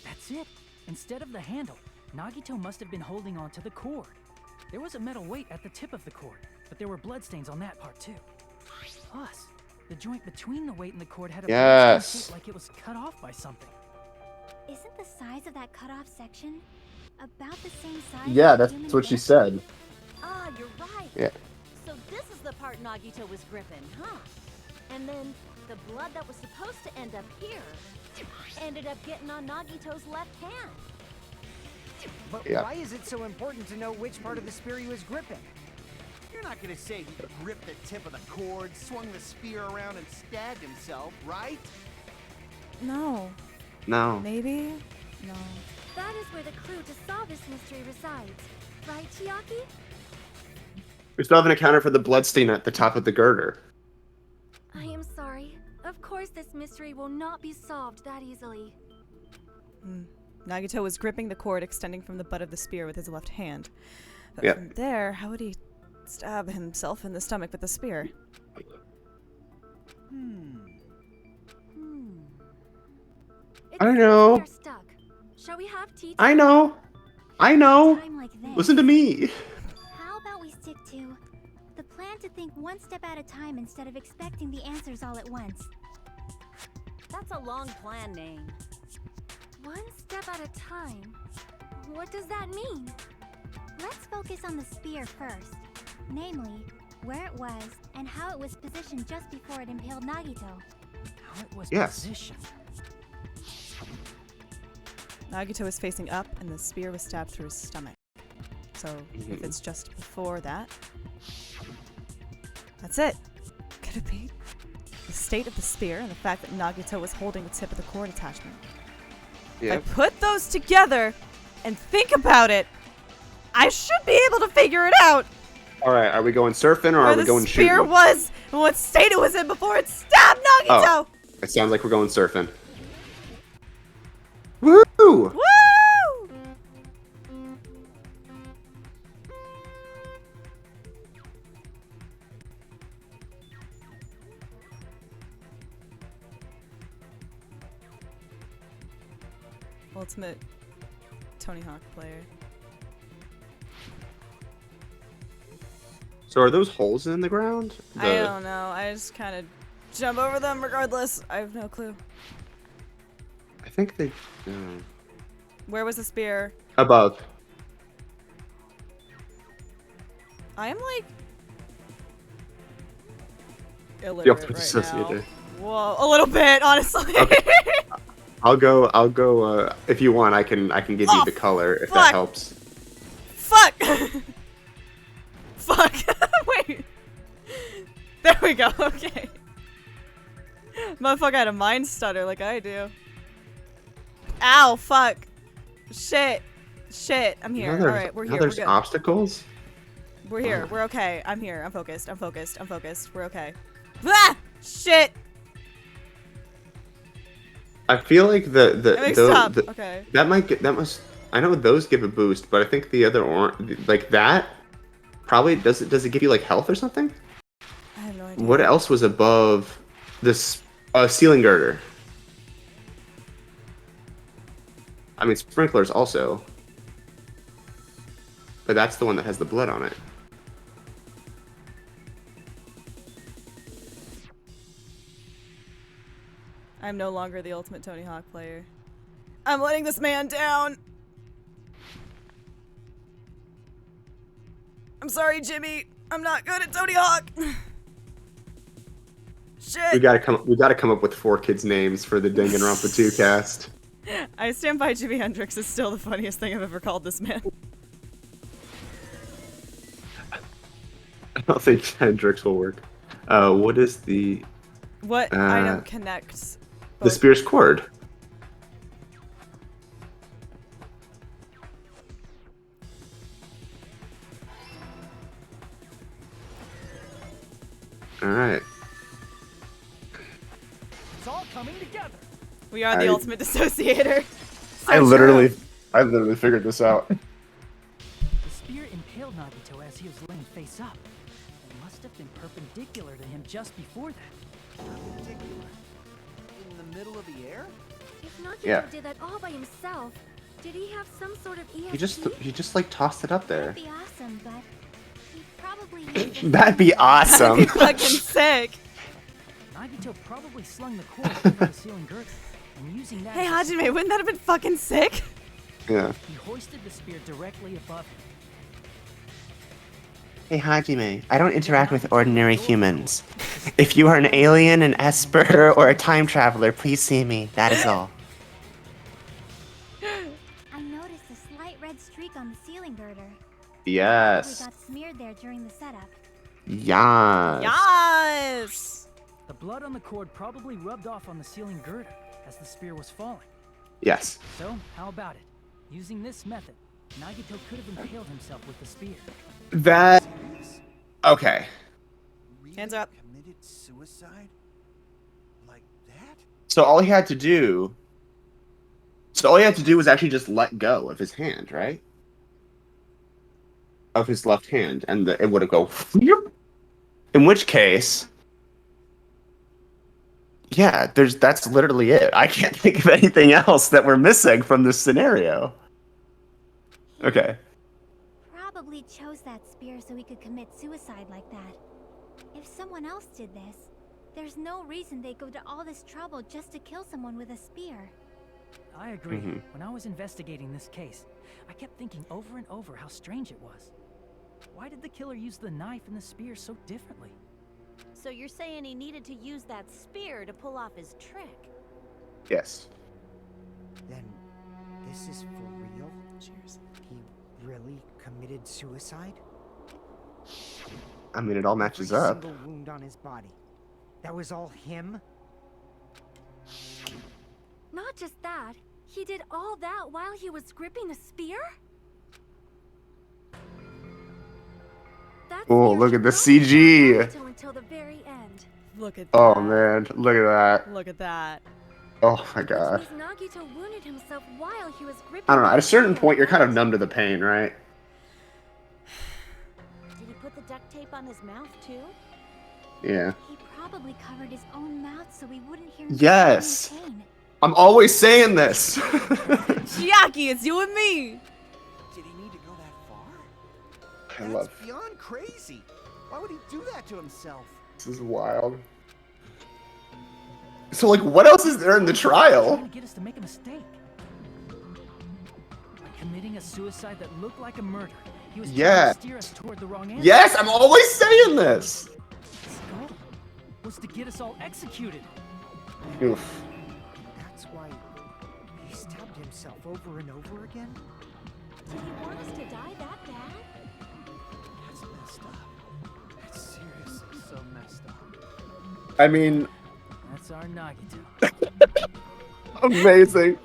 That's it. Instead of the handle, Nagito must have been holding on to the cord. There was a metal weight at the tip of the cord, but there were bloodstains on that part too. Plus, the joint between the weight and the cord had a Yes. bloodstain shape like it was cut off by something. Isn't the size of that cut-off section about the same size? Yeah, as a that's human what she fist? said. Ah, you're right. Yeah. So this is the part Nagito was gripping, huh? And then the blood that was supposed to end up here ended up getting on Nagito's left hand. But Yeah. why is it so important to know which part of the spear he was gripping? You're not gonna say he gripped the tip of the cord, swung the spear around, and stabbed himself, right? No. No. Maybe? No. That is where the clue to solve this mystery resides. Right, Chiaki? We still haven't accounted for the bloodstain at the top of the girder. I am sorry. Of course this mystery will not be solved that easily. Nagito was gripping the cord extending from the butt of the spear with his left hand. But Yeah. from there, how would he stab himself in the stomach with the spear? It's I know. We are stuck. Shall we have tea? I know. I know. Time like this. Listen to me. How about we stick to the plan to think one step at a time instead of expecting the answers all at once? That's a long plan name. One step at a time? What does that mean? Let's focus on the spear first. Namely, where it was and how it was positioned just before it impaled Nagito. How it was Yes. positioned. Nagito was facing up and the spear was stabbed through his stomach. So if it's just before that, that's it. Could it be? The state of the spear and the fact that Nagito was holding the tip of the cord attachment. Yeah. If I put those together and think about it, I should be able to figure it out. All right, are we going surfing or Where are we the going spear shooting? was and what state it was in before it stabbed Nagito. Oh. It sounds like we're going surfing. Woo! Woo! Ultimate Tony Hawk player. So are those holes in the ground? I don't know. I just kind of jump over them regardless. I have no clue. I think they. Where was the spear? Above. I am like The illiterate ultimate right dissociator. now. Whoa, a little bit, honestly. Okay. I'll go. If you want, I can give you Oh, the color if fuck. that helps. Fuck! Fuck! Wait. There we go, okay. Motherfucker had a mind stutter like I do. Ow, fuck. Shit. Shit, I'm here. Alright, we're here, we're There's good. obstacles. We're here, we're okay. I'm here, I'm focused, I'm focused, I'm focused. We're okay. Ah! Shit! I feel like Stop. Okay. that must. I know those give a boost, but I think the other like that probably does it give you like health or something? I have no idea. What else was above this ceiling girder? I mean sprinklers also, but that's the one that has the blood on it. I'm no longer the ultimate Tony Hawk player. I'm letting this man down. I'm sorry, Jimmy. I'm not good at Tony Hawk. Shit. We gotta come up with 4 kids' names for the Danganronpa 2 cast. I stand by Jimi Hendrix is still the funniest thing I've ever called this man. I don't think Hendrix will work. What is the What item connects the spear's cord? All right. It's all coming together. We are the ultimate dissociator. So I literally true. figured this out. The spear impaled Nagito as he was laying face up. It must have been perpendicular to him just before that. Perpendicular. In the middle of the air? If Nagito Yeah. did that all by himself, did he have some sort of ESP? He just like tossed it up there. That'd be awesome, but he probably used a That'd be awesome. Fucking sick. Nagito probably slung the cord over the ceiling girder. and using that Hey, as a Hajime, wouldn't that have been fucking sick? Yeah. he hoisted the spear directly above him. Hey Hajime, I don't interact with ordinary humans. If you are an alien, an Esper, or a time traveler, please see me. That is all. I noticed a slight red streak on the ceiling girder. Yes. We got smeared there during the setup. Yes. Yes! The blood on the cord probably rubbed off on the ceiling girder as the spear was falling. Yes. So, how about it? Using this method, Nagito could have impaled himself with the spear. That. Okay. Hands up. Committed suicide? Like that? So all he had to do. So all he had to do was actually just let go of his hand, right? Of his left hand, and it would have go. In which case. Yeah, that's literally it. I can't think of anything else that we're missing from this scenario. Okay. Probably chose that spear so he could commit suicide like that. If someone else did this, there's no reason they'd go to all this trouble just to kill someone with a spear. I agree. When I was investigating this case, I kept thinking over and over how strange it was. Why did the killer use the knife and the spear so differently? So you're saying he needed to use that spear to pull off his trick? Yes. Then, this is for real? Cheers. He really committed suicide? I mean, it all matches Every up. single wound on his body. That was all him? Not just that, he did all that while he was gripping a spear? That Oh, spear look did at the not CG. stop until the very end. Look at that. Oh man, look at that. Look at that. Oh my Which god. means Nagito wounded himself while he was gripping I don't know. At a the certain spear. point, you're kind of numb to the pain, right? Did he put the duct tape on his mouth too? Yeah. He probably covered his own mouth so he wouldn't hear him Yes. screaming in pain. I'm always saying this. Chiaki, it's you and me! Did he need to go that far? I That's love. beyond crazy. Why would he do that to himself? This is wild. So, like, what else is there in the trial? Trying to get us to make a mistake. By committing a suicide that looked like a murder, he was Yeah. trying to steer us toward the wrong answer. Yes, I'm always saying this. His goal was to get us all executed. Oof. That's why he stabbed himself over and over again? Did he want us to die that bad? That's messed up. That's seriously so messed up. I mean, That's our Nagito. amazing.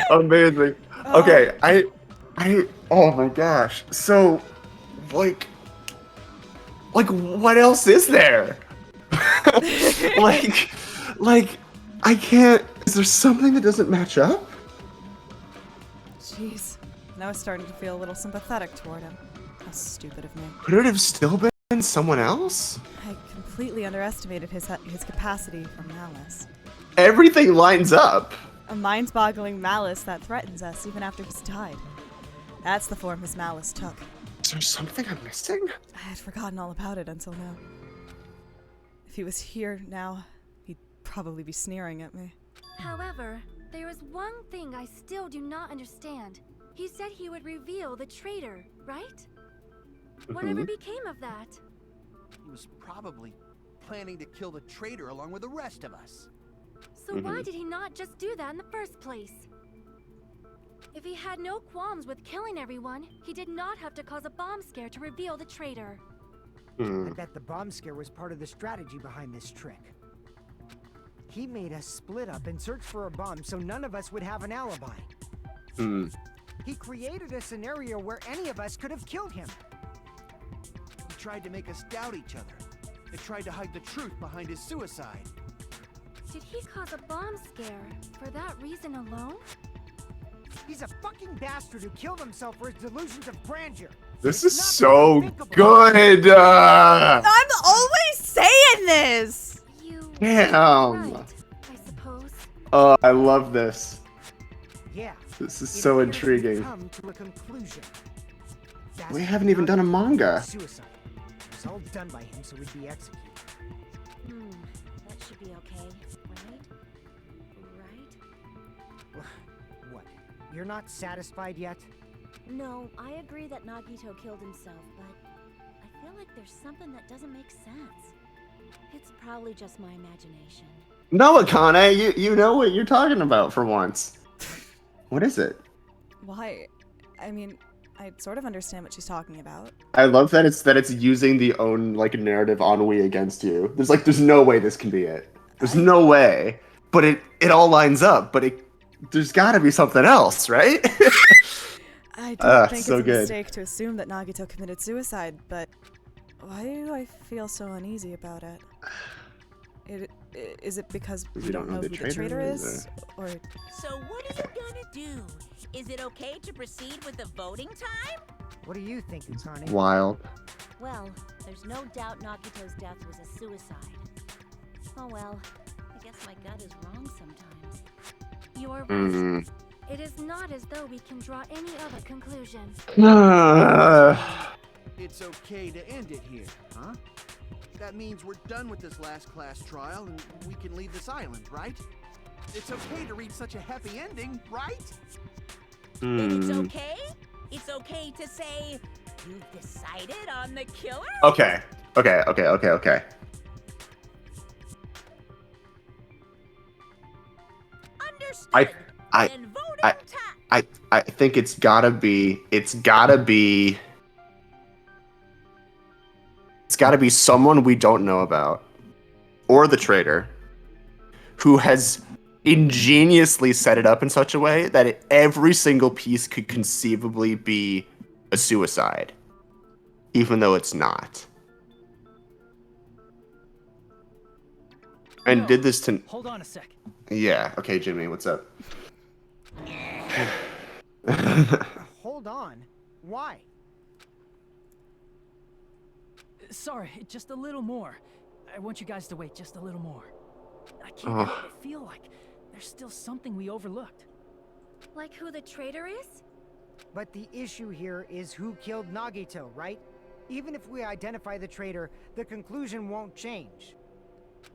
Amazing. Okay, oh my gosh. So, like, what else is there? like, I can't. Is there something that doesn't match up? Jeez. Now I'm starting to feel a little sympathetic toward him. How stupid of me. Could it have still been someone else? I completely underestimated his capacity for malice. Everything lines up. A mind-boggling malice that threatens us even after he's died. That's the form his malice took. Is there something I'm missing? I had forgotten all about it until now. If he was here now, he'd probably be sneering at me. However, there is one thing I still do not understand. He said he would reveal the traitor, right? Whatever became of that? He was probably planning to kill the traitor along with the rest of us. So why did he not just do that in the first place? If he had no qualms with killing everyone, he did not have to cause a bomb scare to reveal the traitor. I bet the bomb scare was part of the strategy behind this trick. He made us split up and search for a bomb so none of us would have an alibi. He created a scenario where any of us could have killed him. He tried to make us doubt each other. He tried to hide the truth behind his suicide. Did he cause a bomb scare for that reason alone? He's a fucking bastard who killed himself for his delusions of grandeur. This is so good. I'm always saying this! You Damn. right, I suppose. Oh, I love this. Yeah. This is it so appears we've intriguing. Come to a conclusion. We haven't even done a manga. Suicide. It was all done by him so we'd be executed. That should be okay, right? Right? What? You're not satisfied yet? No, I agree that Nagito killed himself, but I feel like there's something that doesn't make sense. It's probably just my imagination. No, Akane, you know what you're talking about for once. What is it? Why? I mean, I sort of understand what she's talking about. I love that it's using the own like narrative ennui against you. There's no way this can be it. There's no way. But it all lines up. But there's got to be something else, right? I don't think so it's a good. mistake to assume that Nagito committed suicide, but why do I feel so uneasy about it? Is it because we don't know who the traitor is? Or So what is it gonna do? Is it okay to proceed with the voting time? What do you think, Akane? Wild. Well, there's no doubt Nagito's death was a suicide. Oh well, I guess my gut is wrong sometimes. You're right. It is not as though we can draw any other conclusion. It's okay to end it here, huh? That means we're done with this last class trial and we can leave this island, right? It's okay to reach such a happy ending, right? Then it's okay? It's okay to say, you've decided on the killer? Okay. Understood. Then voting time. I think it's gotta be someone we don't know about, or the traitor, who has ingeniously set it up in such a way that every single piece could conceivably be a suicide, even though it's not. And did this to... Hold on a sec. Yeah, okay, Jimmy, what's up? Hold on. Why? Sorry, just a little more. I want you guys to wait just a little more. I can't help but feel like there's still something we overlooked. Like who the traitor is? But the issue here is who killed Nagito, right? Even if we identify the traitor, the conclusion won't change.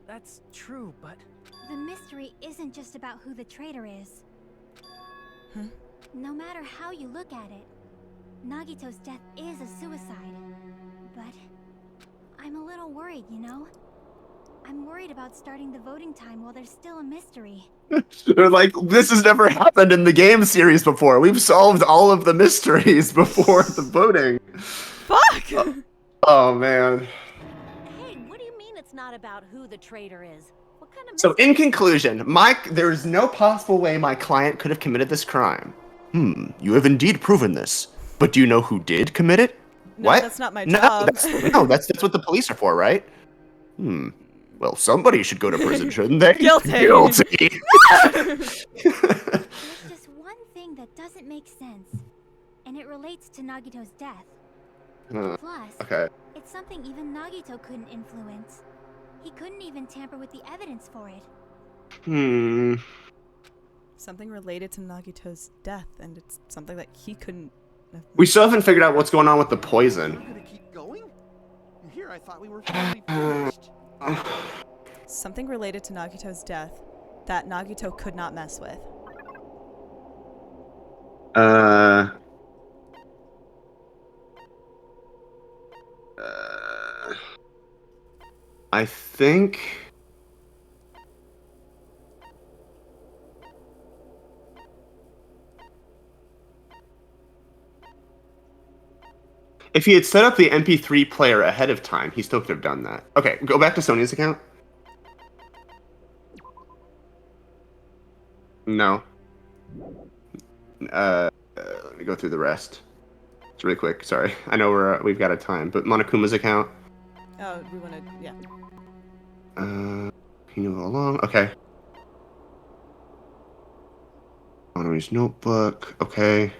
That's true, but... The mystery isn't just about who the traitor is. No matter how you look at it, Nagito's death is a suicide. But I'm a little worried, you know? I'm worried about starting the voting time while there's still a mystery. They're like, this has never happened in the game series before. We've solved all of the mysteries before the voting. fuck! Oh, man. Hey, what do you mean it's not about who the traitor is? What kind of So, in conclusion, there is no possible way my client could have committed this crime. You have indeed proven this. But do you know who did commit it? No, What? that's not my job. That's what the police are for, right? Well, somebody should go to prison, shouldn't they? Guilty. Guilty. There's just one thing that doesn't make sense, and it relates to Nagito's death. Plus, Okay. it's something even Nagito couldn't influence. He couldn't even tamper with the evidence for it. Something related to Nagito's death, and it's something that he couldn't... We still haven't figured out what's going on with the poison. We're gonna keep going? Here, I thought we were finally finished. Something related to Nagito's death that Nagito could not mess with. I think... If he had set up the MP3 player ahead of time, he still could have done that. Okay, go back to Sonia's account. No. Let me go through the rest. It's really quick, sorry. I know we've got a time, but Monokuma's account. Oh, we wanted... yeah. He knew all along. Okay. Honoree's notebook. Okay.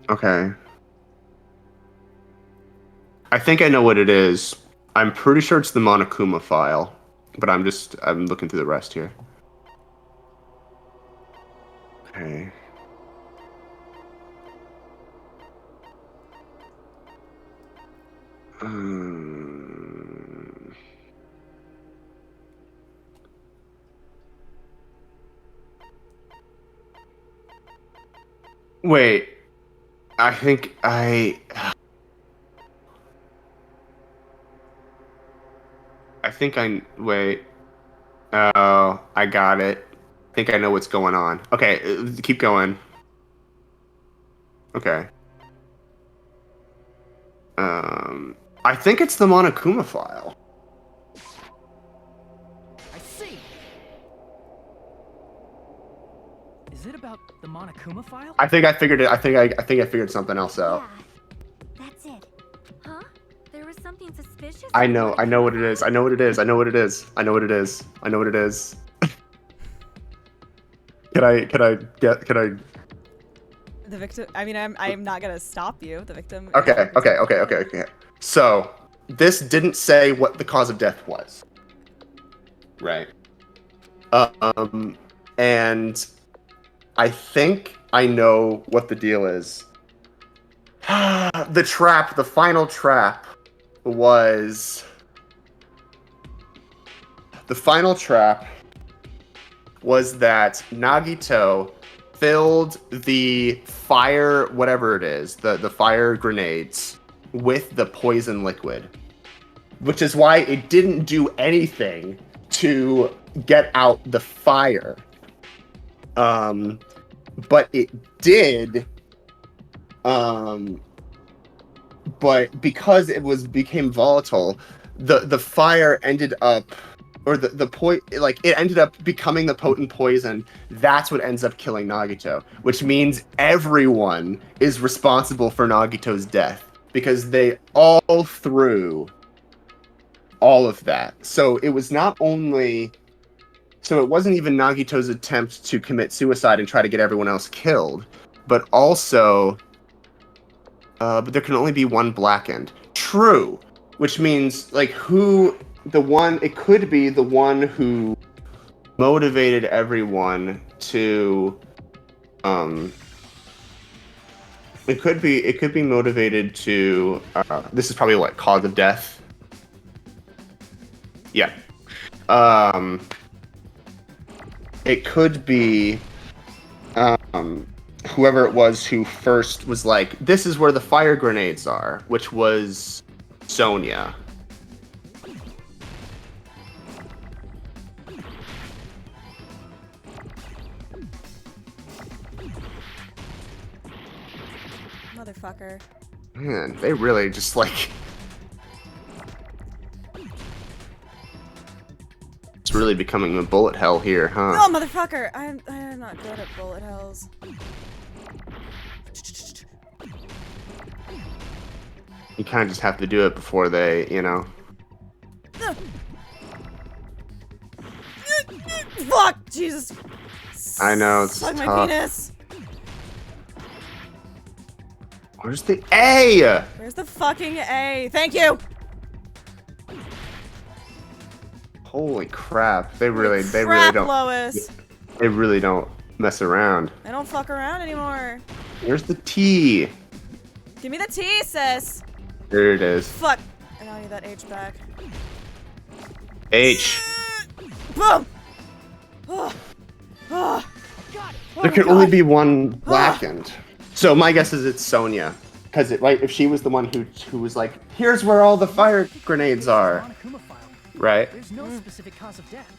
Okay. I think I know what it is. I'm pretty sure it's the Monokuma file, but I'm looking through the rest here. Okay. Wait. I think I think I wait. Oh, I got it. I think I know what's going on. Okay, keep going. Okay. I think it's the Monokuma file. I see. Is it about the Monokuma file? I think I figured it. I think I figured something else out. Yeah, that's it. Huh? There was something suspicious? I know what it is. I know what it is. I know what it is. I know what it is. I know what it is. Can I The victim. I mean, I'm not gonna stop you. The victim. Okay. So, this didn't say what the cause of death was. Right. And I think I know what the deal is. The final trap was... The final trap was that Nagito filled the fire, whatever it is, the fire grenades with the poison liquid, which is why it didn't do anything to get out the fire. But it did. But because it became volatile, the fire ended up, or it ended up becoming the potent poison. That's what ends up killing Nagito, which means everyone is responsible for Nagito's death because they all threw all of that. So it was not only, so it wasn't even Nagito's attempt to commit suicide and try to get everyone else killed, but also, but there can only be one blackened. True, which means it could be the one who motivated everyone to, it could be motivated to, this is probably what, cause of death? Yeah. It could be, whoever it was who first was like, this is where the fire grenades are, which was Sonia. Motherfucker. Man, they really just it's really becoming a bullet hell here, huh? Oh, motherfucker! I'm not good at bullet hells. You kind of just have to do it before they, Fuck! Jesus! I know, it's Suck tough. my penis! Where's the A? Where's the fucking A? Thank you! Holy crap. They really Crap, don't. Lois! They really don't mess around. I don't fuck around anymore. Where's the T? Give me the T, sis! There it is. Fuck! I now need that H back. H. Boom! Oh. Oh. There can only be one blackened. So my guess is it's Sonia. Because if she was the one who was like, here's where all the fire grenades are. Right? There's no specific cause of death.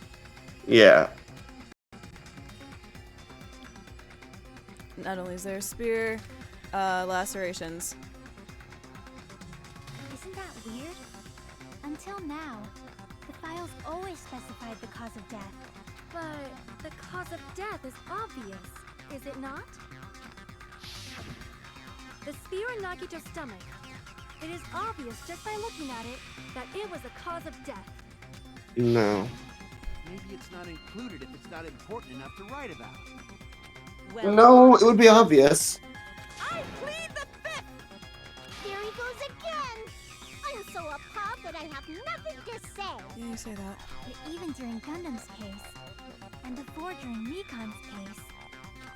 Yeah. Not only is there a spear, lacerations. Isn't that weird? Until now, the files always specified the cause of death. But the cause of death is obvious, is it not? The spear in Nagito's stomach. It is obvious just by looking at it that it was a cause of death. No. Maybe it's not included if it's not important enough to write about. Well, No, it would be obvious. I plead the fifth! There he goes again! I'm so appalled that I have nothing to say. Yeah, you say that. But even during Gundam's case, and before during Mikan's case,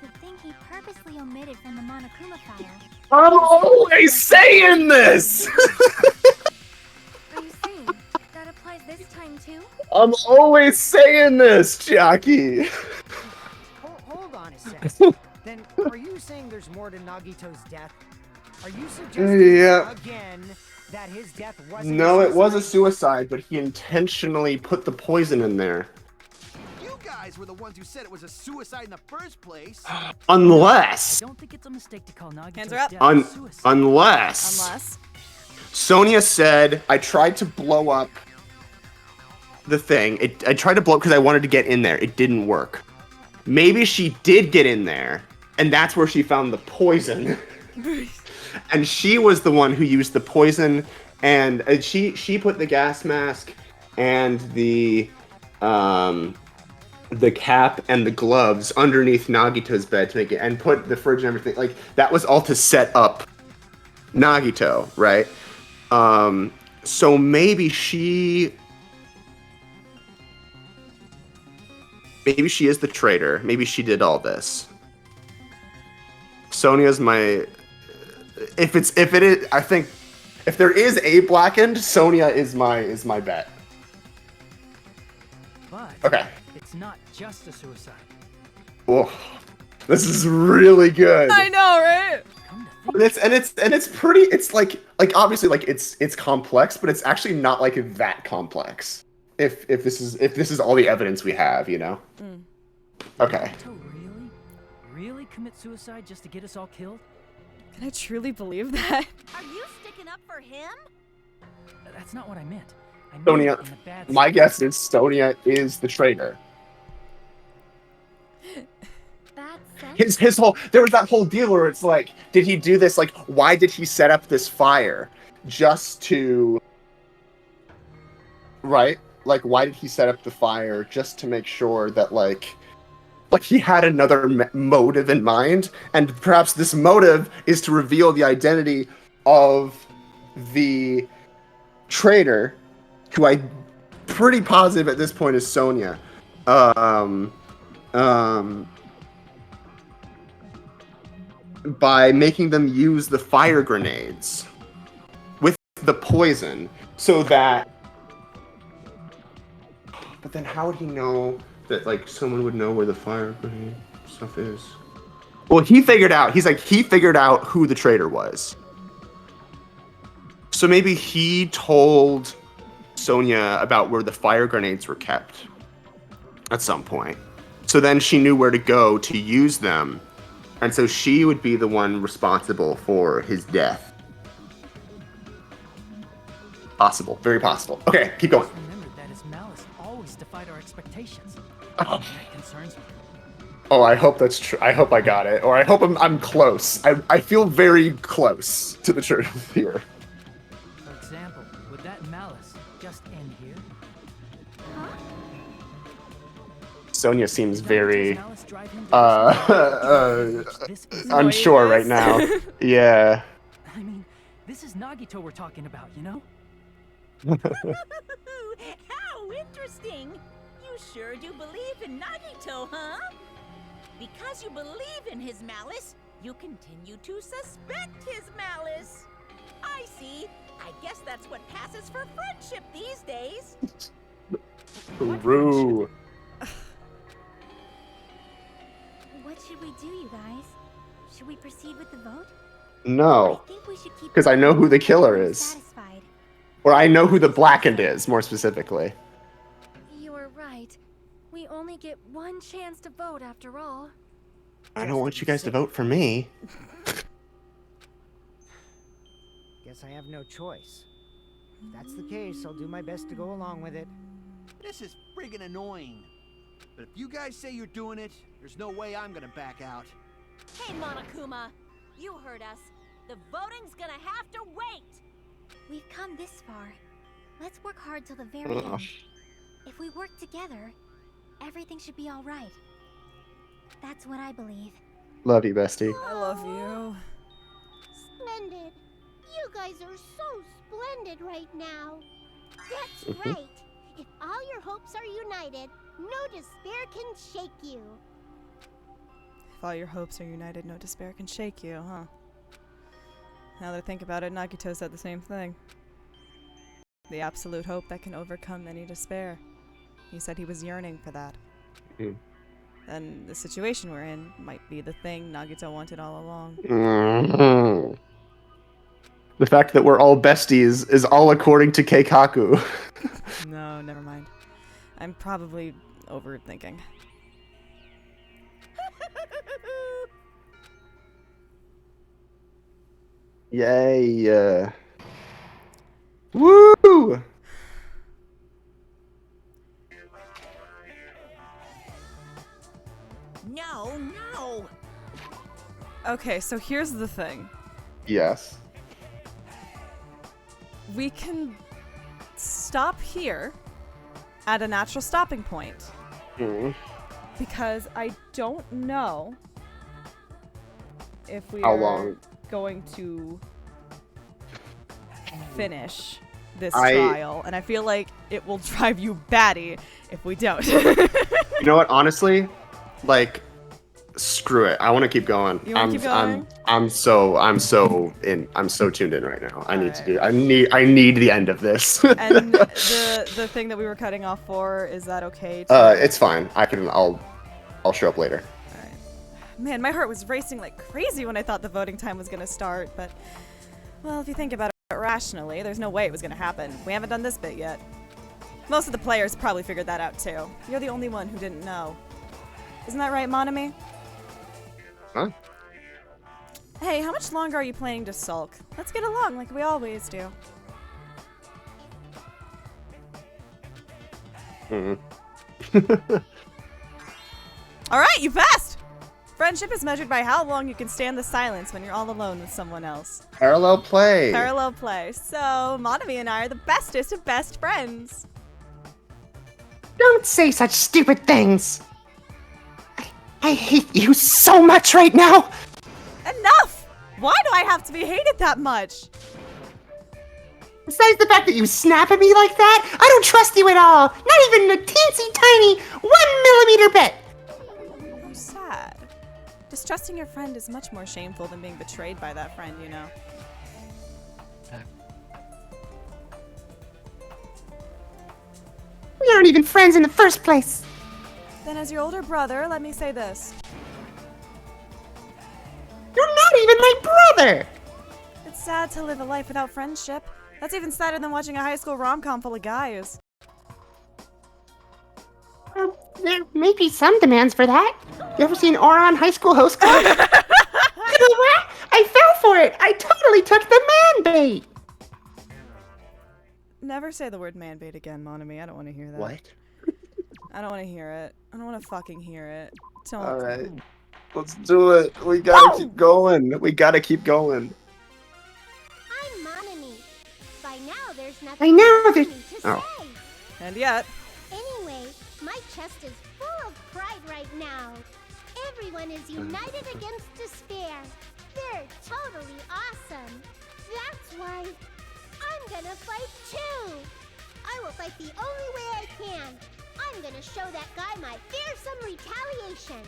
the thing he purposely omitted from the Monokuma file. I'm always saying this! are you saying that applies this time too? I'm always saying this, Jackie. Hold on a second. Then Are you saying there's more to Nagito's death? Are you suggesting again that his death wasn't No, it was a suicide? suicide, but he intentionally put the poison in there. You guys were the ones who said it was a suicide in the first place. Unless, I don't think it's a mistake to call Nagito's Hands are up. death a suicide. unless Sonia said, I tried to blow up the thing. I tried to blow up because I wanted to get in there. It didn't work. Maybe she did get in there, and that's where she found the poison. And she was the one who used the poison, and she put the gas mask and the cap and the gloves underneath Nagito's bed to make it, and put the fridge and everything. Like, that was all to set up Nagito, right? So maybe she is the traitor. Maybe she did all this. Sonia's my... If it is, I think if there is a blackened, Sonia is my bet. But Okay. it's not just a suicide. Whoa. This is really good. I know, right? It's pretty. It's like obviously like it's complex, but it's actually not like that complex. If this is all the evidence we have, you know. Okay. Nagito really commit suicide just to get us all killed? Can I truly believe that? Are you sticking up for him? That's not what I meant. I meant Sonia, in the bad my sense. guess is Sonia is the traitor. Bad sense? His whole, there was that whole deal where it's like, did he do this? Like, why did he set up this fire just to, right? Like, why did he set up the fire just to make sure that like he had another motive in mind, and perhaps this motive is to reveal the identity of the traitor, who I'm pretty positive at this point is Sonia. By making them use the fire grenades with the poison, so that. But then, how would he know that like someone would know where the fire grenade stuff is? Well, he figured out. He figured out who the traitor was. So maybe he told Sonia about where the fire grenades were kept at some point. So then she knew where to go to use them. And so she would be the one responsible for his death. Possible. Very possible. Okay, keep going. Remember that his malice always defied our expectations. Oh. That concerns me. Oh, I hope that's true. I hope I got it. Or I hope I'm close. I feel very close to the truth here. For example, would that malice just end here? Sonia seems very Malice drive him to this is- unsure right now. Yeah. I mean, this is Nagito we're talking about, you know? How interesting! You sure do believe in Nagito, huh? Because you believe in his malice, you continue to suspect his malice. I see. I guess that's what passes for friendship these days. Rue. What should we do, you guys? Should we proceed with the vote? No. I think we should keep. Because I know who the killer is. Satisfied. Or I know who the blackened is, more specifically. You are right. We only get one chance to vote after all. I don't want you guys to vote for me. Guess I have no choice. If that's the case, I'll do my best to go along with it. This is friggin' annoying. But if you guys say you're doing it, there's no way I'm gonna back out. Hey, Monokuma, you heard us. The voting's gonna have to wait. We've come this far. Let's work hard till the very end. If we work together, everything should be all right. That's what I believe. Love you, bestie. I love you. Splendid. You guys are so splendid right now. That's right. If all your hopes are united, no despair can shake you. If all your hopes are united, no despair can shake you, huh? Now that I think about it, Nagito said the same thing. The absolute hope that can overcome any despair. He said he was yearning for that. then the situation we're in might be the thing Nagito wanted all along. Mhm. The fact that we're all besties is all according to Keikaku. No, never mind. I'm probably overthinking. Yay. Woo! No. Okay, so here's the thing. Yes. We can stop here at a natural stopping point. Mhm. Because I don't know if we How are long? going to finish this I- trial, and I feel like it will drive you batty if we don't. You know what? Honestly, like, screw it. I want to keep going. You wanna keep going? I'm so tuned in right now. I need to do. I need the end of this. And the thing that we were cutting off for, is that okay? To... It's fine. I'll show up later. Man, my heart was racing like crazy when I thought the voting time was gonna start, but well, if you think about it rationally, there's no way it was gonna happen. We haven't done this bit yet. Most of the players probably figured that out too. You're the only one who didn't know. Isn't that right, Monami? Huh? Hey, how much longer are you planning to sulk? Let's get along like we always do. Alright, you passed! Friendship is measured by how long you can stand the silence when you're all alone with someone else. Parallel play. Parallel play. So, Monami and I are the bestest of best friends. Don't say such stupid things. I hate you so much right now. Enough! Why do I have to be hated that much? Besides the fact that you snap at me like that, I don't trust you at all. Not even a teensy tiny 1 millimeter bit. I'm sad. Distrusting your friend is much more shameful than being betrayed by that friend, you know. We aren't even friends in the first place. Then as your older brother, let me say this. You're not even my brother. It's sad to live a life without friendship. That's even sadder than watching a high school rom-com full of guys. There may be some demands for that. You ever seen Oron High School Host Club? You know what? I fell for it. I totally took the man bait. Never say the word man bait again, Monami. I don't want to hear that. What? I don't want to hear it. I don't want to fucking hear it. Don't. All right. Let's do it. We gotta keep going. We gotta keep going. I'm Monami. By now, there's nothing I know, left for there's- me to Oh. say. And yet, Anyway, my chest is full of pride right now. Everyone is united against despair. They're totally awesome. That's why I'm gonna fight too. I will fight the only way I can. I'm gonna show that guy my fearsome retaliation.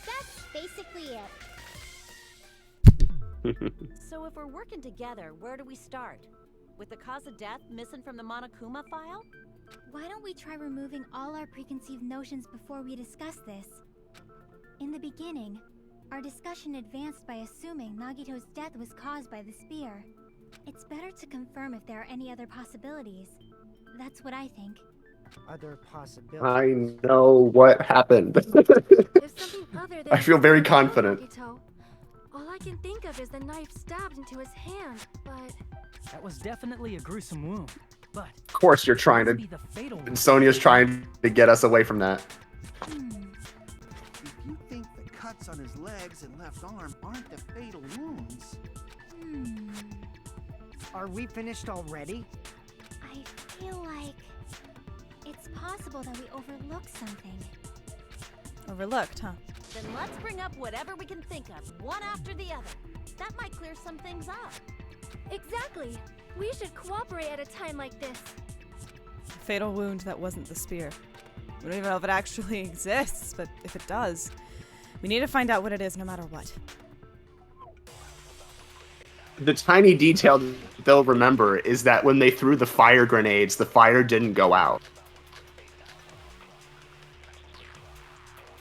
That's basically it. So if we're working together, where do we start? With the cause of death missing from the Monokuma file? Why don't we try removing all our preconceived notions before we discuss this? In the beginning, our discussion advanced by assuming Nagito's death was caused by the spear. It's better to confirm if there are any other possibilities. That's what I think. Other possibilities. I know what happened. There's something other than I feel very Nagito. confident. All I can think of is the knife stabbed into his hand, but That was definitely a gruesome wound, but Of course, you're trying it to. must be the fatal And wound. Sonia's trying to get us away from that. If you think the cuts on his legs and left arm aren't the fatal wounds, Are we finished already? I feel like it's possible that we overlooked something. overlooked, huh? Then let's bring up whatever we can think of, one after the other. That might clear some things up. exactly. We should cooperate at a time like this. A fatal wound that wasn't the spear. We don't even know if it actually exists, but if it does, we need to find out what it is no matter what. The tiny detail they'll remember is that when they threw the fire grenades, the fire didn't go out.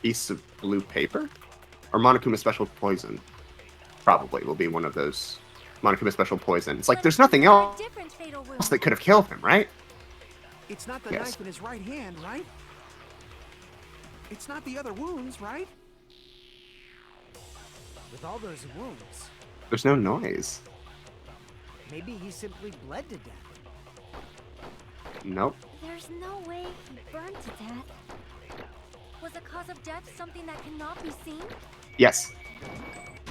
piece of blue paper? Or Monokuma special poison? Probably will be one of those. Monokuma special poison. It's like there's nothing else that could have killed him, right? It's not the knife in his right hand, right? It's not the other wounds, right? With all those wounds, There's no noise. maybe he simply bled to death. Nope. There's no way he burned to death. Was the cause of death something that cannot be seen? Yes.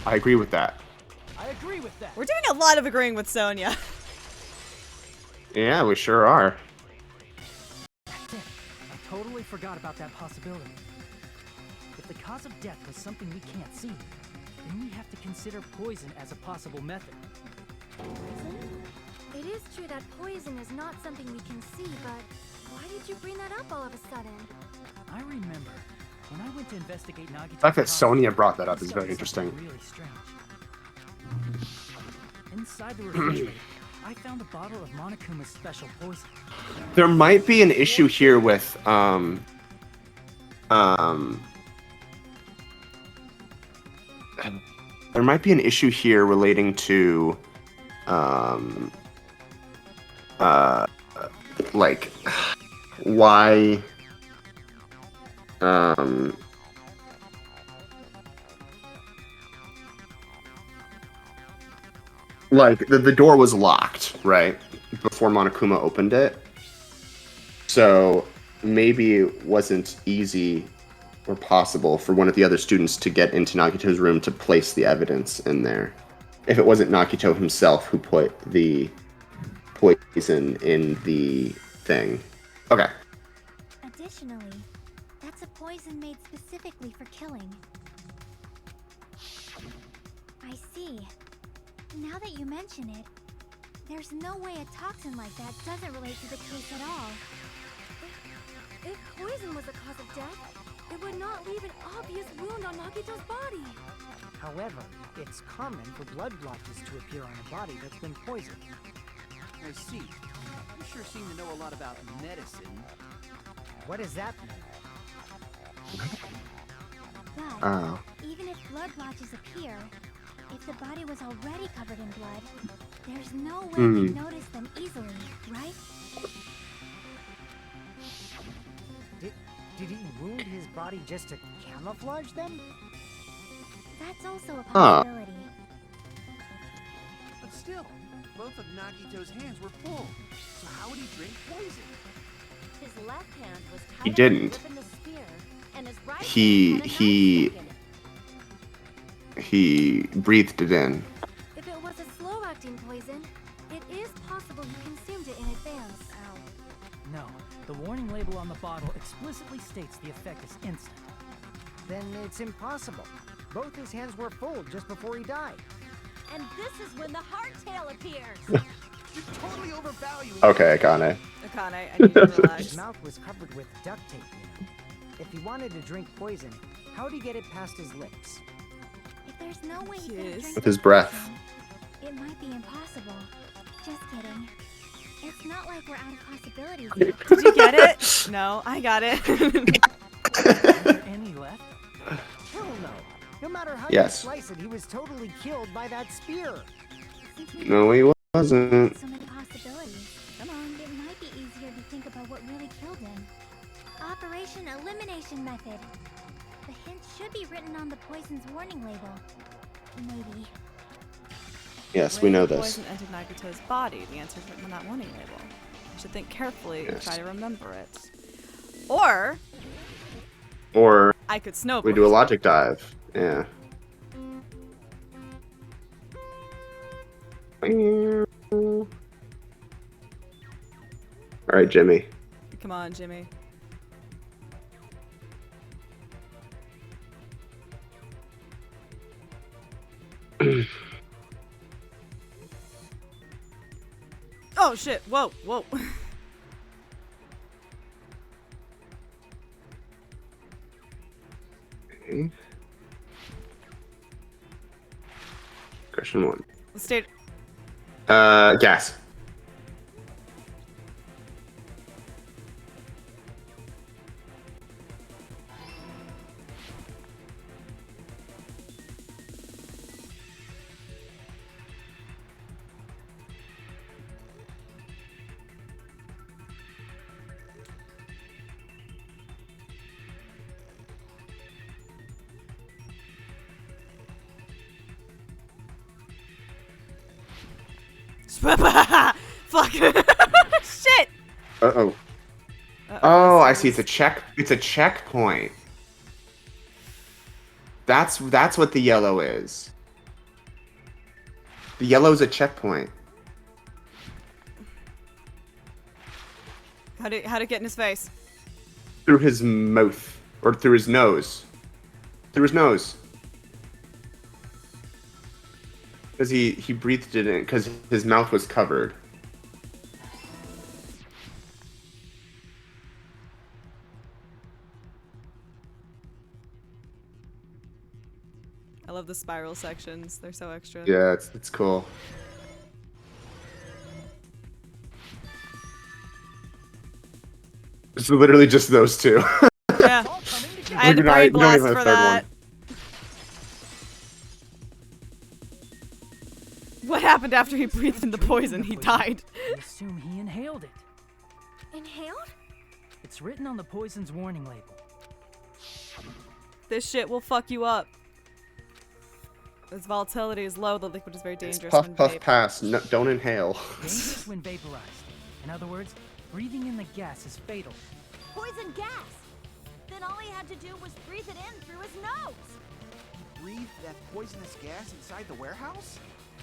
I agree with that. I agree with that. We're doing a lot of agreeing with Sonia. Yeah, we sure are. That's it. I totally forgot about that possibility. If the cause of death was something we can't see, then we have to consider poison as a possible method. Poison? It is true that poison is not something we can see, but why did you bring that up all of a sudden? I remember when I went to investigate Nagito's The fact that cause, Sonia brought that I up is very discovered something interesting. Really strange. Inside the refrigerator, I found a bottle of Monokuma's special poison. There might be an issue here with there might be an issue here relating to like why like the door was locked, right? Before Monokuma opened it. So maybe it wasn't easy or possible for one of the other students to get into Nagito's room to place the evidence in there. If it wasn't Nagito himself who put the poison in the thing. Okay. Additionally, that's a poison made specifically for killing. I see. Now that you mention it, there's no way a toxin like that doesn't relate to the case at all. If poison was the cause of death, it would not leave an obvious wound on Nagito's body. However, it's common for blood blotches to appear on a body that's been poisoned. I see. You sure seem to know a lot about medicine. What does that mean? But even if blood blotches appear, if the body was already covered in blood, there's no way we'd notice them easily, right? Did he wound his body just to camouflage them? That's also a possibility. But still, both of Nagito's hands were full. So how would he drink poison? His left hand was tied He up didn't. with the spear, and his right He- hand had a knife stuck in it. He breathed it in. If it was a slow-acting poison, it is possible he consumed it in advance. No, the warning label on the bottle explicitly states the effect is instant. Then it's impossible. Both his hands were full just before he died. And this is when the hardtail appears. You're totally overvaluing. Okay, Akane. Akane, I need to relax. His mouth was covered with duct tape, you know. If he wanted to drink poison, how'd he get it past his lips? If there's no way he could Yes. drink With the his breath. poison, it might be impossible. Just kidding. It's not like we're out of possibilities yet. Did you get it? No, I got it. Is there any left? Hell no. No matter how Yes. you slice it, he was totally killed by that spear. Since we No, he wasn't. so many possibilities, Come on. it might be easier to think about what really killed him. Operation Elimination Method. The hint should be written on the poison's warning label. Maybe. Yes, we know When the this. poison entered Nagito's body. The answer is written on that warning label. You should think carefully and Yes. try to remember it. Or Or I could snowboard. we do a logic dive. Yeah. All right, Jimmy. Come on, Jimmy. Oh shit! Whoa, whoa. Okay. Question 1. State. Gas. Fuck. Shit. Uh-oh. Oh, I see. It's a checkpoint. That's what the yellow is. The yellow is a checkpoint. How'd it get in his face? Through his mouth. Or through his nose. Through his nose. Because he breathed it in, because his mouth was covered. I love the spiral sections. They're so extra. Yeah, it's cool. It's literally just those two. Yeah. I had to brain blast for that. What happened after he breathed in the poison? He died. I assume he inhaled it. Inhaled? It's written on the poison's warning label. This shit will fuck you up. Its volatility is low, the liquid is very dangerous. It's puff, when puff, vape. pass. No, don't inhale. Dangerous when vaporized. In other words, breathing in the gas is fatal. Poison gas! Then all he had to do was breathe it in through his nose! Breathe that poisonous gas inside the warehouse?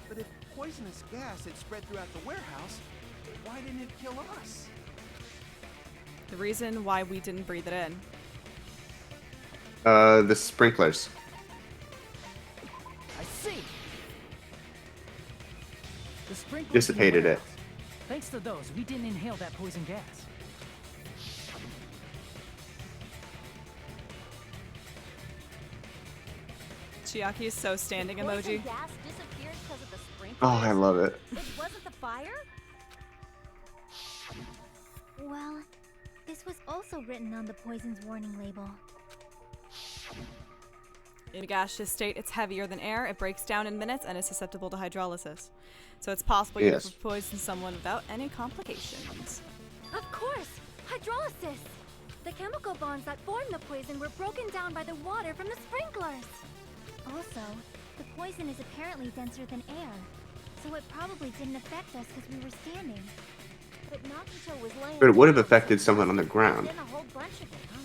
But if poisonous gas had spread throughout the warehouse, why didn't it kill us? The reason why we didn't breathe it in. The sprinklers. I see. The sprinklers Dissipated in the it. warehouse. Thanks to those, we didn't inhale that poison gas. Chiaki is so standing emoji. Poison gas disappeared because of the sprinklers? Oh, I love it. It wasn't the fire? Well, this was also written on the poison's warning label. In a gaseous state, it's heavier than air, it breaks down in minutes, and is susceptible to hydrolysis. So it's possible you Yes. could poison someone without any complications. Of course! Hydrolysis! The chemical bonds that formed the poison were broken down by the water from the sprinklers. Also, the poison is apparently denser than air, so it probably didn't affect us because we were standing. But Nagito was laying But it would have down, affected so someone on the he ground. did a whole bunch of it, huh?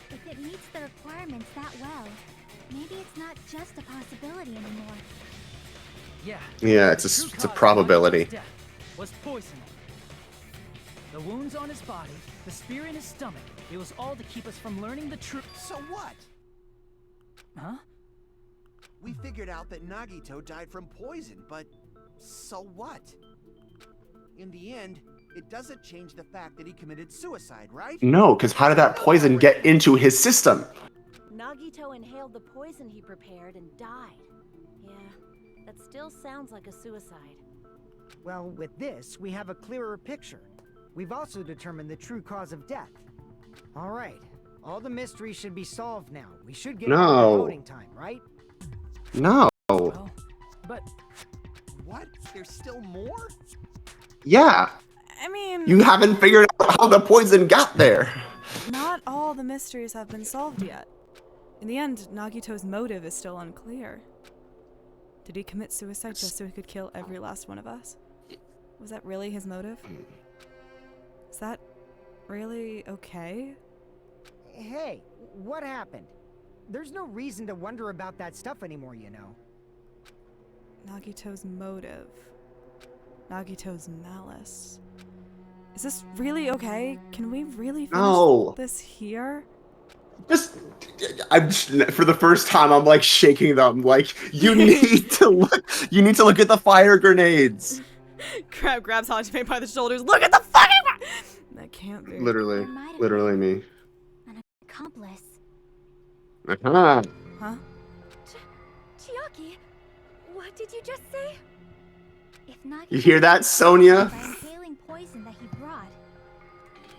If it meets the requirements that well, maybe it's not just a possibility anymore. Yeah. Yeah, The true it's a cause of probability. Nagito's death was poisoning. The wounds on his body, the spear in his stomach, it was all to keep us from learning the truth. So what? Huh? We figured out that Nagito died from poison, but so what? In the end, it doesn't change the fact that he committed suicide, right? No, because how did that poison get into his system? Nagito inhaled the poison he prepared and died. Yeah, that still sounds like a suicide. Well, with this, we have a clearer picture. We've also determined the true cause of death. All right. All the mysteries should be solved now. We should get on No. to voting time, right? No. Well, but What? There's still more? Yeah. I mean, You haven't figured out how the poison got there. not all the mysteries have been solved yet. In the end, Nagito's motive is still unclear. Did he commit suicide just so he could kill every last one of us? Was that really his motive? Is that really okay? Hey, what happened? There's no reason to wonder about that stuff anymore, you know. Nagito's motive. Nagito's malice. Is this really okay? Can we really finish No. this here? Just, for the first time, I'm like shaking them. Like, you need to look. You need to look at the fire grenades. Crab grabs Hajime by the shoulders. Look at the fucking. That can't be. Literally, literally me. An accomplice. Uh-huh. Huh? Chiaki, what did you just say? If Nagito You hear that, Sonia? by inhaling poison that he brought,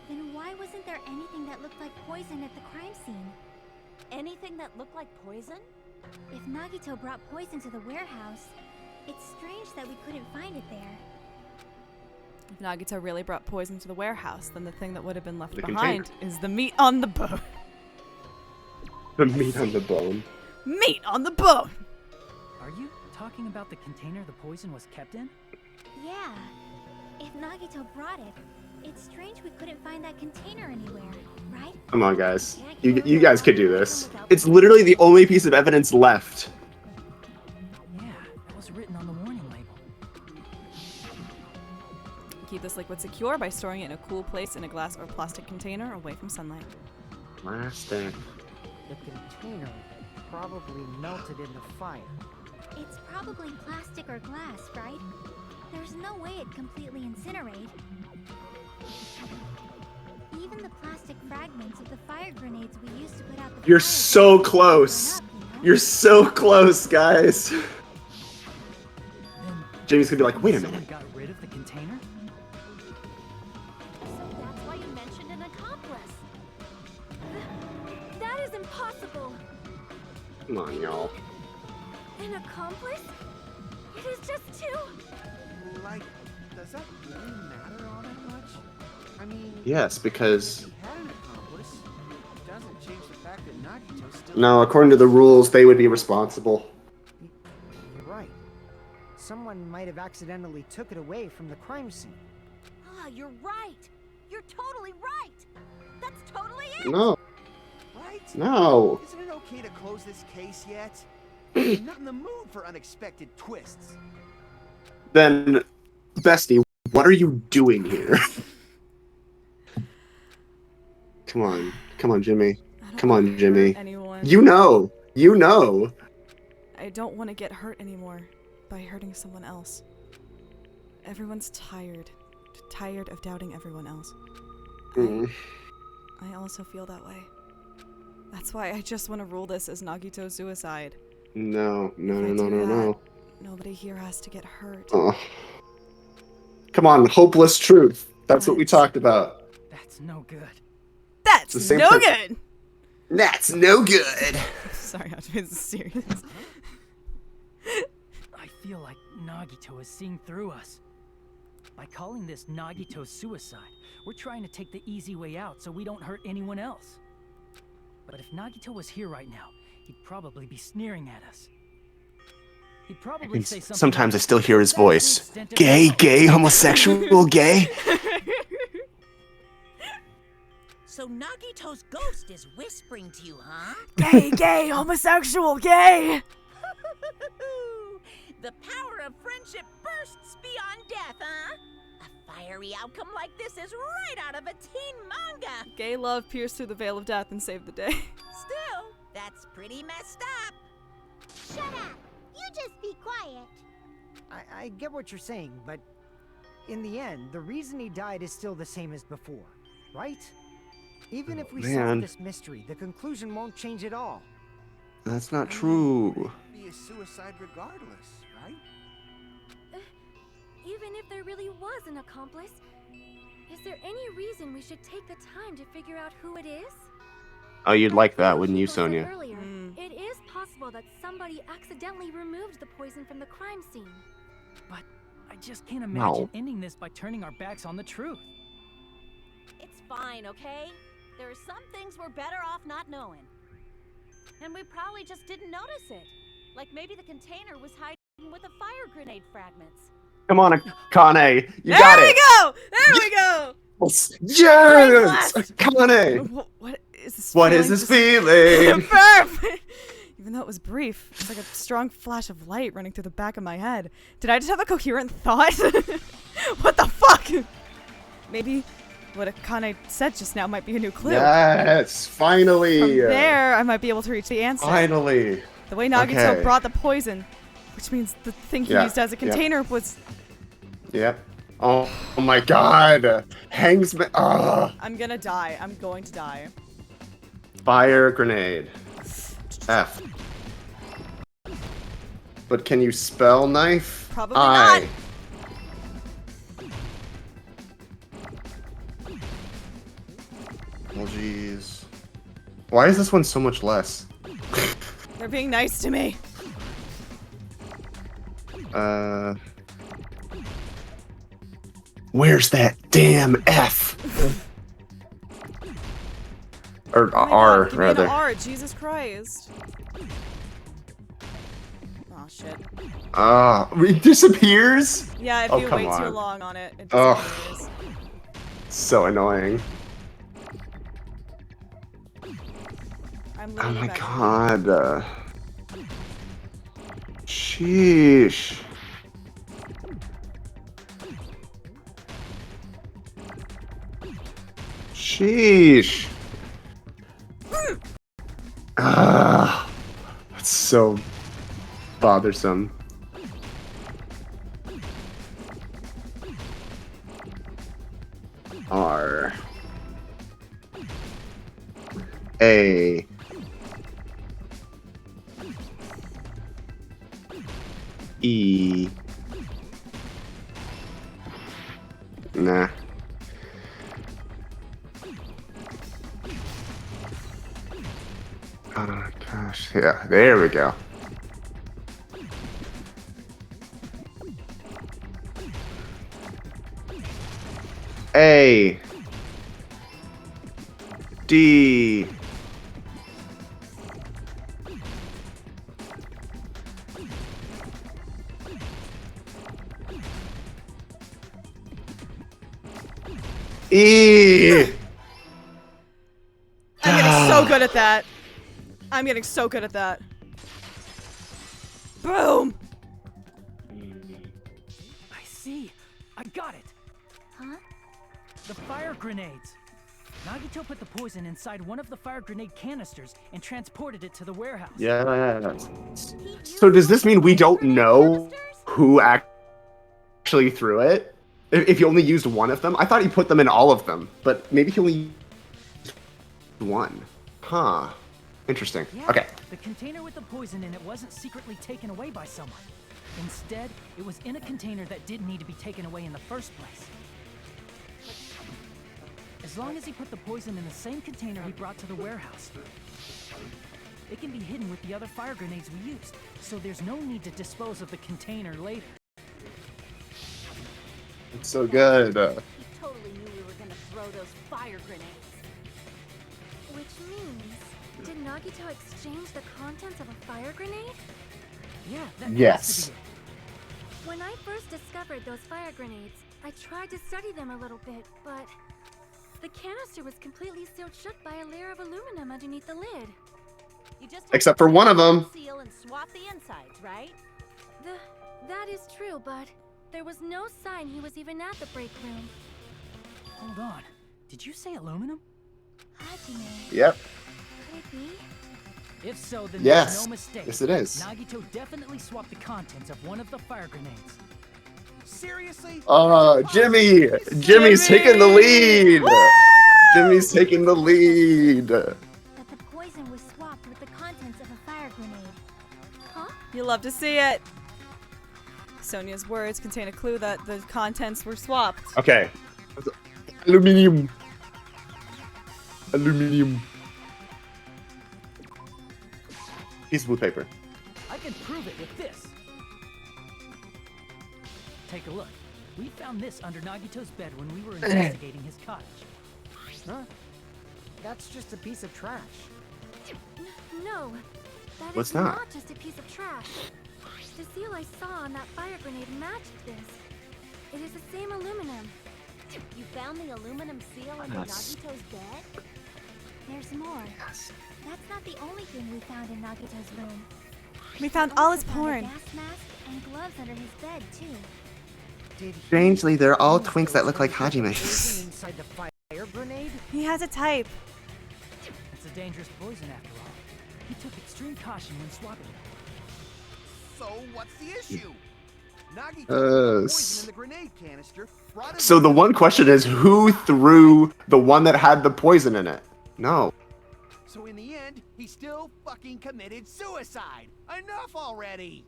then why wasn't there anything that looked like poison at the crime scene? Anything that looked like poison? If Nagito brought poison to the warehouse, it's strange that we couldn't find it there. If Nagito really brought poison to the warehouse, then the thing that would have been left The behind is the meat on the bone. The meat on the bone. Meat on the bone! are you talking about the container the poison was kept in? Yeah. If Nagito brought it, it's strange we couldn't find that container anywhere, right? Come on, guys. You guys could do this. It's literally the only piece of evidence left. Yeah, it was written on the warning label. Keep this liquid secure by storing it in a cool place in a glass or plastic container away from sunlight. Plastic. The container probably melted in the fire. It's probably plastic or glass, right? There's no way it'd completely incinerate. Even the plastic fragments of the fire grenades we used to put out the You're fire so close. up, you know? You're so close, guys. Then Jamie's gonna be like, wait a someone minute. got rid of the container? So that's why you mentioned an accomplice. That is impossible. Come on, y'all. An accomplice? It is just two. Like, does that really matter all that much? I mean, Yes, because if you had an accomplice, it doesn't change the fact that Nagito's still. no, according to the rules, they would be responsible. You're right. Someone might have accidentally took it away from the crime scene. Ah, you're right. You're totally right. That's totally it. No, Right? no. Isn't it okay to close this case yet? I'm not in the mood for unexpected twists. Then, bestie, what are you doing here? Come on, Jimmy. I don't Come wanna on, hurt Jimmy. anyone. You know. I don't want to get hurt anymore by hurting someone else. Everyone's tired of doubting everyone else. Mm. I also feel that way. That's why I just want to rule this as Nagito's suicide. No. Nobody here has to get hurt. Oh. Come on, hopeless truth. That's what we talked about. That's no good. That's the same no per- good! That's no good. Sorry, I have to be this serious. I feel like Nagito is seeing through us. By calling this Nagito's suicide, we're trying to take the easy way out so we don't hurt anyone else. But if Nagito was here right now, he'd probably be sneering at us. He'd probably say something Sometimes I like, still hear his "That's the voice. extent of Gay, your gay, homosexual, gay. So Nagito's ghost is whispering to you, huh? Gay, homosexual, gay! The power of friendship bursts beyond death, huh? A fiery outcome like this is right out of a teen manga. Gay love pierced through the veil of death and saved the day. Still, that's pretty messed up. Shut up! You just be quiet. I get what you're saying, but in the end, the reason he died is still the same as before, right? Even if we man. solve this mystery, the conclusion won't change at all. That's not true. Be a suicide regardless, right? Even if there really was an accomplice, is there any reason we should take the time to figure out who it is? Oh, you'd like that, Like wouldn't you, Chico said Sonia? earlier, it is possible that somebody accidentally removed the poison from the crime scene. But I just can't imagine No. ending this by turning our backs on the truth. It's fine, okay? There are some things we're better off not knowing. And we probably just didn't notice it. Like maybe the container was hiding with the fire grenade fragments. Come on, Akane. You got it. There we go! Yes! Akane! What is this What feeling? is this feeling? Burp! Even though it was brief, it's like a strong flash of light running through the back of my head. Did I just have a coherent thought? What the fuck? Maybe what Akane said just now might be a new clue. Yes, finally. From there, I might be able to reach the answer. Finally. The way Nagito Okay. brought the poison, which means the thing he Yeah, used as a container was... Yep. Oh my god. Hangsman. I'm gonna die. I'm going to die. Fire grenade. F. But can you spell knife? Probably I. not. Oh jeez. Why is this one so much less? They're being nice to me. Where's that damn F? Or Oh my R, God, give me rather. an R, Jesus Christ. Aw, Oh shit. It disappears? Yeah, if Oh, you come wait too on. long on it, it Ugh. disappears. So annoying. I'm Oh literally my back to god. Sheesh. Sheesh. That's so bothersome. R A E. Nah. Oh gosh, yeah, there we go. A D E. I'm getting so good at that. I'm getting so good at that. Boom! I see. I got it. Huh? The fire grenades. Nagito put the poison inside one of the fire grenade canisters and transported it to the warehouse. Yeah. So does this mean we don't know who actually threw it? If he only used one of them? I thought he put them in all of them, but maybe he only used one. Huh. Interesting. Yeah, Okay. the container with the poison in it wasn't secretly taken away by someone. Instead, it was in a container that didn't need to be taken away in the first place. As long as he put the poison in the same container he brought to the warehouse, it can be hidden with the other fire grenades we used, so there's no need to dispose of the container later. It's so good. He totally knew we were gonna throw those fire grenades. Which means, did Nagito exchange the contents of a fire grenade? Yeah, that Yes. has to be it. When I first discovered those fire grenades, I tried to study them a little bit, but the canister was completely sealed shut by a layer of aluminum underneath the lid. You just Except for one of them. seal and swap the insides, right? That is true, but there was no sign he was even at the break room. Hold on. Did you say aluminum? Hajime, Yep. could it be? If so, then Yes. there's no mistake. Yes, it is. Nagito definitely swapped the contents of one of the fire grenades. Seriously? Jimmy! Jimmy's taking the lead! Jimmy's taking the lead. That the poison was swapped with the contents of a fire grenade. Huh? You love to see it. Sonia's words contain a clue that the contents were swapped. Okay. Aluminium. Aluminium. Piece of blue paper. I can prove it with this. Take a look. We found this under Nagito's bed when we were investigating his cottage. Huh? That's just a piece of trash. No, that What's is that? not just a piece of trash. The seal I saw on that fire grenade matched this. It is the same aluminum. You found the aluminum seal under Yes. Nagito's bed? There's more. That's not the only thing we found in Nagito's room. We found all his Also found a porn. gas mask and gloves under his bed, too. Did he Strangely, they're all use twinks that those look like poison Hajime. inside the fire grenade? He has a type. It's a dangerous poison after all. He took extreme caution when swapping it. So what's the issue? Nagito put Uh, the poison in the grenade canister. Brought it So the one question is, who threw the one that had the poison in it? No. So in the end, he still fucking committed suicide. Enough already.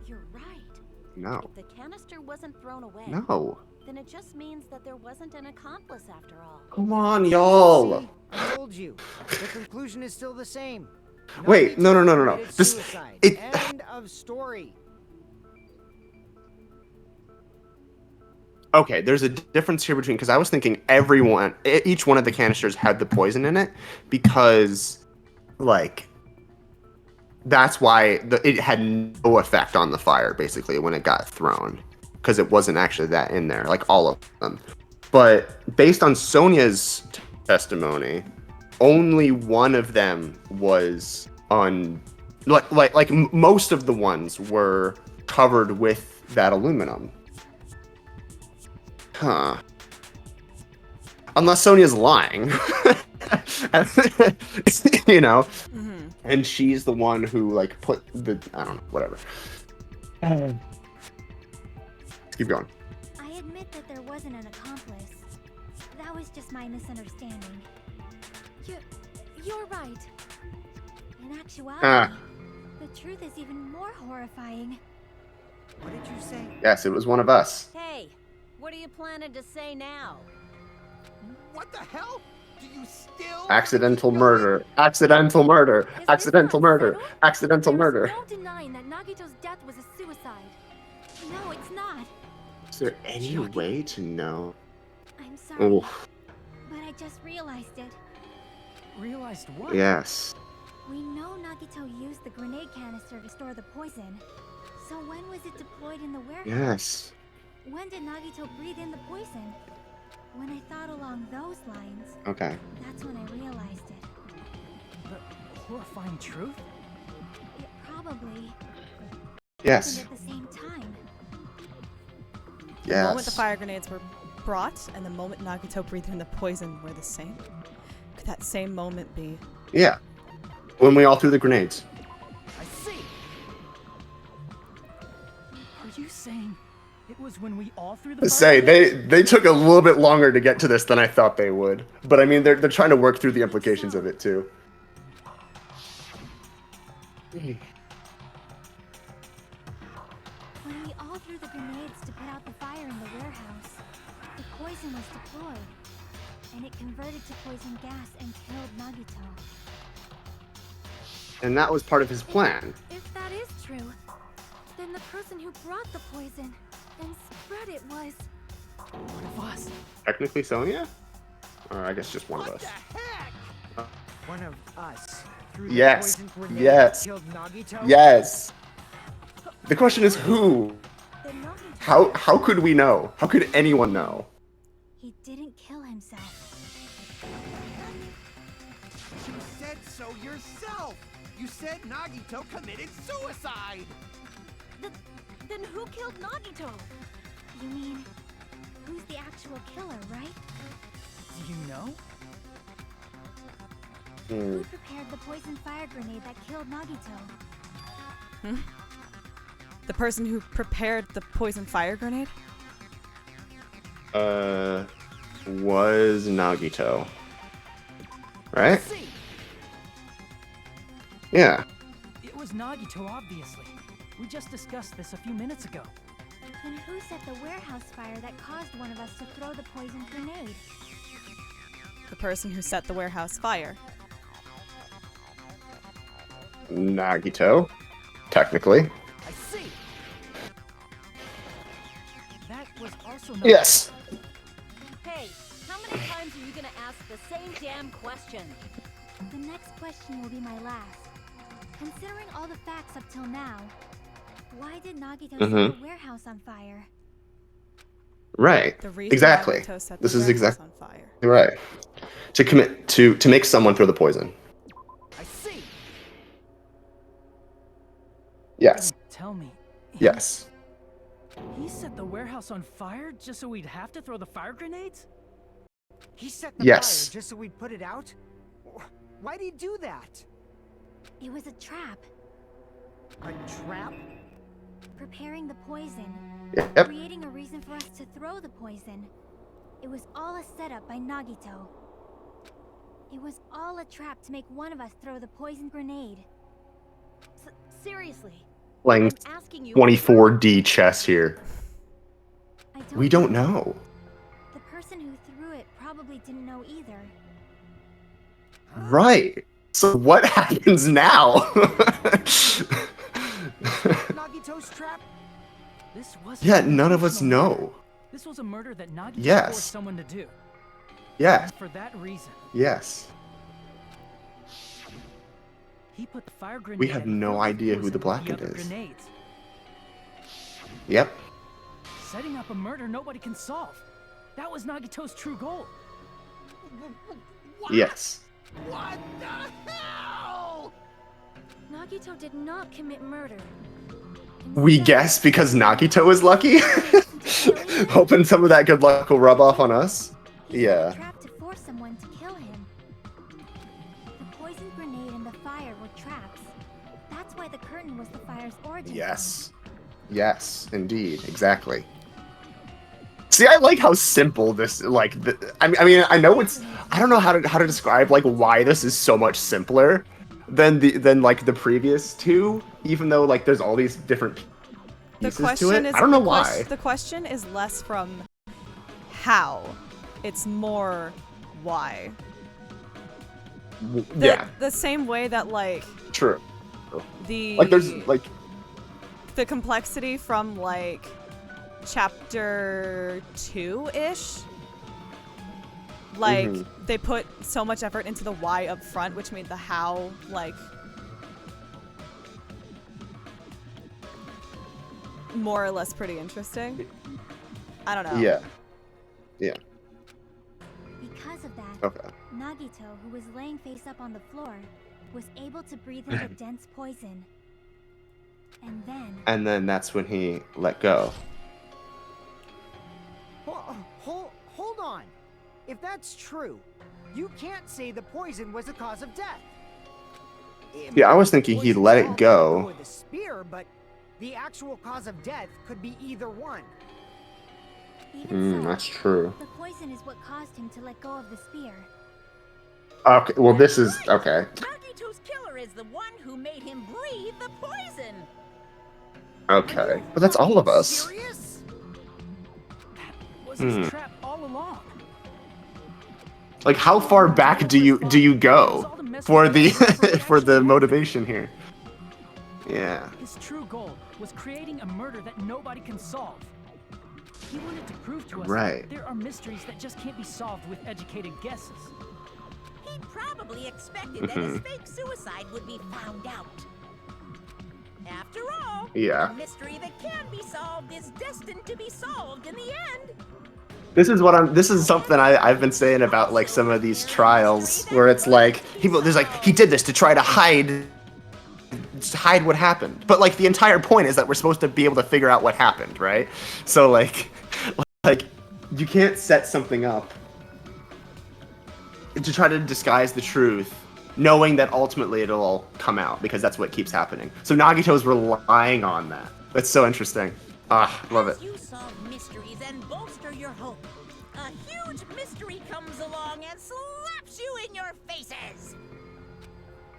You're right. No. If the canister wasn't thrown away, No. then it just means that there wasn't an accomplice after all. Come on, y'all. See? I told you. The conclusion is still the same. Wait, no. Committed This, suicide. it. End of story. Okay, there's a difference here between, because I was thinking each one of the canisters had the poison in it, because, like, that's why it had no effect on the fire, basically, when it got thrown. Because it wasn't actually that in there, like all of them. But based on Sonia's testimony, only one of them was on... Like most of the ones were covered with that aluminum. Huh. Unless Sonia's lying. You know? Mm-hmm. And she's the one who, like, put the... I don't know, whatever. Let's keep going. I admit that there wasn't an accomplice. That was just my misunderstanding. You're right. In actuality, the truth is even more horrifying. What did you say? Yes, it was one of us. Hey, what are you planning to say now? What the hell? Do you still? Accidental murder. Accidental murder. Accidental murder. Accidental murder. There's no denying that Nagito's death was a suicide. No, it's not. Is there any way to know? I'm sorry, Oof. but I just realized it. Realized what? Yes. We know Nagito used the grenade canister to store the poison. So when was it deployed in the warehouse? Yes. When did Nagito breathe in the poison? When I thought along those lines, Okay. that's when I realized it. The horrifying truth? It probably Yes. happened at the same time. The moment the Yes. fire grenades were brought and the moment Nagito breathed in the poison were the same. Could that same moment be? Yeah. When we all threw the grenades. I see. Are you saying it was when we all threw the Say they took a little bit longer to get to this than I thought they would. But I mean they're trying to work through the implications of it too. When we all threw the grenades to put out the fire in the warehouse, the poison was deployed, and it converted to poison gas and killed Nagito. And that was part of his plan. If that is true, then the person who brought the poison and spread it was... One of us. Technically Sonia? Or I guess just one of us. One of us. Threw the Yes. poison grenade Yes. that killed Nagito? Yes. The question is who? Then Nagito, How could we know? How could anyone know? he didn't kill himself. You said so yourself. You said Nagito committed suicide. Then who killed Nagito? You mean, who's the actual killer, right? Do you know? Who prepared the poison fire grenade that killed Nagito? The person who prepared the poison fire grenade? Was Nagito. Right? See, Yeah. it was Nagito, obviously. We just discussed this a few minutes ago. Then who set the warehouse fire that caused one of us to throw the poison grenade? The person who set the warehouse fire. Nagito. Technically. I see. That was also Nagito. Yes. Hey, how many times are you gonna ask the same damn question? The next question will be my last. Considering all the facts up till now, why did Nagito set the warehouse on fire? Right. The reason Exactly. Nagito set the This is warehouse exactly on fire. right. To commit to make someone throw the poison. I see. Yes. Tell me. Yes. He set the warehouse on fire just so we'd have to throw the fire grenades? He set the Yes. fire just so we'd put it out? Why'd he do that? It was a trap. A trap? Preparing the poison. Yep. Creating a reason for us to throw the poison. It was all a setup by Nagito. It was all a trap to make one of us throw the poison grenade. Seriously. Playing I'm asking you. 24D chess here. We don't know. The person who threw it probably didn't know either. Right. So what happens now? Nagito's trap? This was Yeah, none of us know. This was a murder that Nagito Yes. forced someone to do. Yes. And for that reason, Yes. He put the fire grenade We have and no filled the idea who poison the with Blackened other is. Grenades. Yep. Setting up a murder nobody can solve. That was Nagito's true goal. What? Yes. What the hell? Nagito did not commit murder. We Instead, guess because Nagito is lucky? Hoping some of that good luck will rub off on us? he set a Yeah. trap to force someone to kill him. The poison grenade and the fire were traps. That's why the curtain was the fire's origin. Yes. Yes, indeed. Exactly. See, I like how simple this, like, I mean, I know it's, I don't know how to describe, like, why this is so much simpler than like, the previous two, even though, like, there's all these different pieces to it. I don't know why. The question is less from how, it's more why. Yeah. The same way that, like, True. the Like, there's, like, the complexity from, like, chapter 2-ish, like, they put so much effort into the why up front, which made the how, like, more or less pretty interesting. I don't know. yeah. Yeah. Because of that, Okay. Nagito, who was laying face up on the floor, was able to breathe in the dense poison. And then that's when he let go. Hold on. If that's true, you can't say the poison was the cause of death. Yeah, I was thinking he'd let it go. With a spear, but the actual cause of death could be either one. even so, That's true. the poison is what caused him to let go of the spear. Okay, well, this is, okay. Nagito's killer is the one who made him breathe the poison. Okay. But that's all of us. Serious? That was his trap all along. Like, how far back do you go for the for the motivation here? Yeah. His true goal was creating a murder that nobody can solve. He wanted to prove to us Right. that there are mysteries that just can't be solved with educated guesses. He probably expected that his fake suicide would be found out. After all, Yeah. a mystery that can be solved is destined to be solved in the end. This is something I've been saying about, like, some of these trials where it's like there's like, he did this to try to hide what happened, but, like, the entire point is that we're supposed to be able to figure out what happened, right? So, like you can't set something up to try to disguise the truth, knowing that ultimately it'll all come out, because that's what keeps happening. So Nagito's relying on that. That's so interesting. Love it. As you solve mysteries and bolster your hope, a huge mystery comes along and slaps you in your faces.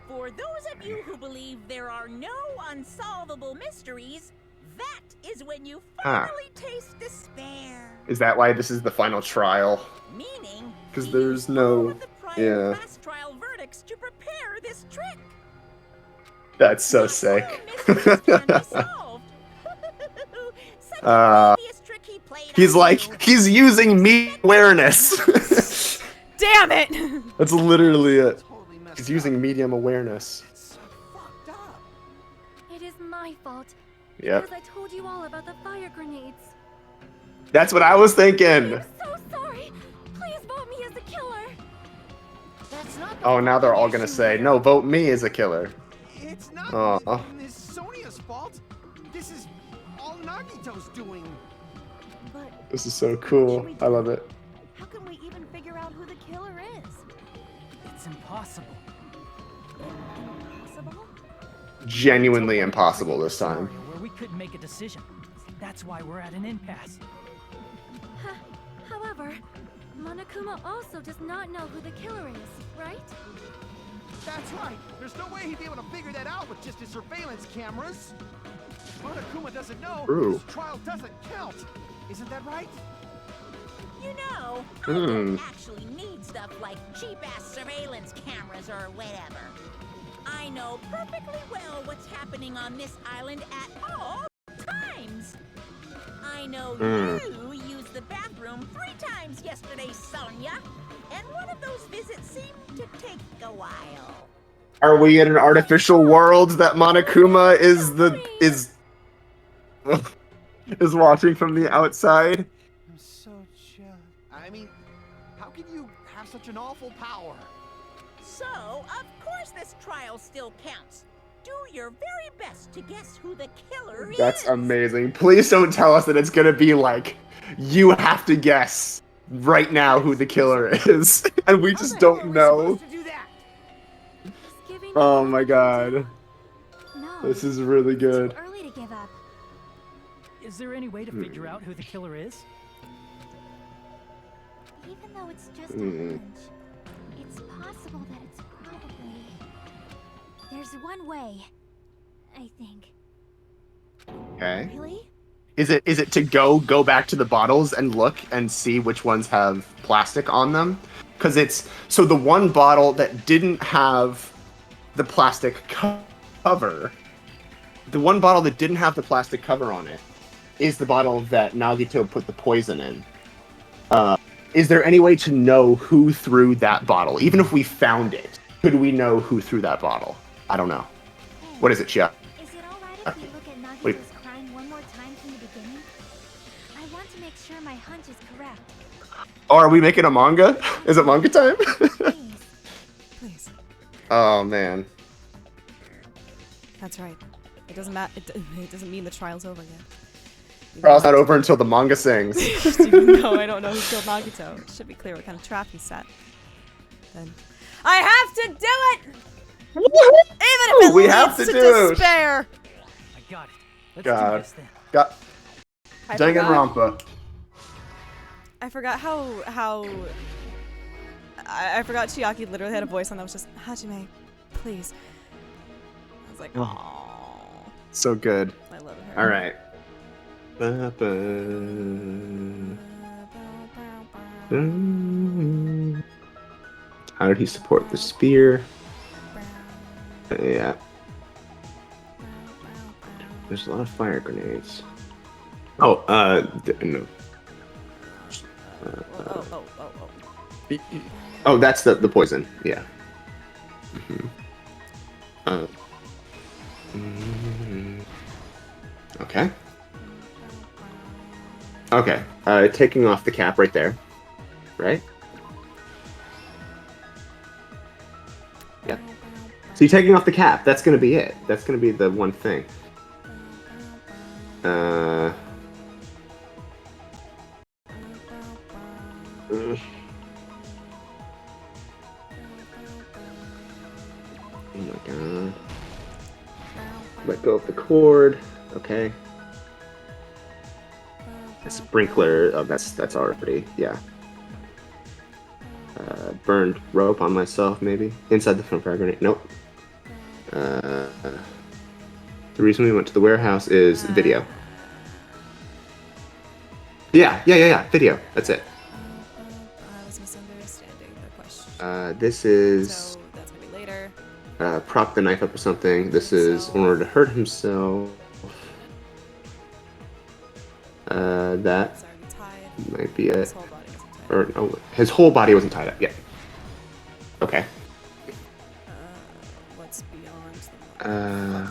For those of you who believe there are no unsolvable mysteries, that is when you finally taste despair. Is that why this is the final trial? Meaning, Because there's no, yeah. class trial verdicts to prepare this trick. That's so sick. He's using me awareness. Damn it! That's literally it. He's using medium awareness. It is my fault. Yep. Because I told you all about the fire grenades. That's what I was thinking. I'm so sorry. Please vote me as a killer. That's not Oh, now they're all gonna say, no, vote me as a killer. It's not Miss Sonia's fault. This is all Nagito's doing. But This is so cool. I love it. How can we even figure out who the killer is? It's impossible. Impossible? Genuinely impossible this time. Where we couldn't make a decision. That's why we're at an impasse. however, Monokuma also does not know who the killer is, right? That's right. There's no way he'd be able to figure that out with just his surveillance cameras. Monokuma doesn't know. True. This trial doesn't count. Isn't that right? You know, I don't actually need stuff like cheap-ass surveillance cameras or whatever. I know perfectly well what's happening on this island at all times. I know you used the bathroom 3 times yesterday, Sonia, and one of those visits seemed to take a while. Are we in an artificial world that Monokuma is is watching from the outside? I'm so jealous. I mean, how can you have such an awful power? So, of course this trial still counts. Do your very best to guess who the killer is. That's amazing. Please don't tell us that it's gonna be like, you have to guess right now who the killer is, and we just don't know. Oh my god. No. This is really good. Too early to give up. Is there any way to figure out who the killer is? Even though it's just a hunch, it's possible that it's probably... There's one way, I think. Okay. Really? Is it to go back to the bottles and look and see which ones have plastic on them? Because it's so the one bottle that didn't have the plastic cover, the one bottle that didn't have the plastic cover on it, is the bottle that Nagito put the poison in. Is there any way to know who threw that bottle? Even if we found it, could we know who threw that bottle? I don't know. What is it, Chia? Is it alright if we look at Nagito's crime one more time from the beginning? I want to make sure my hunch is correct. Oh, are we making a manga? Is it manga time? Please. Oh man. That's right. It doesn't matter. It doesn't mean the trial's over yet. Trial's not over until the manga sings. Even though I don't know who killed Nagito, it should be clear what kind of trap he set. Then I have to do it. Even if it we leads have to to do it. despair. I got it. Let's God. do this then. Got I forgot- Danganronpa. I forgot how I forgot Chiaki literally had a voice and that was just Hajime, please. I was like, oh, So good. I love her. All right. How did he support the spear? Yeah. There's a lot of fire grenades. Oh, no. Oh, that's the poison. Yeah. Okay. Okay. Taking off the cap right there. Right? Yep. So you're taking off the cap. That's gonna be it. That's gonna be the one thing. Oh my god. Let go of the cord. Okay. The sprinkler. Oh, that's already, yeah. Burned rope on myself, maybe. Inside the front fire grenade. Nope. The reason we went to the warehouse is video. Yeah. Video. That's it. I was misunderstanding the question. This is. So that's gonna be later. Prop the knife up or something. This is in order to hurt himself. That might be it. Or no, his whole body wasn't tied up. Yeah. Okay.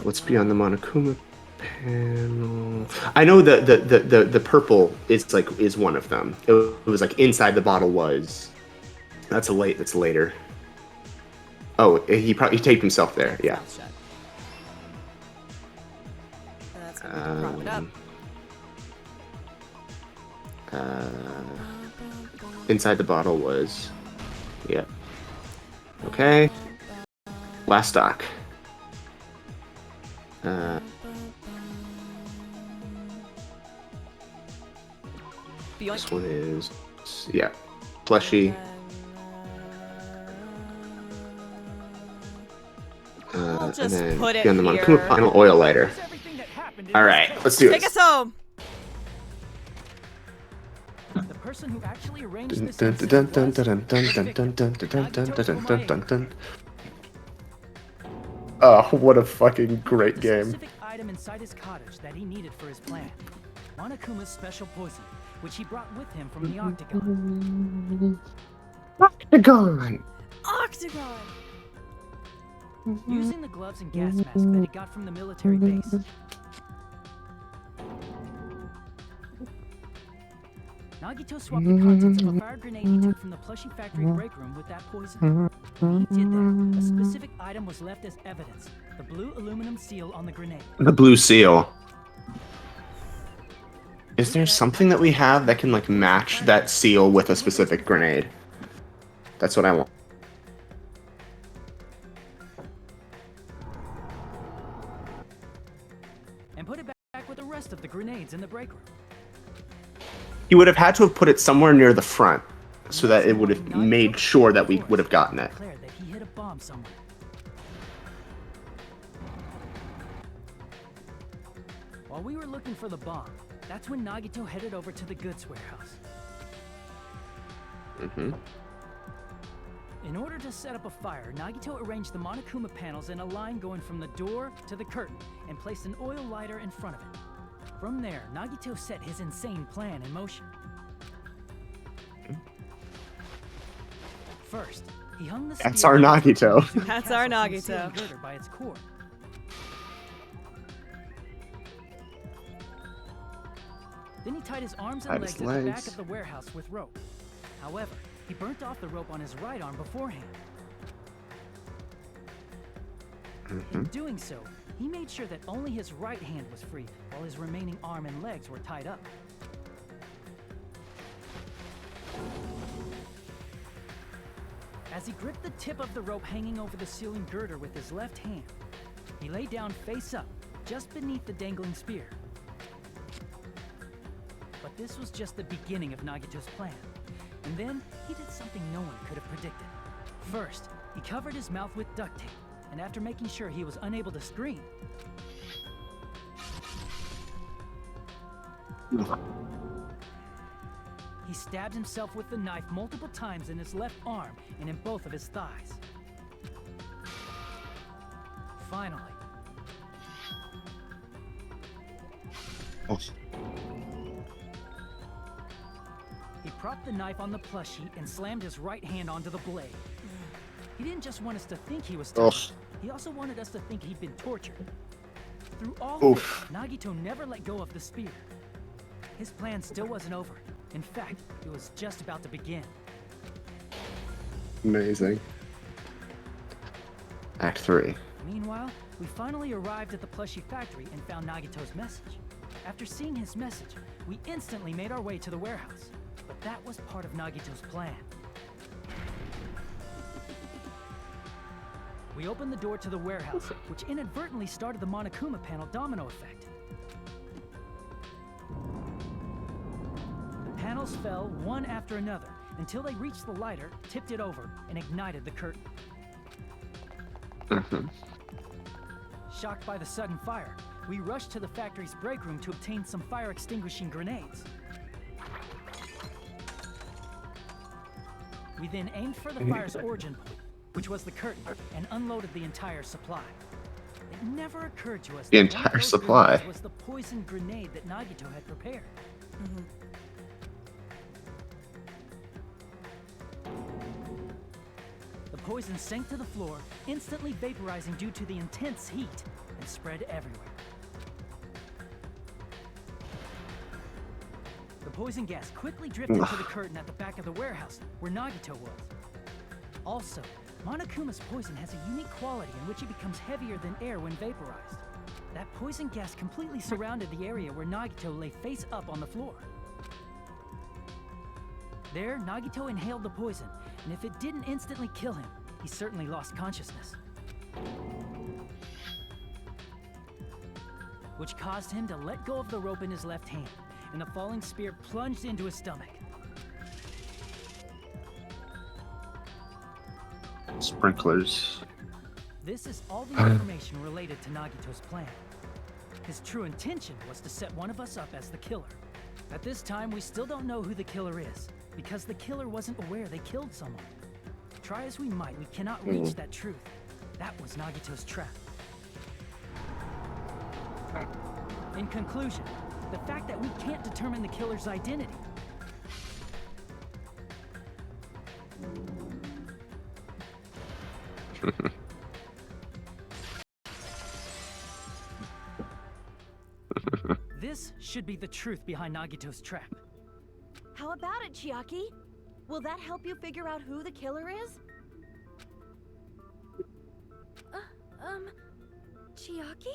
What's beyond the Monokuma panel? I know the purple is one of them. It was like inside the bottle was. That's later. Oh, he taped himself there. Yeah. Inside the bottle was. Yeah. Okay. Last stock. This one is, yeah, plushy. We'll just and then put it beyond the here. Monokuma final oil lighter. All right, let's do Take it. us home. The person who actually arranged Dun, this dun, incident dun, was dun, dun, dun, the dun, dun, victim, dun, dun, Nagito dun, dun, dun, dun. Ko-moidah. Oh, what a fucking great The game. specific item inside his cottage that he needed for his plan. Monokuma's special poison, which he brought with him from the Octagon. Octagon. Octagon. using the gloves and gas mask that he got from the military base. Nagito swapped the contents of a fire grenade he took from the plushie factory break room with that poison. When he did that, a specific item was left as evidence: the blue aluminum seal on the grenade. The blue seal. Is there something that we have that can like match that seal with a specific grenade? That's what I want. And put it back with the rest of the grenades in the break room. He would have had to have put it somewhere near the front so that it would have made sure that we would have gotten it. Declared that he hit a bomb somewhere. While we were looking for the bomb, that's when Nagito headed over to the goods warehouse. In order to set up a fire, Nagito arranged the Monokuma panels in a line going from the door to the curtain and placed an oil lighter in front of it. From there, Nagito set his insane plan in motion. First, he hung the That's spear our Nagito. to the That's our castle from the Nagito. ceiling girder by its cord. Then he tied his arms and Tied legs his at the back legs. of the warehouse with rope. However, he burnt off the rope on his right arm beforehand. In doing so, he made sure that only his right hand was free, while his remaining arm and legs were tied up. As he gripped the tip of the rope hanging over the ceiling girder with his left hand, he lay down face up, just beneath the dangling spear. But this was just the beginning of Nagito's plan. And then, he did something no one could have predicted. First, he covered his mouth with duct tape, and after making sure he was unable to scream, he stabbed himself with the knife multiple times in his left arm and in both of his thighs. Finally, he propped the knife on the plushie and slammed his right hand onto the blade. He didn't just want us to think he was touched, he also wanted us to think he'd been tortured. Through all of it, Nagito never let go of the spear. His plan still wasn't over. In fact, it was just about to begin. Amazing. Act 3. Meanwhile, we finally arrived at the plushie factory and found Nagito's message. After seeing his message, we instantly made our way to the warehouse. But that was part of Nagito's plan. We opened the door to the warehouse, which inadvertently started the Monokuma panel domino effect. The panels fell one after another until they reached the lighter, tipped it over, and ignited the curtain. Shocked by the sudden fire, we rushed to the factory's break room to obtain some fire-extinguishing grenades. We then aimed for the fire's origin point, which was the curtain, and unloaded the entire supply. It never occurred to us The that entire one of those supply. grenades was the poison grenade that Nagito had prepared. The poison sank to the floor, instantly vaporizing due to the intense heat, and spread everywhere. The poison gas quickly drifted to the curtain at the back of the warehouse, where Nagito was. Also, Monokuma's poison has a unique quality in which it becomes heavier than air when vaporized. That poison gas completely surrounded the area where Nagito lay face up on the floor. There, Nagito inhaled the poison, and if it didn't instantly kill him, he certainly lost consciousness. Which caused him to let go of the rope in his left hand, and the falling spear plunged into his stomach. Sprinklers. This is all the information related to Nagito's plan. His true intention was to set one of us up as the killer. At this time, we still don't know who the killer is, because the killer wasn't aware they killed someone. Try as we might, we cannot reach that truth. That was Nagito's trap. In conclusion, the fact that we can't determine the killer's identity This should be the truth behind Nagito's trap. How about it, Chiaki? Will that help you figure out who the killer is? Chiaki?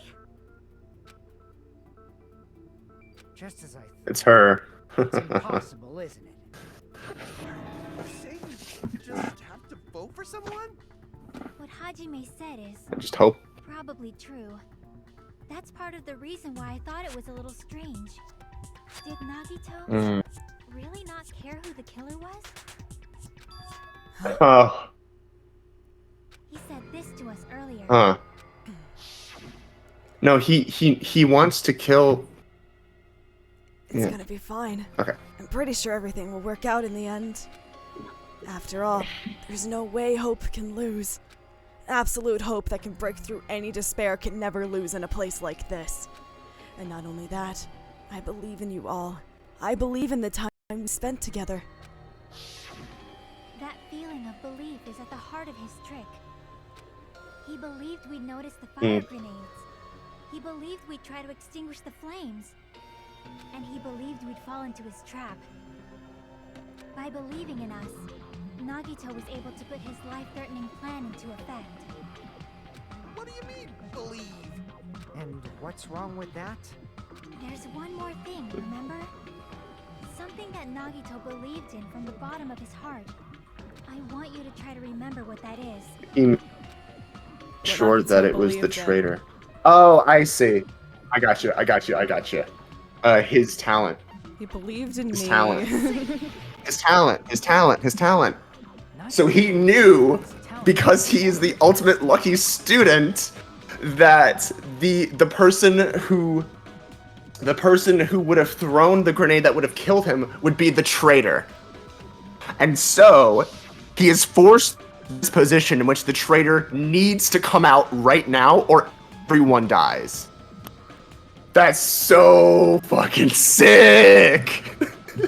Just as I thought. It's her. It's impossible, isn't it? Say you just have to vote for someone? What Hajime said is Just hope. probably true. That's part of the reason why I thought it was a little strange. Did Nagito really not care who the killer was? Oh. He said this to us earlier. No, he wants to kill. It's gonna be fine. Okay. I'm pretty sure everything will work out in the end. After all, there's no way hope can lose. Absolute hope that can break through any despair can never lose in a place like this. And not only that, I believe in you all. I believe in the time we spent together. That feeling of belief is at the heart of his trick. He believed we'd notice the fire grenades. He believed we'd try to extinguish the flames. And he believed we'd fall into his trap. By believing in us, Nagito was able to put his life-threatening plan into effect. What do you mean, believe? And what's wrong with that? There's one more thing, remember? Something that Nagito believed in from the bottom of his heart. I want you to try to remember what that is. Sure Nagito that it was the believed in. traitor. Oh, I see. I got you. His talent. He believed in His me. talent. His talent. So he knew, because he is the ultimate lucky student, that the person who would have thrown the grenade that would have killed him would be the traitor. And so he is forced in this position in which the traitor needs to come out right now or everyone dies. That's so fucking sick.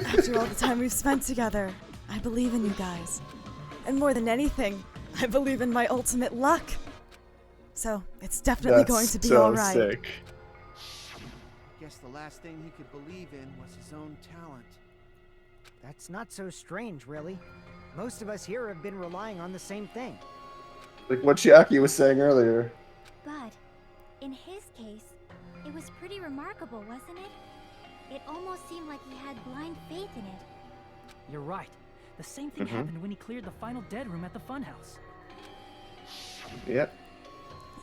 After all the time we've spent together, I believe in you guys. And more than anything, I believe in my ultimate luck. So, it's definitely going to be alright. Sick. Guess the last thing he could believe in was his own talent. That's not so strange, really. Most of us here have been relying on the same thing. Like what Chiaki was saying earlier. But, in his case, it was pretty remarkable, wasn't it? It almost seemed like he had blind faith in it. You're right. The same thing happened when he cleared the final dead room at the funhouse. Yep.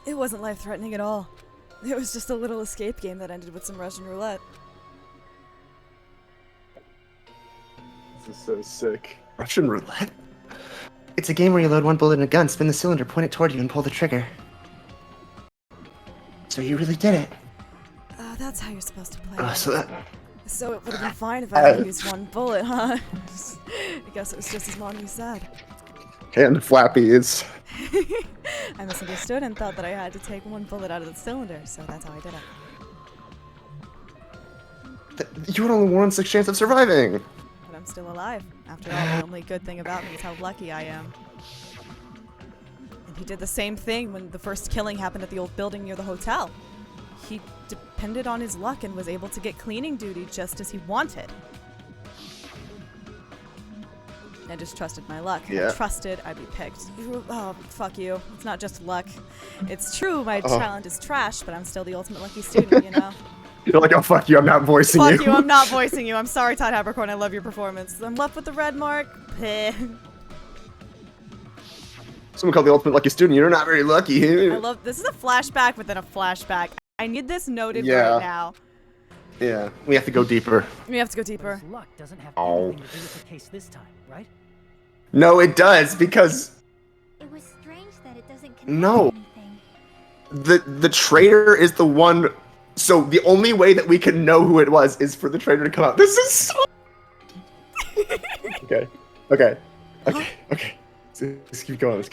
It wasn't life-threatening at all. It was just a little escape game that ended with some Russian roulette. This is so sick. Russian roulette? It's a game where you load one bullet in a gun, spin the cylinder, point it toward you, and pull the trigger. So you really did it. That's how you're supposed to play. So it would have been fine if I had used one bullet, huh? I guess it was just as Mommy said. And flappies. I misunderstood and thought that I had to take one bullet out of the cylinder, so that's how I did it. You had only 1 in 6 chance of surviving. But I'm still alive. After all, the only good thing about me is how lucky I am. And he did the same thing when the first killing happened at the old building near the hotel. He depended on his luck and was able to get cleaning duty just as he wanted. I just trusted my luck. Yeah. I trusted I'd be picked. Oh, fuck you. It's not just luck. It's true my talent is trash, but I'm still the ultimate lucky student, you know? You're like, oh, fuck you, I'm not voicing you. Fuck you, I'm not voicing you. I'm sorry, Todd Habercorn, I love your performance. I'm left with the red mark. Peh. Someone called the ultimate lucky student. You're not very lucky. I love this is a flashback within a flashback. I need this noted right now. Yeah, we have to go deeper. We have to go But deeper. his luck doesn't have anything to do with the case this time, right? No, it does, because It was strange that it doesn't connect No. to anything. the traitor is the one. So the only way that we can know who it was is for the traitor to come out. This is so. Okay. Let's keep going.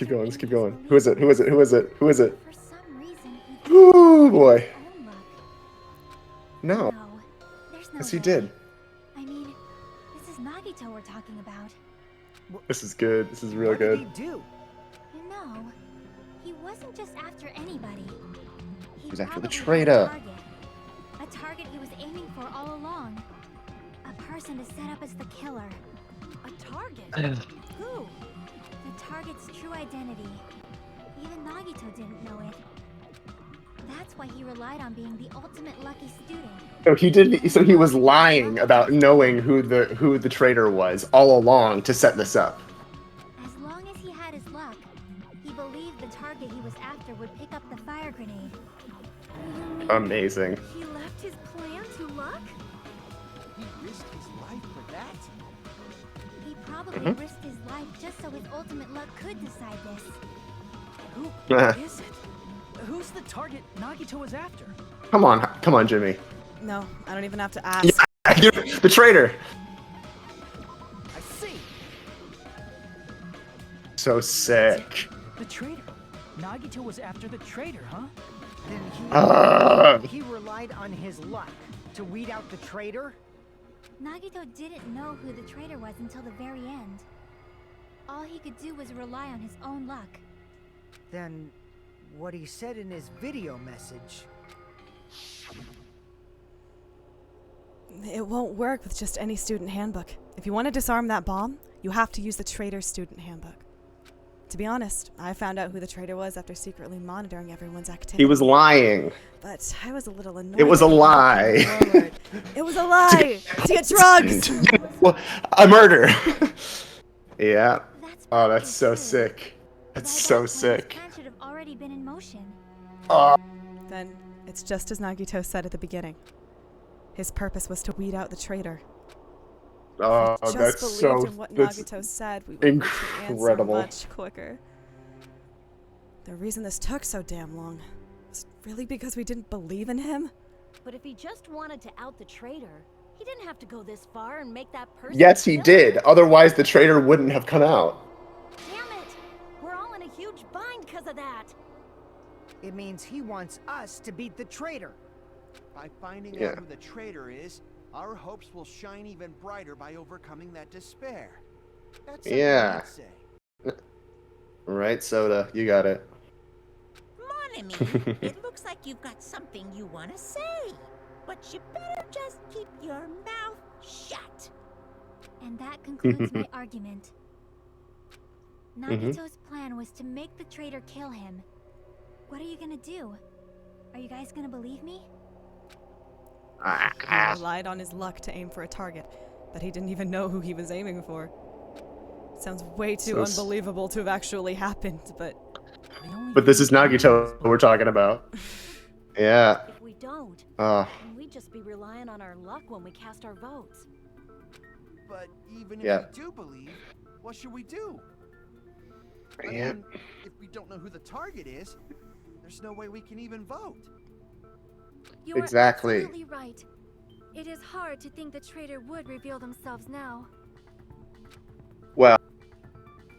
Who is it? For some reason, he Oh boy. his own luck. No. No, there's no Yes, he way. did. I mean, this is Nagito we're talking about. This is good. This is real What did good. he do? You know, he wasn't just after anybody. He was after the probably had traitor. A target he was aiming for person to set up as the killer. A target? Who? The target's true identity. Even Nagito didn't know it. That's why he relied on being the ultimate lucky student. So he did. So he was lying about knowing who the traitor was all along to set this up. As long as he had his luck, he believed the target he was after would pick up the fire grenade. Amazing. He left his plan to luck? He risked his life for that? He probably risked his life just so his ultimate luck could decide this. Who is it? Who's the target Nagito was after? Come on, Jimmy. No, I don't even have to ask. Yeah, the traitor. I see. So sick. The traitor. Nagito was after the traitor, huh? Then he relied on his luck to weed out the traitor? Nagito didn't know who the traitor was until the very end. All he could do was rely on his own luck. Then what he said in his video message. It won't work with just any student handbook. If you want to disarm that bomb, you have to use the traitor's student handbook. To be honest, I found out who the traitor was after secretly monitoring everyone's activity. He was lying. But I was a little annoyed. It was a lie. It was a lie! To get drugs! Well, a murder. Yeah. Oh, that's so sick. That's so sick. His plan should have already been in motion. Then it's just as Nagito said at the beginning. His purpose was to weed out the traitor. Oh, If we that's just so. believed in what That's Nagito said, we would reach the answer incredible. much quicker. The reason this took so damn long was really because we didn't believe in him. But if he just wanted to out the traitor, he didn't have to go this far and make that person. Yes, he kill did. him. Otherwise, the traitor wouldn't have come out. Damn it! We're all in a huge bind because of that. It means he wants us to beat the traitor. By finding Yeah. out who the traitor is, our hopes will shine even brighter by overcoming that despair. That's something Yeah. I'd say. Right, Soda? You got it. Monami, it looks like you've got something you want to say. But you better just keep your mouth shut. And that concludes my argument. Nagito's plan was to make the traitor kill him. What are you gonna do? Are you guys gonna believe me? He relied on his luck to aim for a target that he didn't even know who he was aiming for. Sounds way too So unbelievable to have actually happened, but But this is Nagito we're talking about. Yeah. If we don't, Uh, then we'd just be relying on our luck when we cast our votes. But even if Yeah. we do believe, what should we do? I Yeah. mean, if we don't know who the target is, there's no way we can even vote. You Exactly. are absolutely right. It is hard to think the traitor would reveal themselves now. well,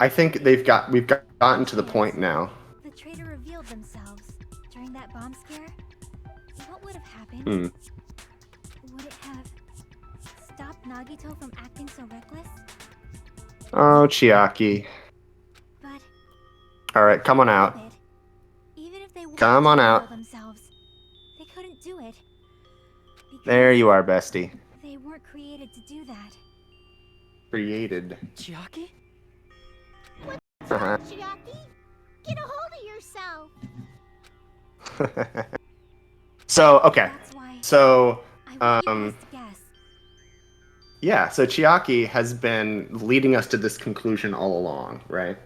I think we've gotten to the point now. The traitor revealed themselves during that bomb scare. What would have happened? Would it have stopped Nagito from acting so reckless? Oh, Chiaki. But All right, come on out. even if they wanted Come to on reveal out. themselves, they couldn't do it. Because There you are, bestie. they weren't created to do that. Created. Chiaki? Uh-huh. Chiaki, get a hold of yourself. So, okay. That's why So, I want you guys to guess. yeah, so Chiaki has been leading us to this conclusion all along, right?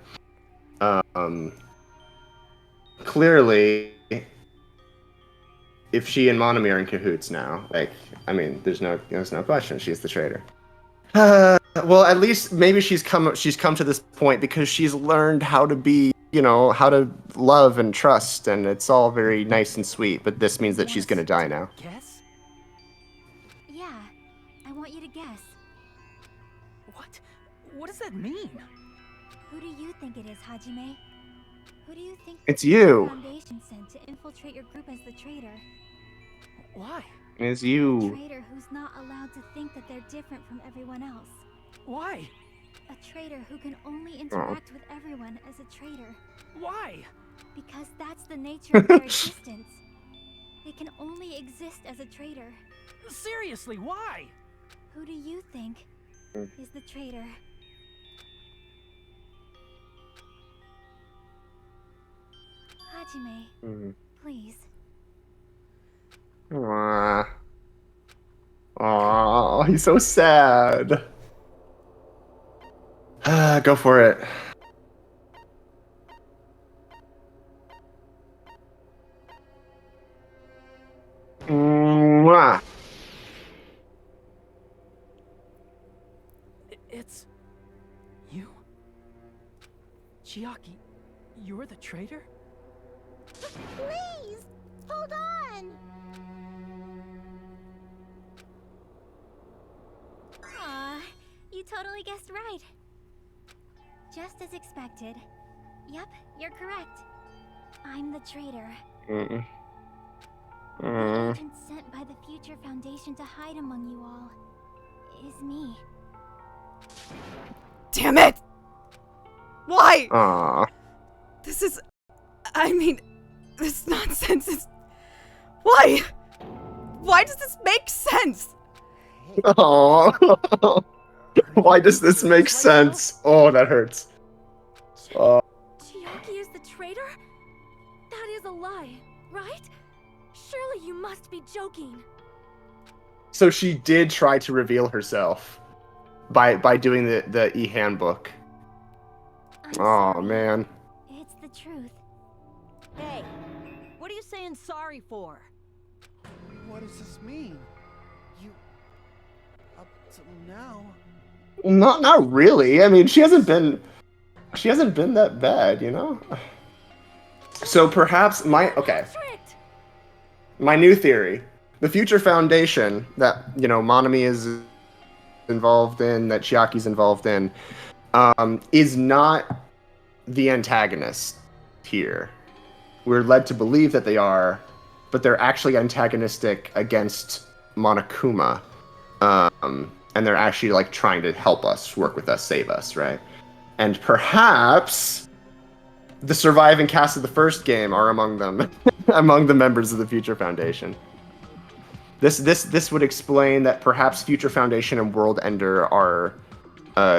Clearly, if she and Monami are in cahoots now, like, I mean, there's no question, she's the traitor. Well, at least maybe she's come to this point because she's learned how to be, how to love and trust, and it's all very nice and sweet. But this means that she's gonna die now. Guess? Yeah, I want you to guess. What? What does that mean? Who do you think it is, Hajime? Who do you think It's you. the Foundation sent to infiltrate your group as the traitor? Why? It's A you. traitor who's not allowed to think that they're different from everyone else. Why? A traitor who can only interact with everyone as a traitor. Why? Because that's the nature of their existence. They can only exist as a traitor. Seriously, why? Who do you think is the traitor? Hajime, please. Aww. Aww, he's so sad. Go for it. Mwah. It's you? Chiaki, you're the traitor? Please! Hold on! Aw, you totally guessed right. Just as expected. Yep, you're correct. I'm the traitor. The agent sent by the Future Foundation to hide among you all is me. Damn it! Why? Aww. This is... I mean, this nonsense is... Why? Why does this make sense? Aww. Why does this make sense? Oh, that hurts. Chiaki is the traitor? That is a lie, right? Surely you must be joking. So she did try to reveal herself by doing the e-handbook. Oh man. It's the truth. Hey, what are you saying sorry for? What does this mean? You... Up till now... Not really. I mean, she hasn't been that bad, you know? So perhaps my new theory, the Future Foundation that, you know, Monami is involved in, that Chiaki's involved in, is not the antagonist here. We're led to believe that they are, but they're actually antagonistic against Monokuma. And they're actually like trying to help us, work with us, save us, right? And perhaps the surviving cast of the first game are among them, among the members of the Future Foundation. This would explain that perhaps Future Foundation and World Ender are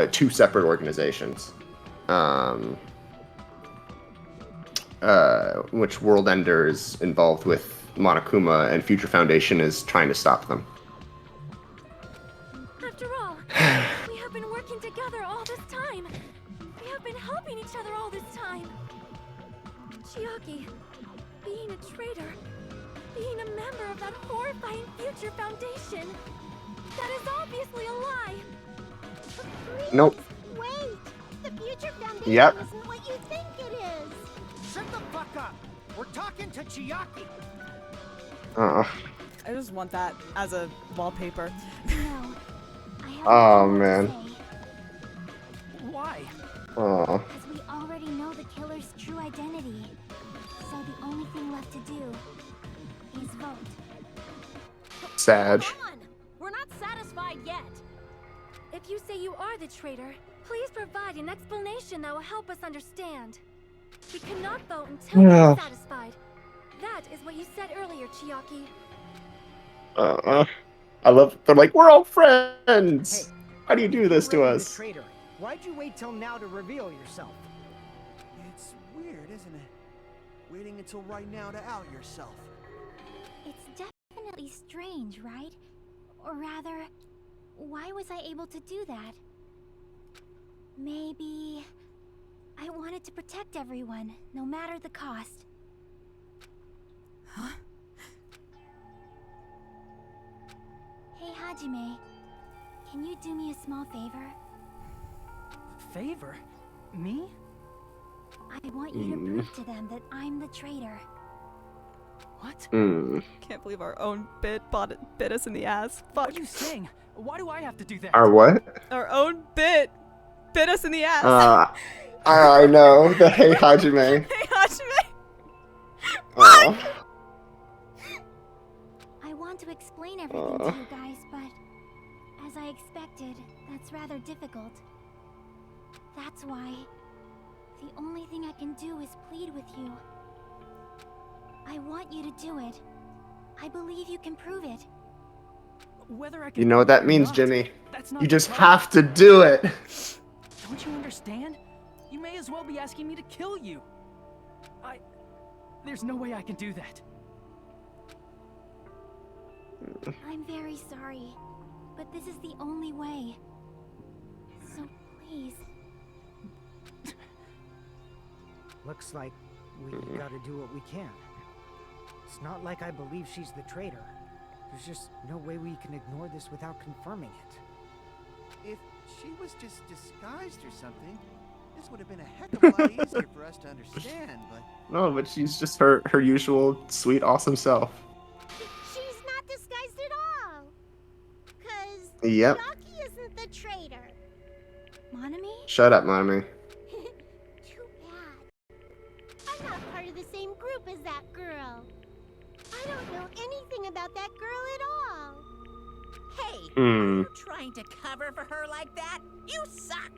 two separate organizations. Which World Ender is involved with Monokuma, and Future Foundation is trying to stop them. After all, we have been working together all this time. We have been helping each other all this time. Chiaki, being a traitor, being a member of that horrifying Future Foundation, that is obviously a lie. Nope. Wait, the Future Foundation isn't what you think it is. Shut the fuck up! We're talking to Chiaki! I just want that as a wallpaper. No, I have Oh man. Why? Oh. Because we already know the killer's true identity. So the only thing left to do is vote. Sag. Come on! We're not satisfied yet. If you say you are the traitor, please provide an explanation that will help us understand. We cannot vote until we are satisfied. That is what you said earlier, Chiaki. I love. They're like, we're all friends. How do you do this to us? Traitor, why'd you wait till now to reveal yourself? It's weird, isn't it? Waiting until right now to out yourself. It's definitely strange, right? Or rather, why was I able to do that? Maybe I wanted to protect everyone, no matter the cost. Huh? Hey, Hajime. Can you do me a small favor? Favor? Me? I want you to prove to them that I'm the traitor. What? Can't believe our own bit us in the ass. Fuck. What are you saying? Why do I have to do that? Our what? Our own bit us in the ass. I know. The Hey Hajime. Hey Hajime. Oh. I want to explain everything to you guys, but as I expected, that's rather difficult. That's why the only thing I can do is plead with you. I want you to do it. I believe you can prove it. Whether I can You know what that prove it or means, not, Jimmy. that's not You the just problem. have to do it. Don't you understand? You may as well be asking me to kill you. There's no way I can do that. I'm very sorry, but this is the only way. So please. Looks like we gotta do what we can. It's not like I believe she's the traitor. There's just no way we can ignore this without confirming it. If she was just disguised or something, this would have been a heck of a lot easier for us to understand, but... No, but she's just her usual sweet, awesome self. She's not disguised at all. 'Cause Yep. Chiaki isn't the traitor. Monami? Shut up, mommy. Too bad. I'm not part of the same group as that girl. I don't know anything about that girl at all. Hey, Hmm. are you trying to cover for her like that? You suck!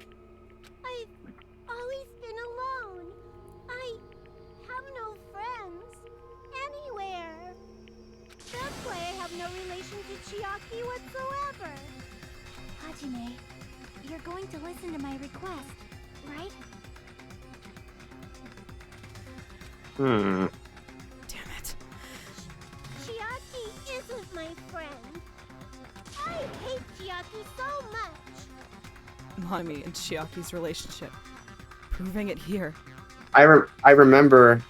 I've always been alone. I have no friends anywhere. That's why I have no relation to Chiaki whatsoever. Hajime, you're going to listen to my request, right? Hmm. Damn it. Chiaki isn't my friend. I hate Chiaki so much. Monami and Chiaki's relationship. Proving it here. I remember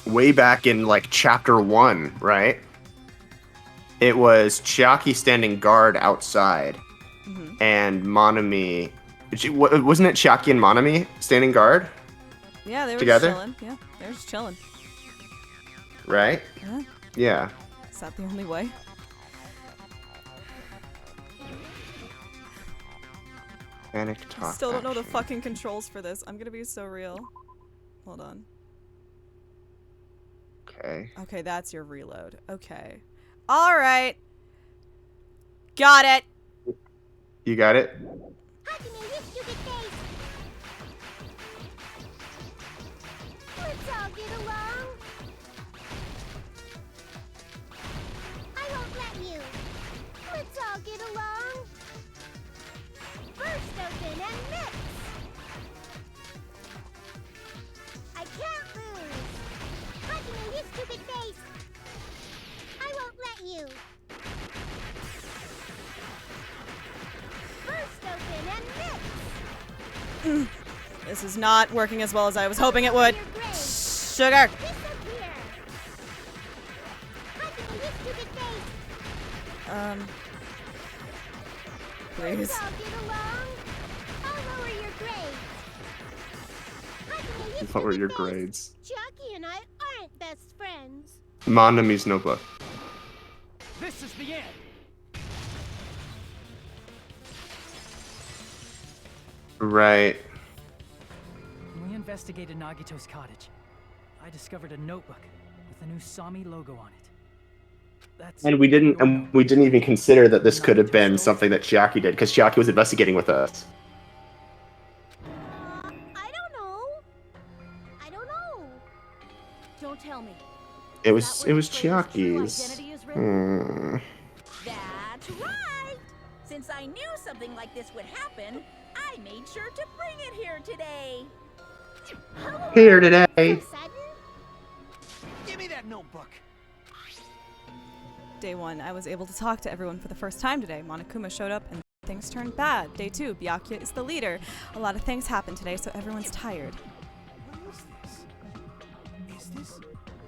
way back in like chapter 1, right? It was Chiaki standing guard outside, and Monami. Wasn't it Chiaki and Monami standing guard? Yeah, they were Together? just chilling. Yeah, they were just chilling. Right? Yeah. Yeah. Is that the only way? Panic I talk. still don't know the action. fucking controls for this. I'm gonna be so real. Hold on. Okay. Okay, that's your reload. Okay. Alright. Got it. You got it? Hajime, you stupid face. Let's all get along. I won't let you. Let's all get along. Burst open and mix. I can't lose. Hajime, you stupid face. I won't let you. Burst open and mix. This is not working as well as I was hoping it would. Your grave. Sugar. Disappear. Hajime, you stupid face. Please. Let's all get along. I'll lower your grades. Hajime, you What were stupid your face. grades? Chiaki and I aren't best friends. Monami's notebook. This is the end. Right. When we investigated Nagito's cottage, I discovered a notebook with the new Sami logo on it. That's And we didn't your notebook. even consider that this could have been something that Chiaki did, because Chiaki was investigating with us. I don't know. I don't know. Don't tell me. It Is was that where the traitor's true Chiaki's. identity is written? That's right! Since I knew something like this would happen, I made sure to bring it here today. Here today. So sudden? Give me that notebook. Day 1, I was able to talk to everyone for the first time today. Monokuma showed up and things turned bad. Day 2, Byakuya is the leader. A lot of things happened today, so everyone's tired. What is this? Is this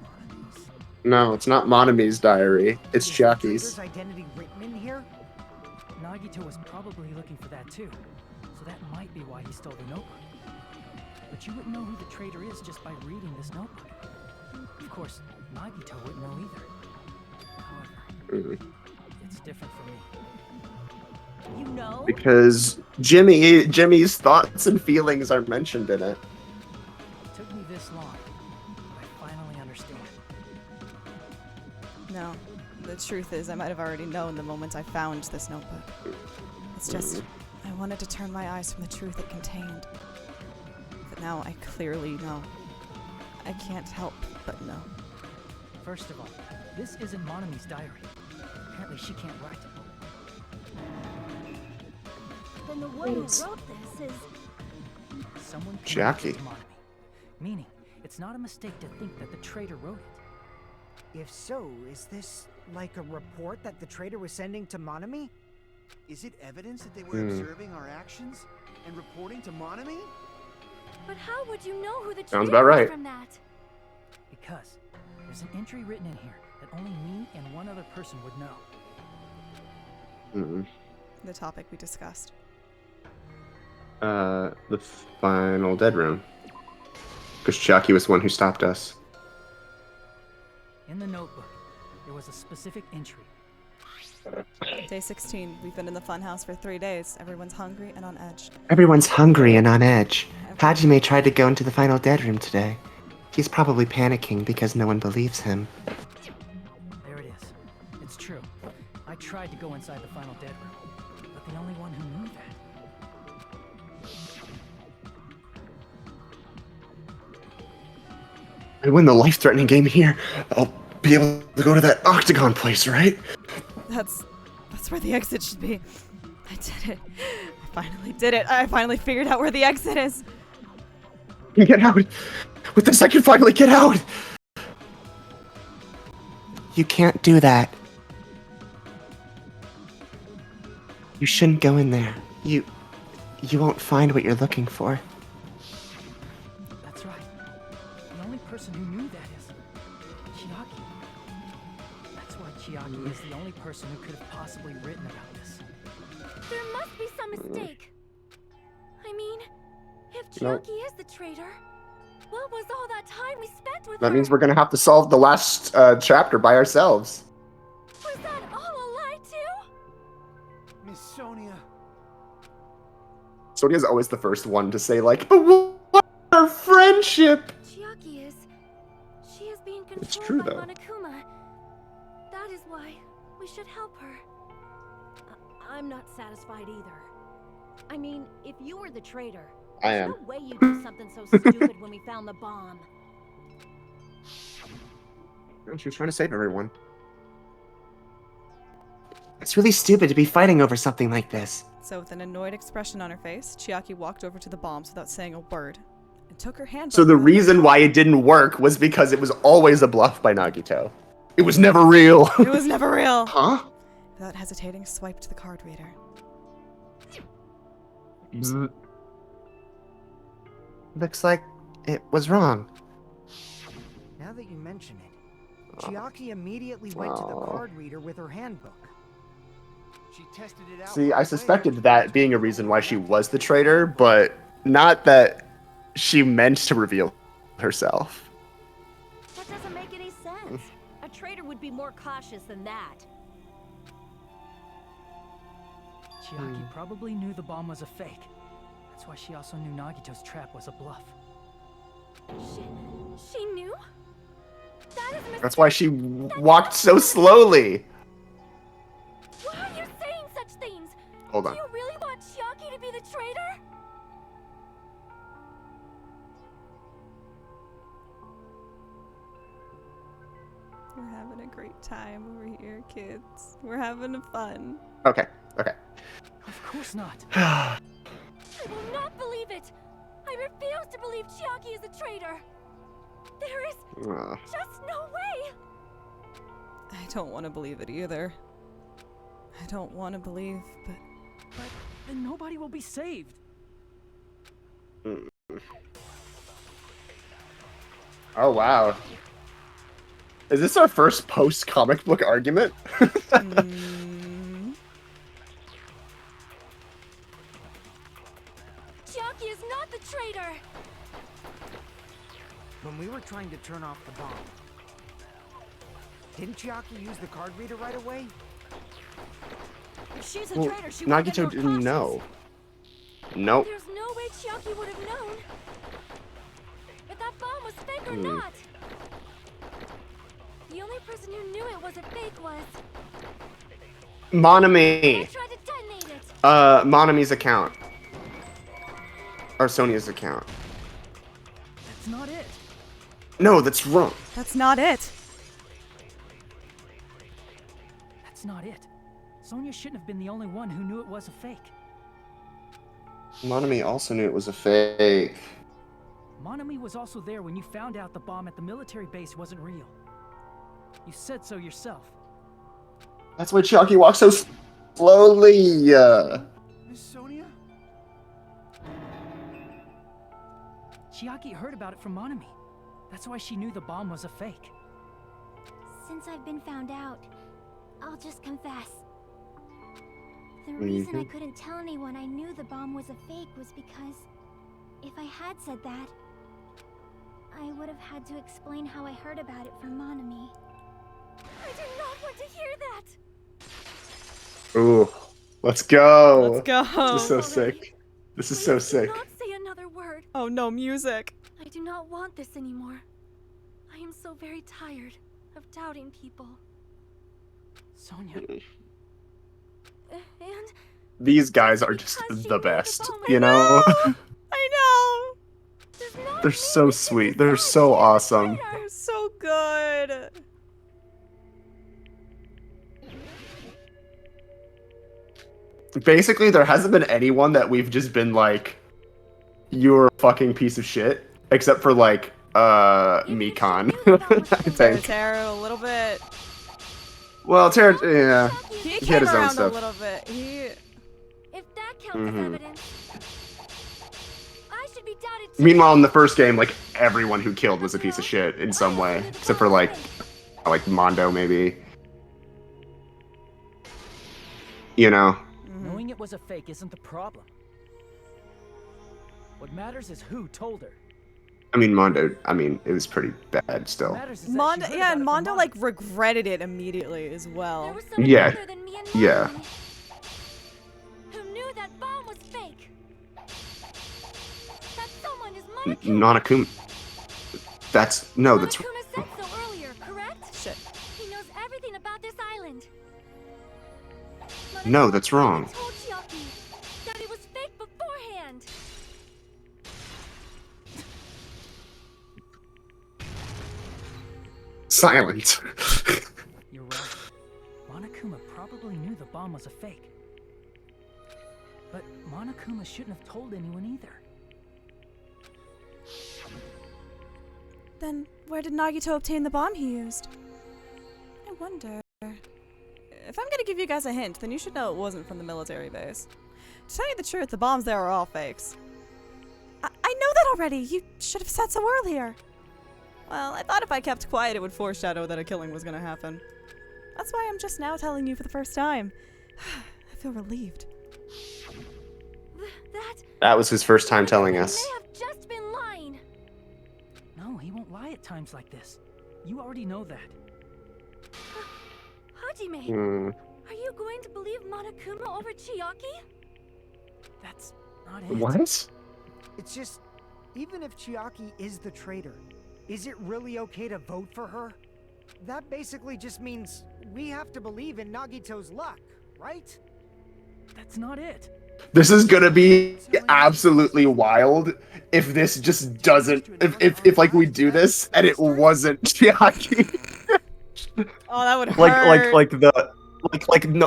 Monami's? No, it's not Monami's diary. It's Is the Chiaki's. traitor's identity written in here? Nagito was probably looking for that too, so that might be why he stole the notebook. But you wouldn't know who the traitor is just by reading this notebook. Of course, Nagito wouldn't know either. However, it's different for me. You know? Because Jimmy's thoughts and feelings are mentioned in it. It took me this long, but I finally understand. No, the truth is I might have already known the moment I found this notebook. It's just, I wanted to turn my eyes from the truth it contained. But now I clearly know. I can't help but know. First of all, This isn't Monami's diary. Apparently she can't write. Then the one who wrote this is... Someone Jackie. connected to Monami. Meaning, it's not a mistake to think that the traitor wrote it. If so, is this like a report that the traitor was sending to Monami? Is it evidence that they were observing our actions and reporting to Monami? But how would you know who the Sounds traitor about was right. from that? Because there's an entry written in here that only me and one other person would know. The topic we discussed. The final dead room. Because Chiaki was the one who stopped us. In the notebook, there was a specific entry. Day 16. We've been in the funhouse for 3 days. Everyone's hungry and on edge. Everyone's hungry and on edge. Hajime tried to go into the final dead room today. He's probably panicking because no one believes him. There it is. It's true. I tried to go inside the final dead room, but the only one who knew that. I win the life-threatening game here. I'll be able to go to that octagon place, right? That's where the exit should be. I did it. I finally did it. I finally figured out where the exit is. Get out. With this, I can finally get out. You can't do that. You shouldn't go in there. You won't find what you're looking for. That's right. The only person who knew that is Chiaki. That's why Chiaki is the only person who could have possibly written about this. There must be some mistake. I mean, if Nope. Chiaki is the traitor, what was all that time we spent with That her? means we're gonna have to solve the last chapter by ourselves. Was that all a lie too? Miss Sonia. Sonia's always the first one to say, like, but what our friendship? Chiaki is. She is being It's controlled true, by though. Monokuma. That is why we should help her. I'm not satisfied either. I mean, if you were the traitor, I there's am. no way you'd do something so stupid when we found the bomb. She was trying to save everyone. It's really stupid to be fighting over something like this. So with an annoyed expression on her face, Chiaki walked over to the bombs without saying a word and took her hand. So the reason why it didn't work was because it was always a bluff by Nagito. It was never real. It was never real. Huh? Without hesitating, swiped the card reader. Looks like it was wrong. Now that you mention it, Chiaki immediately went to the card reader with her handbook. She tested it out. See, I suspected that being a reason why she was the traitor, but not that she meant to reveal herself. That doesn't make any sense. A traitor would be more cautious than that. Chiaki probably knew the bomb was a fake. That's why she also knew Nagito's trap was a bluff. She knew? That is a mistake. That's why she walked so slowly. Why are you saying such things? Hold on. Do you really want Chiaki to be the traitor? We're having a great time over here, kids. We're having fun. Okay, okay. Of course not. I will not believe it. I refuse to believe Chiaki is a traitor. There is just no way. I don't want to believe it either. I don't want to believe, but then nobody will be saved. Oh, wow. Is this our first post-comic book argument? Chiaki is not the traitor. When we were trying to turn off the bomb, didn't Chiaki use the card reader right away? If she's a Well, traitor, she would have been Nagito more didn't cautious. know. Nope. There's no way Chiaki would have known if that bomb was fake or Hmm. not. The only person who knew it wasn't fake was Monami. I tried to detonate it. Monami's account. Or Sonia's account. That's not it. No, that's wrong. that's not it. That's not it. Sonia shouldn't have been the only one who knew it was a fake. Monami also knew it was a fake. Monami was also there when you found out the bomb at the military base wasn't real. You said so yourself. That's why Chiaki walks so slowly. Miss Sonia? Chiaki heard about it from Monami. That's why she knew the bomb was a fake. Since I've been found out, I'll just confess. The reason I couldn't tell anyone I knew the bomb was a fake was because if I had said that, I would have had to explain how I heard about it from Monami. I do not want to hear that. Ooh, let's go. Let's go. This is so sick. This is so sick. Do not say another word. Oh no, music. I do not want this anymore. I am so very tired of doubting people. Sonia. And These guys are just the best, you know? I know. They're so sweet. They're so awesome. They're so good. Basically, there hasn't been anyone that we've just been like, you're a fucking piece of shit, except for like, Mikan, I think. Taro, a little bit. Well, Taro, yeah. He He came had his own around a stuff. little bit. if that counts as evidence, I should be doubted too. Meanwhile, in the first game, like, everyone who killed was a piece of shit in some way, except for like Mondo, maybe. You know? Knowing it was a fake isn't the problem. What matters is who told her. I mean, Mondo, it was pretty bad still. Mondo, yeah, and Mondo like regretted it immediately as well. There was someone Yeah. other than me and Yeah. Mom who knew that bomb was fake. That someone is Monokuma. Nanakuma. That's Monokuma said so earlier, correct? Shit. He knows everything about this island. No, that's wrong. Told Chiaki that it was fake beforehand. Silent. You're right. Monokuma probably knew the bomb was a fake. But Monokuma shouldn't have told anyone either. Then where did Nagito obtain the bomb he used? I wonder. If I'm gonna give you guys a hint, then you should know it wasn't from the military base. To tell you the truth, the bombs there are all fakes. I know that already. You should have said so earlier. Well, I thought if I kept quiet, it would foreshadow that a killing was gonna happen. That's why I'm just now telling you for the first time. I feel relieved. That was his first time telling us. May have just been lying. No, he won't lie at times like this. You already know that. Hajime, are you going to believe Monokuma over Chiaki? That's not it. What? It's just, even if Chiaki is the traitor, is it really okay to vote for her? That basically just means we have to believe in Nagito's luck, right? That's not it. This is gonna be absolutely wild if this just doesn't, if like we do this and it wasn't Chiaki. Oh, that would hurt.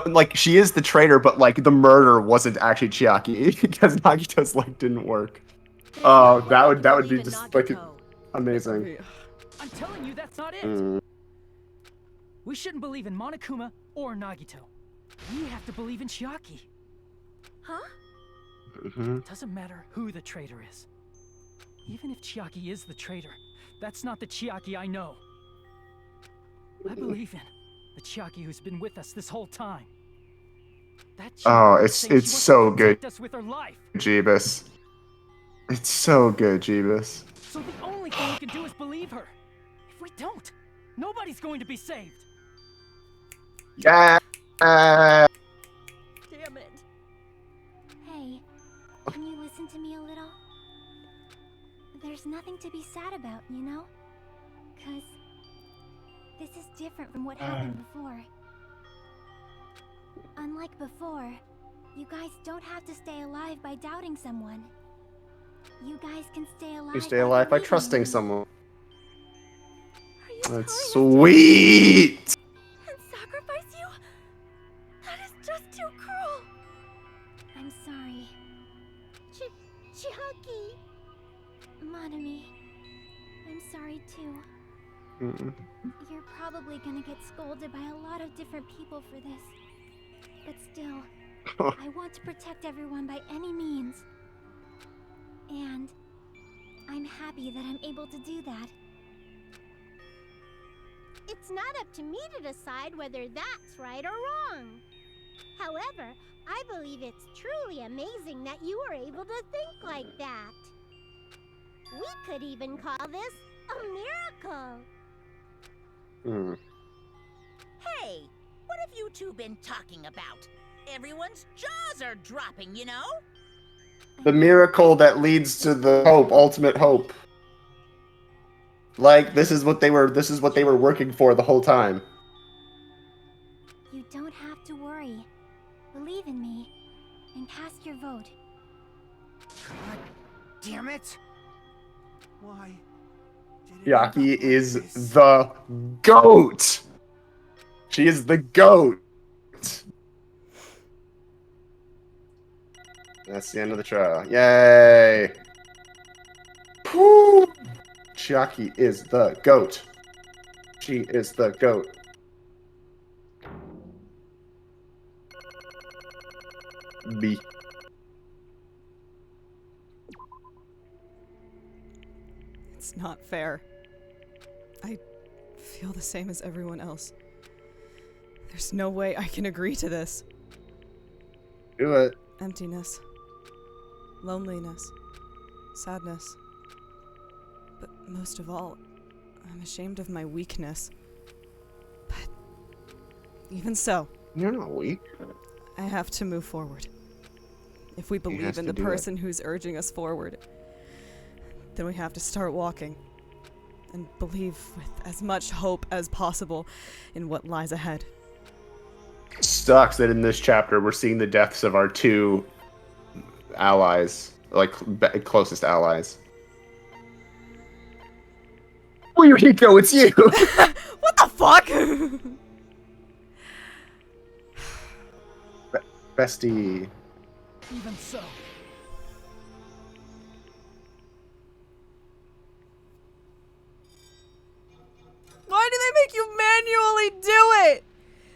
Like she is the traitor, but like the murder wasn't actually Chiaki because Nagito's luck didn't work. Oh, that would be just like amazing. I'm telling you, that's not it. We shouldn't believe in Monokuma or Nagito. We have to believe in Chiaki. Huh? It doesn't matter who the traitor is. Even if Chiaki is the traitor, that's not the Chiaki I know. I believe in the Chiaki who's been with us this whole time. That Chiaki it's so good, us with her life. Jeebus. It's so good, Jeebus. So the only thing we can do is believe her. If we don't, nobody's going to be saved. Yeah. Damn it. Hey, can you listen to me a little? There's nothing to be sad about, you know? 'Cause this is different from what happened before. Unlike before, you guys don't have to stay alive by doubting someone. You guys can stay alive. You stay alive by believing. trusting someone. Are you That's telling us sweet. to and sacrifice you? is too cruel. I'm sorry. Chiaki. Monami, I'm sorry too. Mm-mm. You're probably gonna get scolded by a lot of different people for this. But still, I want to protect everyone by any means. And I'm happy that I'm able to do that. It's not up to me to decide whether that's right or wrong. However, I believe it's truly amazing that you were able to think like that. We could even call this a miracle. Mm. Hey, what have you two been talking about? Everyone's jaws are dropping, you know? The miracle that leads to the hope, ultimate hope. Like this is what they were working for the whole time. You don't have to worry. Believe in me and cast your vote. God damn it! Why? Chiaki is the GOAT. She is the GOAT. That's the end of the trial. Yay! Woo! Chiaki is the GOAT. She is the GOAT. B. It's not fair. I feel the same as everyone else. There's no way I can agree to this. Do it. Emptiness. Loneliness. Sadness. But most of all, I'm ashamed of my weakness. But even so, You're not weak. I have to move forward. If we believe has in to the do it. person who's urging us forward, then we have to start walking. And believe with as much hope as possible in what lies ahead. Sucks that in this chapter we're seeing the deaths of our two allies, like closest allies. Oh, Rico, it's you. What the fuck? Bestie. Even so. Why do they make you manually do it?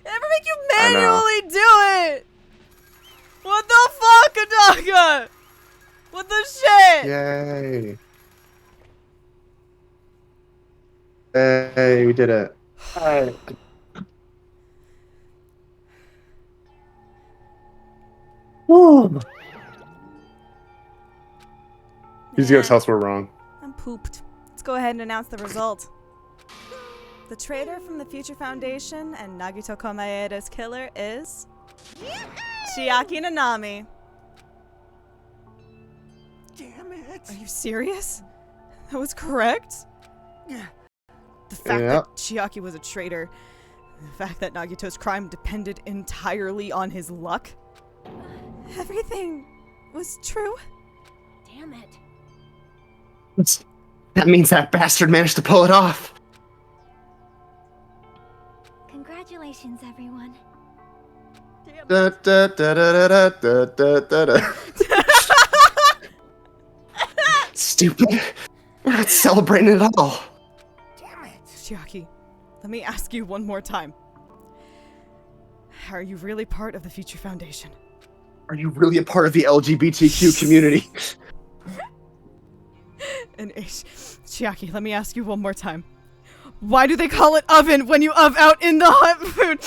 They never make you I know. manually do it. What the fuck, Adaka? What the shit? Yay. Hey, we did it. Hi. Woo. He's gonna tell us we're wrong. I'm pooped. Let's go ahead and announce the result. The traitor from the Future Foundation and Nagito Ko-moidah's killer is Chiaki Nanami. Damn it! Are you serious? That was correct? The fact Yep. that Chiaki was a traitor, the fact that Nagito's crime depended entirely on his luck. Everything was true? Damn it. That means that bastard managed to pull it off. Congratulations, everyone. Da, da, da, da, da, da, da, da, da. Stupid. We're not celebrating at all. Chiaki, let me ask you one more time. Are you really part of the Future Foundation? Are you really a part of the LGBTQ community? And Chiaki, let me ask you one more time. Why do they call it oven when you out in the hot food?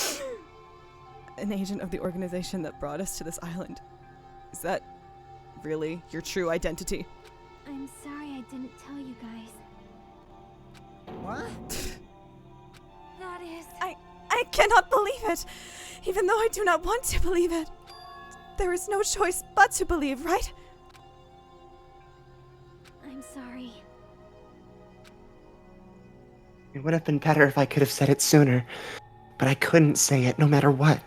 An agent of the organization that brought us to this island. Is that really your true identity? I'm sorry I didn't tell you guys. What? That is... I cannot believe it! Even though I do not want to believe it. There is no choice but to believe, right? I'm sorry. It would have been better if I could have said it sooner, but I couldn't say it no matter what.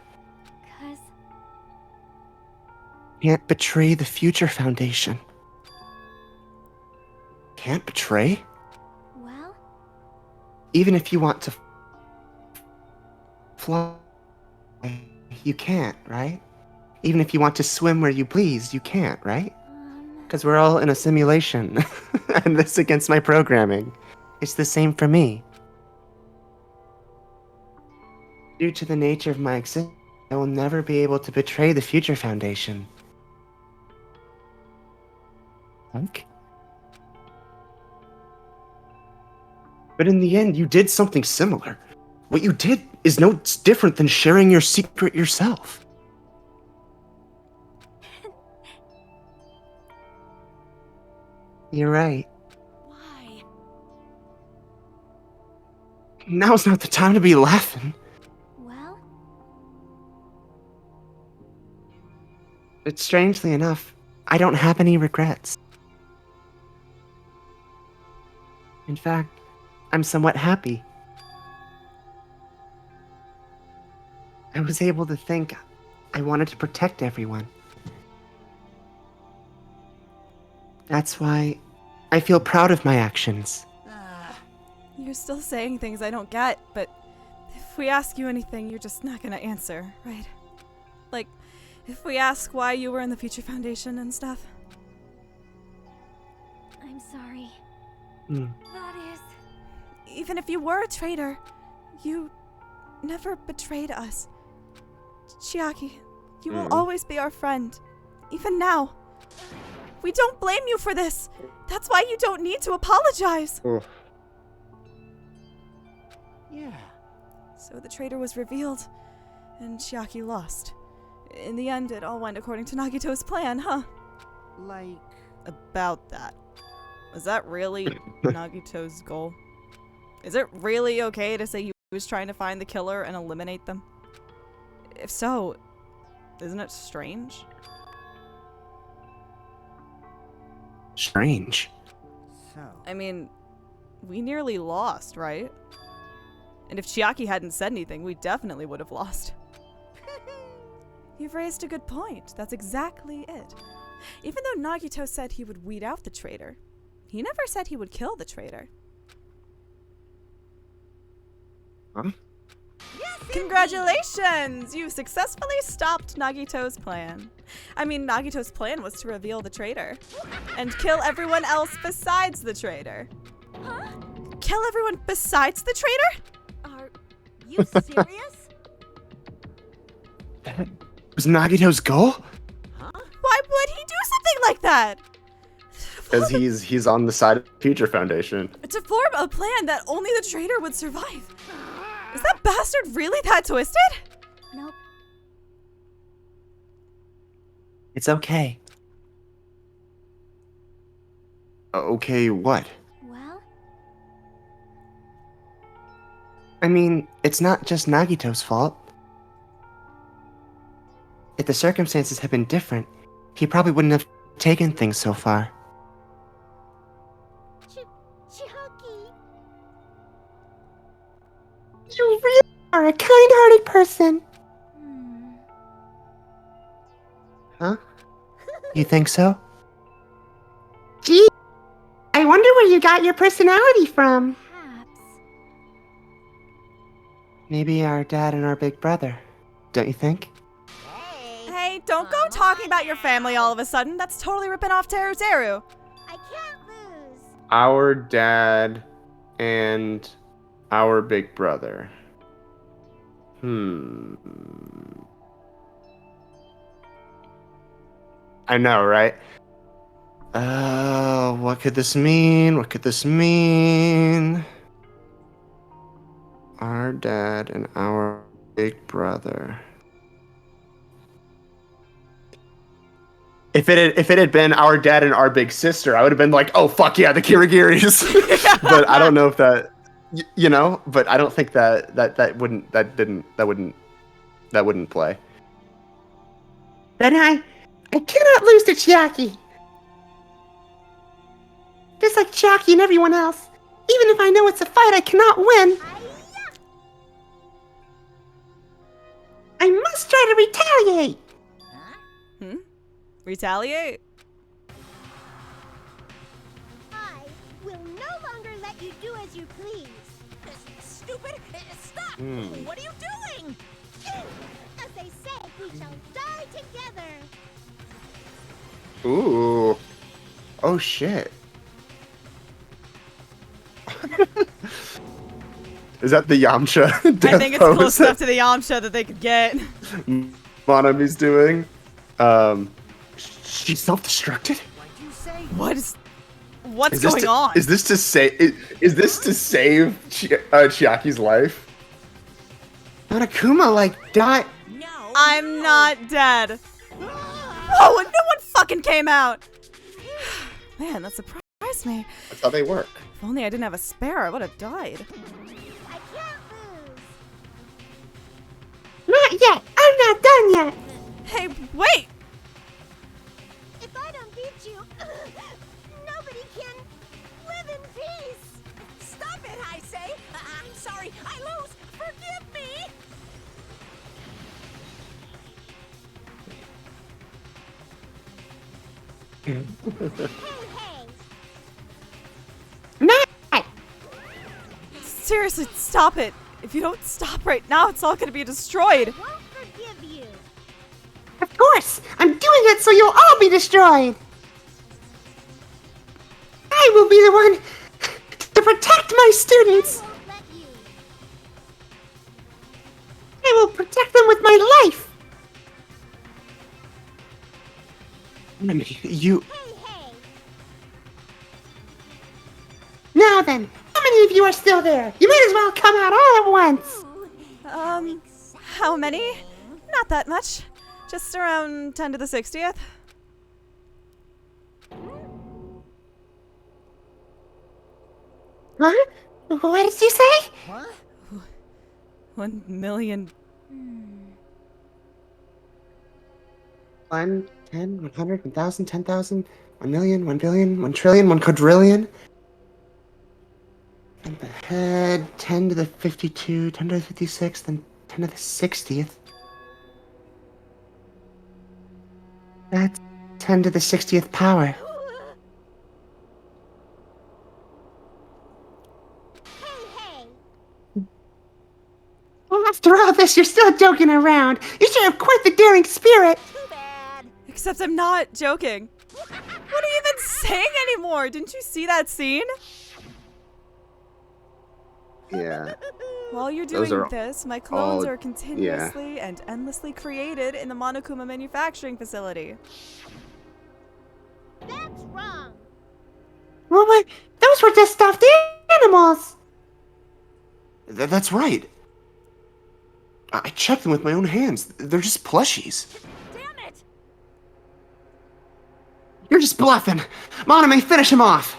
'Cause... Can't betray the Future Foundation. Can't betray? Well... Even if you want to fly, You can't, right? Even if you want to swim where you please, you can't, right? Because we're all in a simulation. And this against my programming. It's the same for me. Due to the nature of my existence, I will never be able to betray the Future Foundation. Hank? But in the end, you did something similar. What you did is no different than sharing your secret yourself. You're right. Why? Now's not the time to be laughing. Well, But strangely enough, I don't have any regrets. In fact, I'm somewhat happy. I was able to think I wanted to protect everyone. That's why I feel proud of my actions. You're still saying things I don't get, but if we ask you anything, you're just not gonna answer, right? Like, if we ask why you were in the Future Foundation and stuff. I'm sorry. That is... Even if you were a traitor, you never betrayed us. Chiaki, you will always be our friend. Even now. We don't blame you for this. That's why you don't need to apologize. Yeah. So the traitor was revealed, and Chiaki lost. In the end, it all went according to Nagito's plan, huh? Like... About that. Was that really Nagito's goal? Is it really okay to say he was trying to find the killer and eliminate them? If so, isn't it strange? Strange. So... I mean, we nearly lost, right? And if Chiaki hadn't said anything, we definitely would have lost. You've raised a good point. That's exactly it. Even though Nagito said he would weed out the traitor, he never said he would kill the traitor. Huh? Congratulations! You successfully stopped Nagito's plan. I mean, Nagito's plan was to reveal the traitor. And kill everyone else besides the traitor. Huh? Kill everyone besides the traitor? Are you serious? That was Nagito's goal? Why would he do something like that? Because he's on the side of the Future Foundation. To form a plan that only the traitor would survive. Is that bastard really that twisted? nope. It's okay. Okay, what? Well, I mean, it's not just Nagito's fault. If the circumstances had been different, he probably wouldn't have taken things so far. Chiaki. You really are a kind-hearted person. Huh? You think so? Gee, I wonder where you got your personality from. perhaps. Maybe our dad and our big brother. Don't you think? Hey, don't go talking about your family all of a sudden. That's totally ripping off Teru Teru. I can't lose. Our dad and our big brother. I know, right? What could this mean? What could this mean? Our dad and our big brother. If it had been our dad and our big sister, I would have been like, oh fuck yeah, the Kirigiris. But I don't know if that, you know. But I don't think that wouldn't play. Then I cannot lose to Chiaki. Just like Chiaki and everyone else, even if I know it's a fight I cannot win, I must try to retaliate. Retaliate? I will no longer let you do as you please. Stupid! Stop! What are you doing? As they say We shall die together. Ooh. Oh shit. Is that the Yamcha death I think it's pose close enough to the Yamcha that they could get. Monami's doing? She self-destructed? What's Is this going to, on? Is this to save Chiaki's life? Monokuma, like, died. I'm not dead. Whoa, and no one fucking came out. Man, that surprised me. That's how they work. If only I didn't have a spare, I would have died. I can't lose. Not yet. I'm not done yet. Hey, wait! If I don't beat you, nobody can live in peace. Stop it, I say! I'm sorry, I lose! Forgive me! Hey, Not. Seriously, stop it. If you don't stop right now, it's all gonna be destroyed. I won't forgive you. Of course. I'm doing it so you'll all be destroyed. I will be the one to protect my students. I won't let you. I will protect them with my life. You. Hey. Now then, how many of you are still there? You might as well come out all at once. How many? Not that much. Just around 10 to the 60th. Huh? What did you say? What? 1 million. 1, 10, 100, 1,000, 10,000, 1 million, 1 billion, 1 trillion, 1 quadrillion. And the head, 10 to the 52, 10 to the 56th, then 10 to the 60th. That's 10 to the 60th power. Well, after all this, you're still joking around. You should have quite the daring spirit. Except I'm not joking. What are you even saying anymore? Didn't you see that scene? Yeah. While you're Those doing are this, my clones all- are continuously and endlessly created in the Monokuma manufacturing facility. That's wrong. Well, but those were just stuffed animals. That's right. I checked them with my own hands. They're just plushies. Damn it! You're just bluffing. Monami, finish him off.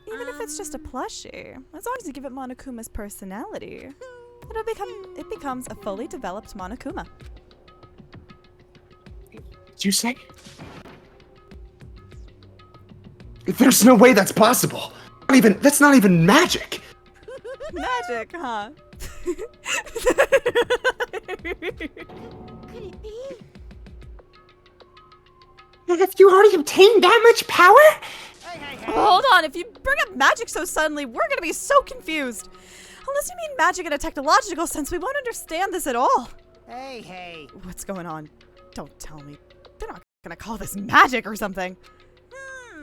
Even if it's just a plushie, as long as you give it Monokuma's personality, it becomes a fully developed Monokuma. Did you say? There's no way that's possible. That's not even magic. Magic, huh? Could it be? Have you already obtained that much power? Hold on, if you bring up magic so suddenly, we're gonna be so confused. Unless you mean magic in a technological sense, we won't understand this at all. Hey. What's going on? Don't tell me. They're not gonna call this magic or something.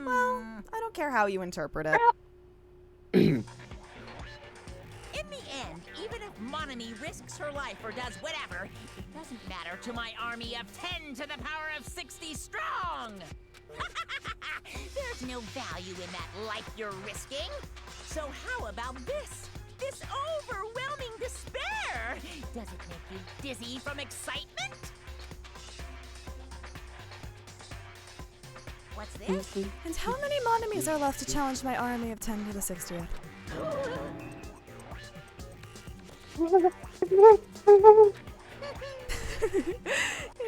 Well, I don't care how you interpret it. In the end, even if Monami risks her life or does whatever, it doesn't matter to my army of 10 to the power of 60 strong! There's no value in that life you're risking. So how about this? This overwhelming despair! Does it make you dizzy from excitement? What's this? And how many Monomis are left to challenge my army of 10 to the 60th? You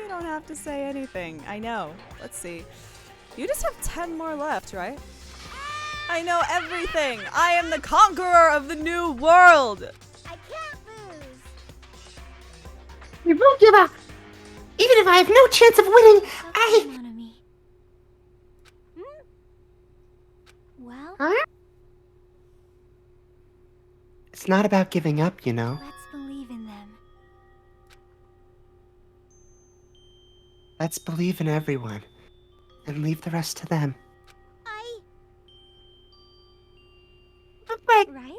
don't have to say anything. I know. Let's see. You just have 10 more left, right? I know everything! I am the conqueror of the new world! I can't lose. You won't give up. Even if I have no chance of winning, Monami. Well, Huh? It's not about giving up, you know. let's believe in them. Let's believe in everyone. And leave the rest to them. But Right?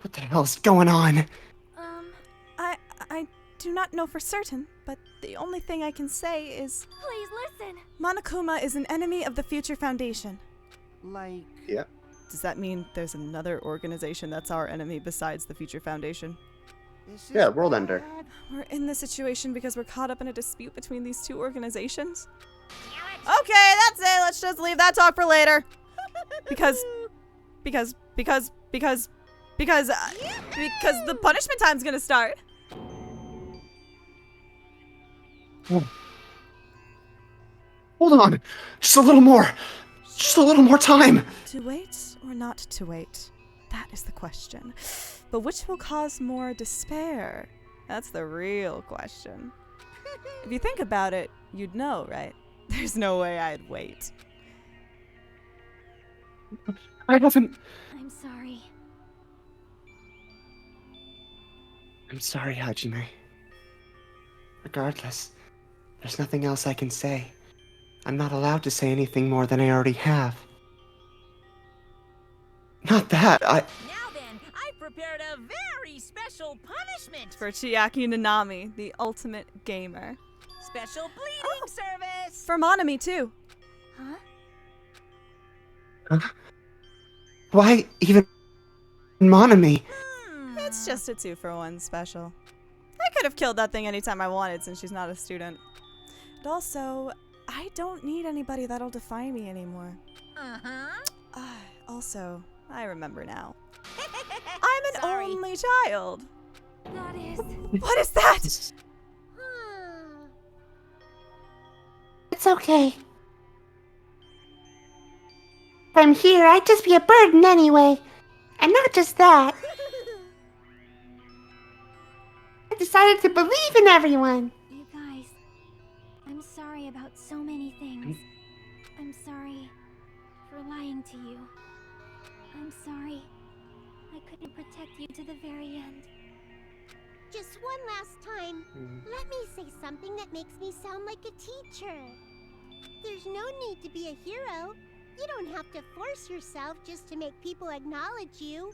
What the hell's going on? I do not know for certain, but the only thing I can say is Please listen. Monokuma is an enemy of the Future Foundation. Like, Yeah. Does that mean there's another organization that's our enemy besides the Future Foundation? this is Yeah, World Ender. bad. We're in this situation because we're caught up in a dispute between these two organizations? Okay, that's it. Let's just leave that talk for later. Because the punishment time's gonna start. Hold on. Just a little more. Just a little more time. To wait or not to wait? That is the question. But which will cause more despair? That's the real question. If you think about it, you'd know, right? There's no way I'd wait. I haven't. I'm sorry. I'm sorry, Hajime. Regardless, there's nothing else I can say. I'm not allowed to say anything more than I already have. Not that, Now then, I prepared a very special punishment. For Chiaki Nanami, the ultimate gamer. Special bleeding service. For Monami, too. Huh? Why even Monami? It's just a 2-for-1 special. I could have killed that thing anytime I wanted since she's not a student. And also, I don't need anybody that'll defy me anymore. Also, I remember now. I'm an Sorry. only child. That is. What is that? it's okay. If I'm here, I'd just be a burden anyway. And not just that. I decided to believe in everyone. You guys, I'm sorry about so many things. I'm sorry for lying to you. I'm sorry I couldn't protect you to the very end. Just one last time, let me say something that makes me sound like a teacher. There's no need to be a hero. You don't have to force yourself just to make people acknowledge you.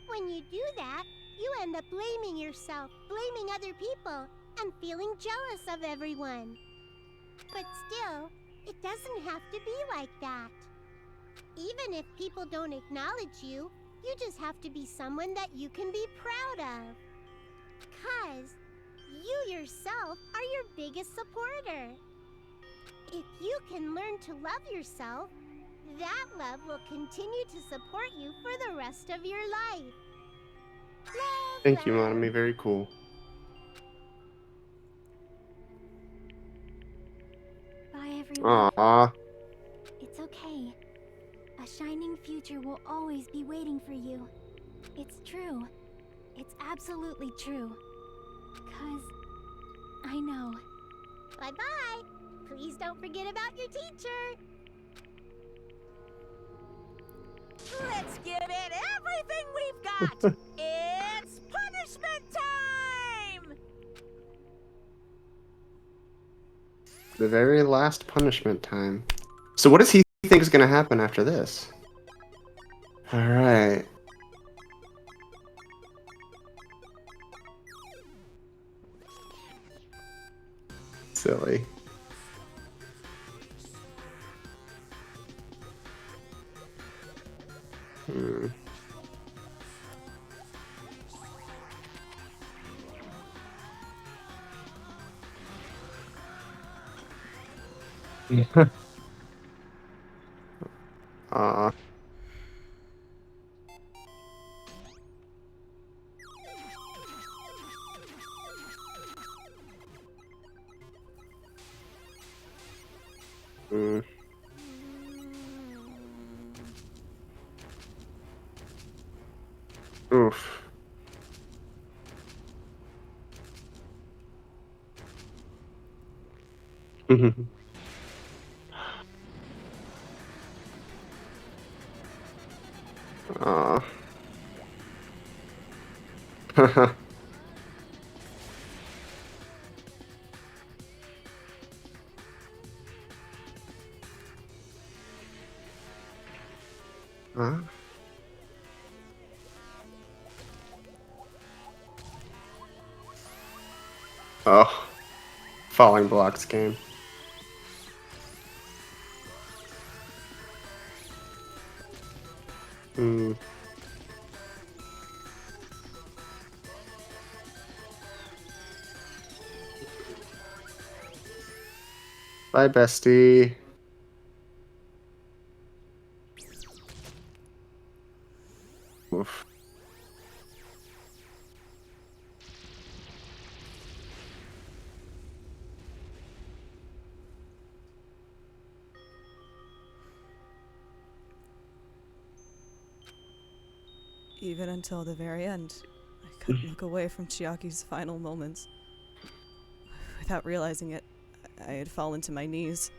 When you do that, you end up blaming yourself, blaming other people, and feeling jealous of everyone. But still, it doesn't have to be like that. Even if people don't acknowledge you, you just have to be someone that you can be proud of. 'Cause you yourself are your biggest supporter. If you can learn to love yourself, that love will continue to support you for the rest of your life. Love, Thank you, love. Monami. Very cool. Bye, everyone. Aww. It's okay. A shining future will always be waiting for you. It's true. It's absolutely true. 'Cause I know. Bye-bye. Please don't forget about your teacher. Let's give it everything we've got. It's punishment time. The very last punishment time. So what does he think is going to happen after this? Alright. Silly. Hmm. Aw. Hmm. Oof. Aw. Huh? Oh, falling blocks game. Hmm. Bye, bestie. Oof. Even until the very end, I couldn't look away from Chiaki's final moments. Without realizing it, I had fallen to my knees.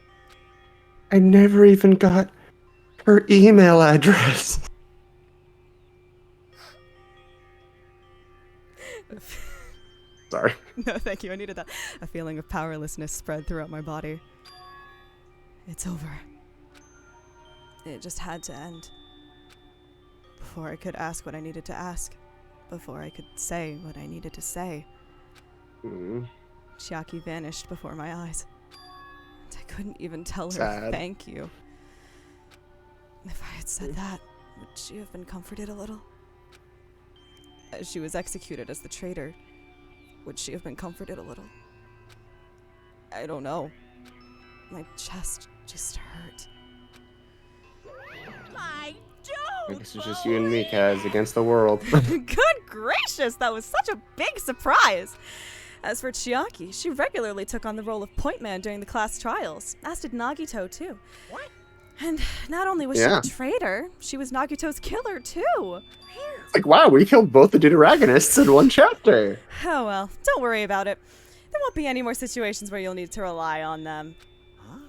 I never even got her email address. Sorry. No, thank you. I needed that. A feeling of powerlessness spread throughout my body. It's over. It just had to end. Before I could ask what I needed to ask. Before I could say what I needed to say. Chiaki vanished before my eyes. And I couldn't even tell her Sad. thank you. If I had said that, would she have been comforted a little? As she was executed as the traitor, would she have been comforted a little? I don't know. My chest just hurt. I I don't. guess it's just you and me, Kaz, against the world. Good gracious, that was such a big surprise! As for Chiaki, she regularly took on the role of point man during the class trials, as did Nagito too. What? And not only was Yeah. she a traitor, she was Nagito's killer too! Like, wow, we killed both the Deuteragonists in one chapter. Oh well, don't worry about it. There won't be any more situations where you'll need to rely on them. Huh?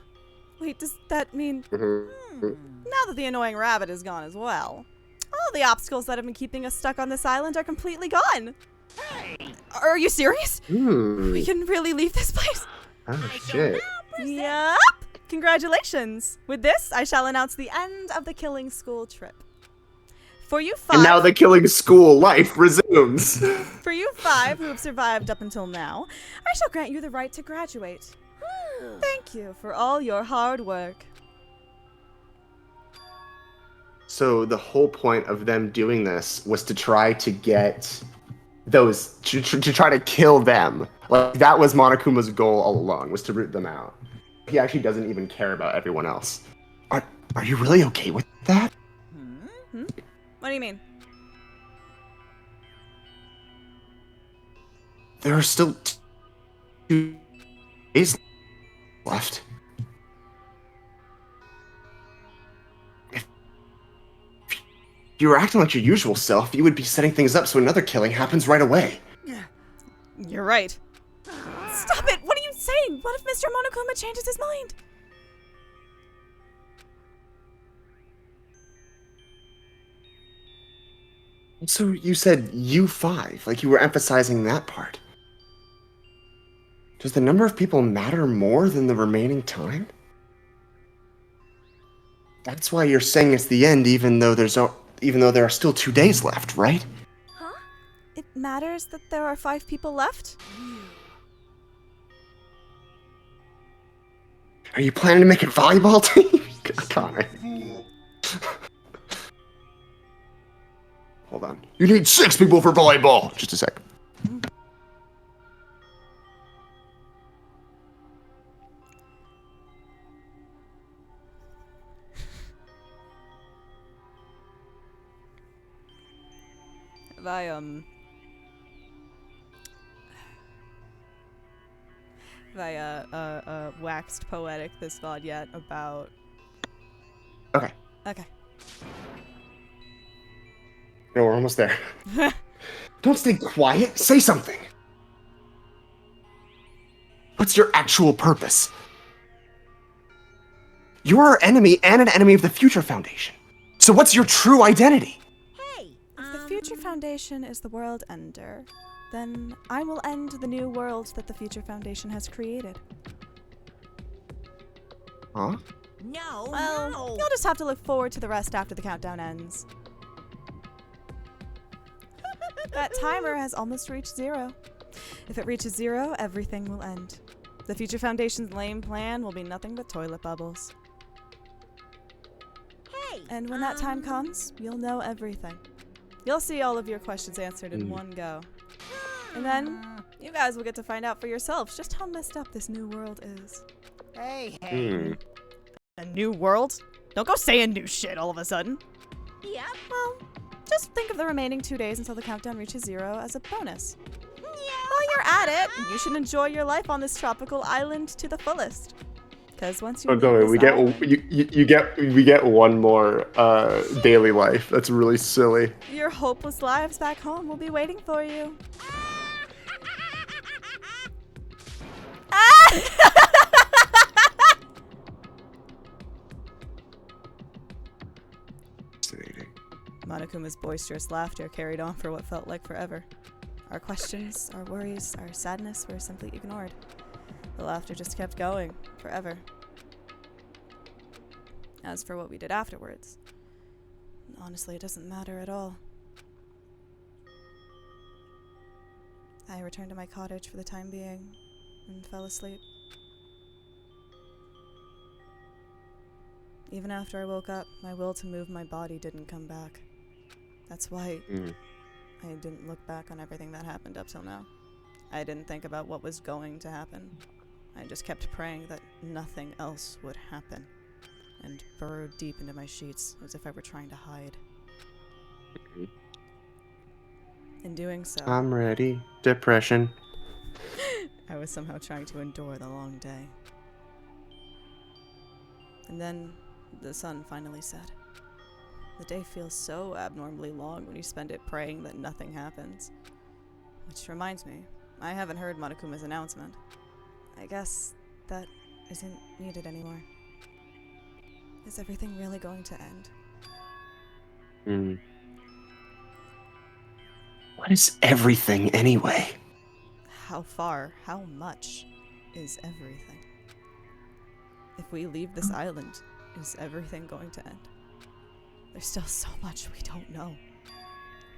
Wait, does that mean Mhm. now that the annoying rabbit is gone as well, all the obstacles that have been keeping us stuck on this island are completely gone? Hey! Are you serious? We can really leave this place? Oh, shit. Yup! Congratulations! With this, I shall announce the end of the killing school trip. For you five, And now the killing school life resumes. for you five who have survived up until now, I shall grant you the right to graduate. Thank you for all your hard work. So the whole point of them doing this was to try to get those, to try to kill them. Like, that was Monokuma's goal all along, was to root them out. He actually doesn't even care about everyone else. Are you really okay with that? What do you mean? There are still 2 days left. If you were acting like your usual self, you would be setting things up so another killing happens right away. You're right. Stop it! What are you saying? What if Mr. Monokuma changes his mind? So you said U5, like you were emphasizing that part. Does the number of people matter more than the remaining time? That's why you're saying it's the end, even though there are still 2 days left, right? Huh? It matters that there are 5 people left? Are you planning to make a volleyball team? Connor. Hold on. You need 6 people for volleyball! Just a sec. Have I waxed poetic this VOD yet about... Okay. Okay. No, we're almost there. Don't stay quiet. Say something. What's your actual purpose? You're our enemy and an enemy of the Future Foundation. So what's your true identity? Hey, If the Future Foundation Foundation is the world ender, then I will end the new world that the Future Foundation has created. Huh? No, Well, no. you'll just have to look forward to the rest after the countdown ends. That timer has almost reached 0. If it reaches 0, everything will end. The Future Foundation's lame plan will be nothing but toilet bubbles. Hey. And when that time comes, you'll know everything. You'll see all of your questions answered in one go. And then, you guys will get to find out for yourselves just how messed up this new world is. Hey, A new world? Don't go saying new shit all of a sudden. Yep. Well, just think of the remaining 2 days until the countdown reaches 0 as a bonus. While you're at it, you should enjoy your life on this tropical island to the fullest. Because once you Oh, don't worry, we get one more daily life. That's really silly. your hopeless lives back home will be waiting for you. Fascinating. Monokuma's boisterous laughter carried on for what felt like forever. Our questions, our worries, our sadness were simply ignored. The laughter just kept going, forever. As for what we did afterwards, honestly, it doesn't matter at all. I returned to my cottage for the time being and fell asleep. Even after I woke up, my will to move my body didn't come back. That's why I didn't look back on everything that happened up till now. I didn't think about what was going to happen. I just kept praying that nothing else would happen, and burrowed deep into my sheets as if I were trying to hide. In doing so, I'm ready. Depression. I was somehow trying to endure the long day. And then the sun finally set. The day feels so abnormally long when you spend it praying that nothing happens. Which reminds me, I haven't heard Monokuma's announcement. I guess that isn't needed anymore. Is everything really going to end? What is everything anyway? How far, how much is everything? If we leave this island, is everything going to end? There's still so much we don't know.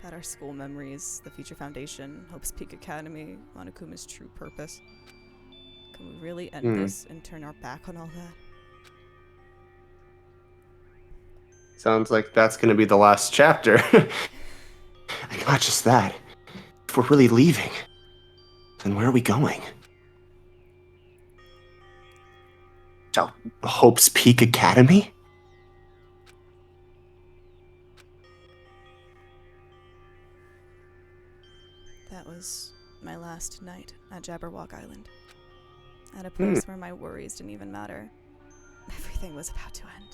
About our school memories, the Future Foundation, Hope's Peak Academy, Monokuma's true purpose. Can we really end this and turn our back on all that? Sounds like that's gonna be the last chapter. And not just that. If we're really leaving, then where are we going? To Hope's Peak Academy? That was my last night at Jabberwock Island. At a place where my worries didn't even matter. Everything was about to end.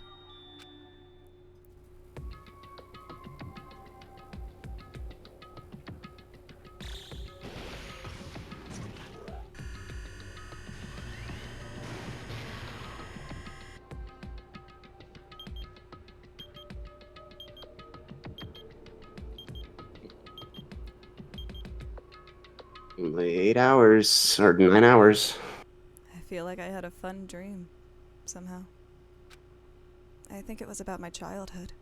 Only 8 hours, or 9 hours. I feel like I had a fun dream, somehow. I think it was about my childhood.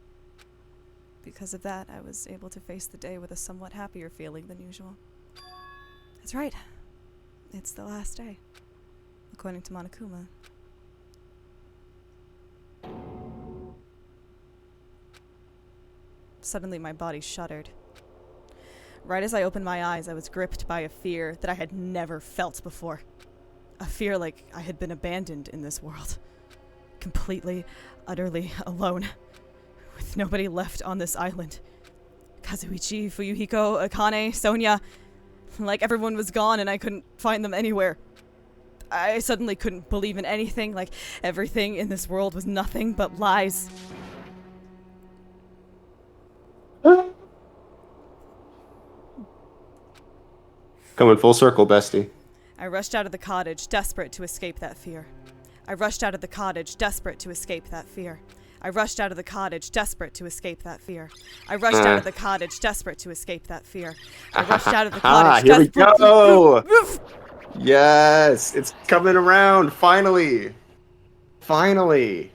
Because of that, I was able to face the day with a somewhat happier feeling than usual. That's right. It's the last day, according to Monokuma. Suddenly, my body shuddered. Right as I opened my eyes, I was gripped by a fear that I had never felt before. A fear like I had been abandoned in this world. Completely, utterly alone. With nobody left on this island. Kazuichi, Fuyuhiko, Akane, Sonia. Like everyone was gone and I couldn't find them anywhere. I suddenly couldn't believe in anything, like everything in this world was nothing but lies. Coming full circle, bestie. I rushed out of the cottage, desperate to escape that fear. I rushed out of the cottage, desperate to escape that fear. I rushed out of the cottage, desperate to escape that fear. I rushed out of the cottage, desperate to escape that fear. I rushed out of the cottage, Here we desperate. go. Yes, it's coming around. Finally. Finally.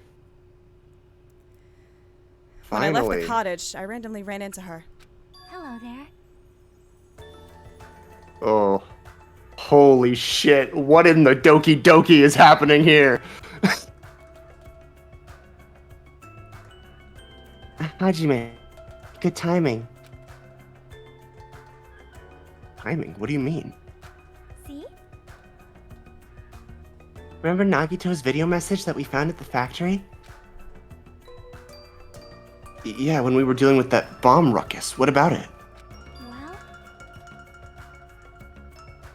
When I left the cottage, I randomly ran into her. Hello there. Oh. Holy shit. What in the Doki Doki is happening here? Hajime, good timing. Timing? What do you mean? See? Remember Nagito's video message that we found at the factory? Yeah, when we were dealing with that bomb ruckus. What about it? Well,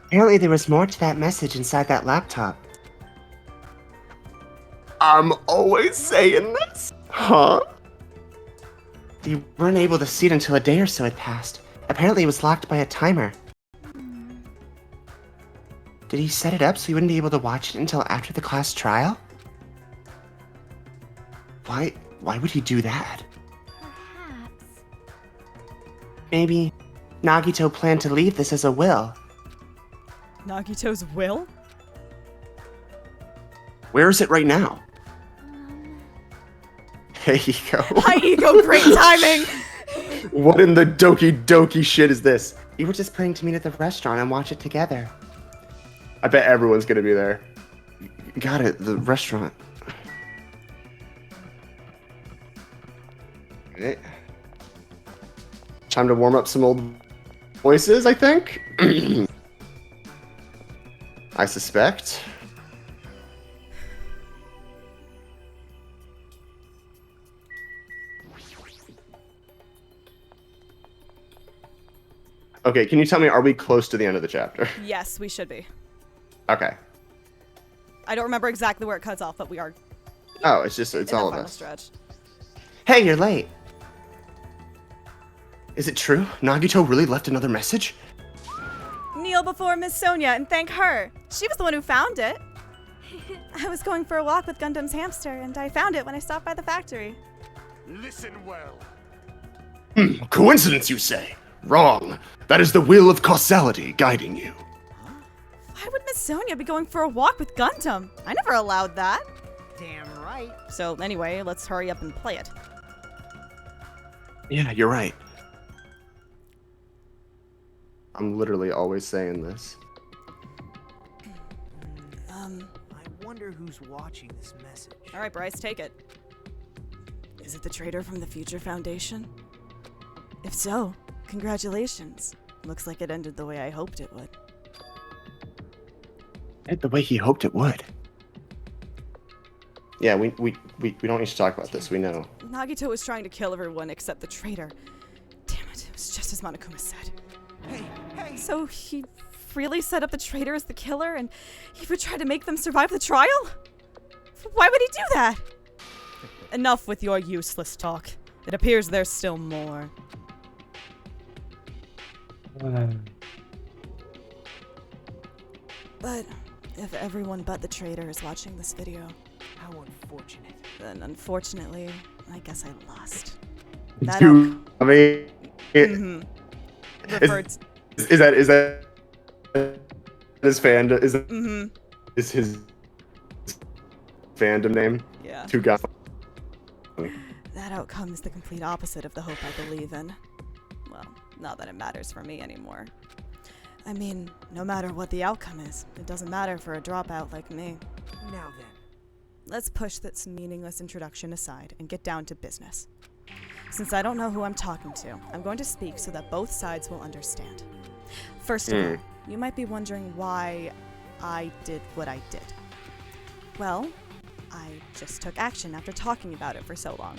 Apparently there was more to that message inside that laptop. I'm always saying this. Huh? You weren't able to see it until a day or so had passed. Apparently it was locked by a timer. Did he set it up so you wouldn't be able to watch it until after the class trial? Why would he do that? perhaps. Maybe Nagito planned to leave this as a will. Nagito's will? Where is it right now? There you go. High ego, great timing! What in the Doki Doki shit is this? We were just planning to meet at the restaurant and watch it together. I bet everyone's gonna be there. Got it, the restaurant. Okay. Time to warm up some old voices, I think. I suspect. Okay, can you tell me, are we close to the end of the chapter? Yes, we should be. Okay. I don't remember exactly where it cuts off, but we are Oh, it's all in of the final us. stretch. Hey, you're late. Is it true? Nagito really left another message? Kneel before Miss Sonia and thank her. She was the one who found it. I was going for a walk with Gundam's hamster, and I found it when I stopped by the factory. Listen well. Coincidence, you say? Wrong. That is the will of causality guiding you. Why would Miss Sonia be going for a walk with Gundam? I never allowed that. Damn right. So anyway, let's hurry up and play it. Yeah, you're right. I'm literally always saying this. I wonder who's watching this message. All right, Bryce, take it. Is it the traitor from the Future Foundation? If so, congratulations. Looks like it ended the way I hoped it would. The way he hoped it would. Yeah, we don't need to talk about this. We know. Nagito was trying to kill everyone except the traitor. Damn it, it was just as Monokuma said. Hey! So he really set up the traitor as the killer and he would try to make them survive the trial? Why would he do that? Enough with your useless talk. It appears there's still more. But if everyone but the traitor is watching this video, How unfortunate. then unfortunately, I guess I lost. Dude, I mean, Mhm. Referred to- is that his fandom? Is his fandom name? Yeah. Two guys. That outcome is the complete opposite of the hope I believe in. Well, not that it matters for me anymore. I mean, no matter what the outcome is, it doesn't matter for a dropout like me. Now then. Let's push this meaningless introduction aside and get down to business. Since I don't know who I'm talking to, I'm going to speak so that both sides will understand. First of all, you might be wondering why I did what I did. Well, I just took action after talking about it for so long.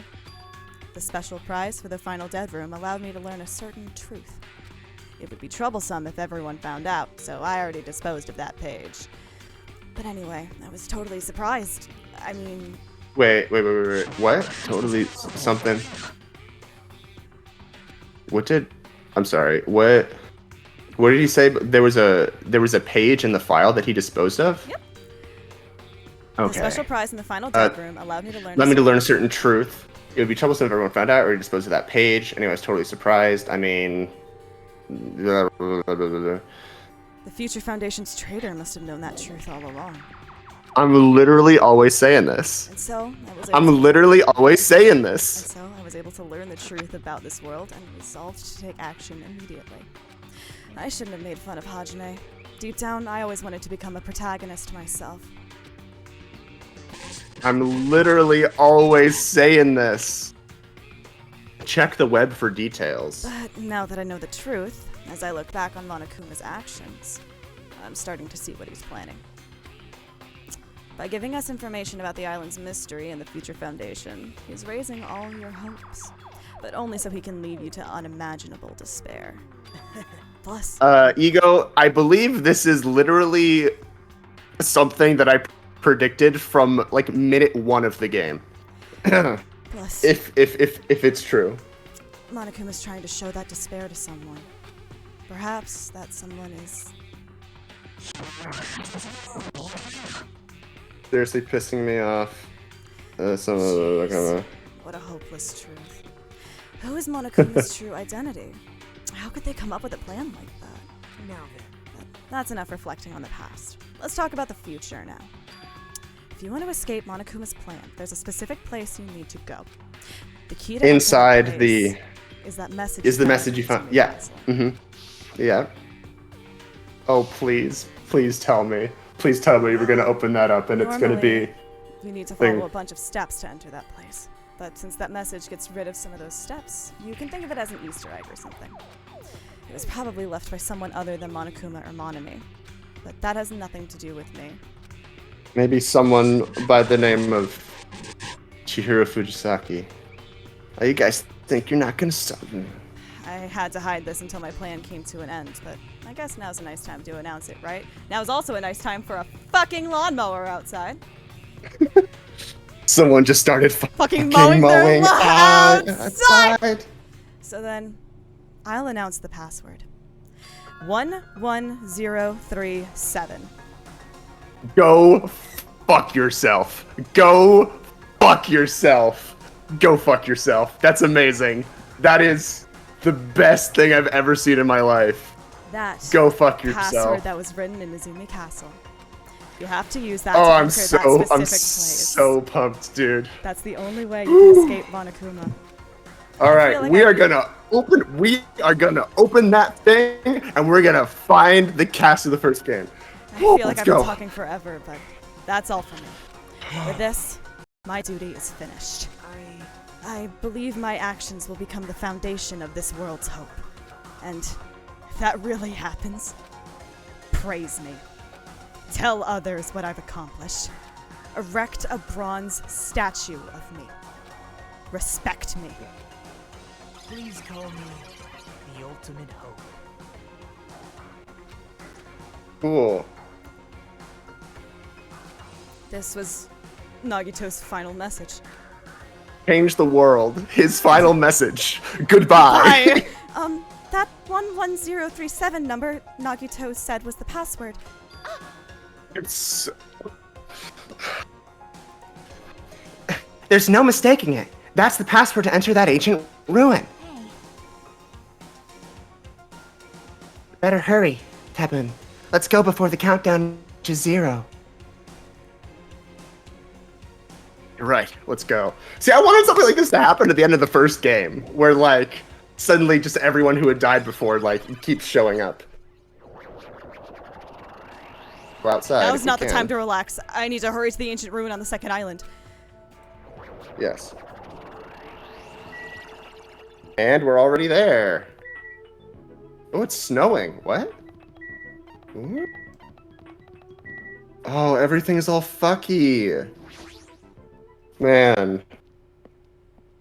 The special prize for the final dead room allowed me to learn a certain truth. It would be troublesome if everyone found out, so I already disposed of that page. But anyway, I was totally surprised. I mean... Wait. What? Totally something. What did... I'm sorry. What did he say? There was a page in the file that he disposed of? Yep. The Okay. special prize in the final dark room allowed me to learn. Let me to learn a certain truth. It would be troublesome if everyone found out or disposed of that page. Anyway, I was totally surprised. I mean... The Future Foundation's traitor must have known that truth all along. I'm literally always saying this. And so, I was I'm literally always saying this. And so, I was able to learn the truth about this world and resolved to take action immediately. I shouldn't have made fun of Hajime. Deep down, I always wanted to become a protagonist myself. I'm literally always saying this. Check the web for details. But now that I know the truth, as I look back on Monokuma's actions, I'm starting to see what he's planning. By giving us information about the island's mystery and the Future Foundation, he's raising all your hopes, but only so he can lead you to unimaginable despair. Plus, Ego, I believe this is literally something that I predicted from like minute 1 of the game. plus, if it's true. Monokuma's trying to show that despair to someone. Perhaps that someone is... Seriously pissing me off. Jeez, what a hopeless truth. Who is Monokuma's true identity? How could they come up with a plan like that? Now then. That's enough reflecting on the past. Let's talk about the future now. If you want to escape Monokuma's plan, there's a specific place you need to go. The key to inside the... is that message. Is the message you found? Yeah. Yeah. Oh, please tell me. Please tell me we're gonna open that up and it's gonna be... You need to follow a bunch of steps to enter that place. But since that message gets rid of some of those steps, you can think of it as an Easter egg or something. It was probably left by someone other than Monokuma or Monami. But that has nothing to do with me. Maybe someone by the name of Chihiro Fujisaki. Oh, you guys think you're not gonna stop me? I had to hide this until my plan came to an end, but I guess now's a nice time to announce it, right? Now's also a nice time for a fucking lawnmower outside. Someone just started fucking mowing their lawn outside! outside! So then, I'll announce the password. 11037. Go fuck yourself. Go fuck yourself. Go fuck yourself. That's amazing. That is the best thing I've ever seen in my life. That Go fuck yourself. password that was written in Izumi Castle. You have to use that Oh, to I'm enter that specific place. so pumped, dude. That's the only way you can escape Monokuma. All right, like we are gonna open that thing, and we're gonna find the cast of the first game. I feel like Let's I've been go. talking forever, but that's all for me. With this, my duty is finished. I believe my actions will become the foundation of this world's hope. And if that really happens, praise me. Tell others what I've accomplished. Erect a bronze statue of me. Respect me. Please call me the ultimate hope. Cool. This was Nagito's final message. Change the world. His final message. Goodbye. That 11037 number Nagito said was the password. It's... There's no mistaking it. That's the password to enter that ancient ruin. Better hurry, Tebun. Let's go before the countdown to 0. You're right. Let's go. See, I wanted something like this to happen at the end of the first game, where like suddenly just everyone who had died before like keeps showing up. Go outside. That was not the time to relax. I need to hurry to the ancient ruin on the second island. Yes. And we're already there. Oh, it's snowing. What? Ooh. Oh, everything is all fucky. Man.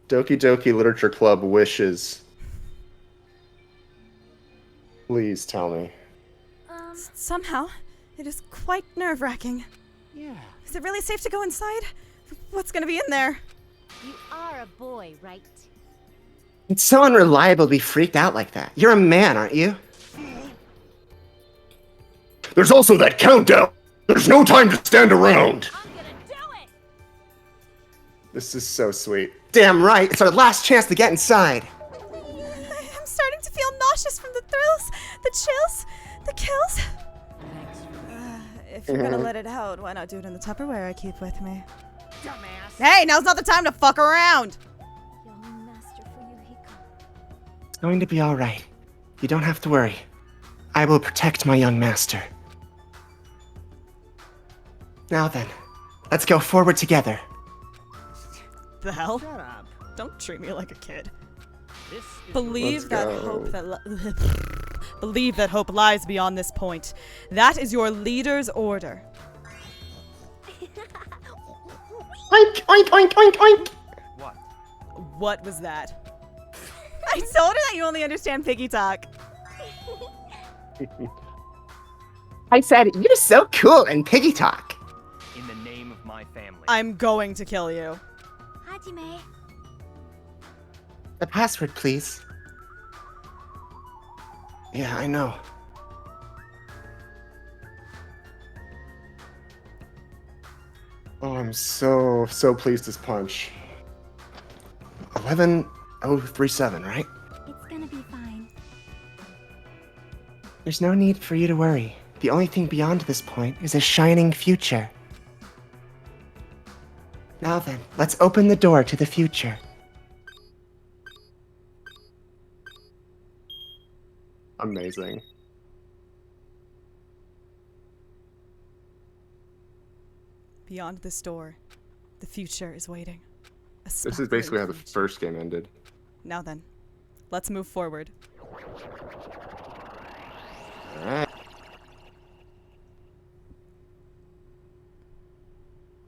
Doki Doki Literature Club wishes. Please tell me. Somehow, it is quite nerve-wracking. Yeah. Is it really safe to go inside? What's gonna be in there? You are a boy, right? It's so unreliable to be freaked out like that. You're a man, aren't you? There's also that countdown. There's no time to stand around. I'm gonna This is so sweet. Damn right, it's our last chance to get inside. I'm starting to feel nauseous from the thrills, the chills, the kills. If you're gonna let it out, why not do it in the Tupperware I keep with me? Dumbass. Hey, now's not the time to fuck around! Young master Fuyuhiko. It's going to be all right. You don't have to worry. I will protect my young master. Now then, let's go forward together. The hell? Shut up. Don't treat me like a kid. This is Believe Let's that go. hope that believe that hope lies beyond this point. That is your leader's order. Oink, oink, oink, oink, oink. what? What was that? I told her that you only understand piggy talk. I said, you're so cool in piggy talk. In the name of my family. I'm going to kill you. Hajime. The password, please. Yeah, I know. Oh, I'm so pleased as punch. 11037, right? It's gonna be fine. There's no need for you to worry. The only thing beyond this point is a shining future. Now then, let's open the door to the future. Amazing. Beyond this door, the future is waiting. A This is sparkling basically how the future. first game ended. Now then, let's move forward. Alright.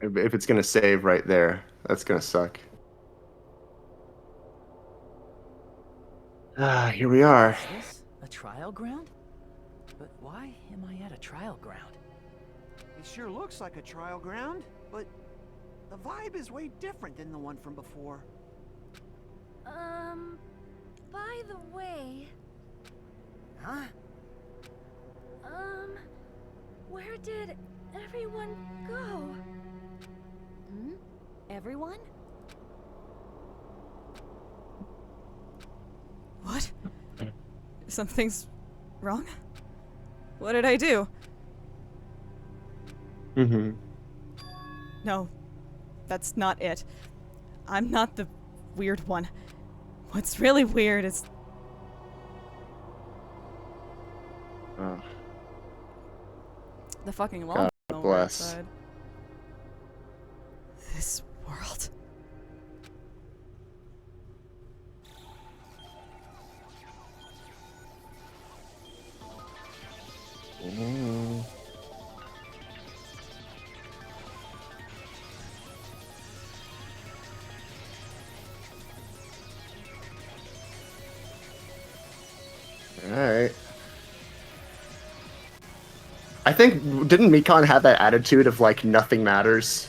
If it's gonna save right there, that's gonna suck. Ah, here we are. Is this a trial ground? But why am I at a trial ground? It sure looks like a trial ground, but the vibe is way different than the one from before. By the way, Huh? where did everyone go? Everyone? What? Something's wrong? What did I do? Mm-hmm. No, that's not it. I'm not the weird one. What's really weird is Oh, the fucking God lawnmower bless. outside. This world. Mm. Alright. I think, didn't Mikon have that attitude of like nothing matters?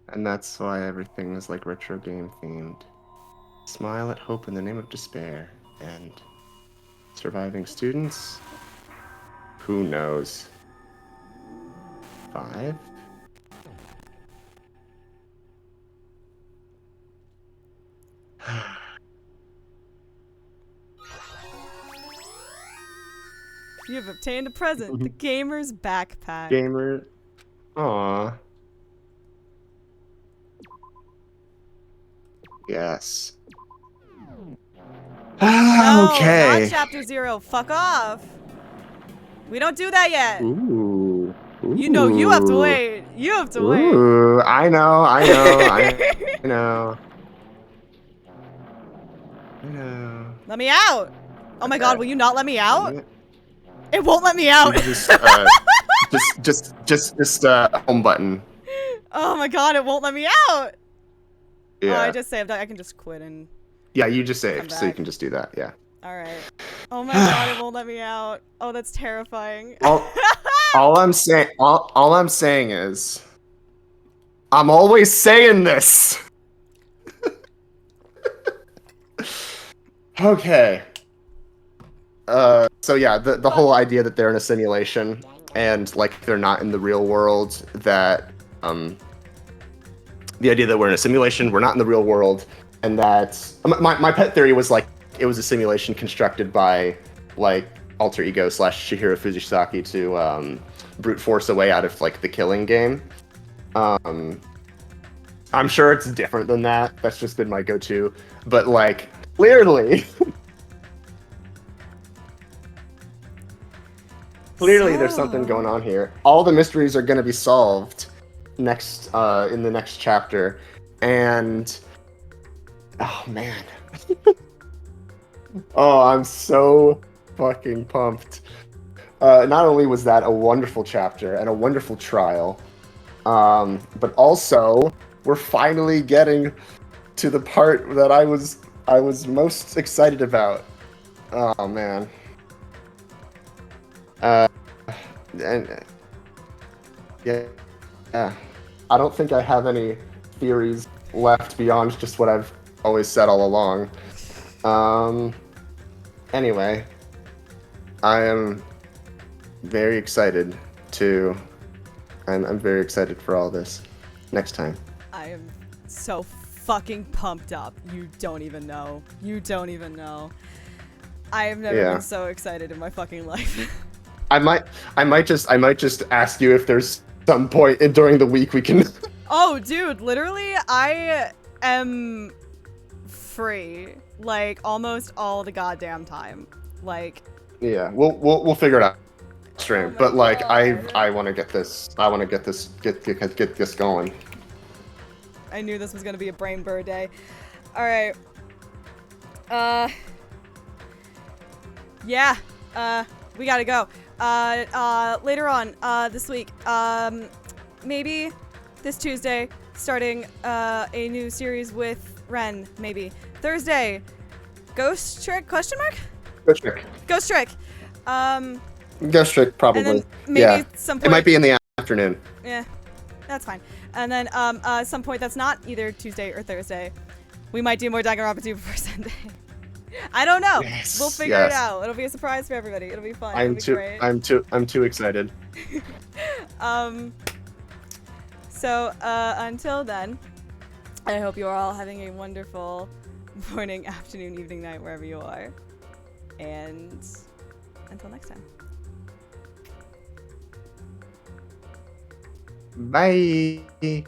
And that's why everything is like retro game themed. Smile at hope in the name of despair. And surviving students? Who knows? 5? You have obtained a present, the gamer's backpack. Gamer. Aww. Yes. No, Okay. not chapter 0. Fuck off. We don't do that yet. Ooh. You know, you have to Ooh. wait. You have to wait. Ooh, I know. I know. Let me out. Oh my god, will you not let me out? Yeah. It won't let me out. Just home button. Oh my god, it won't let me out. Yeah. Oh, I just saved. I can just quit and... Yeah, you just Come saved, so you back. can just do that. Yeah. Alright. Oh my god, it won't let me out. Oh, that's terrifying. All I'm saying is, I'm always saying this. Okay. So yeah, the whole idea that they're in a simulation and like they're not in the real world, that the idea that we're in a simulation, we're not in the real world, and that my pet theory was like it was a simulation constructed by like alter ego / Shihiro Fujisaki to brute force a way out of like the killing game. I'm sure it's different than that. That's just been my go-to. But like clearly clearly there's something going on here. All the mysteries are going to be solved next in the next chapter, and oh man. Oh, I'm so fucking pumped. Not only was that a wonderful chapter and a wonderful trial, but also we're finally getting to the part that I was most excited about. Oh man. And yeah, I don't think I have any theories left beyond just what I've always said all along. Anyway, I am very excited to. I'm very excited for all this. Next time. I am so fucking pumped up. You don't even know. You don't even know. I have never been so excited in my fucking life. I might just ask you if there's some point during the week we can. Oh, dude, literally, I am free like almost all the goddamn time. Like. Yeah, we'll figure it out. Stream, but like I want to get this. I want to get this going. I knew this was gonna be a brain burr day. All right. Yeah. We gotta go. Later on, this week, maybe this Tuesday, starting a new series with Ren. Maybe Thursday, Ghost Trick? Question mark? Ghost Trick. Ghost Trick. Ghost Trick, probably. And then maybe some point. It might be in the afternoon. Yeah, that's fine. And then some point that's not either Tuesday or Thursday, we might do more Danganronpa 2 before Sunday. I don't know. Yes, We'll figure it out. It'll be a surprise for everybody. It'll be fun. It'll be great. I'm too excited. So until then, I hope you're all having a wonderful morning, afternoon, evening, night, wherever you are. And until next time. Bye.